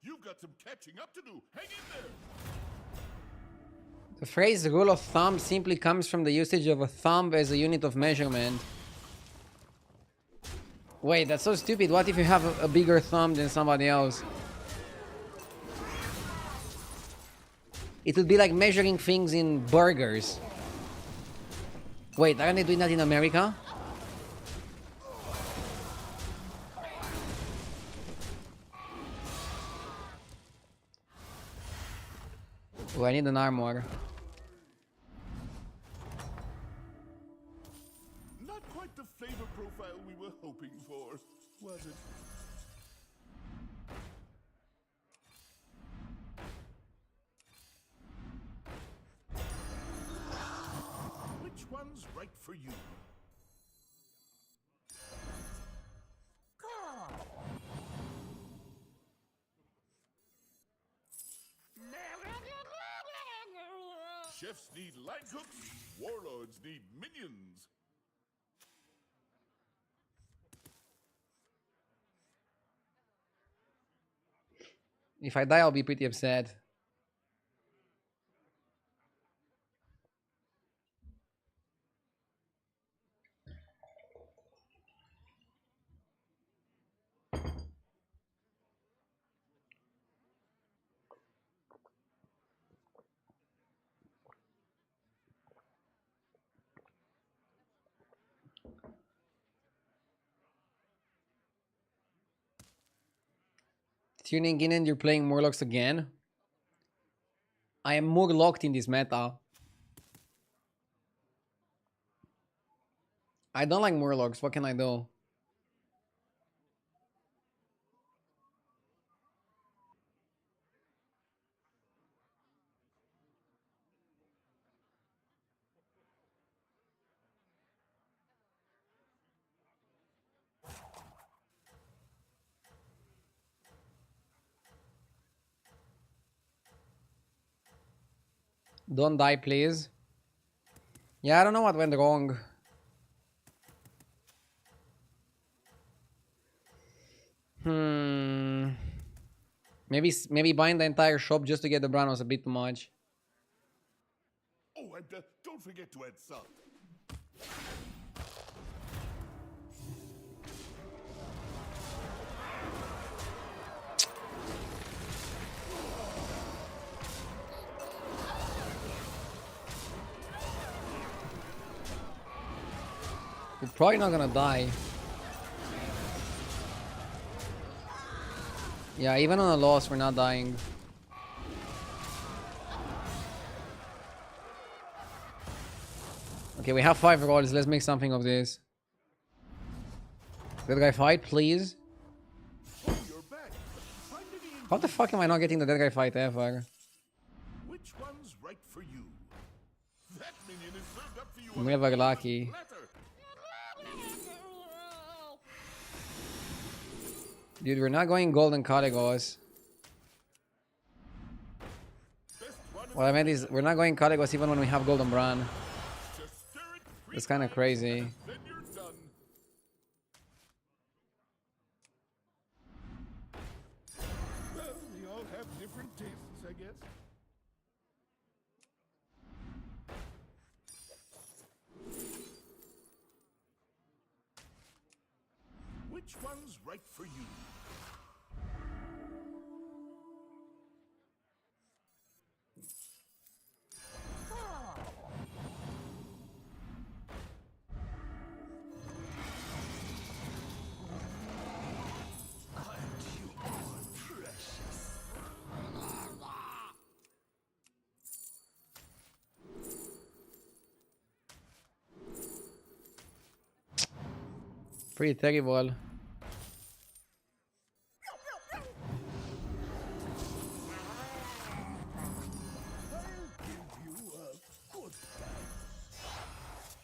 You've got some catching up to do. Hang in there. The phrase rule of thumb simply comes from the usage of a thumb as a unit of measurement. Wait, that's so stupid. What if you have a bigger thumb than somebody else? It would be like measuring things in burgers. Wait, aren't they doing that in America? Oh, I need an armor. Not quite the flavor profile we were hoping for, was it? Which one's right for you? Chefs need line cooks, warlords need minions. If I die, I'll be pretty upset. Tuning in and you're playing Murlocs again? I am more locked in this meta. I don't like Murlocs. What can I do? Don't die, please. Yeah, I don't know what went wrong. Maybe buying the entire shop just to get the Bran was a bit too much. Oh, and don't forget to add salt. We're probably not gonna die. Yeah, even on a loss, we're not dying. Okay, we have 5 rolls. Let's make something of this. Dead guy fight, please. Oh, you're back. Finally, How the fuck am I not getting the dead guy fight ever? which one's right for you? That minion is served up for you. I'm never lucky. Platter. Dude, we're not going golden Caligos. Best one What I meant is, we're not going Caligos even when we have golden Bran. just stir it 3 That's kind of times, crazy. then you're done. Well, we all have different tastes, I guess. Which one's right for you? Pretty terrible.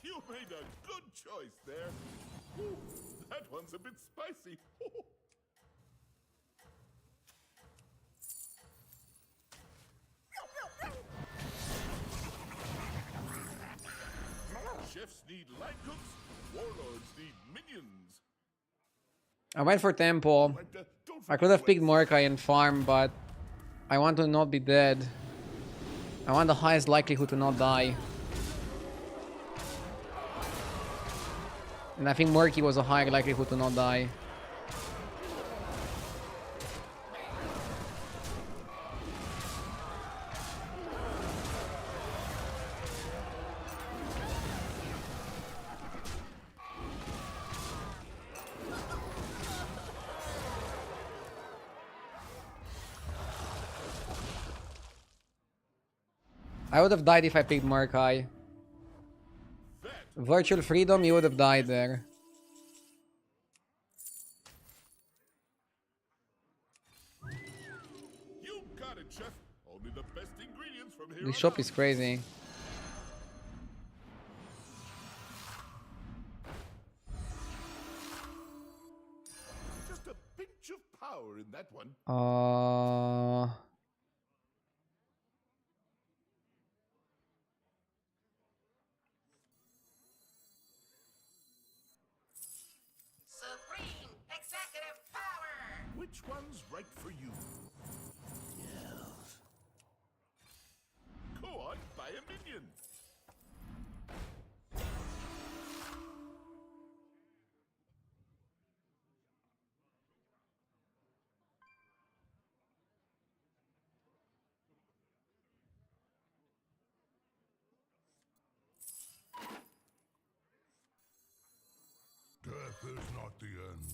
You made a good choice there. Ooh, that one's a bit spicy. Chefs need line cooks, warlords need minions. I went for tempo. And, don't I could have forget picked Mordecai and farm, but I want to not be dead. I want the highest likelihood to not die. And I think Murky was a higher likelihood to not die. I would have died if I picked Murky. Virtual freedom, you would have died there. you got it, chef. Only the best ingredients from here This on shop out. is crazy. Just a pinch of power in that one. Supreme executive power! Which one's right for you? Go on, buy a minion. Death is not the end.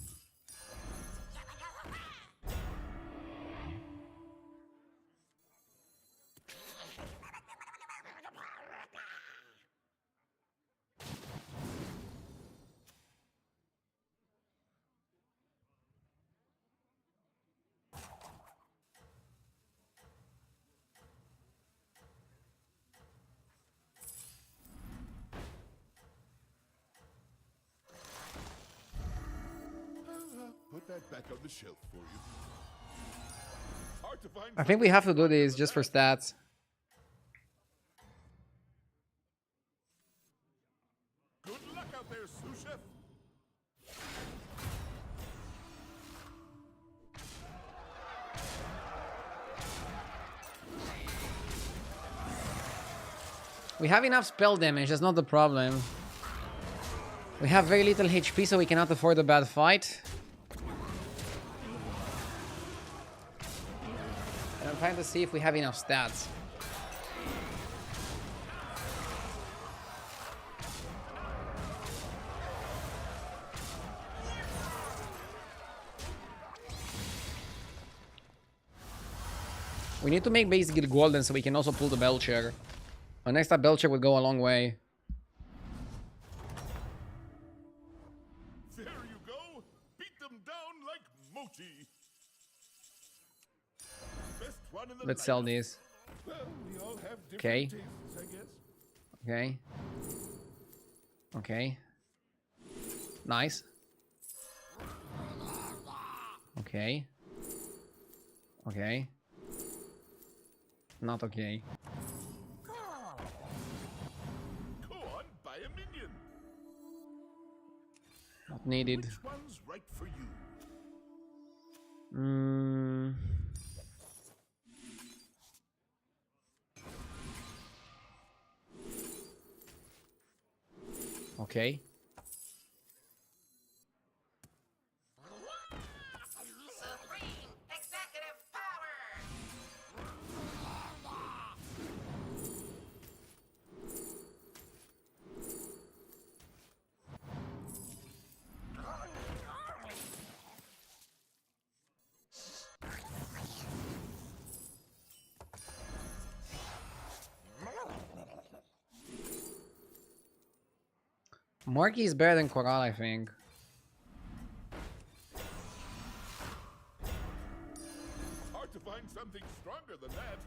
Put that back on the shelf for you. Hard to find. I think we have to do this just for stats. Good luck out there, sous chef. We have enough spell damage, that's not the problem. We have very little HP, so we cannot afford a bad fight. And I'm trying to see if we have enough stats. We need to make basically golden so we can also pull the Belcher. An extra Belcher would go a long way. There you go. Beat them down like Mochi. Best one in the Let's sell lineup. these. Well, we all have different Okay. tastes, I guess. Okay. Okay. Nice. Okay. Okay. Not okay. Go on, buy a minion. Not needed. Which one's right for you? Okay. Supreme executive power! Marky is better than Coral, I think. Hard to find something stronger than that.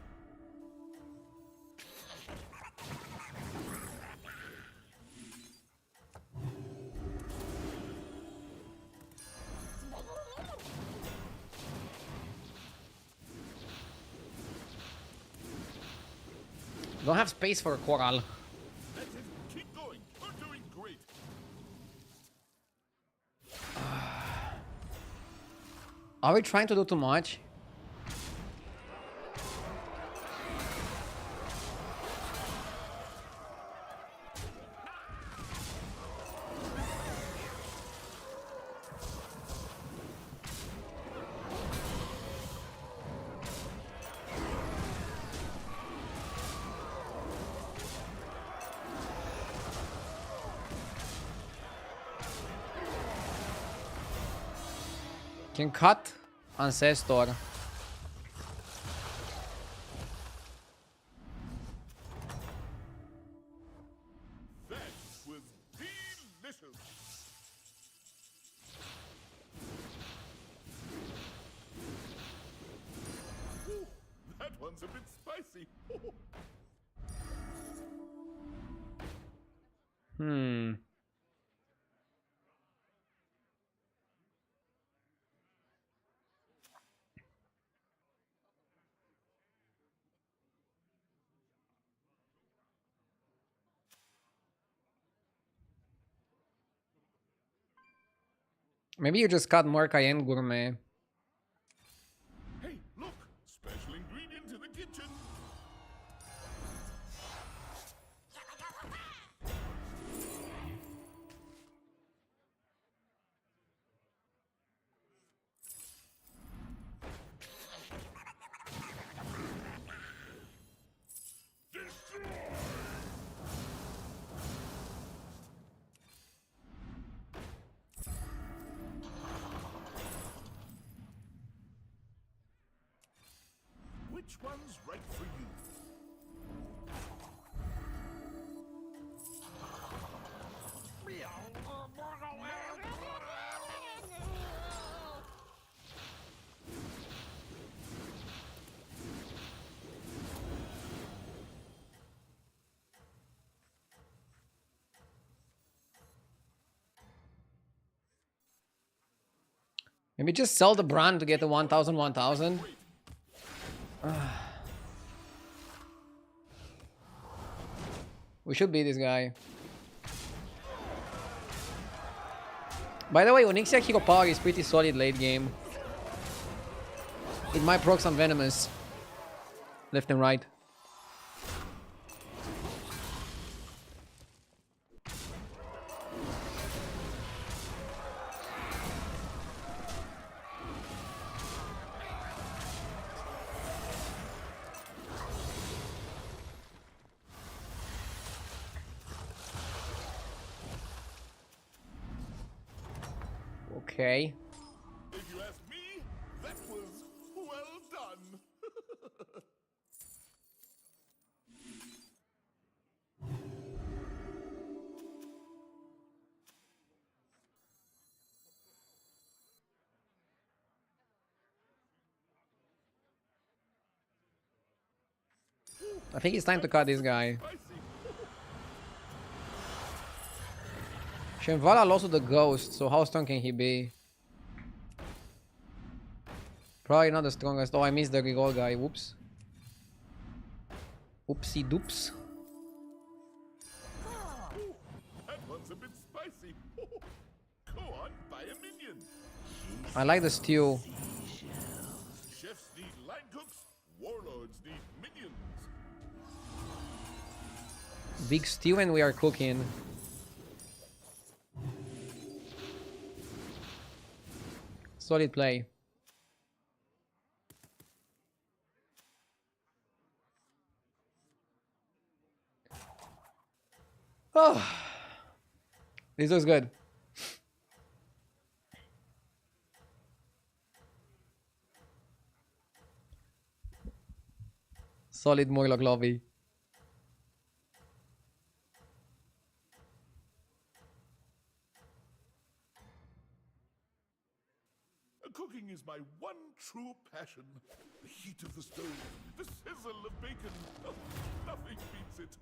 Don't have space for a Coral. That's it. Keep going. You're doing great. Are we trying to do too much? Can cut Ancestor. That was delicious. Whew, that one's a bit spicy. Hmm. Maybe you just cut more Cayenne Gourmet. Hey, look! Special ingredient in the kitchen. Which one's right for you? Maybe just sell the brand to get the 1000, 1000. We should beat this guy. By the way, Onyxia Hero Power is pretty solid late game. It might proc some Venomous. Left and right. Okay. If you ask me, that was well done. I think it's time to cut this guy. Shenvala lost to the ghost, so how strong can he be? Probably not the strongest. Oh, I missed the reroll guy. Whoops. Oopsie doops. That one's a bit spicy. Go on, buy a minion. I like the stew. Chefs need line cooks. Warlords need minions. Big stew and we are cooking. Solid play. Oh, this looks good. Solid Murloc lobby. Cooking is my one true passion. The heat of the stove, the sizzle of bacon. Oh, nothing beats it.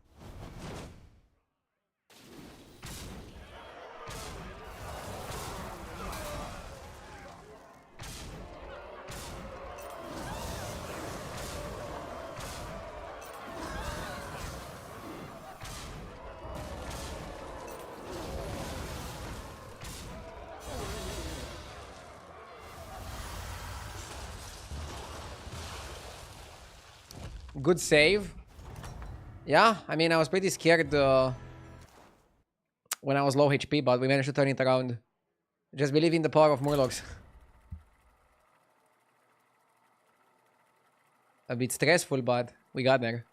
Good save. Yeah, I mean, I was pretty scared when I was low HP, but we managed to turn it around. Just believe in the power of Murlocs. A bit stressful, but we got there.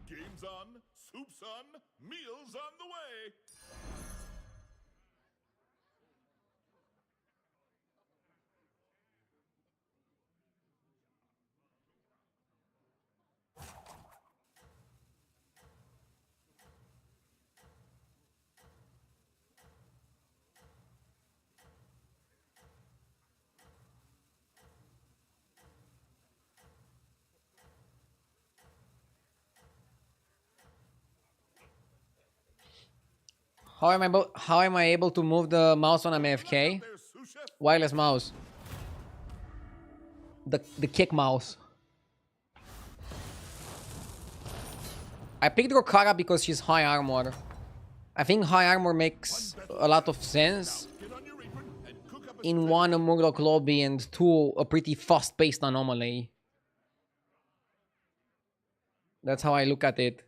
Games on, soups on, meals on the way. How am I able to move the mouse when I'm AFK? There, sous chef. Wireless mouse. The kick mouse. I picked Rokara because she's high armor. I think high armor makes a lot of sense Get on your apron and cook up a in one, a Murloc lobby, and two, a pretty fast-paced anomaly. That's how I look at it.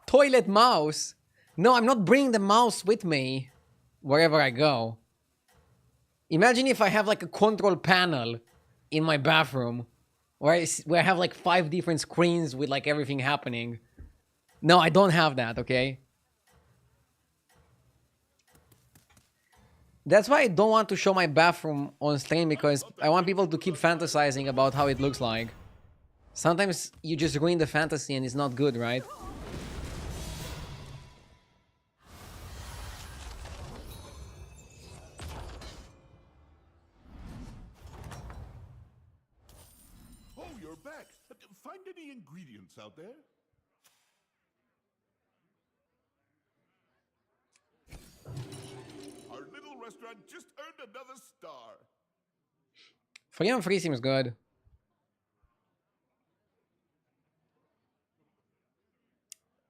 Toilet mouse? No, I'm not bringing the mouse with me wherever I go. Imagine if I have like a control panel in my bathroom where I have like 5 different screens with like everything happening. No, I don't have that, okay? That's why I don't want to show my bathroom on stream, because I want people to keep fantasizing about how it looks like. Sometimes you just ruin the fantasy and it's not good, right? Oh, you're back. Find any ingredients out there? Our little restaurant just earned another star. 3 on 3 seems good.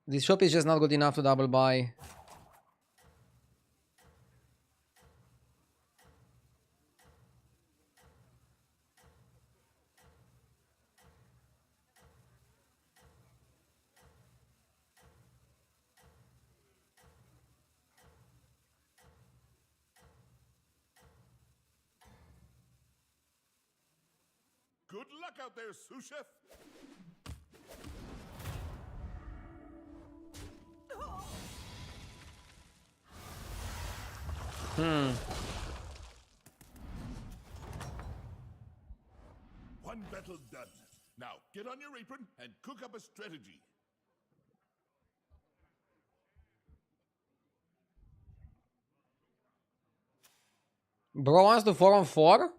This shop is just not good enough to double buy. Good luck out there, sous chef. One battle done. Now, get on your apron and cook up a strategy. Bro wants to 4 on 4?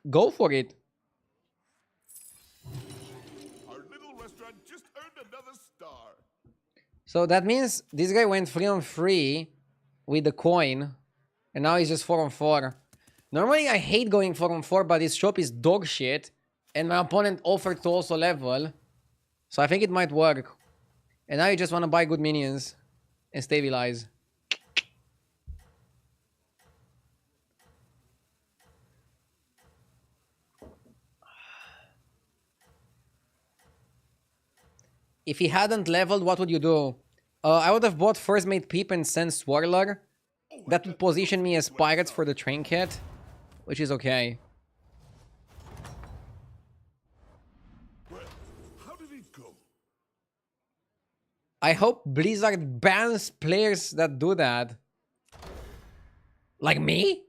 Go for it. Our little restaurant just earned another star. So that means this guy went 3 on 3 with the coin, and now he's just 4 on 4. Normally I hate going 4 on 4, but this shop is dog shit, and my opponent offered to also level, so I think it might work. And now you just want to buy good minions and stabilize. If he hadn't leveled, what would you do? I would have bought First Mate Peep and sent Swirler. That would position me as pirates for the Trinket, which is okay. Well, how did it go? I hope Blizzard bans players that do that. Like me?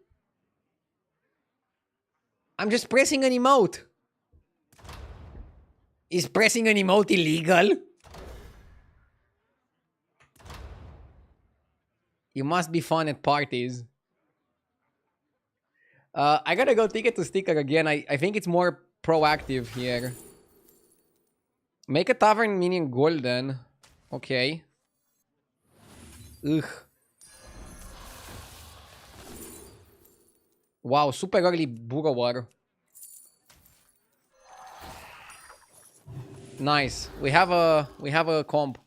I'm just pressing an emote. Is pressing an emote illegal? You must be fun at parties. I gotta go ticket to sticker again. I think it's more proactive here. Make a tavern minion golden. Okay. Ugh. Wow, super early Burrower. Nice. We have a comp.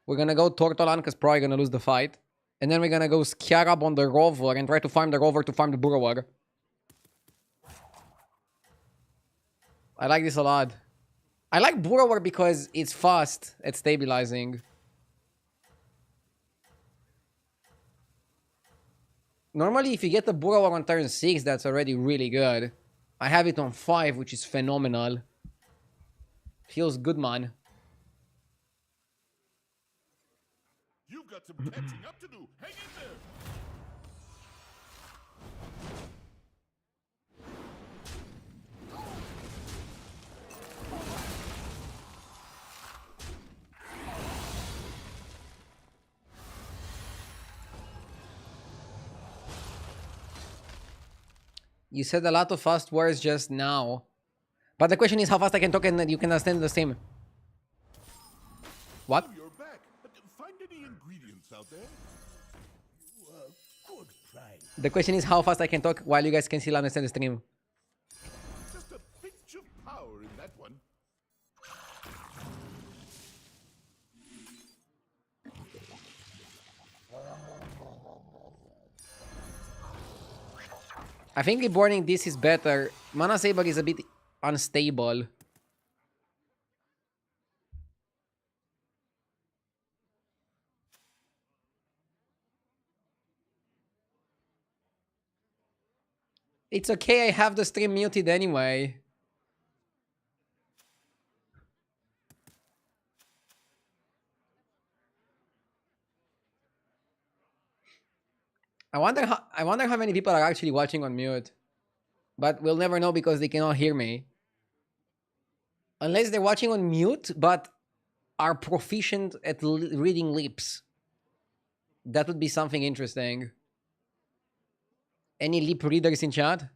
We're gonna go Tortolan because probably gonna lose the fight. And then we're gonna go Scarab on the Rover and try to farm the Rover to farm the Burrower. I like this a lot. I like Burrower because it's fast at stabilizing. Normally, if you get the Burrower on turn 6, that's already really good. I have it on 5, which is phenomenal. Feels good, man. You've got some catching up to do. Hang in there. You said a lot of fast words just now. But the question is how fast I can talk and you can understand the same. What? Oh, you're back. Find any ingredients out there? Good pride. The question is how fast I can talk while you guys can still understand the stream. Just a pinch of power in that one. I think reborning this is better. Mana Saber is a bit unstable. It's okay, I have the stream muted anyway. I wonder how many people are actually watching on mute. But we'll never know because they cannot hear me. Unless they're watching on mute, but are proficient at reading lips. That would be something interesting. Any lip readers in chat?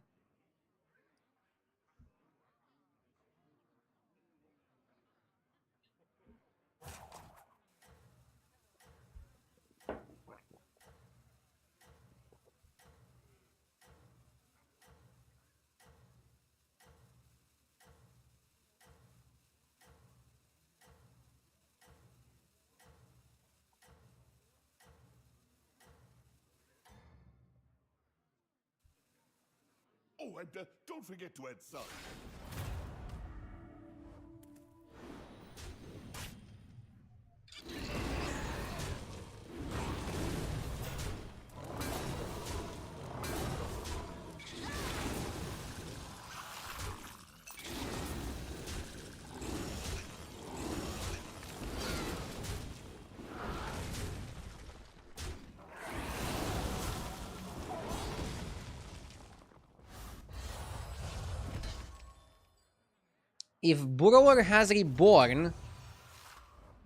Oh, and don't forget to add salt. If Burrower has reborn,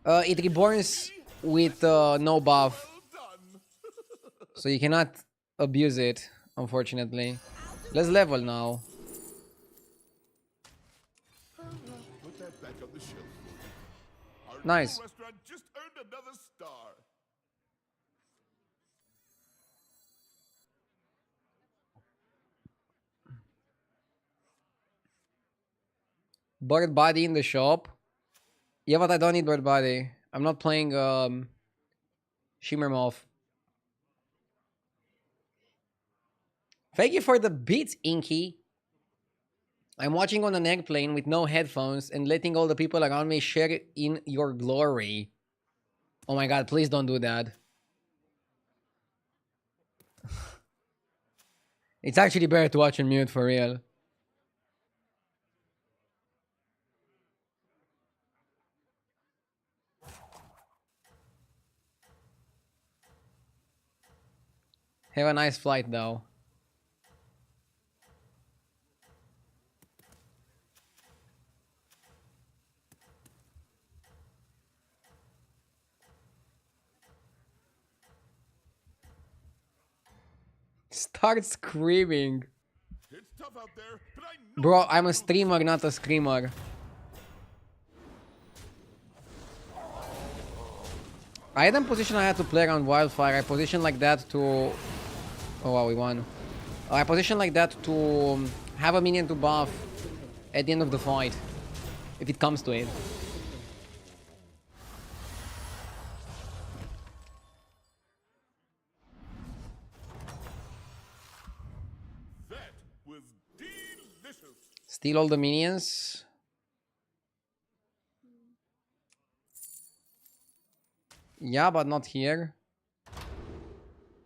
it reborns with no buff. So you cannot abuse it, unfortunately. Let's level now. Put that back on the shelf. Our Nice. little restaurant just earned another star. Bird body in the shop. Yeah, but I don't need bird body. I'm not playing Shimmer Moth. Thank you for the beats, Inky. I'm watching on an airplane with no headphones and letting all the people around me share in your glory. Oh my god, please don't do that. It's actually better to watch on mute for real. Have a nice flight though. Start screaming. It's tough out there, but I know Bro, you I'm a will streamer, not a screamer. I had a position I had to play around Wildfire. I positioned like that to... Oh wow, we won. I positioned like that to have a minion to buff at the end of the fight. If it comes to it. That was delicious. Steal all the minions. Yeah, but not here.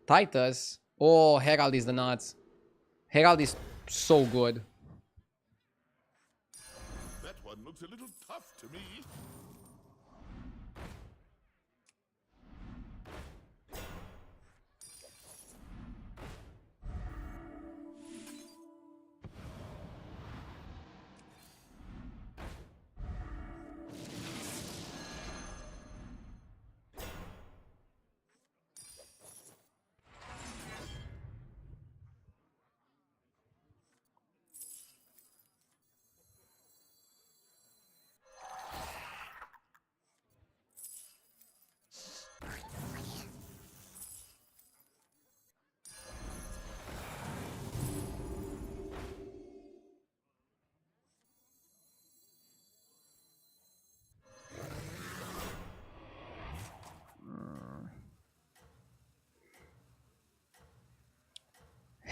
Titus. Oh, Herald is the nuts. Herald is so good. That one looks a little tough to me.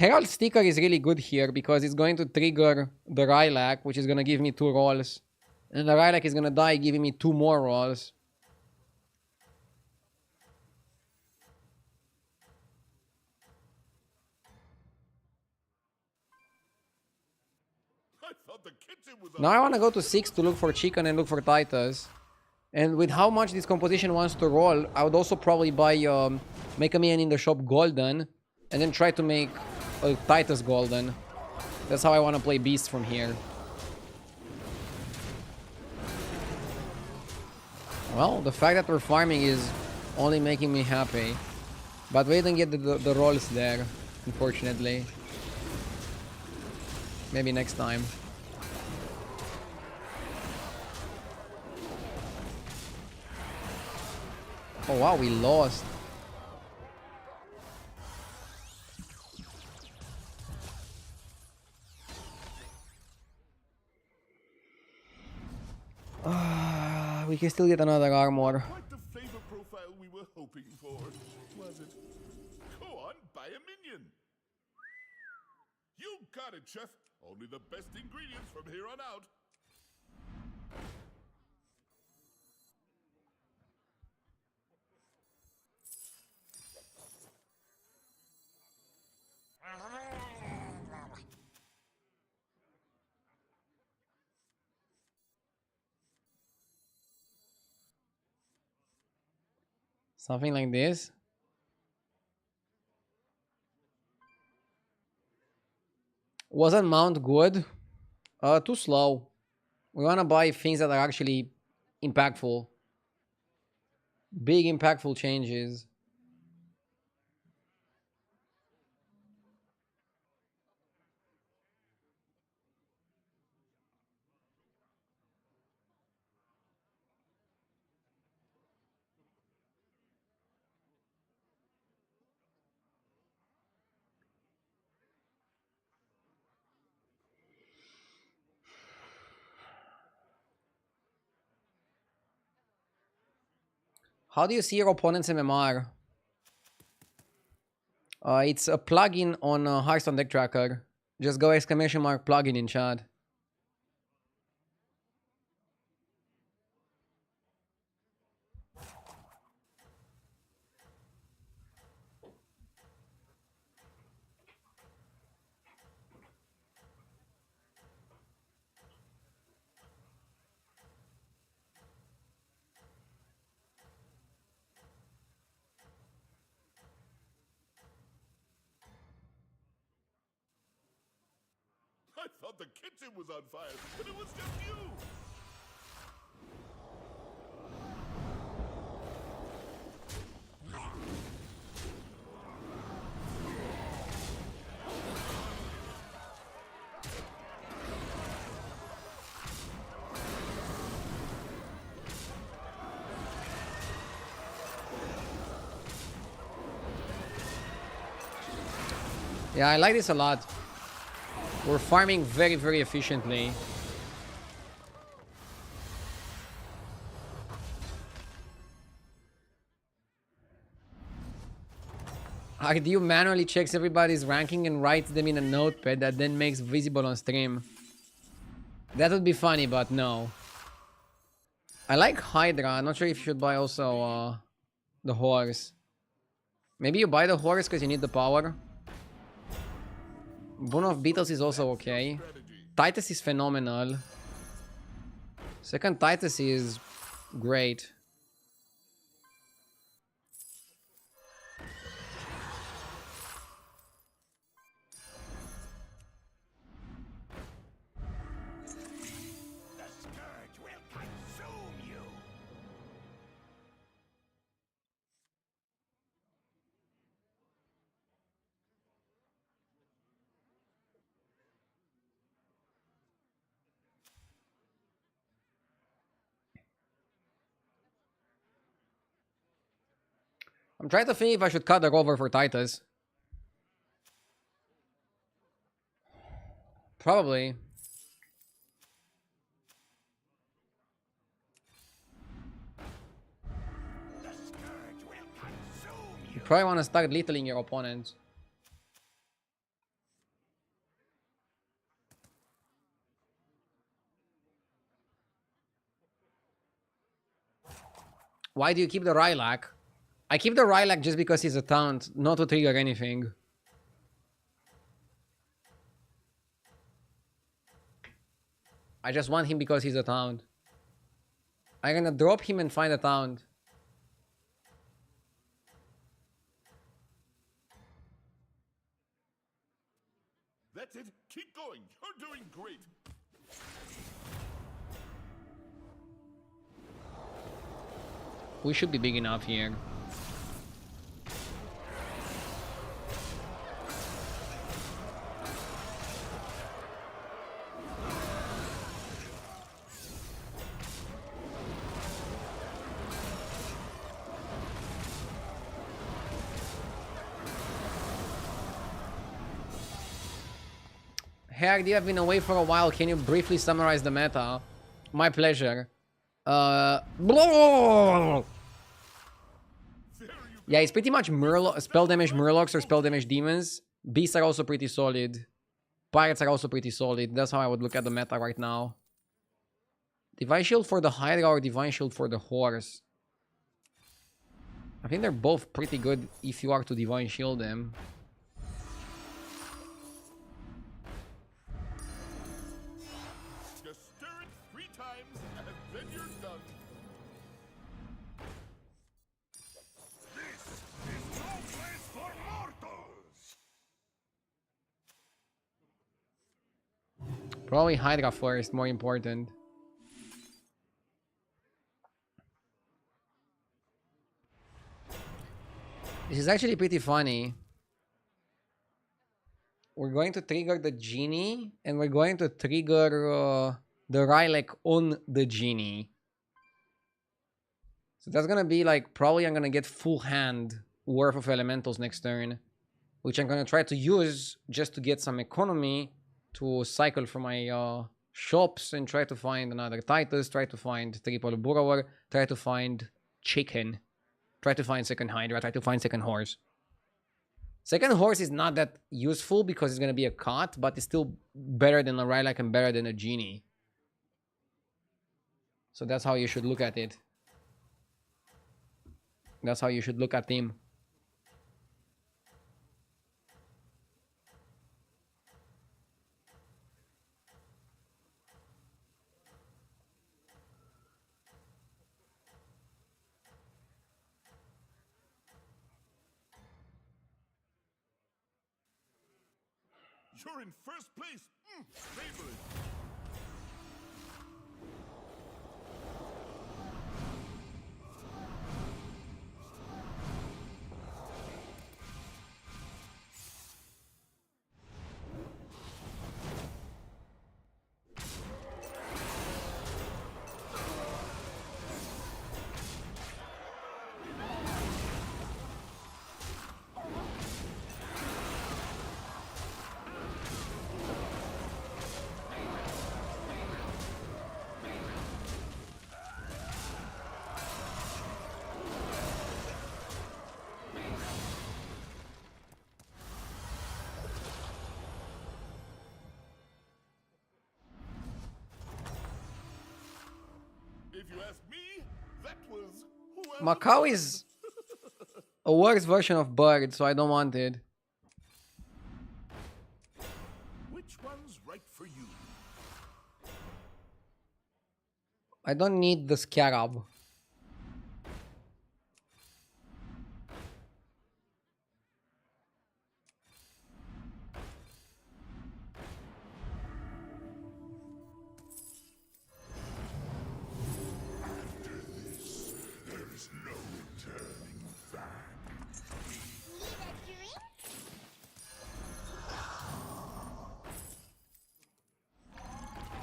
Herald Sticker is really good here because it's going to trigger the Rylak, which is going to give me 2 rolls. And the Rylak is going to die, giving me 2 more rolls. I thought the kitchen was Now I want to go to 6 to look for Chicken and look for Titus. And with how much this composition wants to roll, I would also probably buy make a minion in the shop golden. And then try to make Titus golden. That's how I want to play Beast from here. Well, the fact that we're farming is only making me happy. But we didn't get the rolls there, unfortunately. Maybe next time. Oh wow, we lost. We can still get another armor. quite the flavor profile we were hoping for, was it? Go on, buy a minion. You got it, chef. Only the best ingredients from here on out. Something like this. Wasn't mount good? Too slow. We wanna buy things that are actually impactful. Big impactful changes. How do you see your opponent's MMR? It's a plugin on Hearthstone Deck Tracker. Just go exclamation mark plugin in chat. I thought the kitchen was on fire, and it was just you. Yeah, I like this a lot. We're farming very, very efficiently. Ardew manually checks everybody's ranking and writes them in a notepad that then makes visible on stream. That would be funny, but no. I like Hydra. I'm not sure if you should buy also the horse. Maybe you buy the horse because you need the power. Boon of Beetles is also okay. Titus is phenomenal. Second Titus is great. The scourge will consume you. I'm trying to think if I should cut the rover for Titus. Probably. The scourge will consume you. You probably want to start littling your opponent. Why do you keep the Rylak? I keep the Rylak just because he's a taunt, not to trigger anything. I just want him because he's a taunt. I'm gonna drop him and find a taunt. That's it. Keep going. You're doing great. We should be big enough here. Hey, Agdi, I've been away for a while. Can you briefly summarize the meta? My pleasure. Yeah, it's pretty much spell damage Murlocs or spell damage demons. Beasts are also pretty solid. Pirates are also pretty solid. That's how I would look at the meta right now. Divine Shield for the Hydra or Divine Shield for the Horse? I think they're both pretty good if you are to Divine Shield them. Just stir it 3 times and then you're done. This is no place for mortals! Probably Hydra first, more important. This is actually pretty funny. We're going to trigger the genie, and we're going to trigger the Rylak on the genie. So that's gonna be like, probably I'm gonna get full hand worth of elementals next turn, which I'm gonna try to use just to get some economy to cycle for my shops and try to find another Titus, try to find triple Burrower, try to find chicken, try to find second Hydra, try to find second horse. Second horse is not that useful because it's gonna be a cot, but it's still better than a Rylak and better than a genie. So that's how you should look at it. That's how you should look at him. You're in first place. Favorite. If you ask me, that was whoever. Macau is a worse version of Bird, so I don't want it. Which one's right for you? I don't need the Scarab.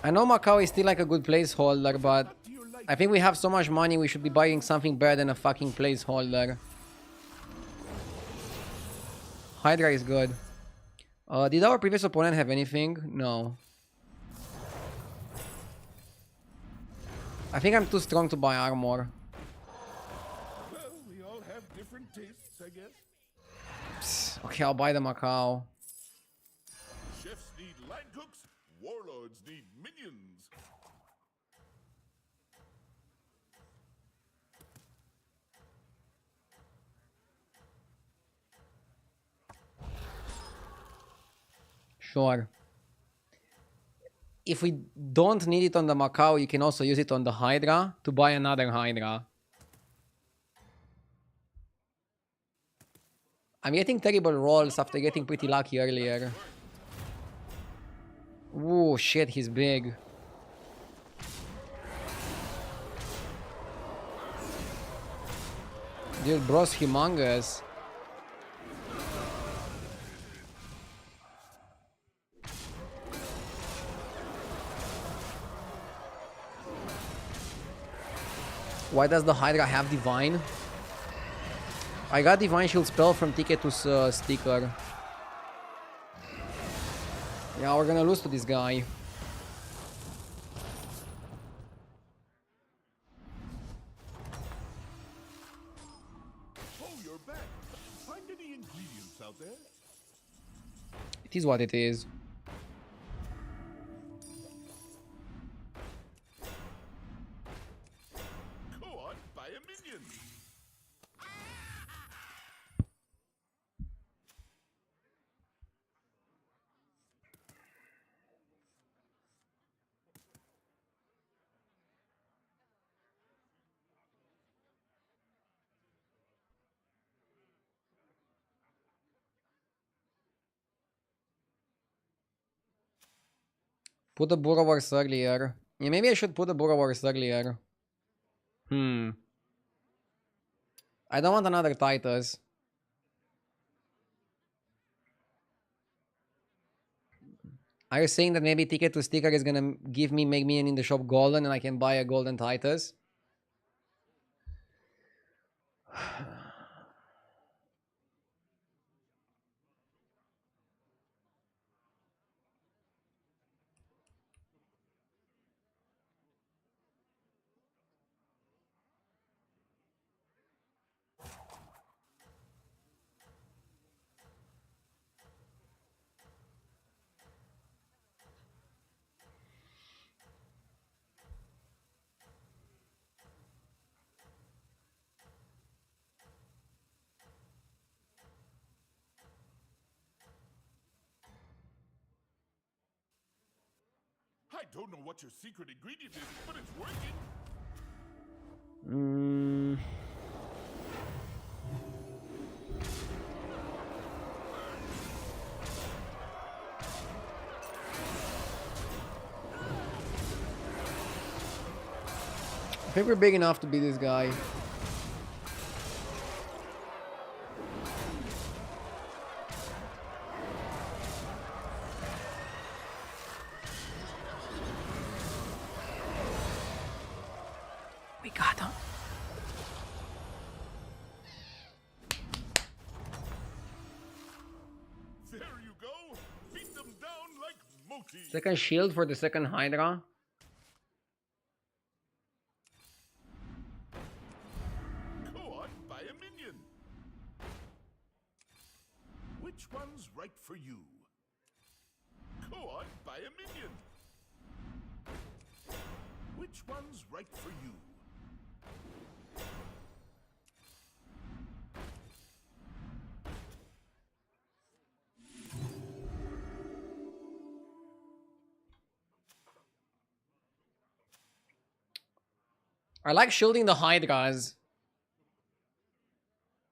I know Macau is still like a good placeholder, but I think we have so much money we should be buying something better than a fucking placeholder. Hydra is good. Did our previous opponent have anything? No. I think I'm too strong to buy armor. Well, we all have different tastes, I guess. Psst, okay, I'll buy the Macau. Chefs need line cooks, warlords need minions. Sure. If we don't need it on the Macau, you can also use it on the Hydra to buy another Hydra. I'm getting terrible rolls after getting pretty lucky earlier. Ooh, shit, he's big. Dude, bro's humongous. Why does the Hydra have Divine? I got Divine Shield spell from Tiketus sticker. Yeah, we're gonna lose to this guy. Oh, you're back. Find any ingredients out there? It is what it is. Go on, buy a minion. Put the Burrows earlier. Yeah, maybe I should put the Burrows earlier. I don't want another Titus. Are you saying that maybe Ticket to Sticker is gonna give me, make me in the shop golden and I can buy a golden Titus? I don't know what your secret ingredient is, but it's working. I think we're big enough to beat this guy. We got him. There you go. Beat them down like Moti. Second shield for the second Hydra. Go on, buy a minion. Which one's right for you? Go on, buy a minion. Which one's right for you? I like shielding the Hydras.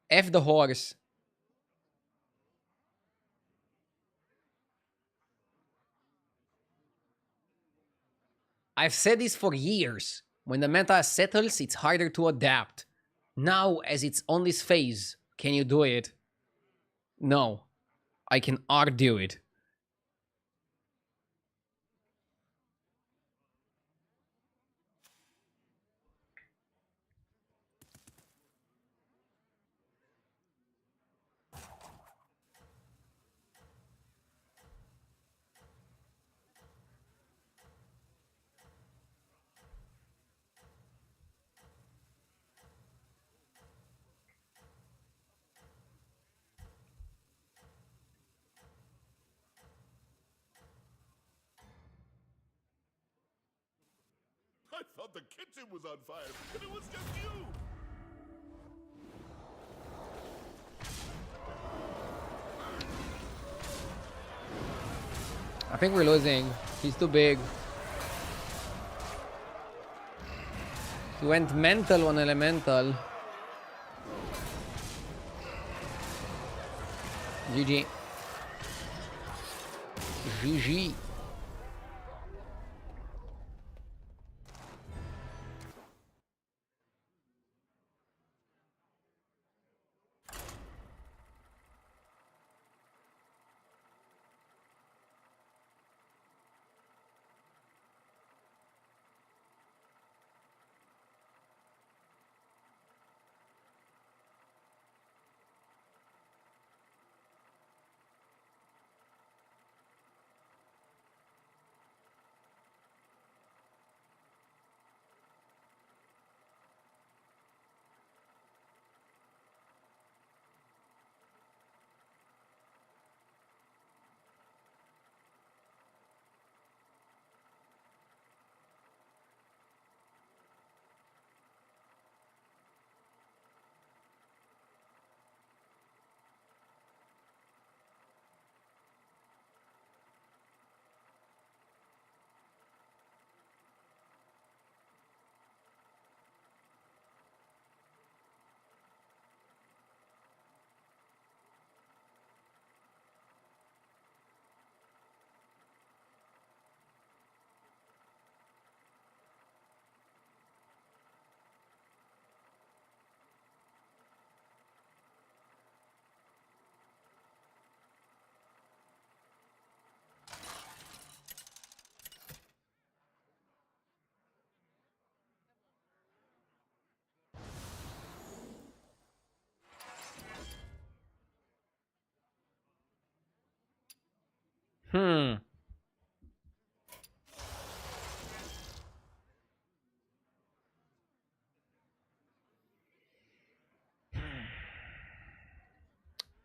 F the horse. I've said this for years. When the meta settles, it's harder to adapt. Now, as it's on this phase, can you do it? No. I can argue it. I thought the kitchen was on fire, and it was just you. I think we're losing. He's too big. He went mental on elemental. GG. GG.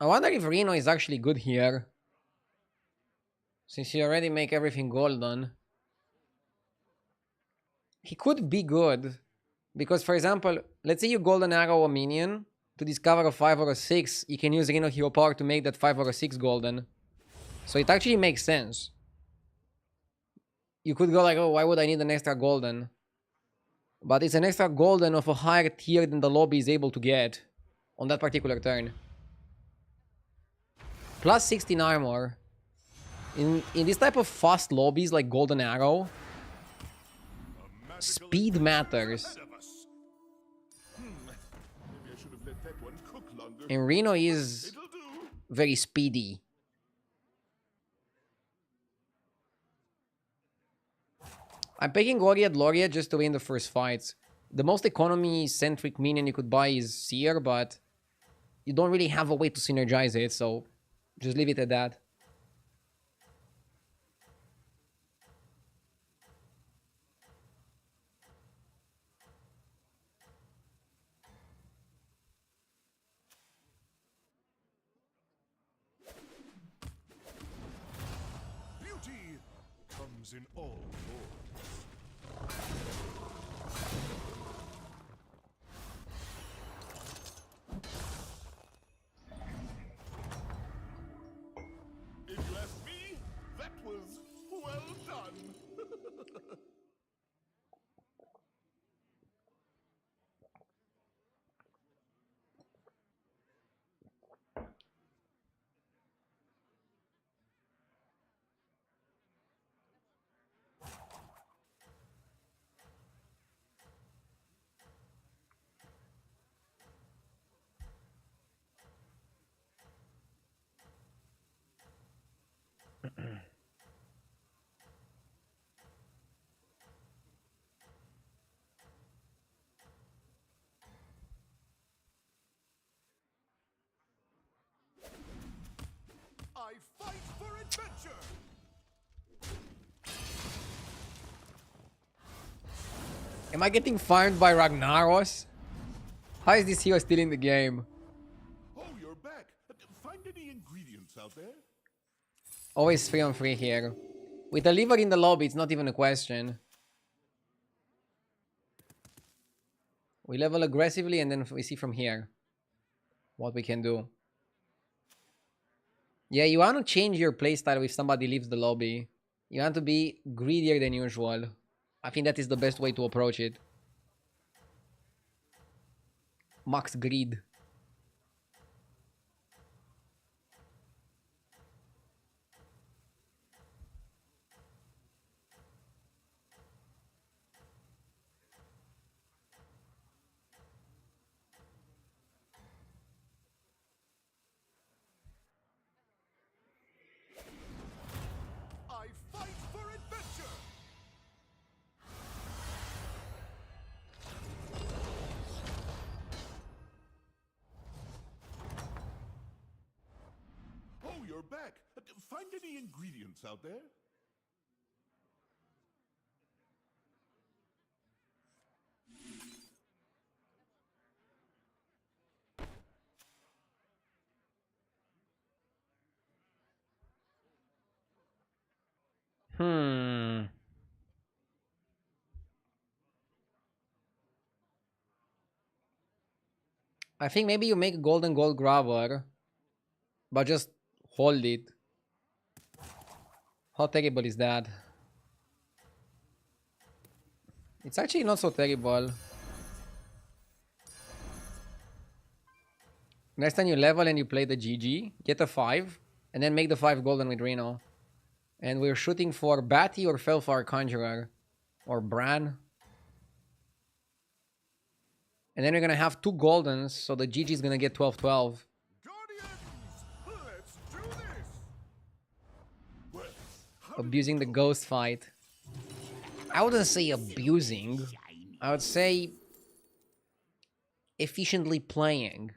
I wonder if Reno is actually good here. Since he already make everything golden. He could be good. Because, for example, let's say you golden arrow a minion to discover a 5 or a 6. You can use Reno Hero Power to make that 5 or a 6 golden. So it actually makes sense. You could go like, oh, why would I need an extra golden? But it's an extra golden of a higher tier than the lobby is able to get on that particular turn. Plus 16 armor. In this type of fast lobbies like Golden Arrow, speed matters. And Reno is very speedy. I'm picking Gloriad Loria just to win the first fights. The most economy-centric minion you could buy is Seer, but you don't really have a way to synergize it, so just leave it at that. Beauty comes in all forms. If you ask me, that was well done. I fight for adventure. Am I getting farmed by Ragnaros? How is this hero still in the game? Oh, you're back. Find any ingredients out there? Always 3-on-3 here. With a liver in the lobby, it's not even a question. We level aggressively and then we see from here what we can do. Yeah, you want to change your playstyle if somebody leaves the lobby. You want to be greedier than usual. I think that is the best way to approach it. Max greed. I fight for adventure! Oh, you're back. Find any ingredients out there? Hmm. I think maybe you make golden gold grabber, but just hold it. How terrible is that? It's actually not so terrible. Next time you level and you play the GG, get a 5, and then make the 5 golden with Reno. And we're shooting for Batty or Felfar Conjurer. Or Bran. And then we're gonna have 2 goldens, so the GG is gonna get 12-12. Guardians, let's do this! Well, how did Abusing the ghost fight. I wouldn't say abusing. I would say efficiently playing.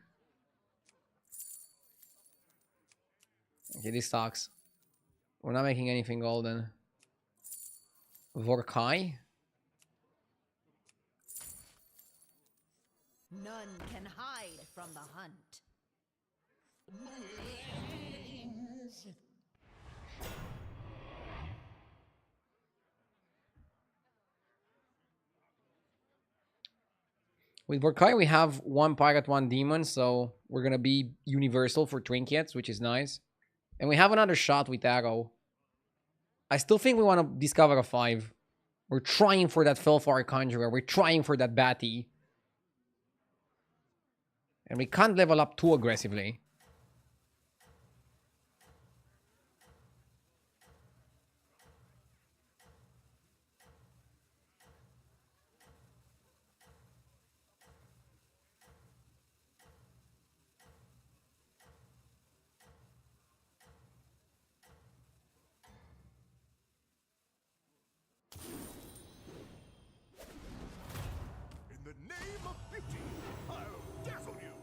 Okay, this sucks. We're not making anything golden. Vorkai? None can hide from the hunt. With Vorkai, we have 1 pirate, 1 demon, so we're gonna be universal for trinkets, which is nice. And we have another shot with arrow. I still think we want to discover a 5. We're trying for that Felfar Conjurer. We're trying for that Batty. And we can't level up too aggressively. In the name of beauty, I'll dazzle you!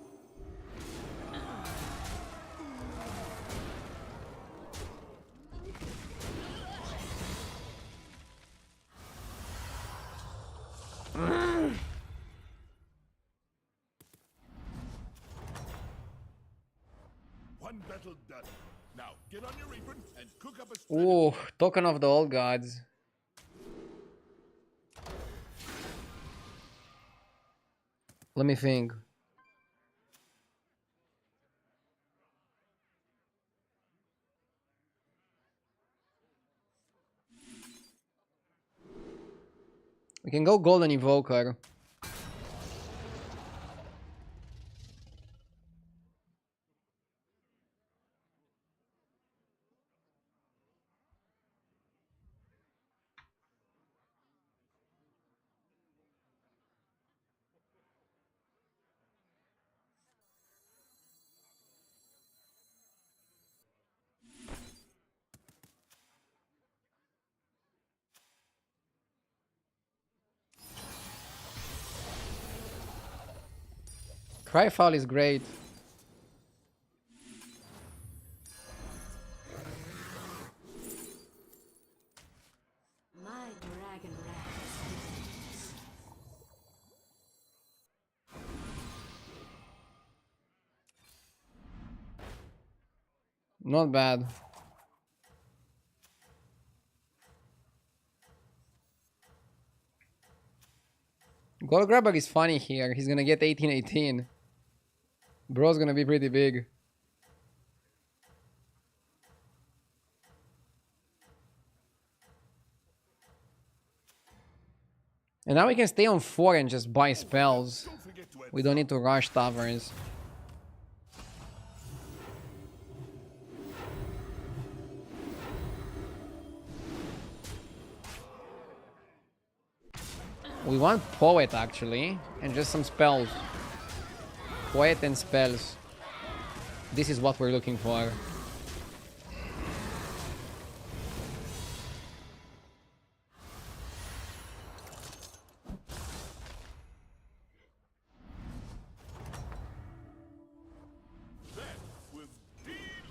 One battle done. Now get on your apron and cook up a strategy. Ooh, token of the old gods. Let me think. We can go Golden Evoker. Cryfall is great. My dragon rat. Not bad. Gold Grabber is funny here. He's gonna get 18-18. Bro's gonna be pretty big. And now we can stay on 4 and just buy spells. Don't forget to add We don't need to rush taverns. We want Poet actually, and just some spells. Poet and spells. This is what we're looking for. that was delicious.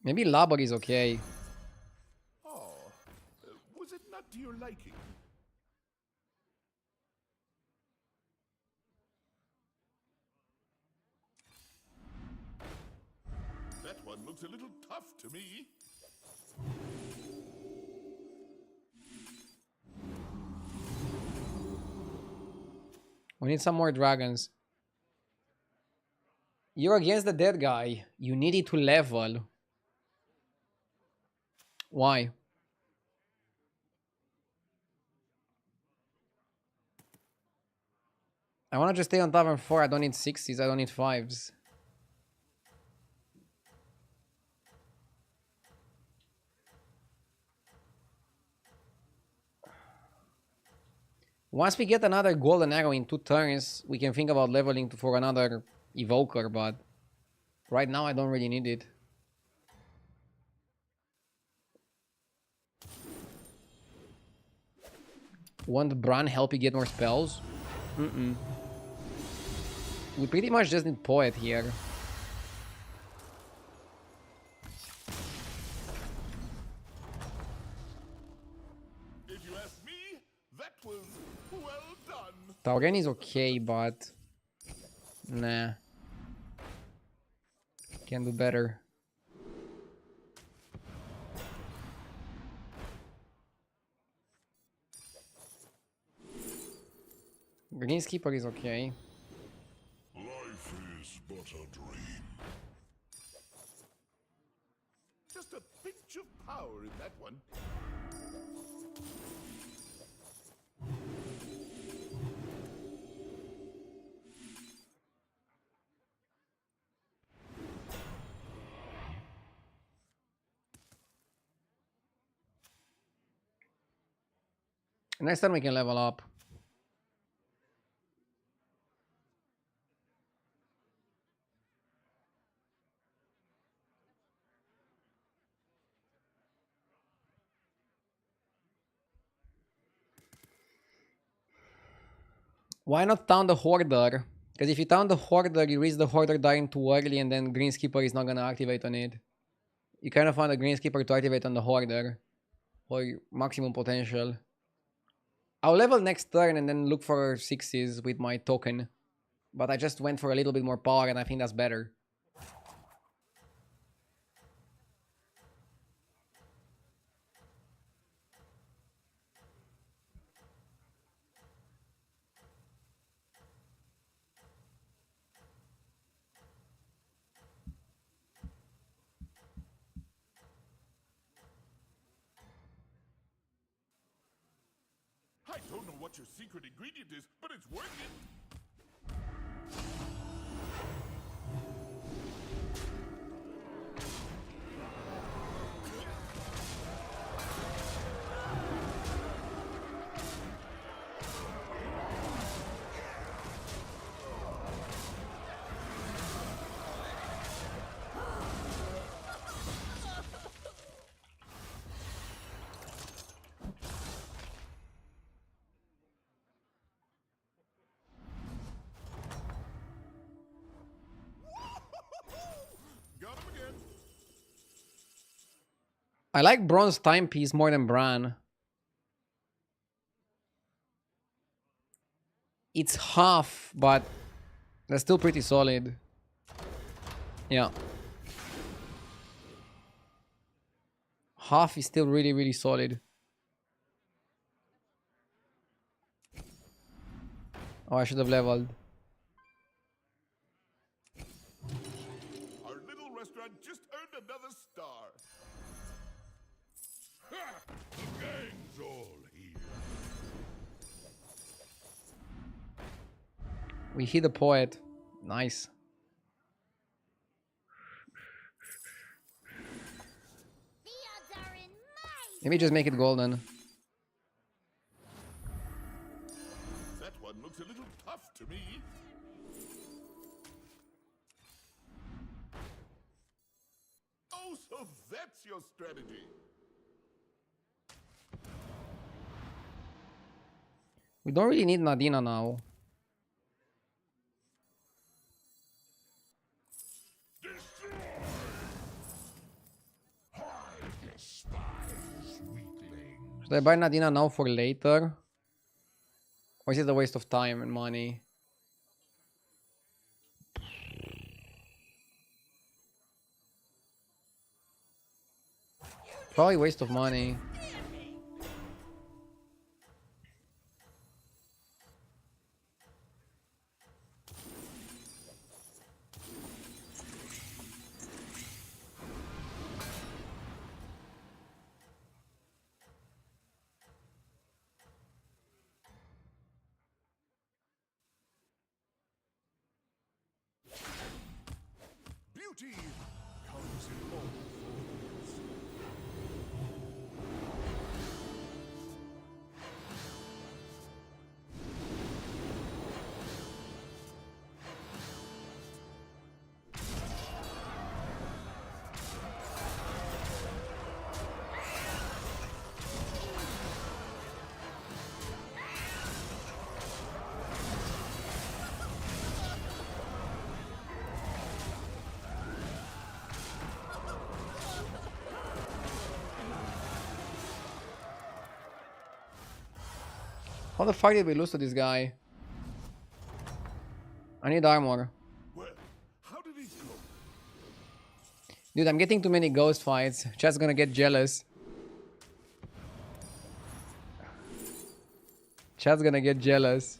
Maybe Labor is okay. Oh, was it not to your liking? That one looks a little tough to me. We need some more dragons. You're against the dead guy. You need it to level. Why? I want to just stay on Tavern 4. I don't need 60s. I don't need 5s. Once we get another golden arrow in 2 turns, we can think about leveling for another evoker, but right now I don't really need it. Won't Bran help you get more spells? We pretty much just need Poet here. If you ask me, that was well done. Tauren is okay, but nah. Can do better. Greenskeeper is okay. Life is but a dream. Just a pinch of power in that one. Next time we can level up. Why not town the Hoarder? Because if you town the Hoarder, you risk the Hoarder dying too early and then Greenskeeper is not gonna activate on it. You kind of want the Greenskeeper to activate on the Hoarder. For maximum potential. I'll level next turn and then look for 6s with my token. But I just went for a little bit more power and I think that's better. I don't know what your secret ingredient is, but it's working. Got him again. I like Bronze Timepiece more than Bran. It's half, but that's still pretty solid. Yeah. Half is still really, really solid. Oh, I should have leveled. Our little restaurant just earned another star. Ha! The gang's all here. We hit the poet. Nice. The odds are in my Maybe just make it golden. That one looks a little tough to me. Oh, so that's your strategy. We don't really need Nadina now. Destroy! I despise weaklings. Should I buy Nadina now for later? Or is it a waste of time and money? Probably waste of money. Beauty comes in all forms. How the fuck did we lose to this guy? I need armor. Well, how did it go? Dude, I'm getting too many ghost fights. Chat's gonna get jealous. Chat's gonna get jealous.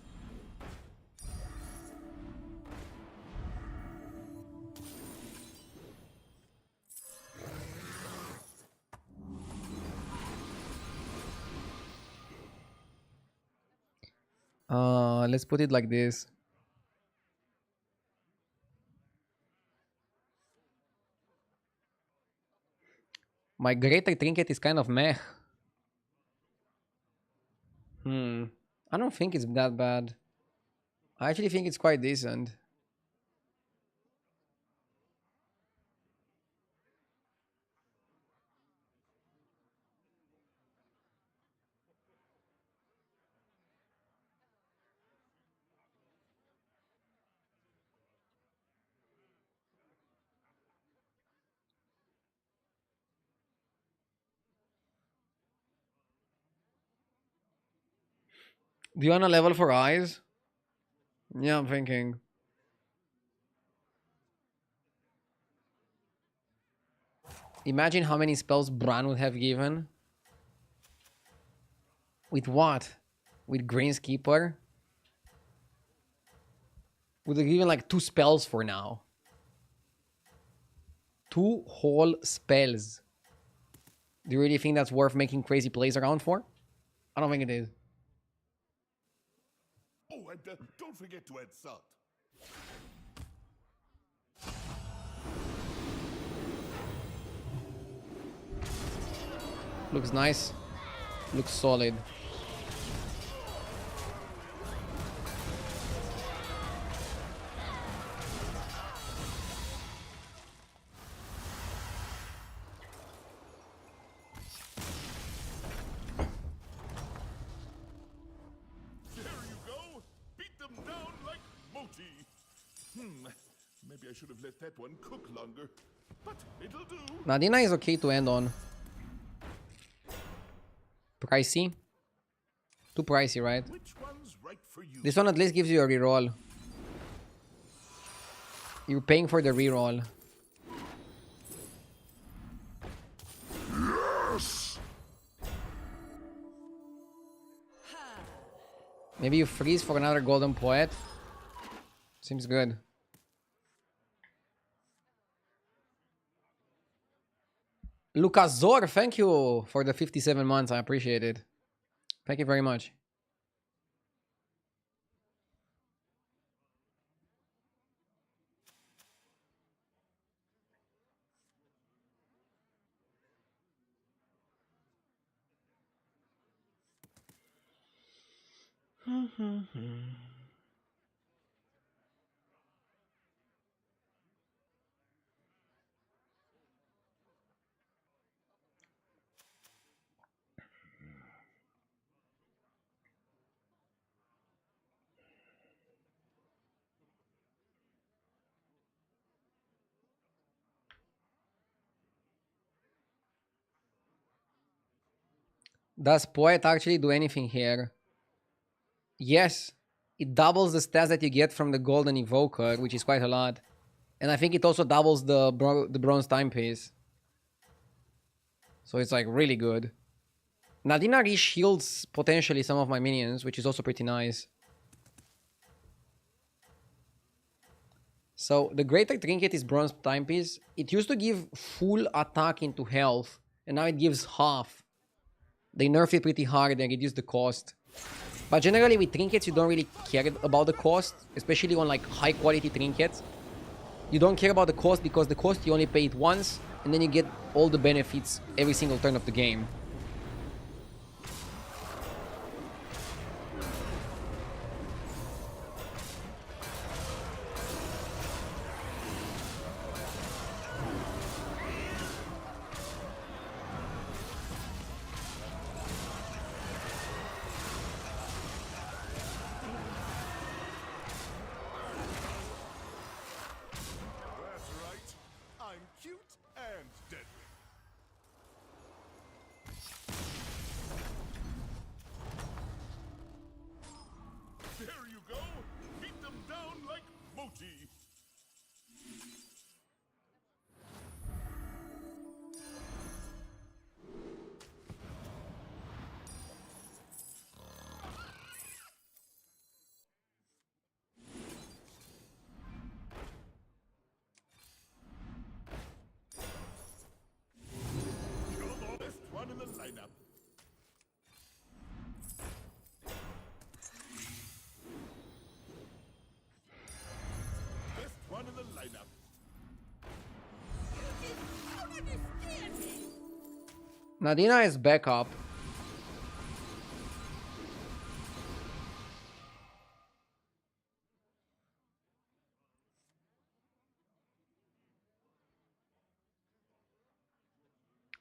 Let's put it like this. My greater trinket is kind of meh. I don't think it's that bad. I actually think it's quite decent. Do you want a level for eyes? Yeah, I'm thinking. Imagine how many spells Bran would have given. With what? With Greenskeeper? Would have given like 2 spells for now. 2 whole spells. Do you really think that's worth making crazy plays around for? I don't think it is. Oh, and don't forget to add salt. Looks nice. Looks solid. There you go. Beat them down like Moti. Maybe I should have let that one cook longer. But it'll do. Nadina is okay to end on. Pricey? Too pricey, right? Which one's right for you? This one at least gives you a reroll. You're paying for the reroll. Yes! Maybe you freeze for another golden poet. Seems good. Lucazor, thank you for the 57 months. I appreciate it. Thank you very much. Does Poet actually do anything here? Yes. It doubles the stats that you get from the Golden Evoker, which is quite a lot. And I think it also doubles the Bronze Timepiece. So it's like really good. Nadina re-shields potentially some of my minions, which is also pretty nice. So the Greater Trinket is Bronze Timepiece. It used to give full attack into health, and now it gives half. They nerfed it pretty hard and reduced the cost. But generally with trinkets, you don't really care about the cost, especially on like high quality trinkets. You don't care about the cost because the cost you only pay it once, and then you get all the benefits every single turn of the game. That's right. I'm cute and deadly. There you go. Beat them down like Moti. Best one in the lineup. Best one in the lineup. Don't understand me. Nadina is back up.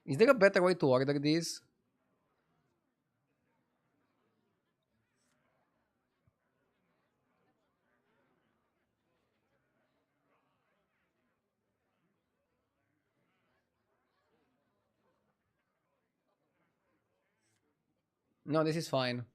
Is there a better way to order these? No, this is fine.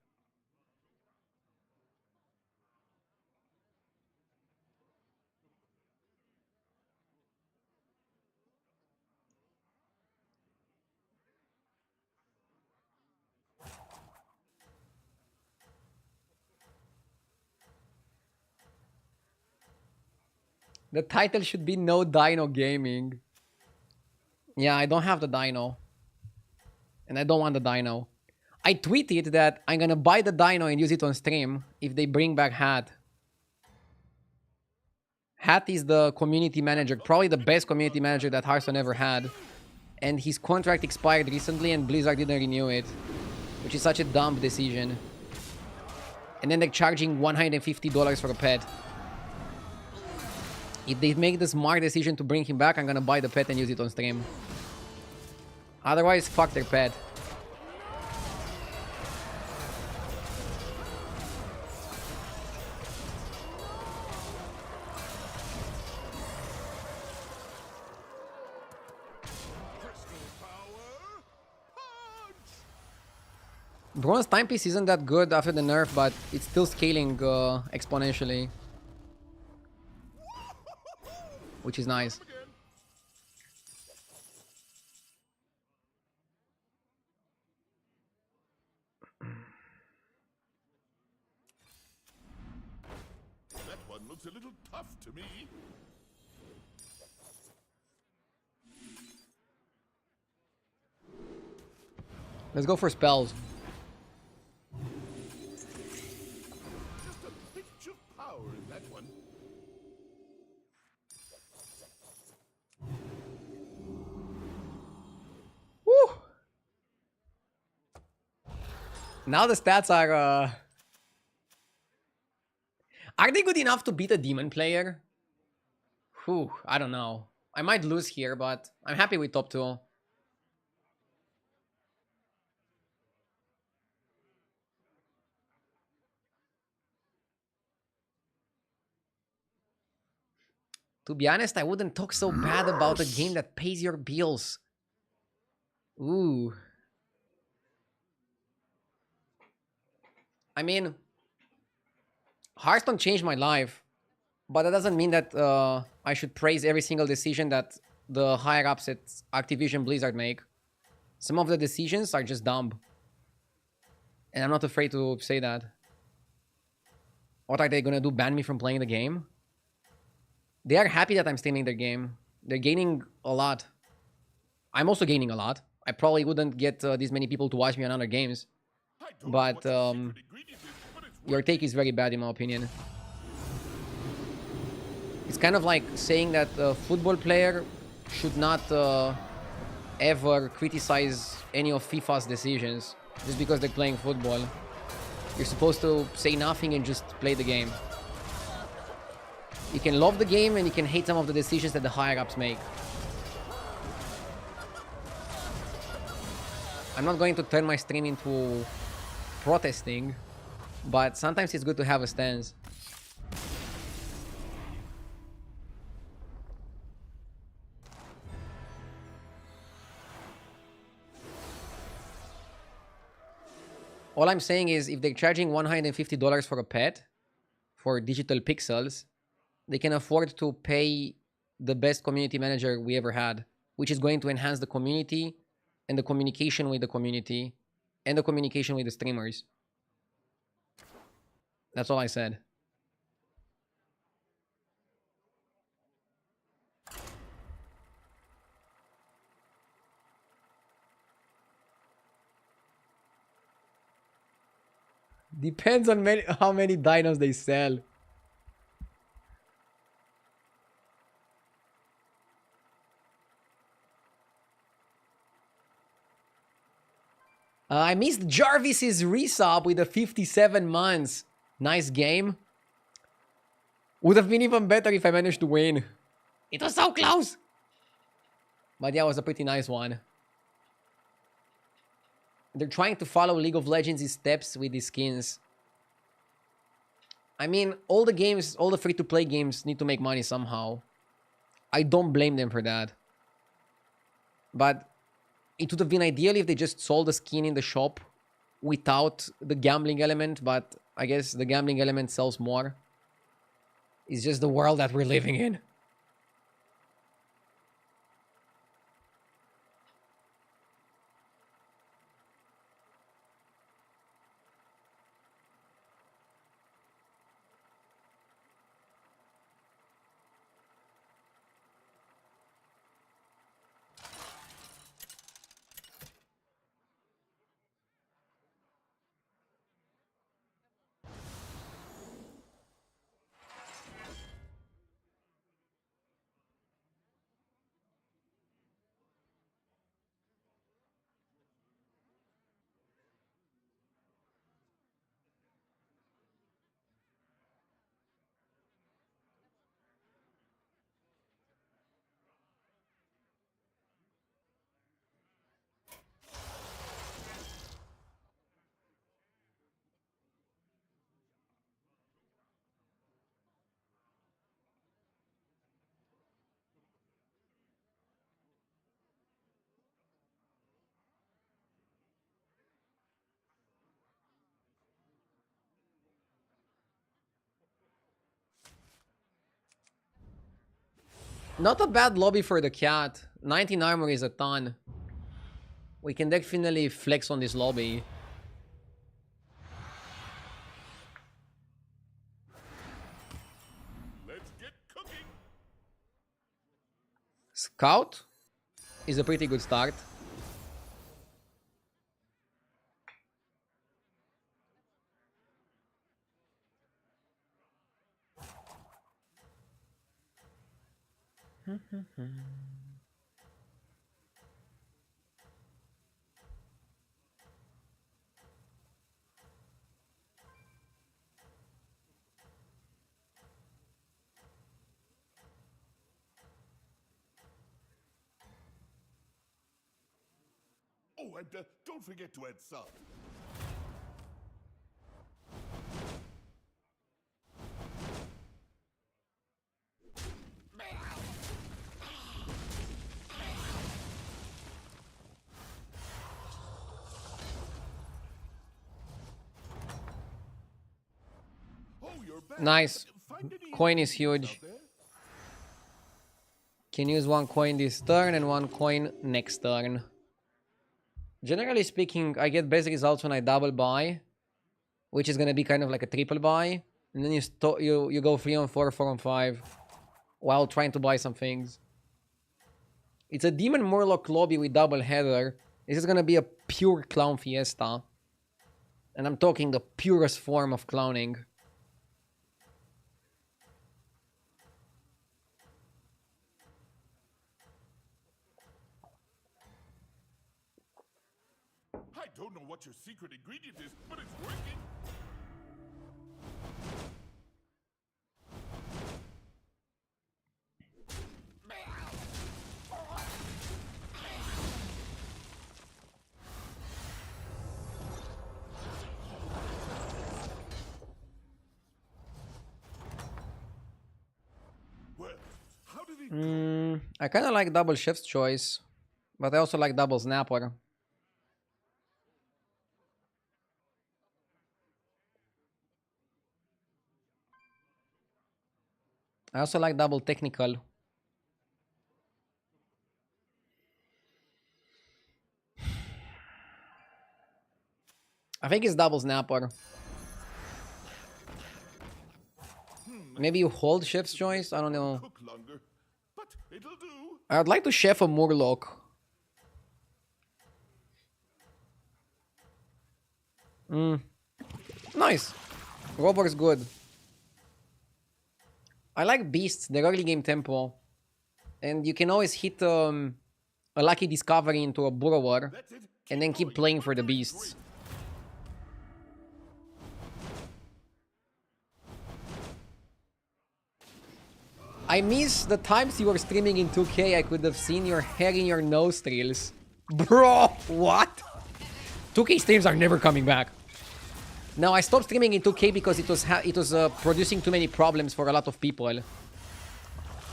The title should be No Dino Gaming. Yeah, I don't have the dino. And I don't want the dino. I tweeted that I'm gonna buy the dino and use it on stream if they bring back Hat. Hat is the community manager, probably the best community manager that Hearthstone ever had. And his contract expired recently and Blizzard didn't renew it, which is such a dumb decision. And then they're charging $150 for a pet. If they make the smart decision to bring him back, I'm gonna buy the pet and use it on stream. Otherwise, fuck their pet. Crystal power. Punch. Bronze Timepiece isn't that good after the nerf, but it's still scaling exponentially. Which is nice. Again. looks a little tough to me. Let's go for spells. Just a pinch of power in that one. Woo! Now the stats are they good enough to beat a demon player? Whew, I don't know. I might lose here, but I'm happy with top 2. To be honest, I wouldn't talk so bad about a game that pays your bills. Ooh. I mean, Hearthstone changed my life, but that doesn't mean that I should praise every single decision that the higher ups at Activision Blizzard make. Some of the decisions are just dumb. And I'm not afraid to say that. What are they gonna do? Ban me from playing the game? They are happy that I'm streaming their game. They're gaining a lot. I'm also gaining a lot. I probably wouldn't get these many people to watch me on other games. I don't know But what the secret ingredient is, but it's your take is very bad in my opinion. It's kind of like saying that a football player should not ever criticize any of FIFA's decisions just because they're playing football. You're supposed to say nothing and just play the game. You can love the game and you can hate some of the decisions that the higher ups make. I'm not going to turn my stream into protesting, but sometimes it's good to have a stance. All I'm saying is if they're charging $150 for a pet, for digital pixels, they can afford to pay the best community manager we ever had, which is going to enhance the community and the communication with the community and the communication with the streamers. That's all I said. Depends on how many dinos they sell. I missed Jarvis's resub with the 57 months. Nice game. Would have been even better if I managed to win. It was so close. But yeah, it was a pretty nice one. They're trying to follow League of Legends' steps with these skins. I mean, all the games, all the free-to-play games need to make money somehow. I don't blame them for that. But it would have been ideal if they just sold the skin in the shop without the gambling element, but I guess the gambling element sells more. It's just the world that we're living in. Not a bad lobby for the cat. 19 armor is a ton. We can definitely flex on this lobby. scout is a pretty good start. Oh, and don't forget to add salt. Oh, you're back. Nice. Find any Coin is ingredients huge. out there? Can use 1 coin this turn and 1 coin next turn. Generally speaking, I get basic results when I double buy, which is gonna be kind of like a triple buy, and then you go 3 on 4, 4 on 5, while trying to buy some things. It's a Demon Murloc lobby with double header. This is gonna be a pure clown fiesta, and I'm talking the purest form of clowning. I don't know what your secret ingredient is, but it's working. Well, how did it go? I kind of like double chef's choice, but I also like double snapper. I also like double technical. I think it's double snapper. Maybe you hold chef's choice? I don't know. Cook longer, but it'll do. I would like to chef a Murloc. Nice. Robor's good. I like beasts, the early game tempo. And you can always hit a lucky discovery into a burrower That's it. and then keep going. playing for You're the doing beasts. great. I miss the times you were streaming in 2K. I could have seen your hair in your nostrils. Bro, what? 2K streams are never coming back. No, I stopped streaming in 2K because it was producing too many problems for a lot of people.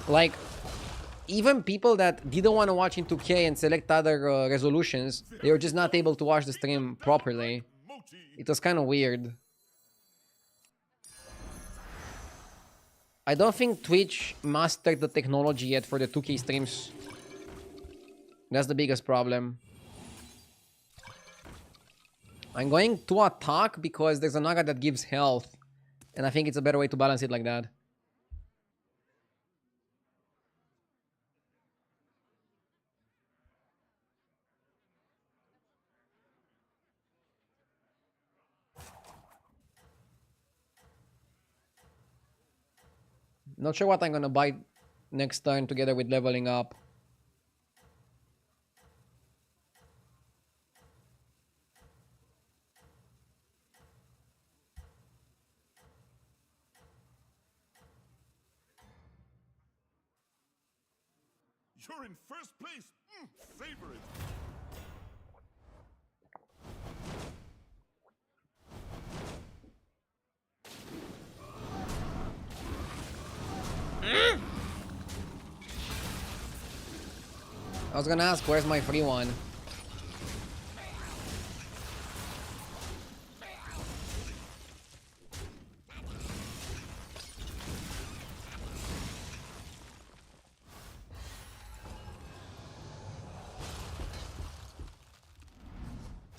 Like, even people that didn't want to watch in 2K and select other resolutions, they were just not able to watch the stream properly. Moti. It was kind of weird. I don't think Twitch mastered the technology yet for the 2K streams. That's the biggest problem. I'm going to attack because there's a Naga that gives health. And I think it's a better way to balance it like that. Not sure what I'm gonna buy next turn together with leveling up. You're in first place. Favorite. I was gonna ask, where's my free one?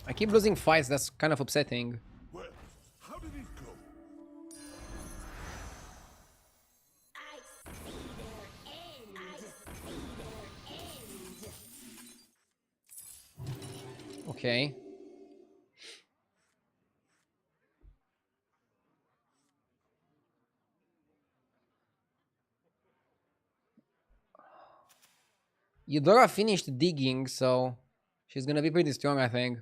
I keep losing fights, that's kind of upsetting. Well, how did it go? I see their end. I see their end. Okay. Eudora finished digging, so she's gonna be pretty strong, I think.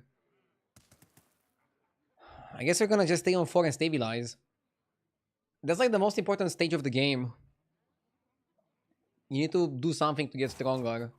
I guess we're gonna just stay on 4 and stabilize. That's like the most important stage of the game. You need to do something to get stronger.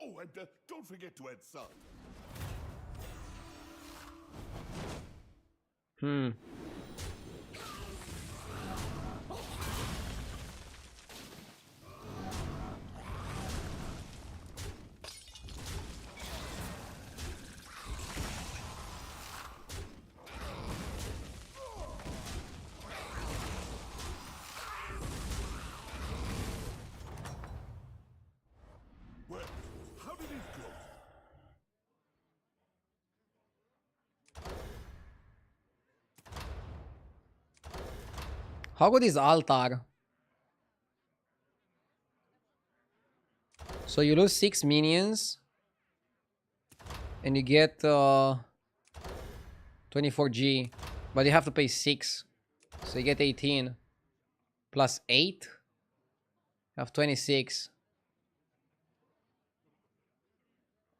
Oh, and don't forget to add salt. Hmm. Well, how did it go? How good is Altar? So you lose 6 minions. And you get 24G. But you have to pay 6. So you get 18. Plus 8. You have 26.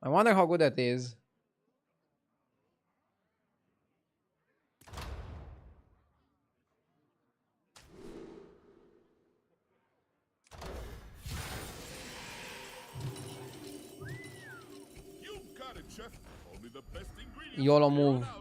I wonder how good that is. You got it, chef. Only the best ingredients. YOLO from here on move. out.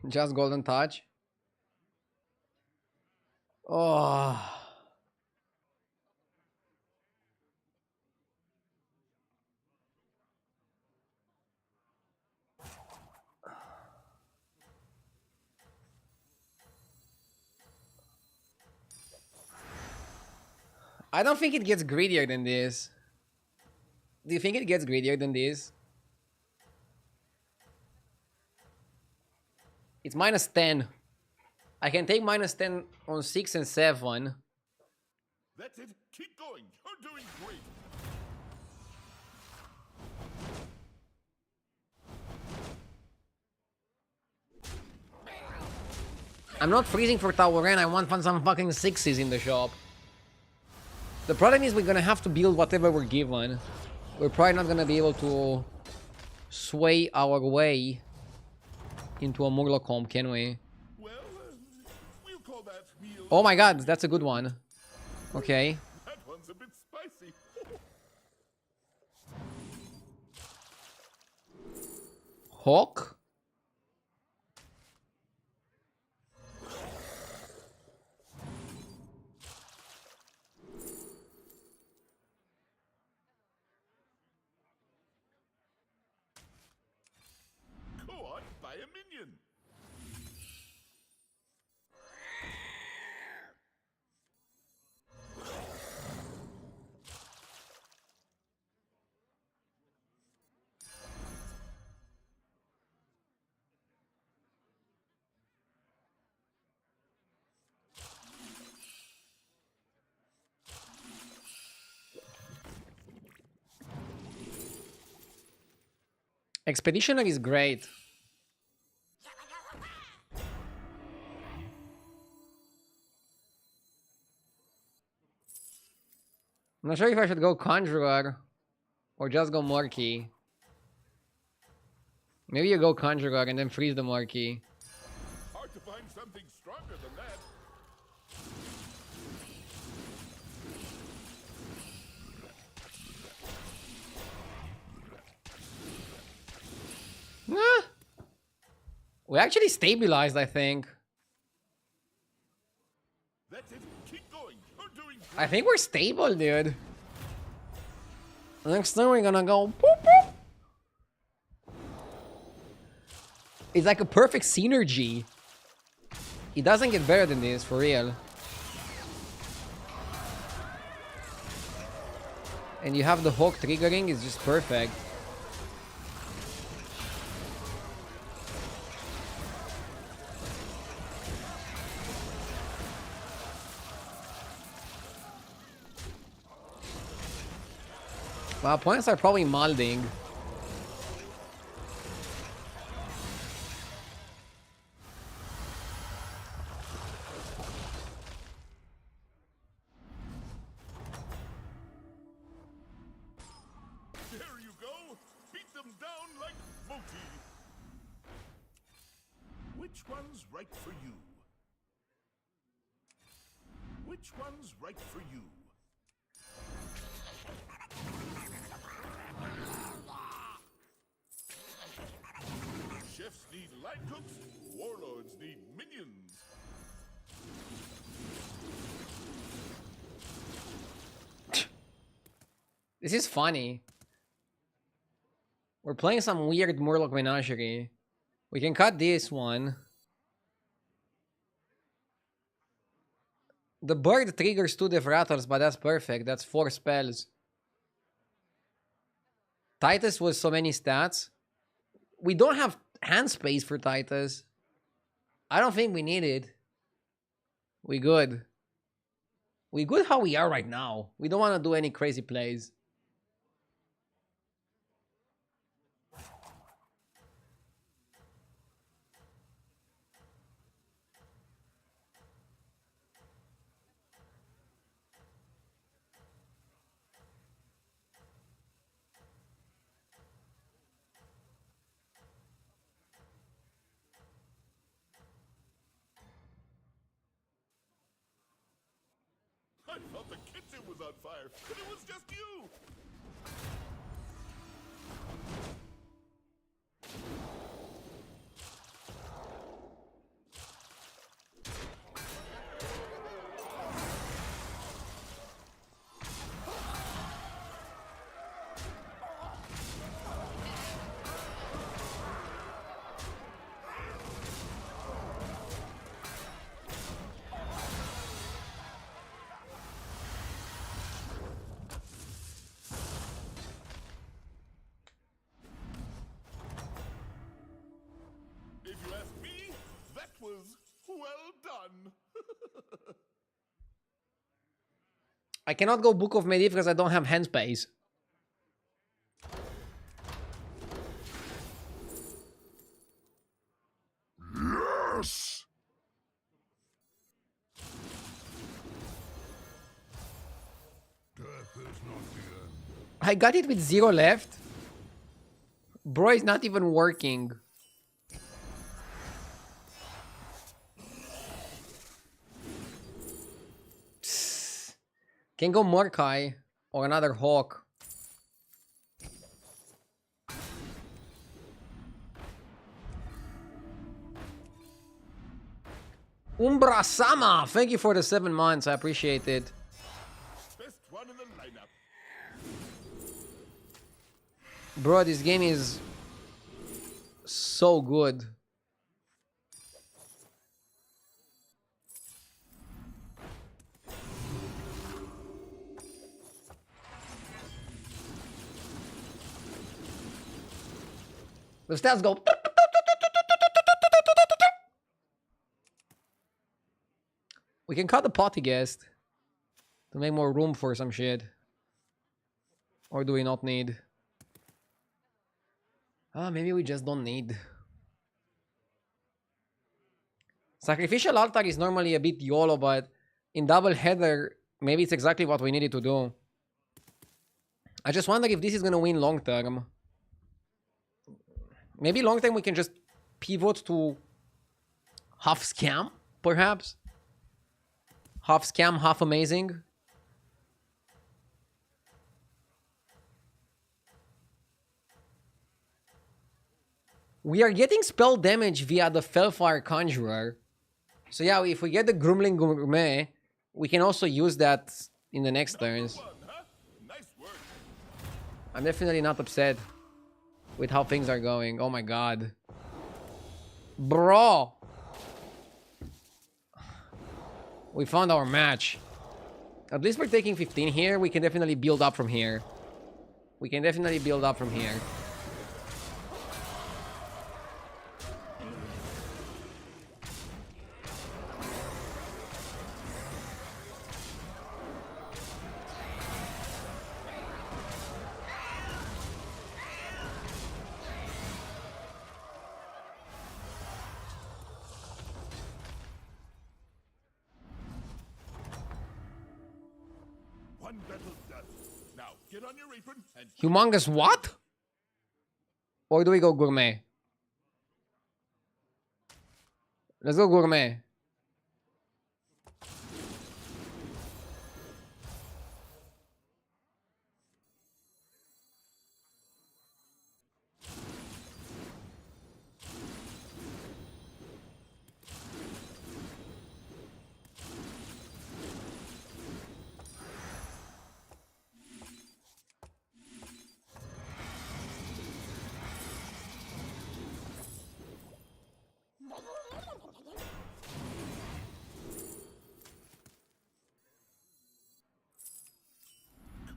Just golden touch. Oh. I don't think it gets greedier than this. Do you think it gets greedier than this? It's minus 10. I can take minus 10 on 6 and 7. That's it. Keep going. You're doing great. I'm not freezing for Tower N. I want some fucking 6s in the shop. The problem is we're gonna have to build whatever we're given. We're probably not gonna be able to sway our way into a Murloc comp, can we? Well, we'll call that meal. Oh my god, that's a good one. Okay. That one's a bit spicy. Hawk? Go on, buy a minion. Expeditioner is great. I'm not sure if I should go Conjurer or just go Murky. Maybe you go Conjurer and then freeze the Murky. Hard to find something stronger than that. We actually stabilized, I think. That's it. Keep going. You're doing I think we're stable, dude. Next time we're gonna go boop, boop. It's like a perfect synergy. It doesn't get better than this, for real. And you have the Hawk triggering, it's just perfect. Well, points are probably molding. There you go. Beat them down like Moti. Which one's right for you? Which one's right for you? Chefs need line cooks, warlords need minions. This is funny. We're playing some weird Murloc menagerie. We can cut this one. The bird triggers 2 def rattles, but that's perfect. That's 4 spells. Titus was so many stats. We don't have hand space for Titus. I don't think we need it. We good. We good how we are right now. We don't want to do any crazy plays. I thought the kitchen was on fire, but it was just you. If you ask me, that was well done. I cannot go Book of Medivh because I don't have hand space. Yes! Death is not the end. I got it with 0 left. Bro, it's not even working. Can go Mordecai or another Hawk. Umbra Sama, thank you for the 7 months. I appreciate it. Best one in the lineup. Bro, this game is so good. The stats go. We can cut the potty guest to make more room for some shit. Or do we not need? Ah, maybe we just don't need. Sacrificial altar is normally a bit YOLO, but in double header, maybe it's exactly what we needed to do. I just wonder if this is gonna win long term. Maybe long term we can just pivot to half scam, perhaps. Half scam, half amazing. We are getting spell damage via the Felfire Conjurer. So yeah, if we get the Grumling Gourmet, We can also use that in the next turns. One, huh? Nice work. I'm definitely not upset with how things are going. Oh my god. Bro! We found our match. At least we're taking 15 here. We can definitely build up from here. We can definitely build up from here. One battle done. Now get on your apron and Humongous what? Or do we go gourmet? Let's go gourmet.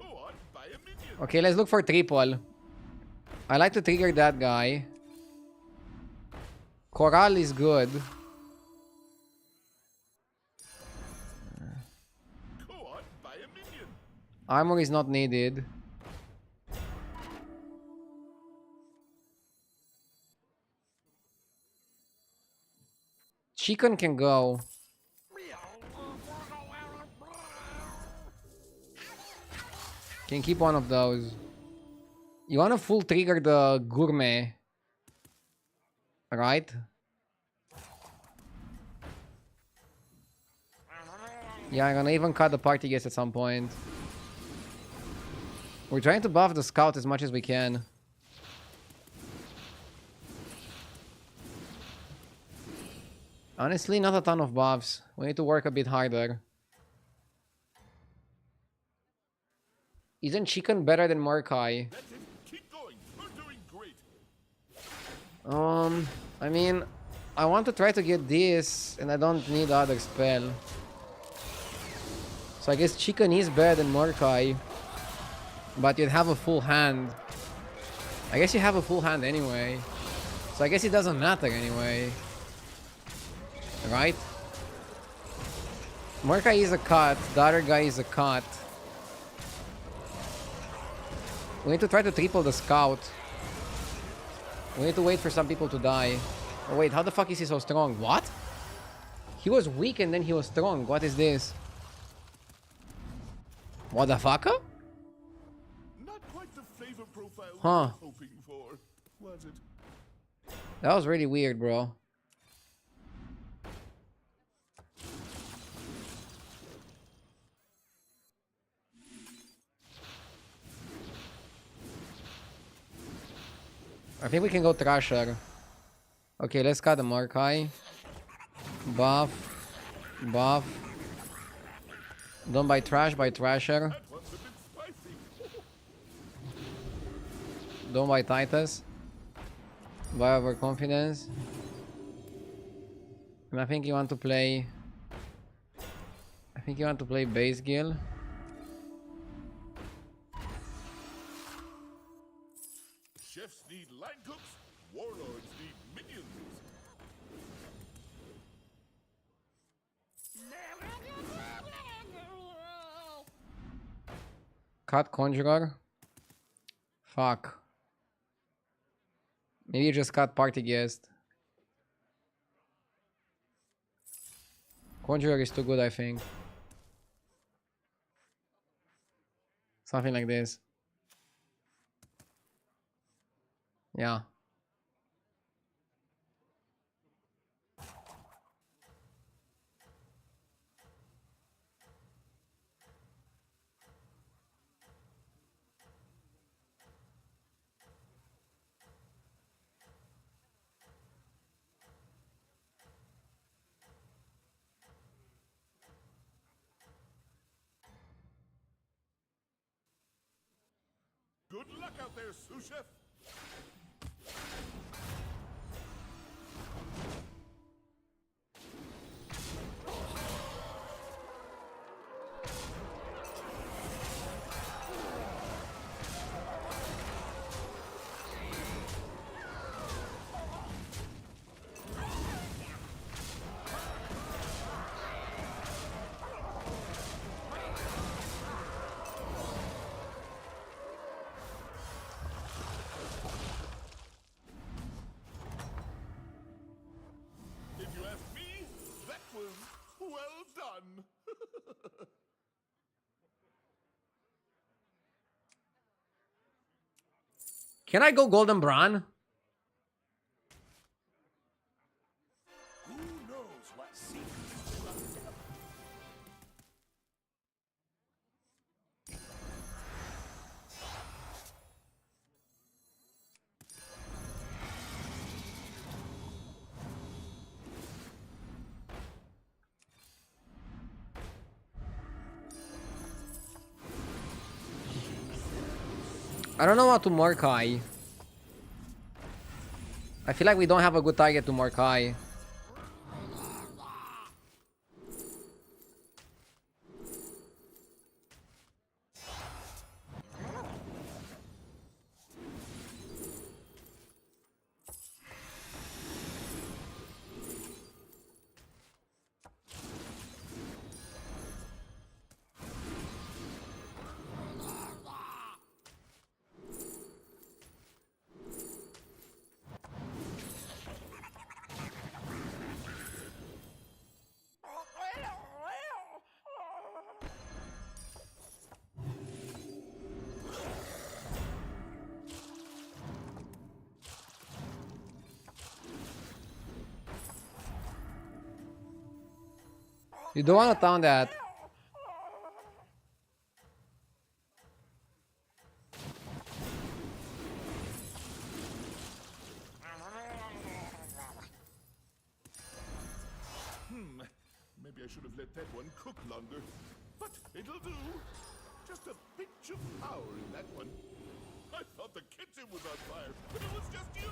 go on, buy a minion. Okay, let's look for triple. I like to trigger that guy. Corral is good. Go on, buy a minion. Armor is not needed. Chicken can go. Can keep one of those. You wanna full trigger the gourmet, right? Yeah, I'm gonna even cut the party guest at some point. We're trying to buff the scout as much as we can. Honestly, not a ton of buffs. We need to work a bit harder. Isn't chicken better than Murkai? That's it. Keep going. You're doing great. I mean, I want to try to get this, and I don't need other spell. So I guess chicken is better than Murkai, but you'd have a full hand. I guess you have a full hand anyway, so I guess it doesn't matter anyway, right? Murkai is a cut, the other guy is a cut. We need to try to triple the scout. We need to wait for some people to die. Oh wait, how the fuck is he so strong? What? He was weak and then he was strong. What is this? What the fuck? Not quite the flavor profile we Huh. were hoping for, was it? That was really weird, bro. I think we can go Thrasher. Okay, let's cut the Murkai. Buff. Buff. Don't buy Trash, buy Thrasher. That one's a bit spicy. Don't buy Titus. Buy Overconfidence. And I think you want to play... I think you want to play Base Gill. Chefs need line cooks. Warlords need minions. Cut Conjurer. Fuck. Maybe you just cut Party Guest. Conjurer is too good, I think. Something like this. Yeah. there, sous chef. If you ask me, that was well done. Can I go golden bron? Who knows what secrets you uncover? I don't know how to Morkai. I feel like we don't have a good target to Morkai. You don't want to town that. Maybe I should have let that one cook longer. But it'll do. Just a pinch of power in that one. I thought the kitchen was on fire, but it was just you.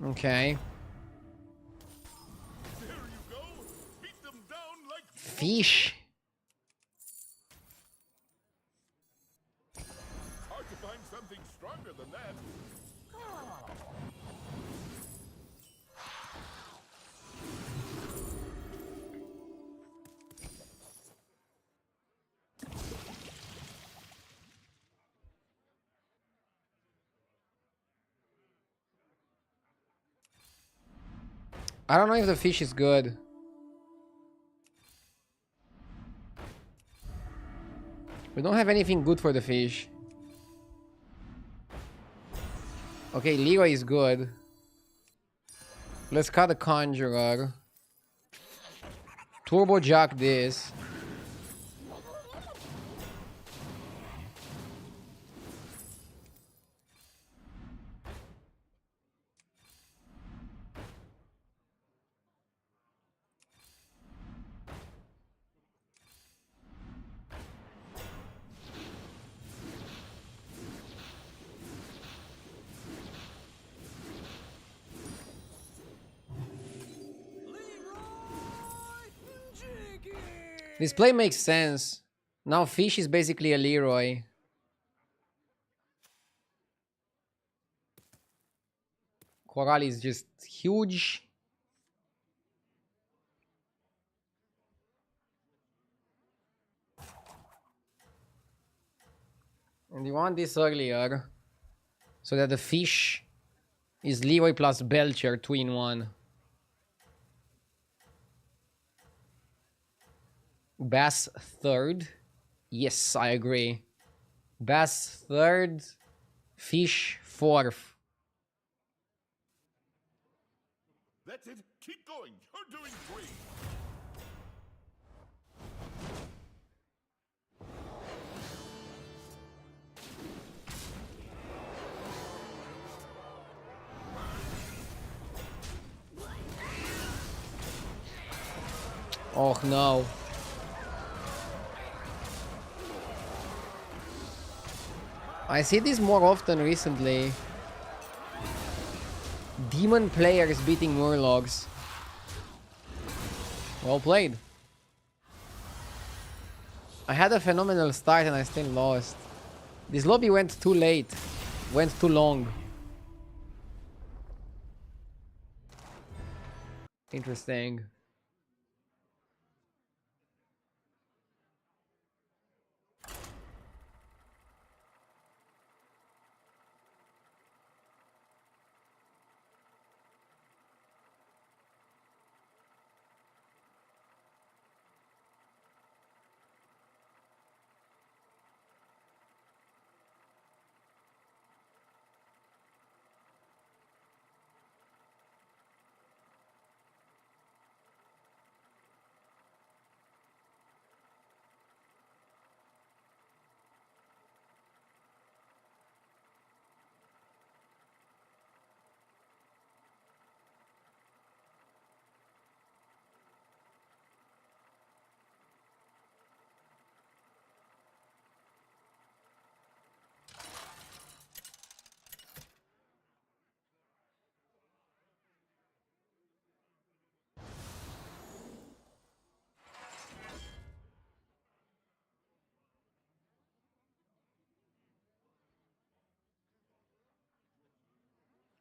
Okay. There you go. Beat them down like Fish. hard to find something stronger than that. I don't know if the fish is good. We don't have anything good for the fish. Okay, Leroy is good. Let's cut the Conjurer. Turbo Jack this. This play makes sense. Now fish is basically a Leroy. Coral is just huge. And you want this earlier so that the fish is Leroy plus Belcher 2 in 1. Bass third. Yes, I agree. Bass third. Fish fourth. That's it. Keep going. You're doing great. Oh no. I see this more often recently. Demon players beating Murlocs. Well played. I had a phenomenal start and I still lost. This lobby went too late. Went too long. Interesting.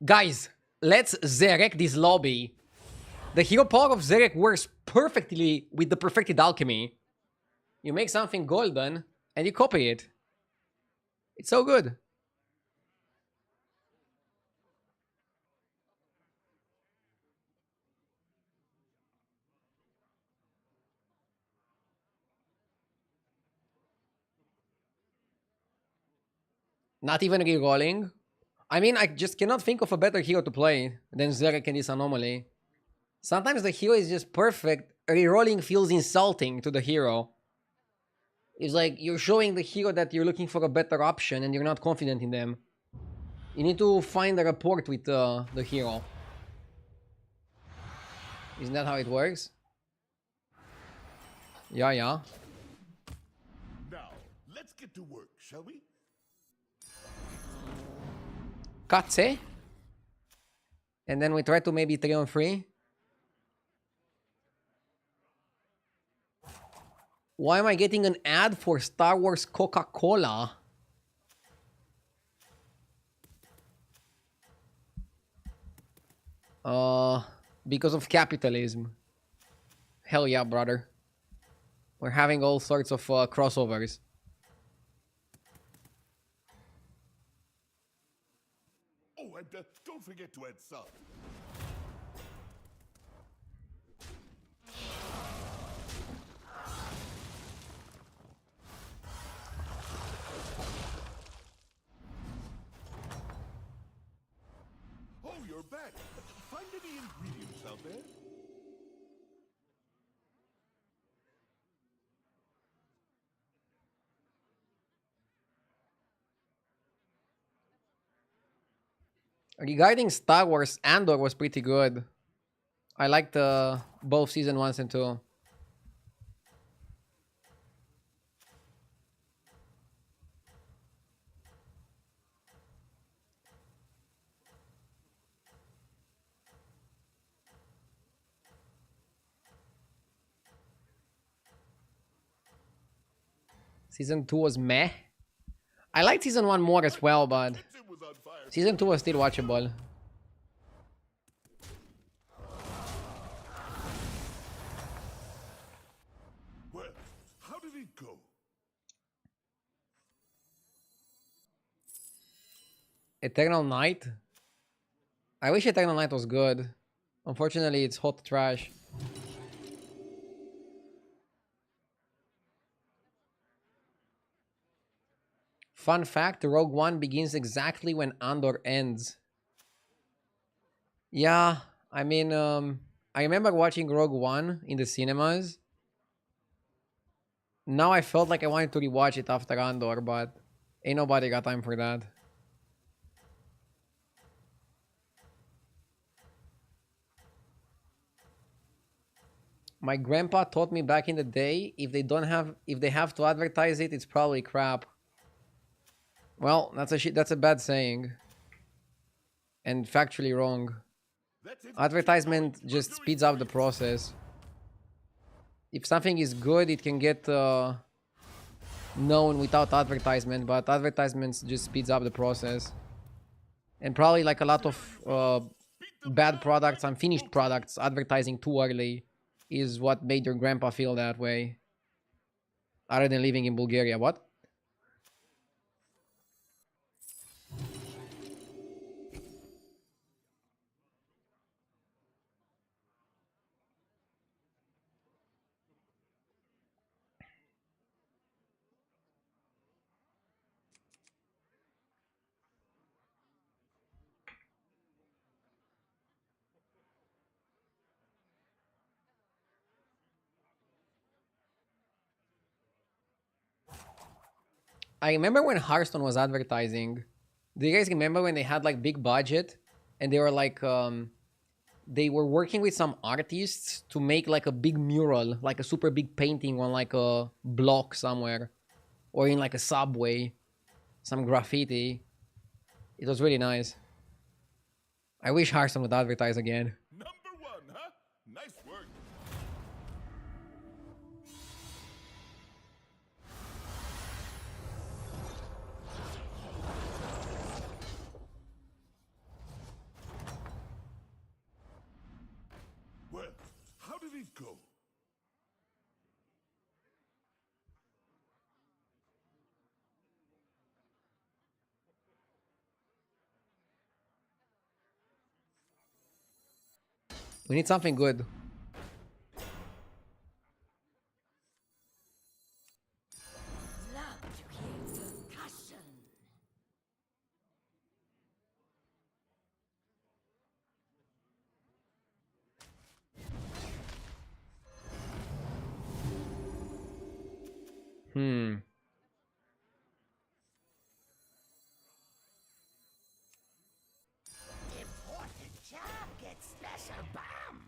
Guys, let's Zerek this lobby. The hero power of Zerek works perfectly with the perfected alchemy. You make something golden and you copy it. It's so good. Not even rerolling. I mean, I just cannot think of a better hero to play than Zerek in this anomaly. Sometimes the hero is just perfect. Rerolling feels insulting to the hero. It's like you're showing the hero that you're looking for a better option and you're not confident in them. You need to find a rapport with the hero. Isn't that how it works? Yeah. Now, let's get to work, shall we? Katse. And then we try to maybe 3-on-3. Why am I getting an ad for Star Wars Coca-Cola? Because of capitalism. Hell yeah, brother. We're having all sorts of crossovers. Oh, and don't forget to add salt. Oh, you're back. Find any ingredients out there? Regarding Star Wars, Andor was pretty good. I liked both season 1 and 2. Season 2 was meh. I liked season 1 more as well, but Kitchen was on fire. season 2 was still watchable. Well, how did it go? Eternal Night? I wish Eternal Night was good. Unfortunately, it's hot trash. Fun fact, Rogue One begins exactly when Andor ends. Yeah, I mean, I remember watching Rogue One in the cinemas. Now I felt like I wanted to rewatch it after Andor, but ain't nobody got time for that. My grandpa taught me back in the day, if they have to advertise it, it's probably crap. Well, that's a bad saying. And factually wrong. That's it. Advertisement Keep going. just We're doing speeds up the great. process. If something is good, it can get known without advertisement, but advertisements just speeds up the process. And probably like a lot of Beat them bad down products, like unfinished booty. products, advertising too early is what made your grandpa feel that way. Other than living in Bulgaria. What? I remember when Hearthstone was advertising. Do you guys remember when they had like big budget and they were like they were working with some artists to make like a big mural, like a super big painting on like a block somewhere or in like a subway, some graffiti. It was really nice. I wish Hearthstone would advertise again. Number one, huh? Nice work. Well, how did it go? We need something good. Love to hear percussion. Hmm. Important job gets special bomb.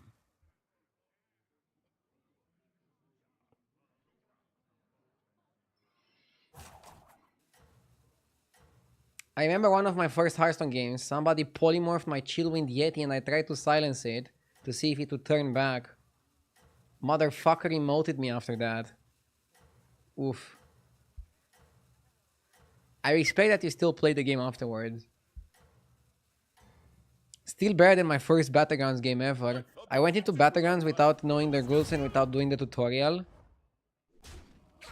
I remember one of my first Hearthstone games, somebody polymorphed my Chillwind Yeti and I tried to silence it to see if it would turn back. Motherfucker emoted me after that. Oof. I respect that you still play the game afterwards. Still better than my first battlegrounds game ever. I went into battlegrounds without knowing the rules and without doing the tutorial.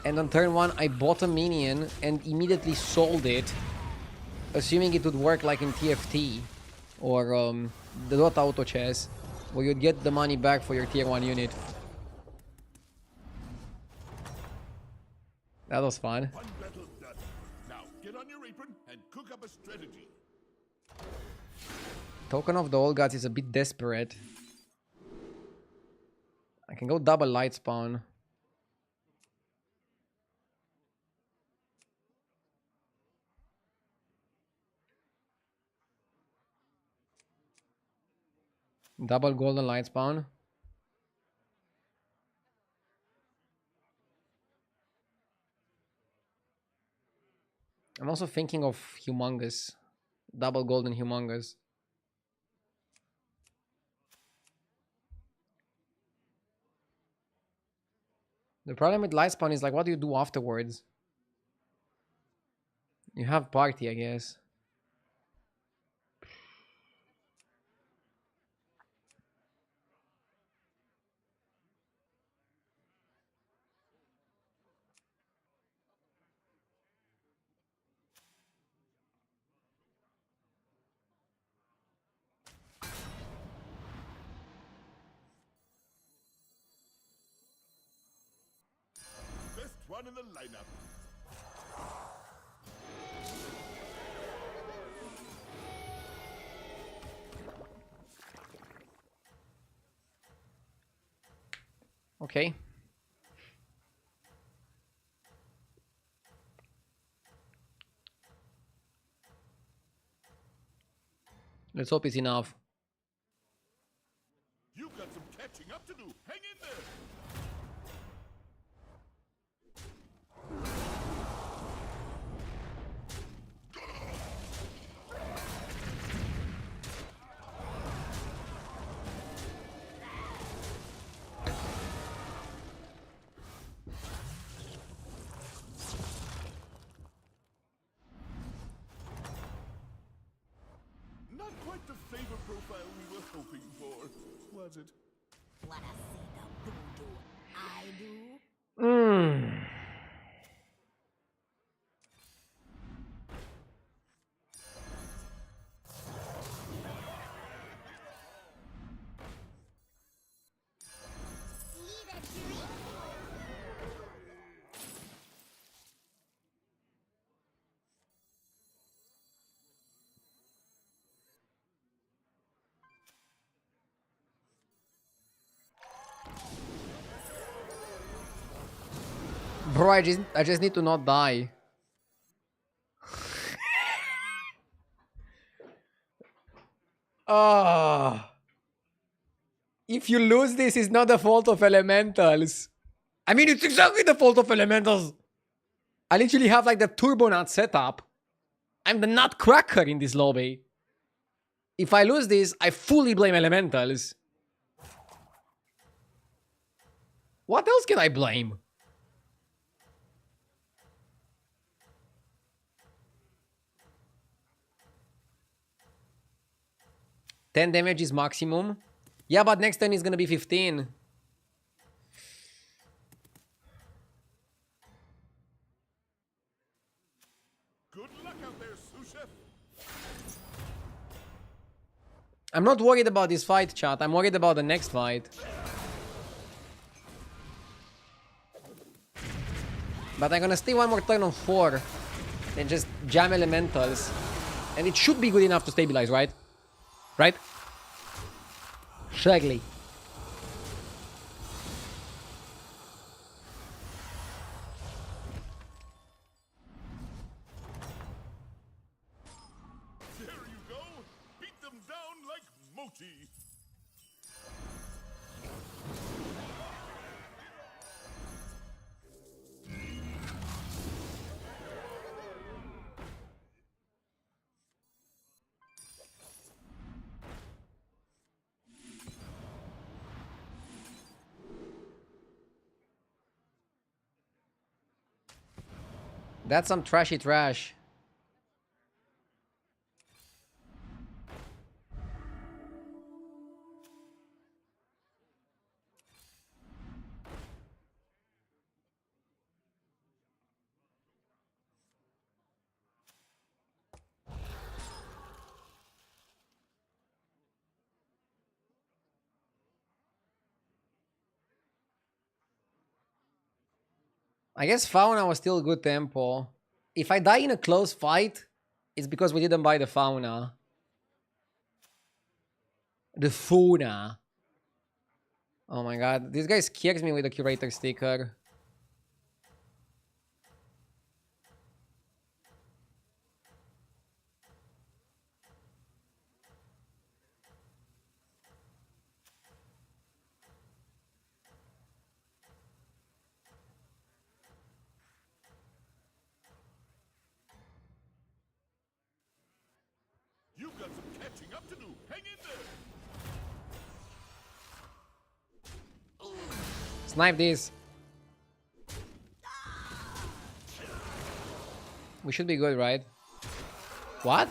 And on turn 1 I bought a minion and immediately sold it, assuming it would work like in TFT or the Dota Auto Chess, where you'd get the money back for your tier 1 unit. That was fun. One battle done. Now get on your apron and cook up a strategy. Token of the Old Gods is a bit desperate. I can go double light spawn. Double golden light spawn. I'm also thinking of humongous. Double golden humongous. The problem with light spawn is like, what do you do afterwards? You have party, I guess. Best one in the lineup. Okay. Let's hope it's enough. You've got some catching up to do. Hang in there. Not quite the flavor profile we were hoping for, was it? Wanna see the voodoo I do? See the drink? Bro, I just need to not die. Ah. If you lose this, it's not the fault of elementals. I mean, it's exactly the fault of elementals. I literally have like the turbo nut setup. I'm the nutcracker in this lobby. If I lose this, I fully blame elementals. What else can I blame? $10 damage is maximum. Yeah, but next turn is gonna be 15. Good luck out there, sous chef. I'm not worried about this fight, chat. I'm worried about the next fight. But I'm gonna stay one more turn on 4. Then just jam elementals. And it should be good enough to stabilize, right? Right? Surely. There you go. Beat them down like Moti. That's some trashy trash. I guess Fauna was still good tempo. If I die in a close fight, it's because we didn't buy the Fauna. The Fauna. Oh my god, this guy scares me with the Curator sticker. You've got some catching up to do. Hang in there. Snipe this. We should be good, right? What?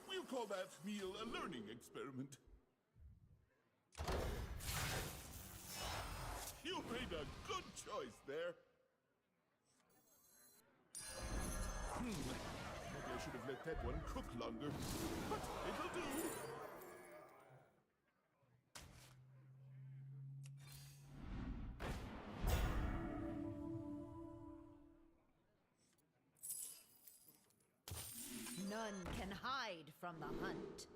We'll call that meal a learning experiment. You made a good choice there. Maybe I should have let that one cook longer, but it'll do. None can hide from the hunt.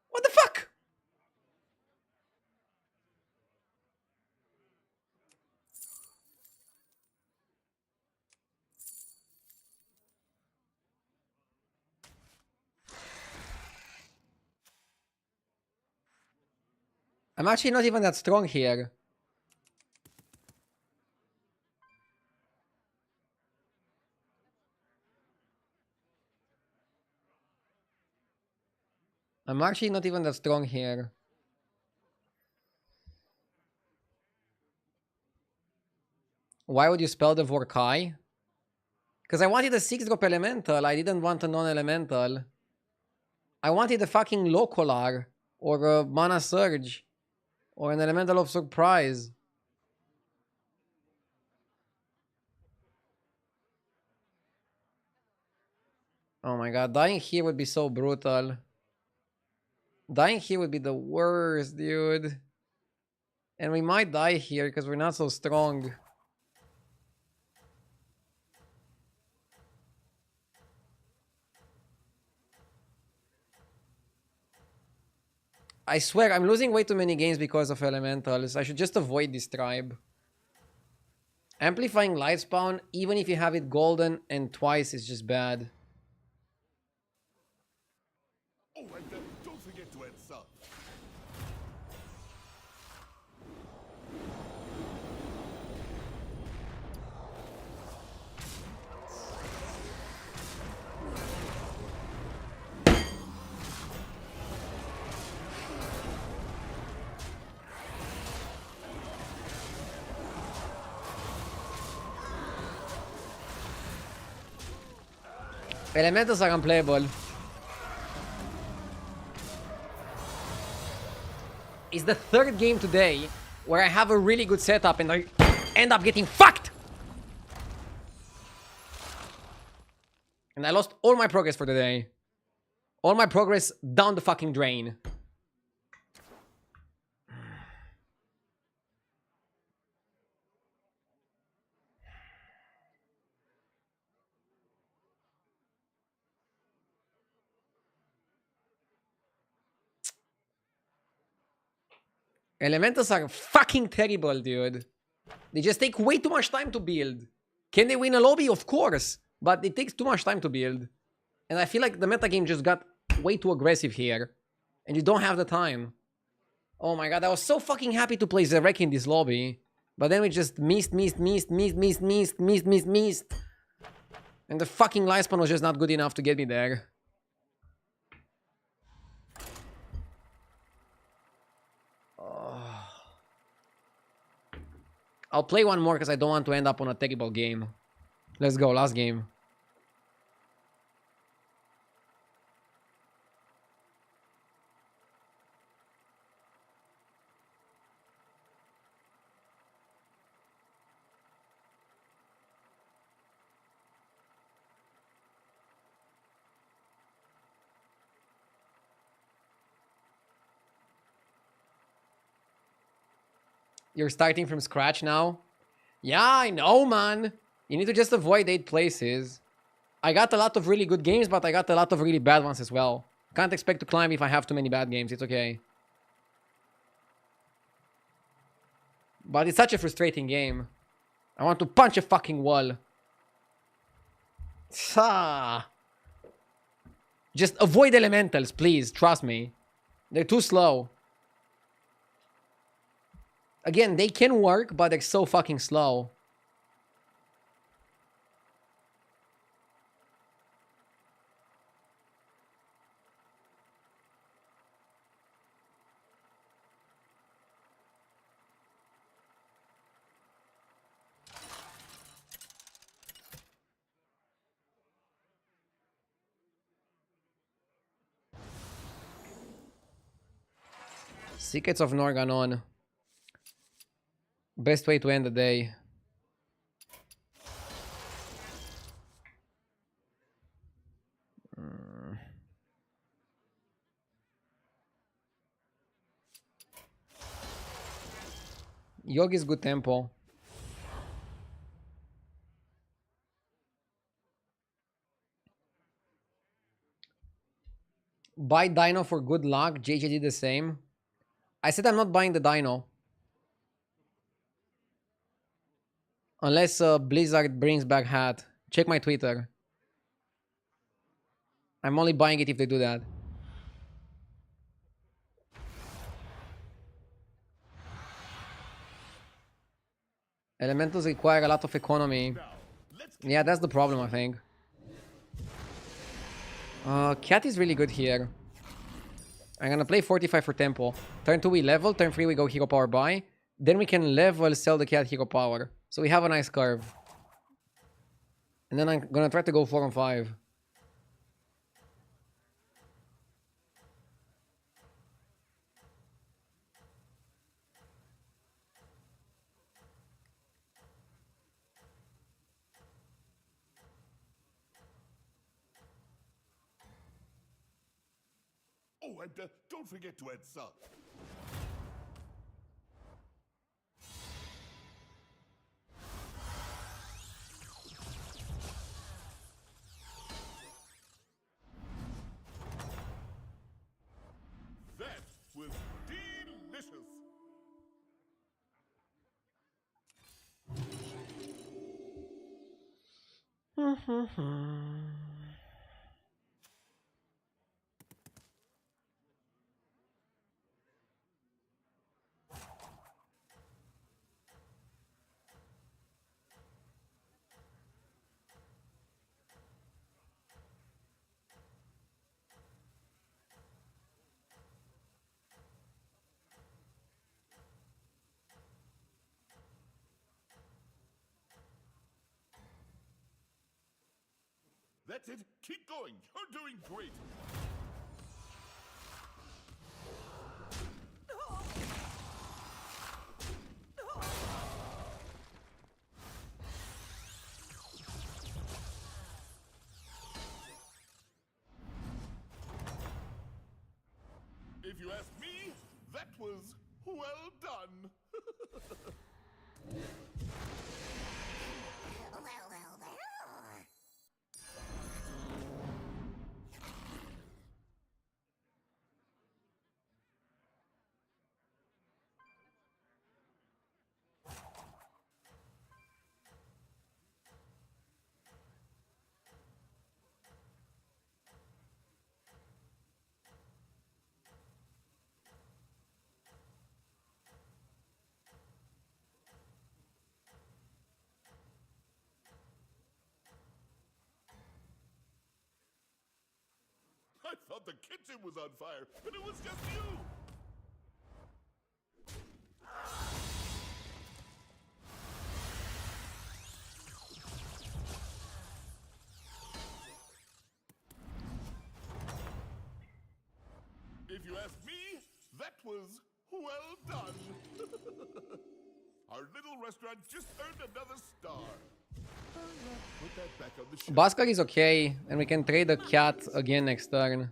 What the fuck? I'm actually not even that strong here. I'm actually not even that strong here. Why would you spell the Vorkai? Because I wanted a 6-drop elemental. I didn't want a non-elemental. I wanted a fucking Locolar or a Mana Surge or an Elemental of Surprise. Oh my god, dying here would be so brutal. Dying here would be the worst, dude. And we might die here because we're not so strong. I swear, I'm losing way too many games because of elementals. I should just avoid this tribe. Amplifying life spawn, even if you have it golden and twice, is just bad. Oh, and don't forget to add salt. Elementals are unplayable. It's the third game today where I have a really good setup and I end up getting fucked! And I lost all my progress for the day. All my progress down the fucking drain. Elementals are fucking terrible, dude. They just take way too much time to build. Can they win a lobby? Of course. But it takes too much time to build. And I feel like the metagame just got way too aggressive here. And you don't have the time. Oh my god, I was so fucking happy to play Zerek in this lobby. But then we just missed. And the fucking life spawn was just not good enough to get me there. I'll play one more because I don't want to end up on a terrible game. Let's go, last game. You're starting from scratch now? Yeah, I know, man. You need to just avoid 8 places. I got a lot of really good games, but I got a lot of really bad ones as well. Can't expect to climb if I have too many bad games. It's okay. But it's such a frustrating game. I want to punch a fucking wall. Just avoid elementals, please. Trust me. They're too slow. Again, they can work, but they're so fucking slow. Secrets of Norganon. Best way to end the day. Yogi's good tempo. Buy Dino for good luck. JJ did the same. I said I'm not buying the Dino. Unless Blizzard brings back Hat. Check my Twitter. I'm only buying it if they do that. Elementals require a lot of economy. Yeah, that's the problem, I think. Cat is really good here. I'm gonna play 45 for tempo. Turn 2 we level, turn 3 we go hero power buy. Then we can level, sell the cat hero power. So we have a nice curve. And then I'm gonna try to go 4 on 5. Oh, and don't forget to add salt. That was delicious. That's it. Keep going. You're doing great. If you ask me, that was well done. I thought the kitchen was on fire, but it was just you! If you ask me, that was well done. Our little restaurant just earned another star. Put that back on the shelf. Baskar is okay, and we can trade the cat again next turn.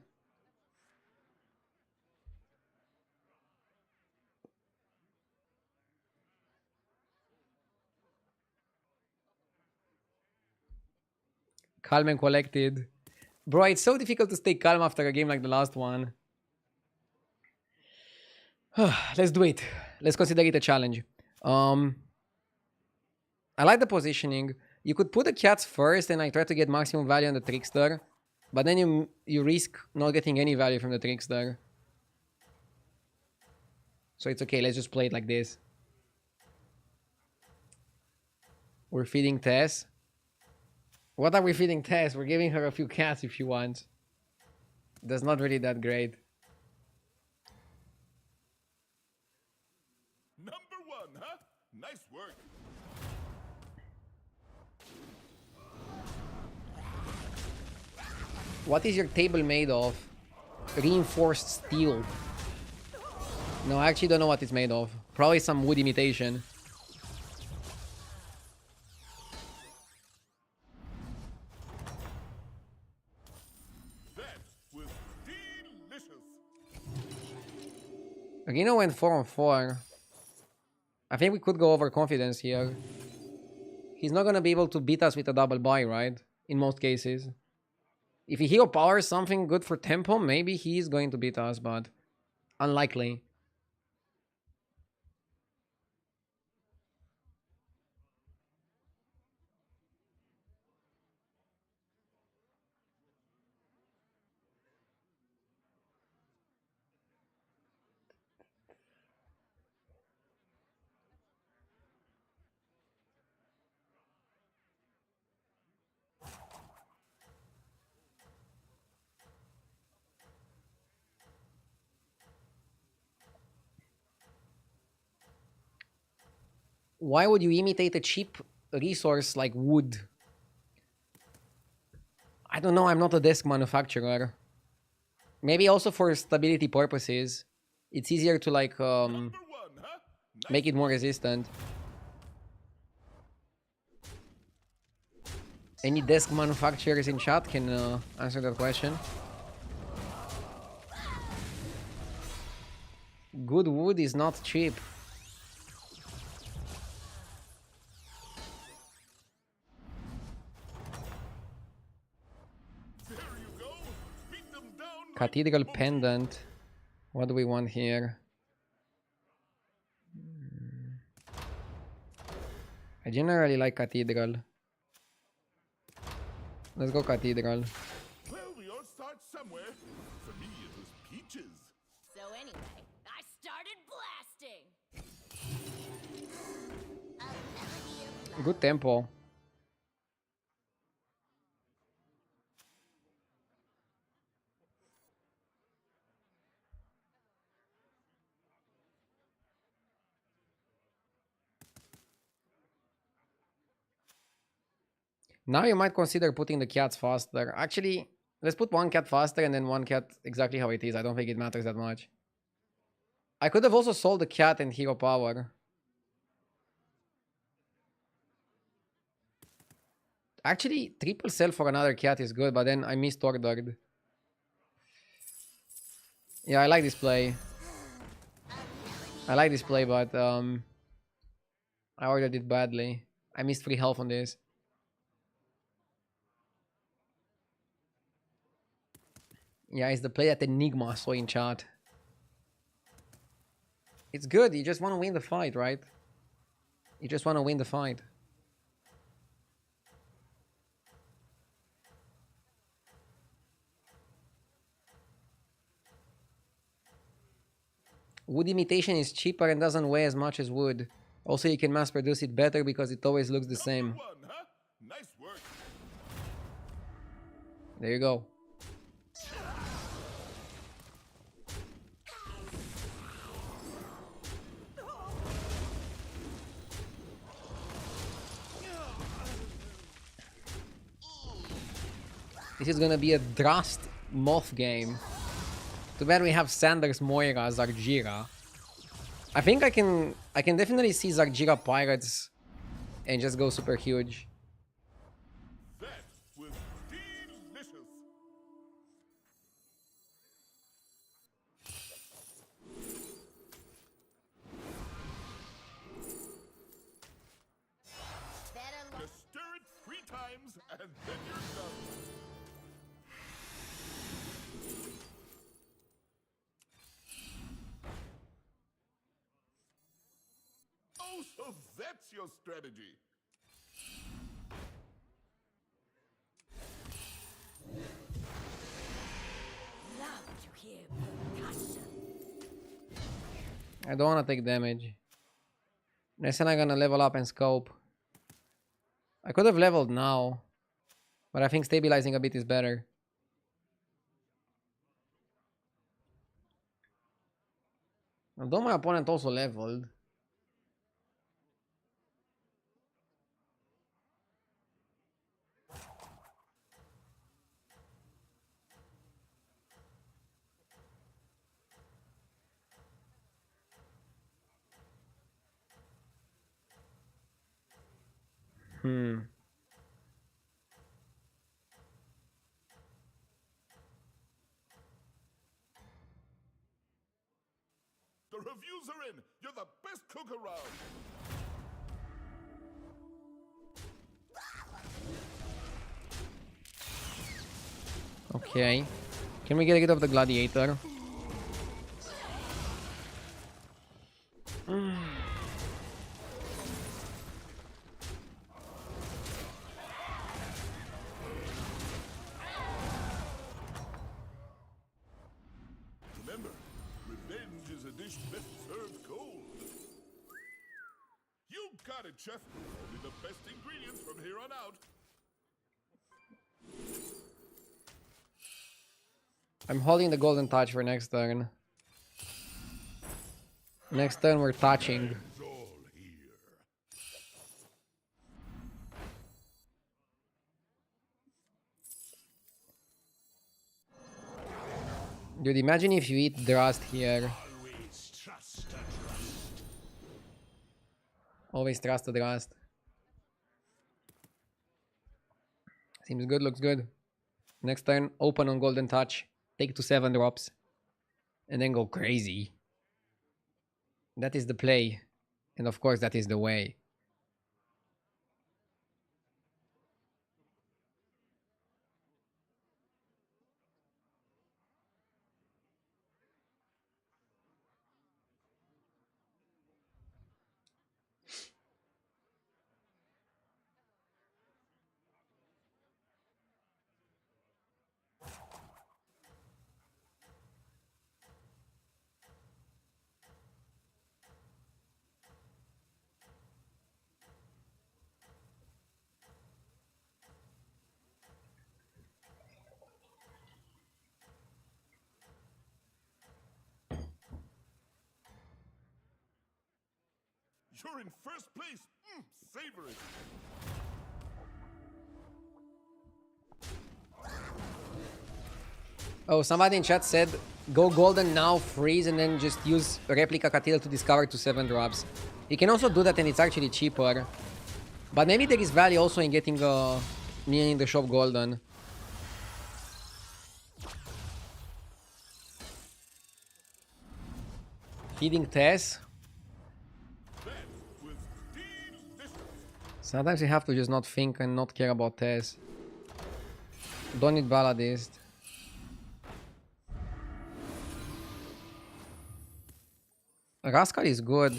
Calm and collected. Bro, it's so difficult to stay calm after a game like the last one. Let's do it. Let's consider it a challenge. I like the positioning. You could put the cats first and I try to get maximum value on the Trickster. But then you risk not getting any value from the Trickster. So it's okay, let's just play it like this. We're feeding Tess. What are we feeding Tess? We're giving her a few cats if she wants. That's not really that great. Number 1, huh? Nice work. What is your table made of? Reinforced steel. No, I actually don't know what it's made of. Probably some wood imitation. That was delicious. Reno went 4 on 4. I think we could go over confidence here. He's not gonna be able to beat us with a double buy, right? In most cases. If he hero powers something good for tempo, maybe he's going to beat us, but unlikely. Why would you imitate a cheap resource like wood? I don't know, I'm not a desk manufacturer. Maybe also for stability purposes. It's easier to like Number 1, huh? make it more resistant. Any desk manufacturers in chat can answer that question. Good wood is not cheap. There you go. Beat them down like Cathedral monkeys. pendant. What do we want here? I generally like cathedral. Let's go cathedral. Well, we all start somewhere. For me, it was peaches. So anyway, I started blasting. A melody of love. Good tempo. Now you might consider putting the cats faster. Actually, let's put one cat faster and then one cat exactly how it is. I don't think it matters that much. I could have also sold the cat and hero power. Actually, triple sell for another cat is good, but then I missed ordered. Yeah, I like this play. I like this play, but I ordered it badly. I missed free health on this. Yeah, it's the play that Enigma saw in chat. It's good. You just want to win the fight, right? You just want to win the fight. Wood imitation is cheaper and doesn't weigh as much as wood. Also, you can mass produce it better because it always looks the same. Number 1, huh? Nice work. There you go. This is gonna be a Drast Moth game. Too bad we have Sanders, Moira, Zargira. I think I can definitely see Zargira Pirates and just go super huge. That was delicious. Better luck. Just stir it 3 times and then you're done. Oh, so that's your strategy. Love to hear percussion. I don't wanna take damage. Next time I'm gonna level up and scope. I could have leveled now, but I think stabilizing a bit is better. Although my opponent also leveled. The reviews are in. You're the best cook around. Okay. Can we get rid of the gladiator? Remember, revenge is a dish best served cold. You got it, Chef. Only the best ingredients from here on out. I'm holding the golden touch for next turn. Next turn we're touching. It's all here. Dude, imagine if you eat Drast here. Always trust a trust. Always trust the Drast. Seems good, looks good. Next turn, open on golden touch. Take to 7 drops. And then go crazy. That is the play. And of course that is the way. You're in first place. Savor it. Oh, somebody in chat said, go golden now, freeze, and then just use Replica Catil to discover to 7 drops. You can also do that and it's actually cheaper. But maybe there is value also in getting me in the shop golden. Feeding Tess. That was delicious. Sometimes you have to just not think and not care about Tess. Don't need Balladist. Rascal is good.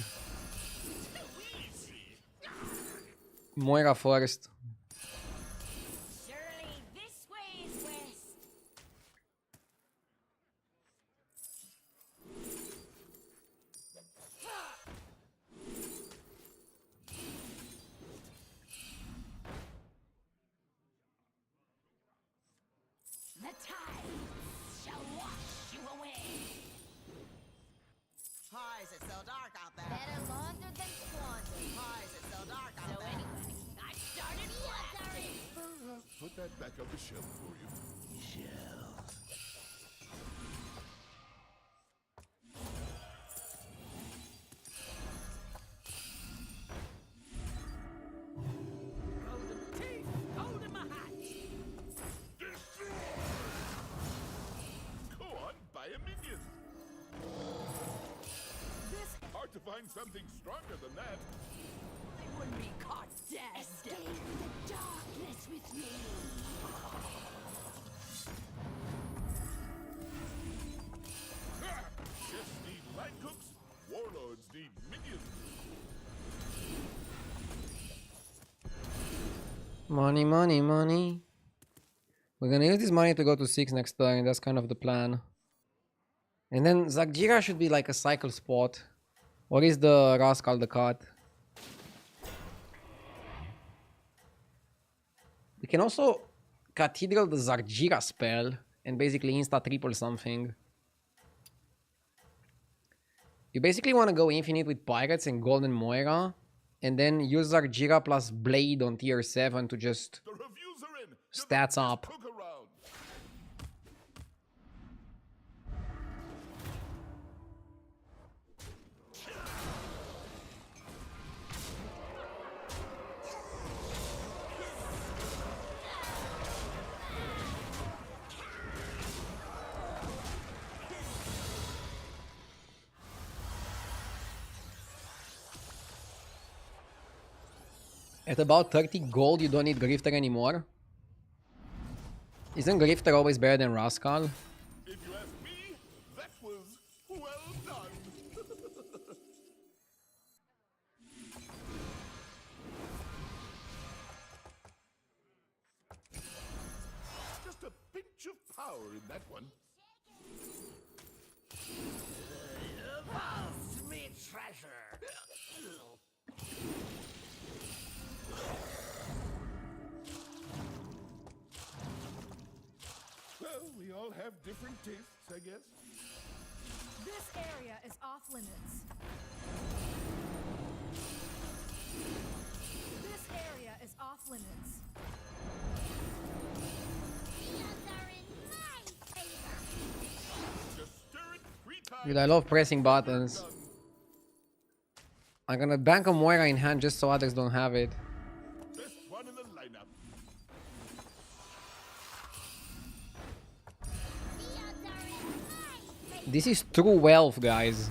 Moira first. Surely this way is west. The tides shall wash you away. Why is it so dark out there? Better launder than squander. Why is it so dark out So there? anyway, I started blasting. Put that back on the shelf for you. Go on, buy a minion. Hard to find something stronger than that. I wouldn't be caught dead. Escape the darkness with me. Ha! Chefs need line cooks. Warlords need minions. Money, money, money. We're gonna use this money to go to 6 next turn. That's kind of the plan. And then Zagjira should be like a cycle spot. Or is the Rascal the cut? We can also Cathedral the Zagjira spell and basically insta triple something. You basically want to go infinite with Pirates and Golden Moira. And then use Zagjira plus Blade on tier 7 to just The reviews are in. You're the stats best up. cook around. At about 30 gold, you don't need Grifter anymore. Isn't Grifter always better than Rascal? If you ask me, that was well done. Just a pinch of power in that one. Pass me treasure. Well, we all have different tastes, I guess. This area is off limits. This area is off limits. The odds are in my favor. Just stir it 3 times. Dude, I love pressing buttons. I'm gonna bank a Moira in hand just so others don't have it. Best one in the lineup. The odds are in my favor. This is true wealth, guys.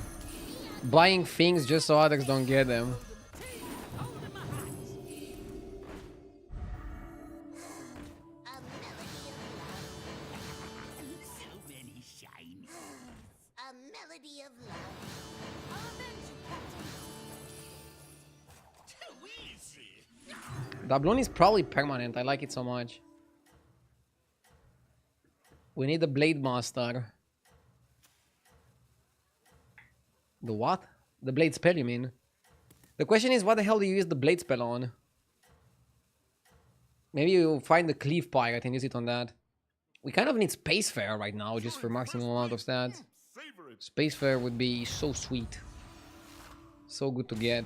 Buying things just so others don't get them. A melody of love. So many shinies. A melody of love. I'll avenge you, Captain. Too easy. Doubloon is probably permanent. I like it so much. We need the Blade Master. The what? The Blade spell, you mean? The question is, what the hell do you use the Blade spell on? Maybe you find the Cleave Pirate and use it on that. We kind of need Spacefarer right now, just for maximum amount of stats. Savor it. Spacefarer would be so sweet. So good to get.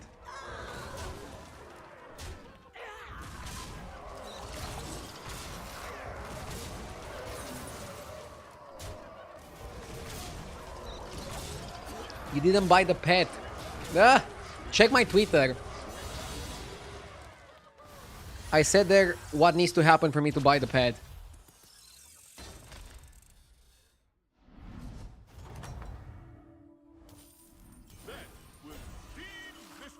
You didn't buy the pet. Ah, check my Twitter. I said there what needs to happen for me to buy the pet. That was delicious.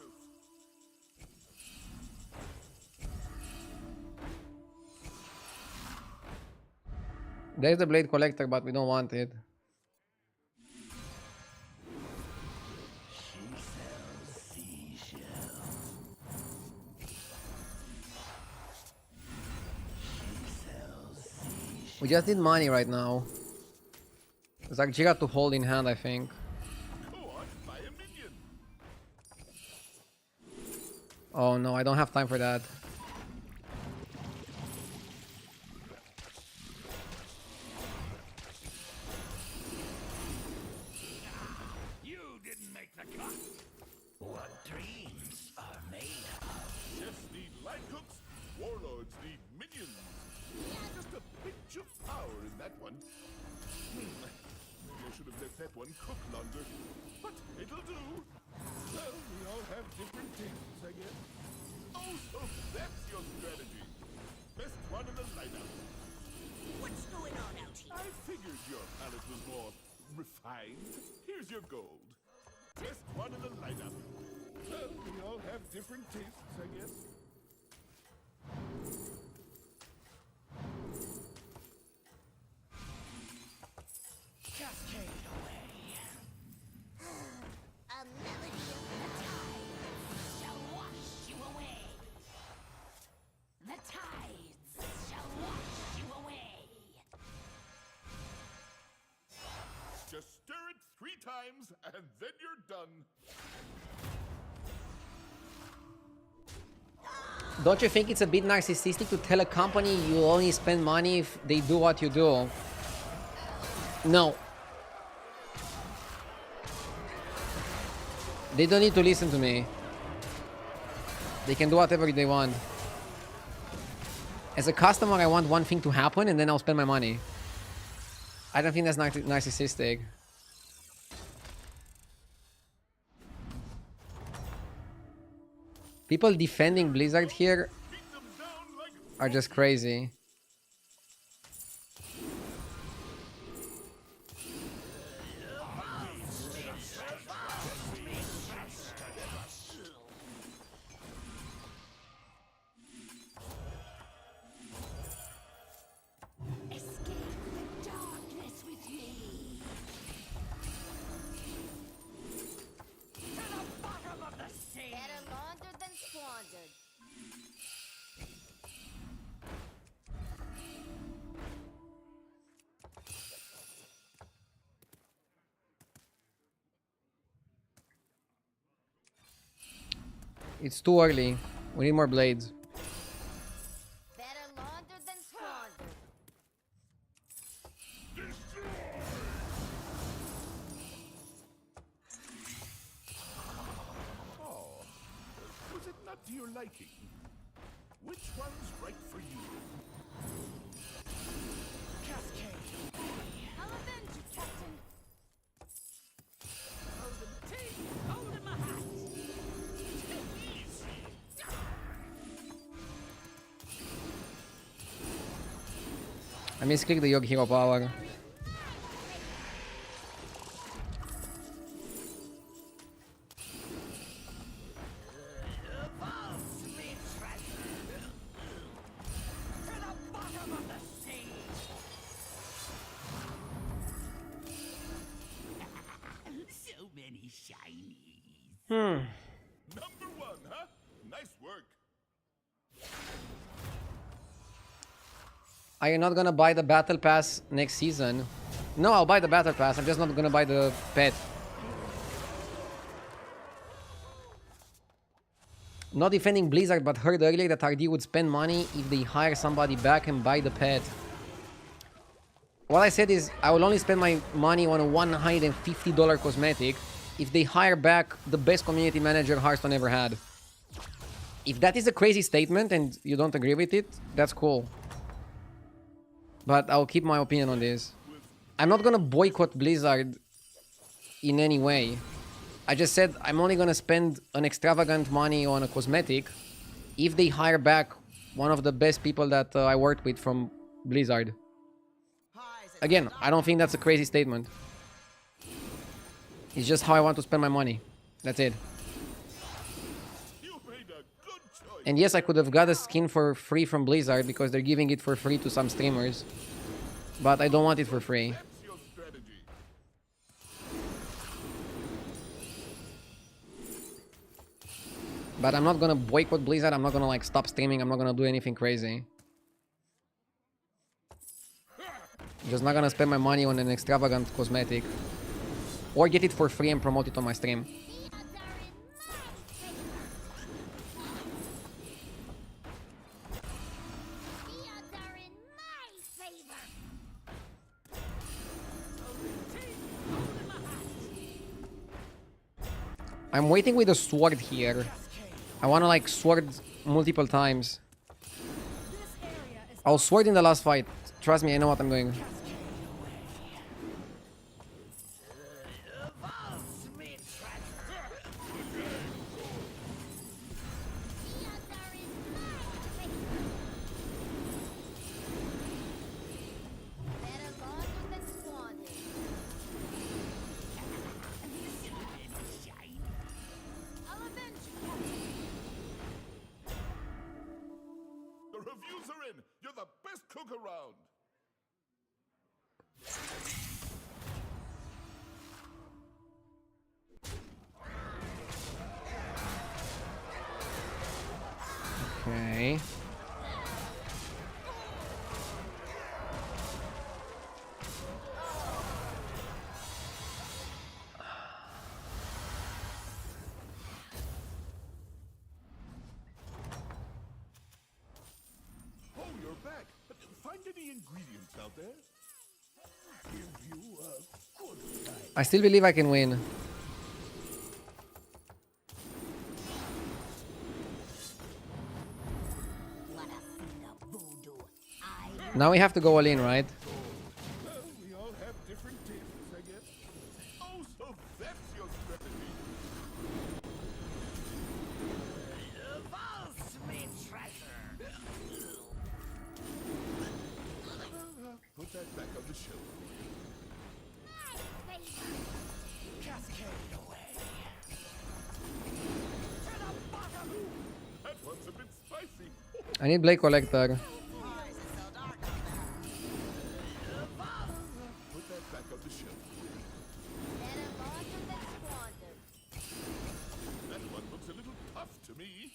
There's the Blade Collector, but we don't want it. We just need money right now. There's like Jira to hold in hand, I think. Go on, buy a minion. Oh no, I don't have time for that. You didn't make the cut. What dreams are made of? Chefs need light cooks. Warlords need minions. Just a pinch of power in that one. Maybe I should have let that one cook longer. But it'll do. Well, we all have different tastes, I guess. Oh, so that's your strategy. Best one in the lineup. What's going on out here? I figured your palate was more refined. Here's your gold. Best one in the lineup. Well, we all have different tastes, I guess. Cascade away. A melody of the tides shall wash you away. The tides shall wash you away. Just stir it 3 times, and then you're done. Don't you think it's a bit narcissistic to tell a company you only spend money if they do what you do? No. They don't need to listen to me. They can do whatever they want. As a customer, I want one thing to happen and then I'll spend my money. I don't think that's narcissistic. People defending Blizzard here Beat them down like are just crazy. It's too early. We need more blades. Better laundered than squandered. Oh, was it not to your liking? Which one's right for you? I'll avenge you, Captain. Holding my teeth, holding my hat. I misclicked the Yogi Hero power. So many shinies. Number one, huh? Nice work. Are you not gonna buy the battle pass next season? No, I'll buy the battle pass. I'm just not gonna buy the pet. Not defending Blizzard, but heard earlier that RD would spend money if they hire somebody back and buy the pet. What I said is I will only spend my money on a $150 cosmetic if they hire back the best community manager Hearthstone ever had. If that is a crazy statement and you don't agree with it, that's cool. But I'll keep my opinion on this. I'm not gonna boycott Blizzard in any way. I just said I'm only gonna spend an extravagant money on a cosmetic if they hire back one of the best people that I worked with from Blizzard. Again, I don't think that's a crazy statement. It's just how I want to spend my money. That's it. You made a good choice. And yes, I could have got a skin for free from Blizzard because they're giving it for free to some streamers. But I don't want it for free. That's your strategy. But I'm not gonna boycott Blizzard. I'm not gonna like stop streaming. I'm not gonna do anything crazy. Just not gonna spend my money on an extravagant cosmetic. Or get it for free and promote it on my stream. The odds are in my favor. I'm waiting with a sword here. I wanna like sword multiple times. This area is I'll sword in the last fight. Trust me, I know what I'm doing. The odds are in my favor. Better laundered than squandered. I'll avenge you, Captain. The reviews are in. You're the best cook around. Okay. Oh, you're back. Find any ingredients out there? Give you a good time. I still believe I can win. What a scene of voodoo. I Now we have to go all in, right? Well, we all have different tastes, I guess. Oh, so that's your strategy. Put that back on the shelf. my favor. That one's a bit spicy. I need Blade Collector. Why is it so dark out there? Put that back on the shelf. Better laundered than squandered. That one looks a little tough to me.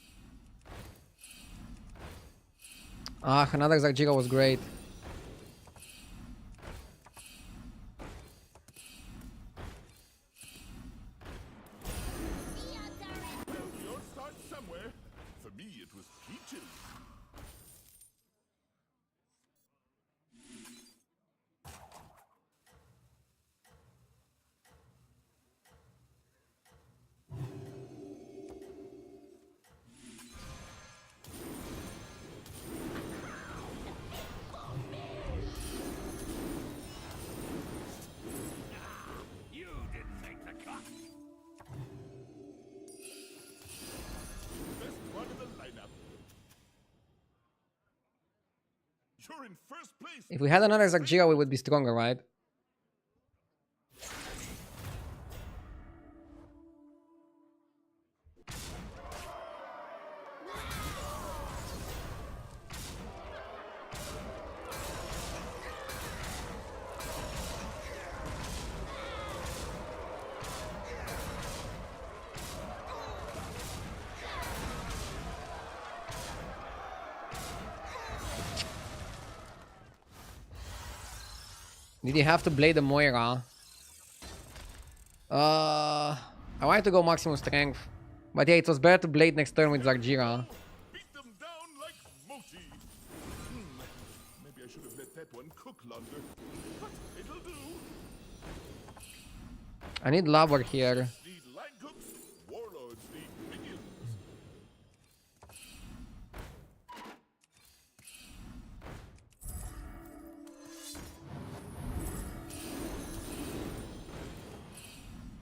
Ah, another Zarjiga was great. The odds are in Well, you'll start somewhere. You're in first place. If we had another Zargira, we would be stronger, right? Did he have to blade the Moira? I wanted to go maximum strength. But yeah, it was better to blade next turn with Zargira. Beat them down like Moti. Maybe I should have let that one cook longer. But it'll do. I need Labor here. Need line cooks. Warlords need minions.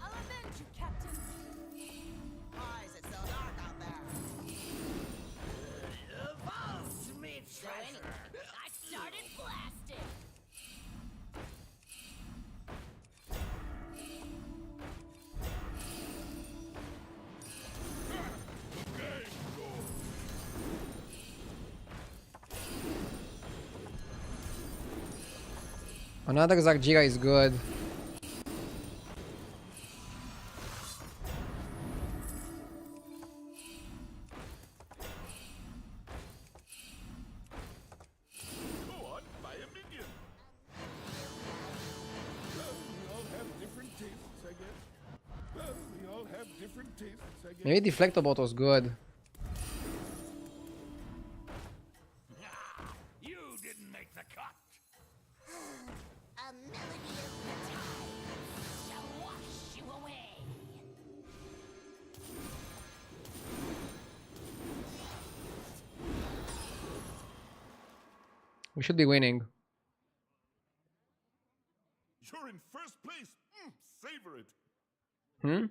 I'll avenge you, Captain. Why is it so dark out there? Evolved me So anyway, I started blasting. Another Zargira is good. Go on, buy a minion. Well, we all have different tastes, I guess. Well, we all have different tastes, I guess. Maybe Deflectobot was good. You didn't make the cut. A melody of the tides shall wash you away. We should be winning. You're in first place. Savor it. Hmm?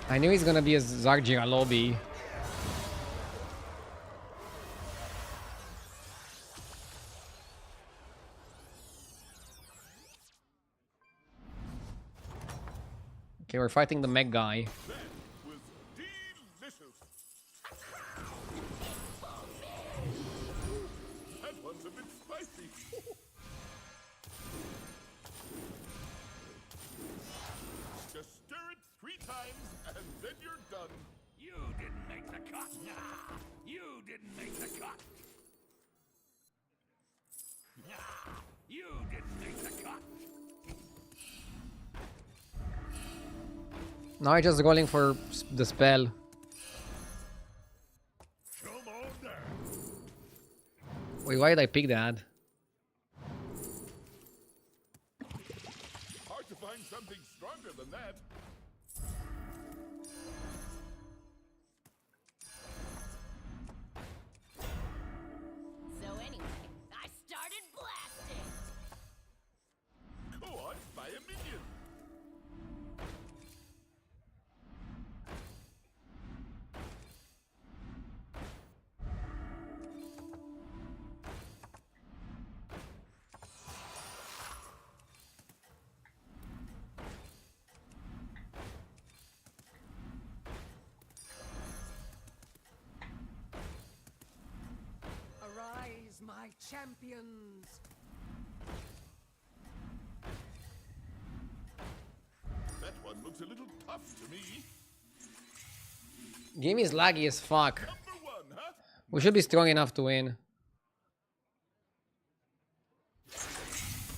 I knew he's gonna be a Zargira lobby. Okay, we're fighting the mech guy. That was delicious. That one's a bit spicy. Just stir it 3 times and then you're done. You didn't make the cut. You didn't make the cut. You didn't make the cut. Now I'm just rolling for the spell. Come on down. Wait, why did I pick that? Hard to find something stronger than that. So anyway, I started blasting. Go on, buy a minion. Arise, my champions. That one looks a little tough to me. Game is laggy as fuck. Number 1, huh? We should be strong enough to win.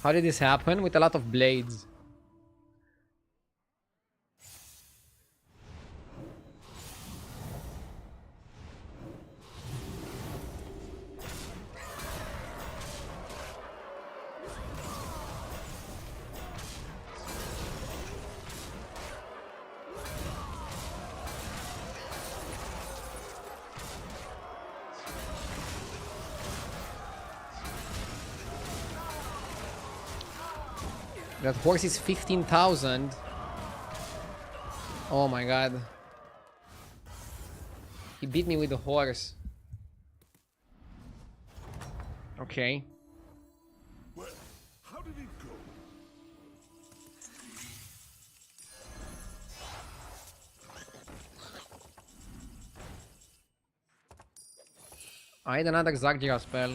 How did this happen? With a lot of blades. That horse is 15,000. Oh my god. He beat me with the horse. Okay. Well, how did it go? I had another Zagdira spell.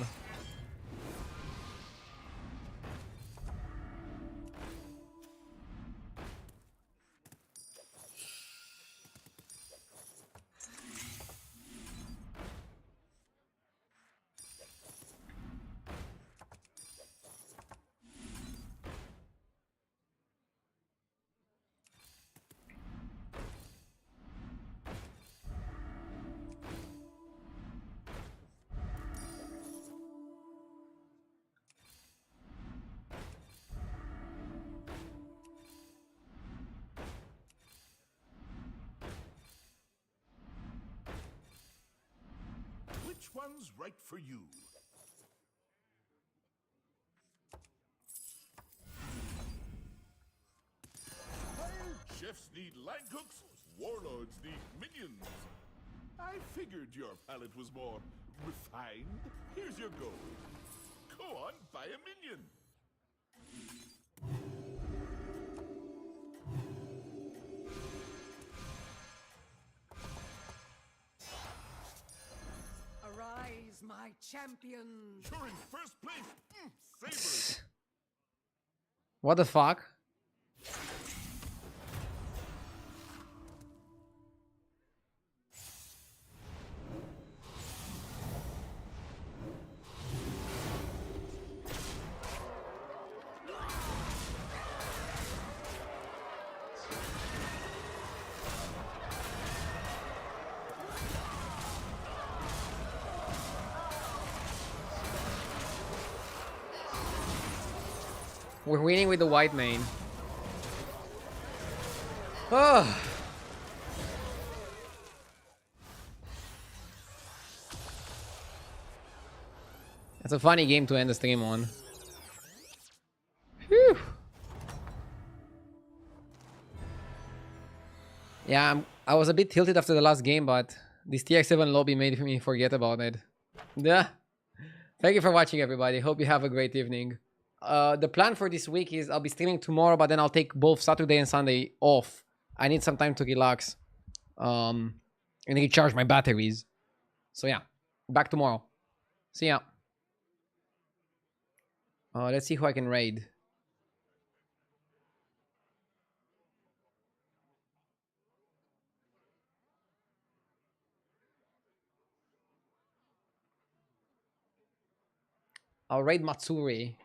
Which one's right for you? Chefs need line cooks, warlords need minions. I figured your palate was more refined. Here's your gold. Go on, buy a minion. Arise, my champions! You're in first place. Savor it. What the fuck? We're winning with the white main. Oh. It's a funny game to end the stream on. Whew. Yeah, I was a bit tilted after the last game, but this TX7 lobby made me forget about it. Yeah. Thank you for watching, everybody. Hope you have a great evening. The plan for this week is I'll be streaming tomorrow, but then I'll take both Saturday and Sunday off. I need some time to relax and recharge my batteries. So yeah, back tomorrow. See ya. Let's see who I can raid. I'll raid Matsuri.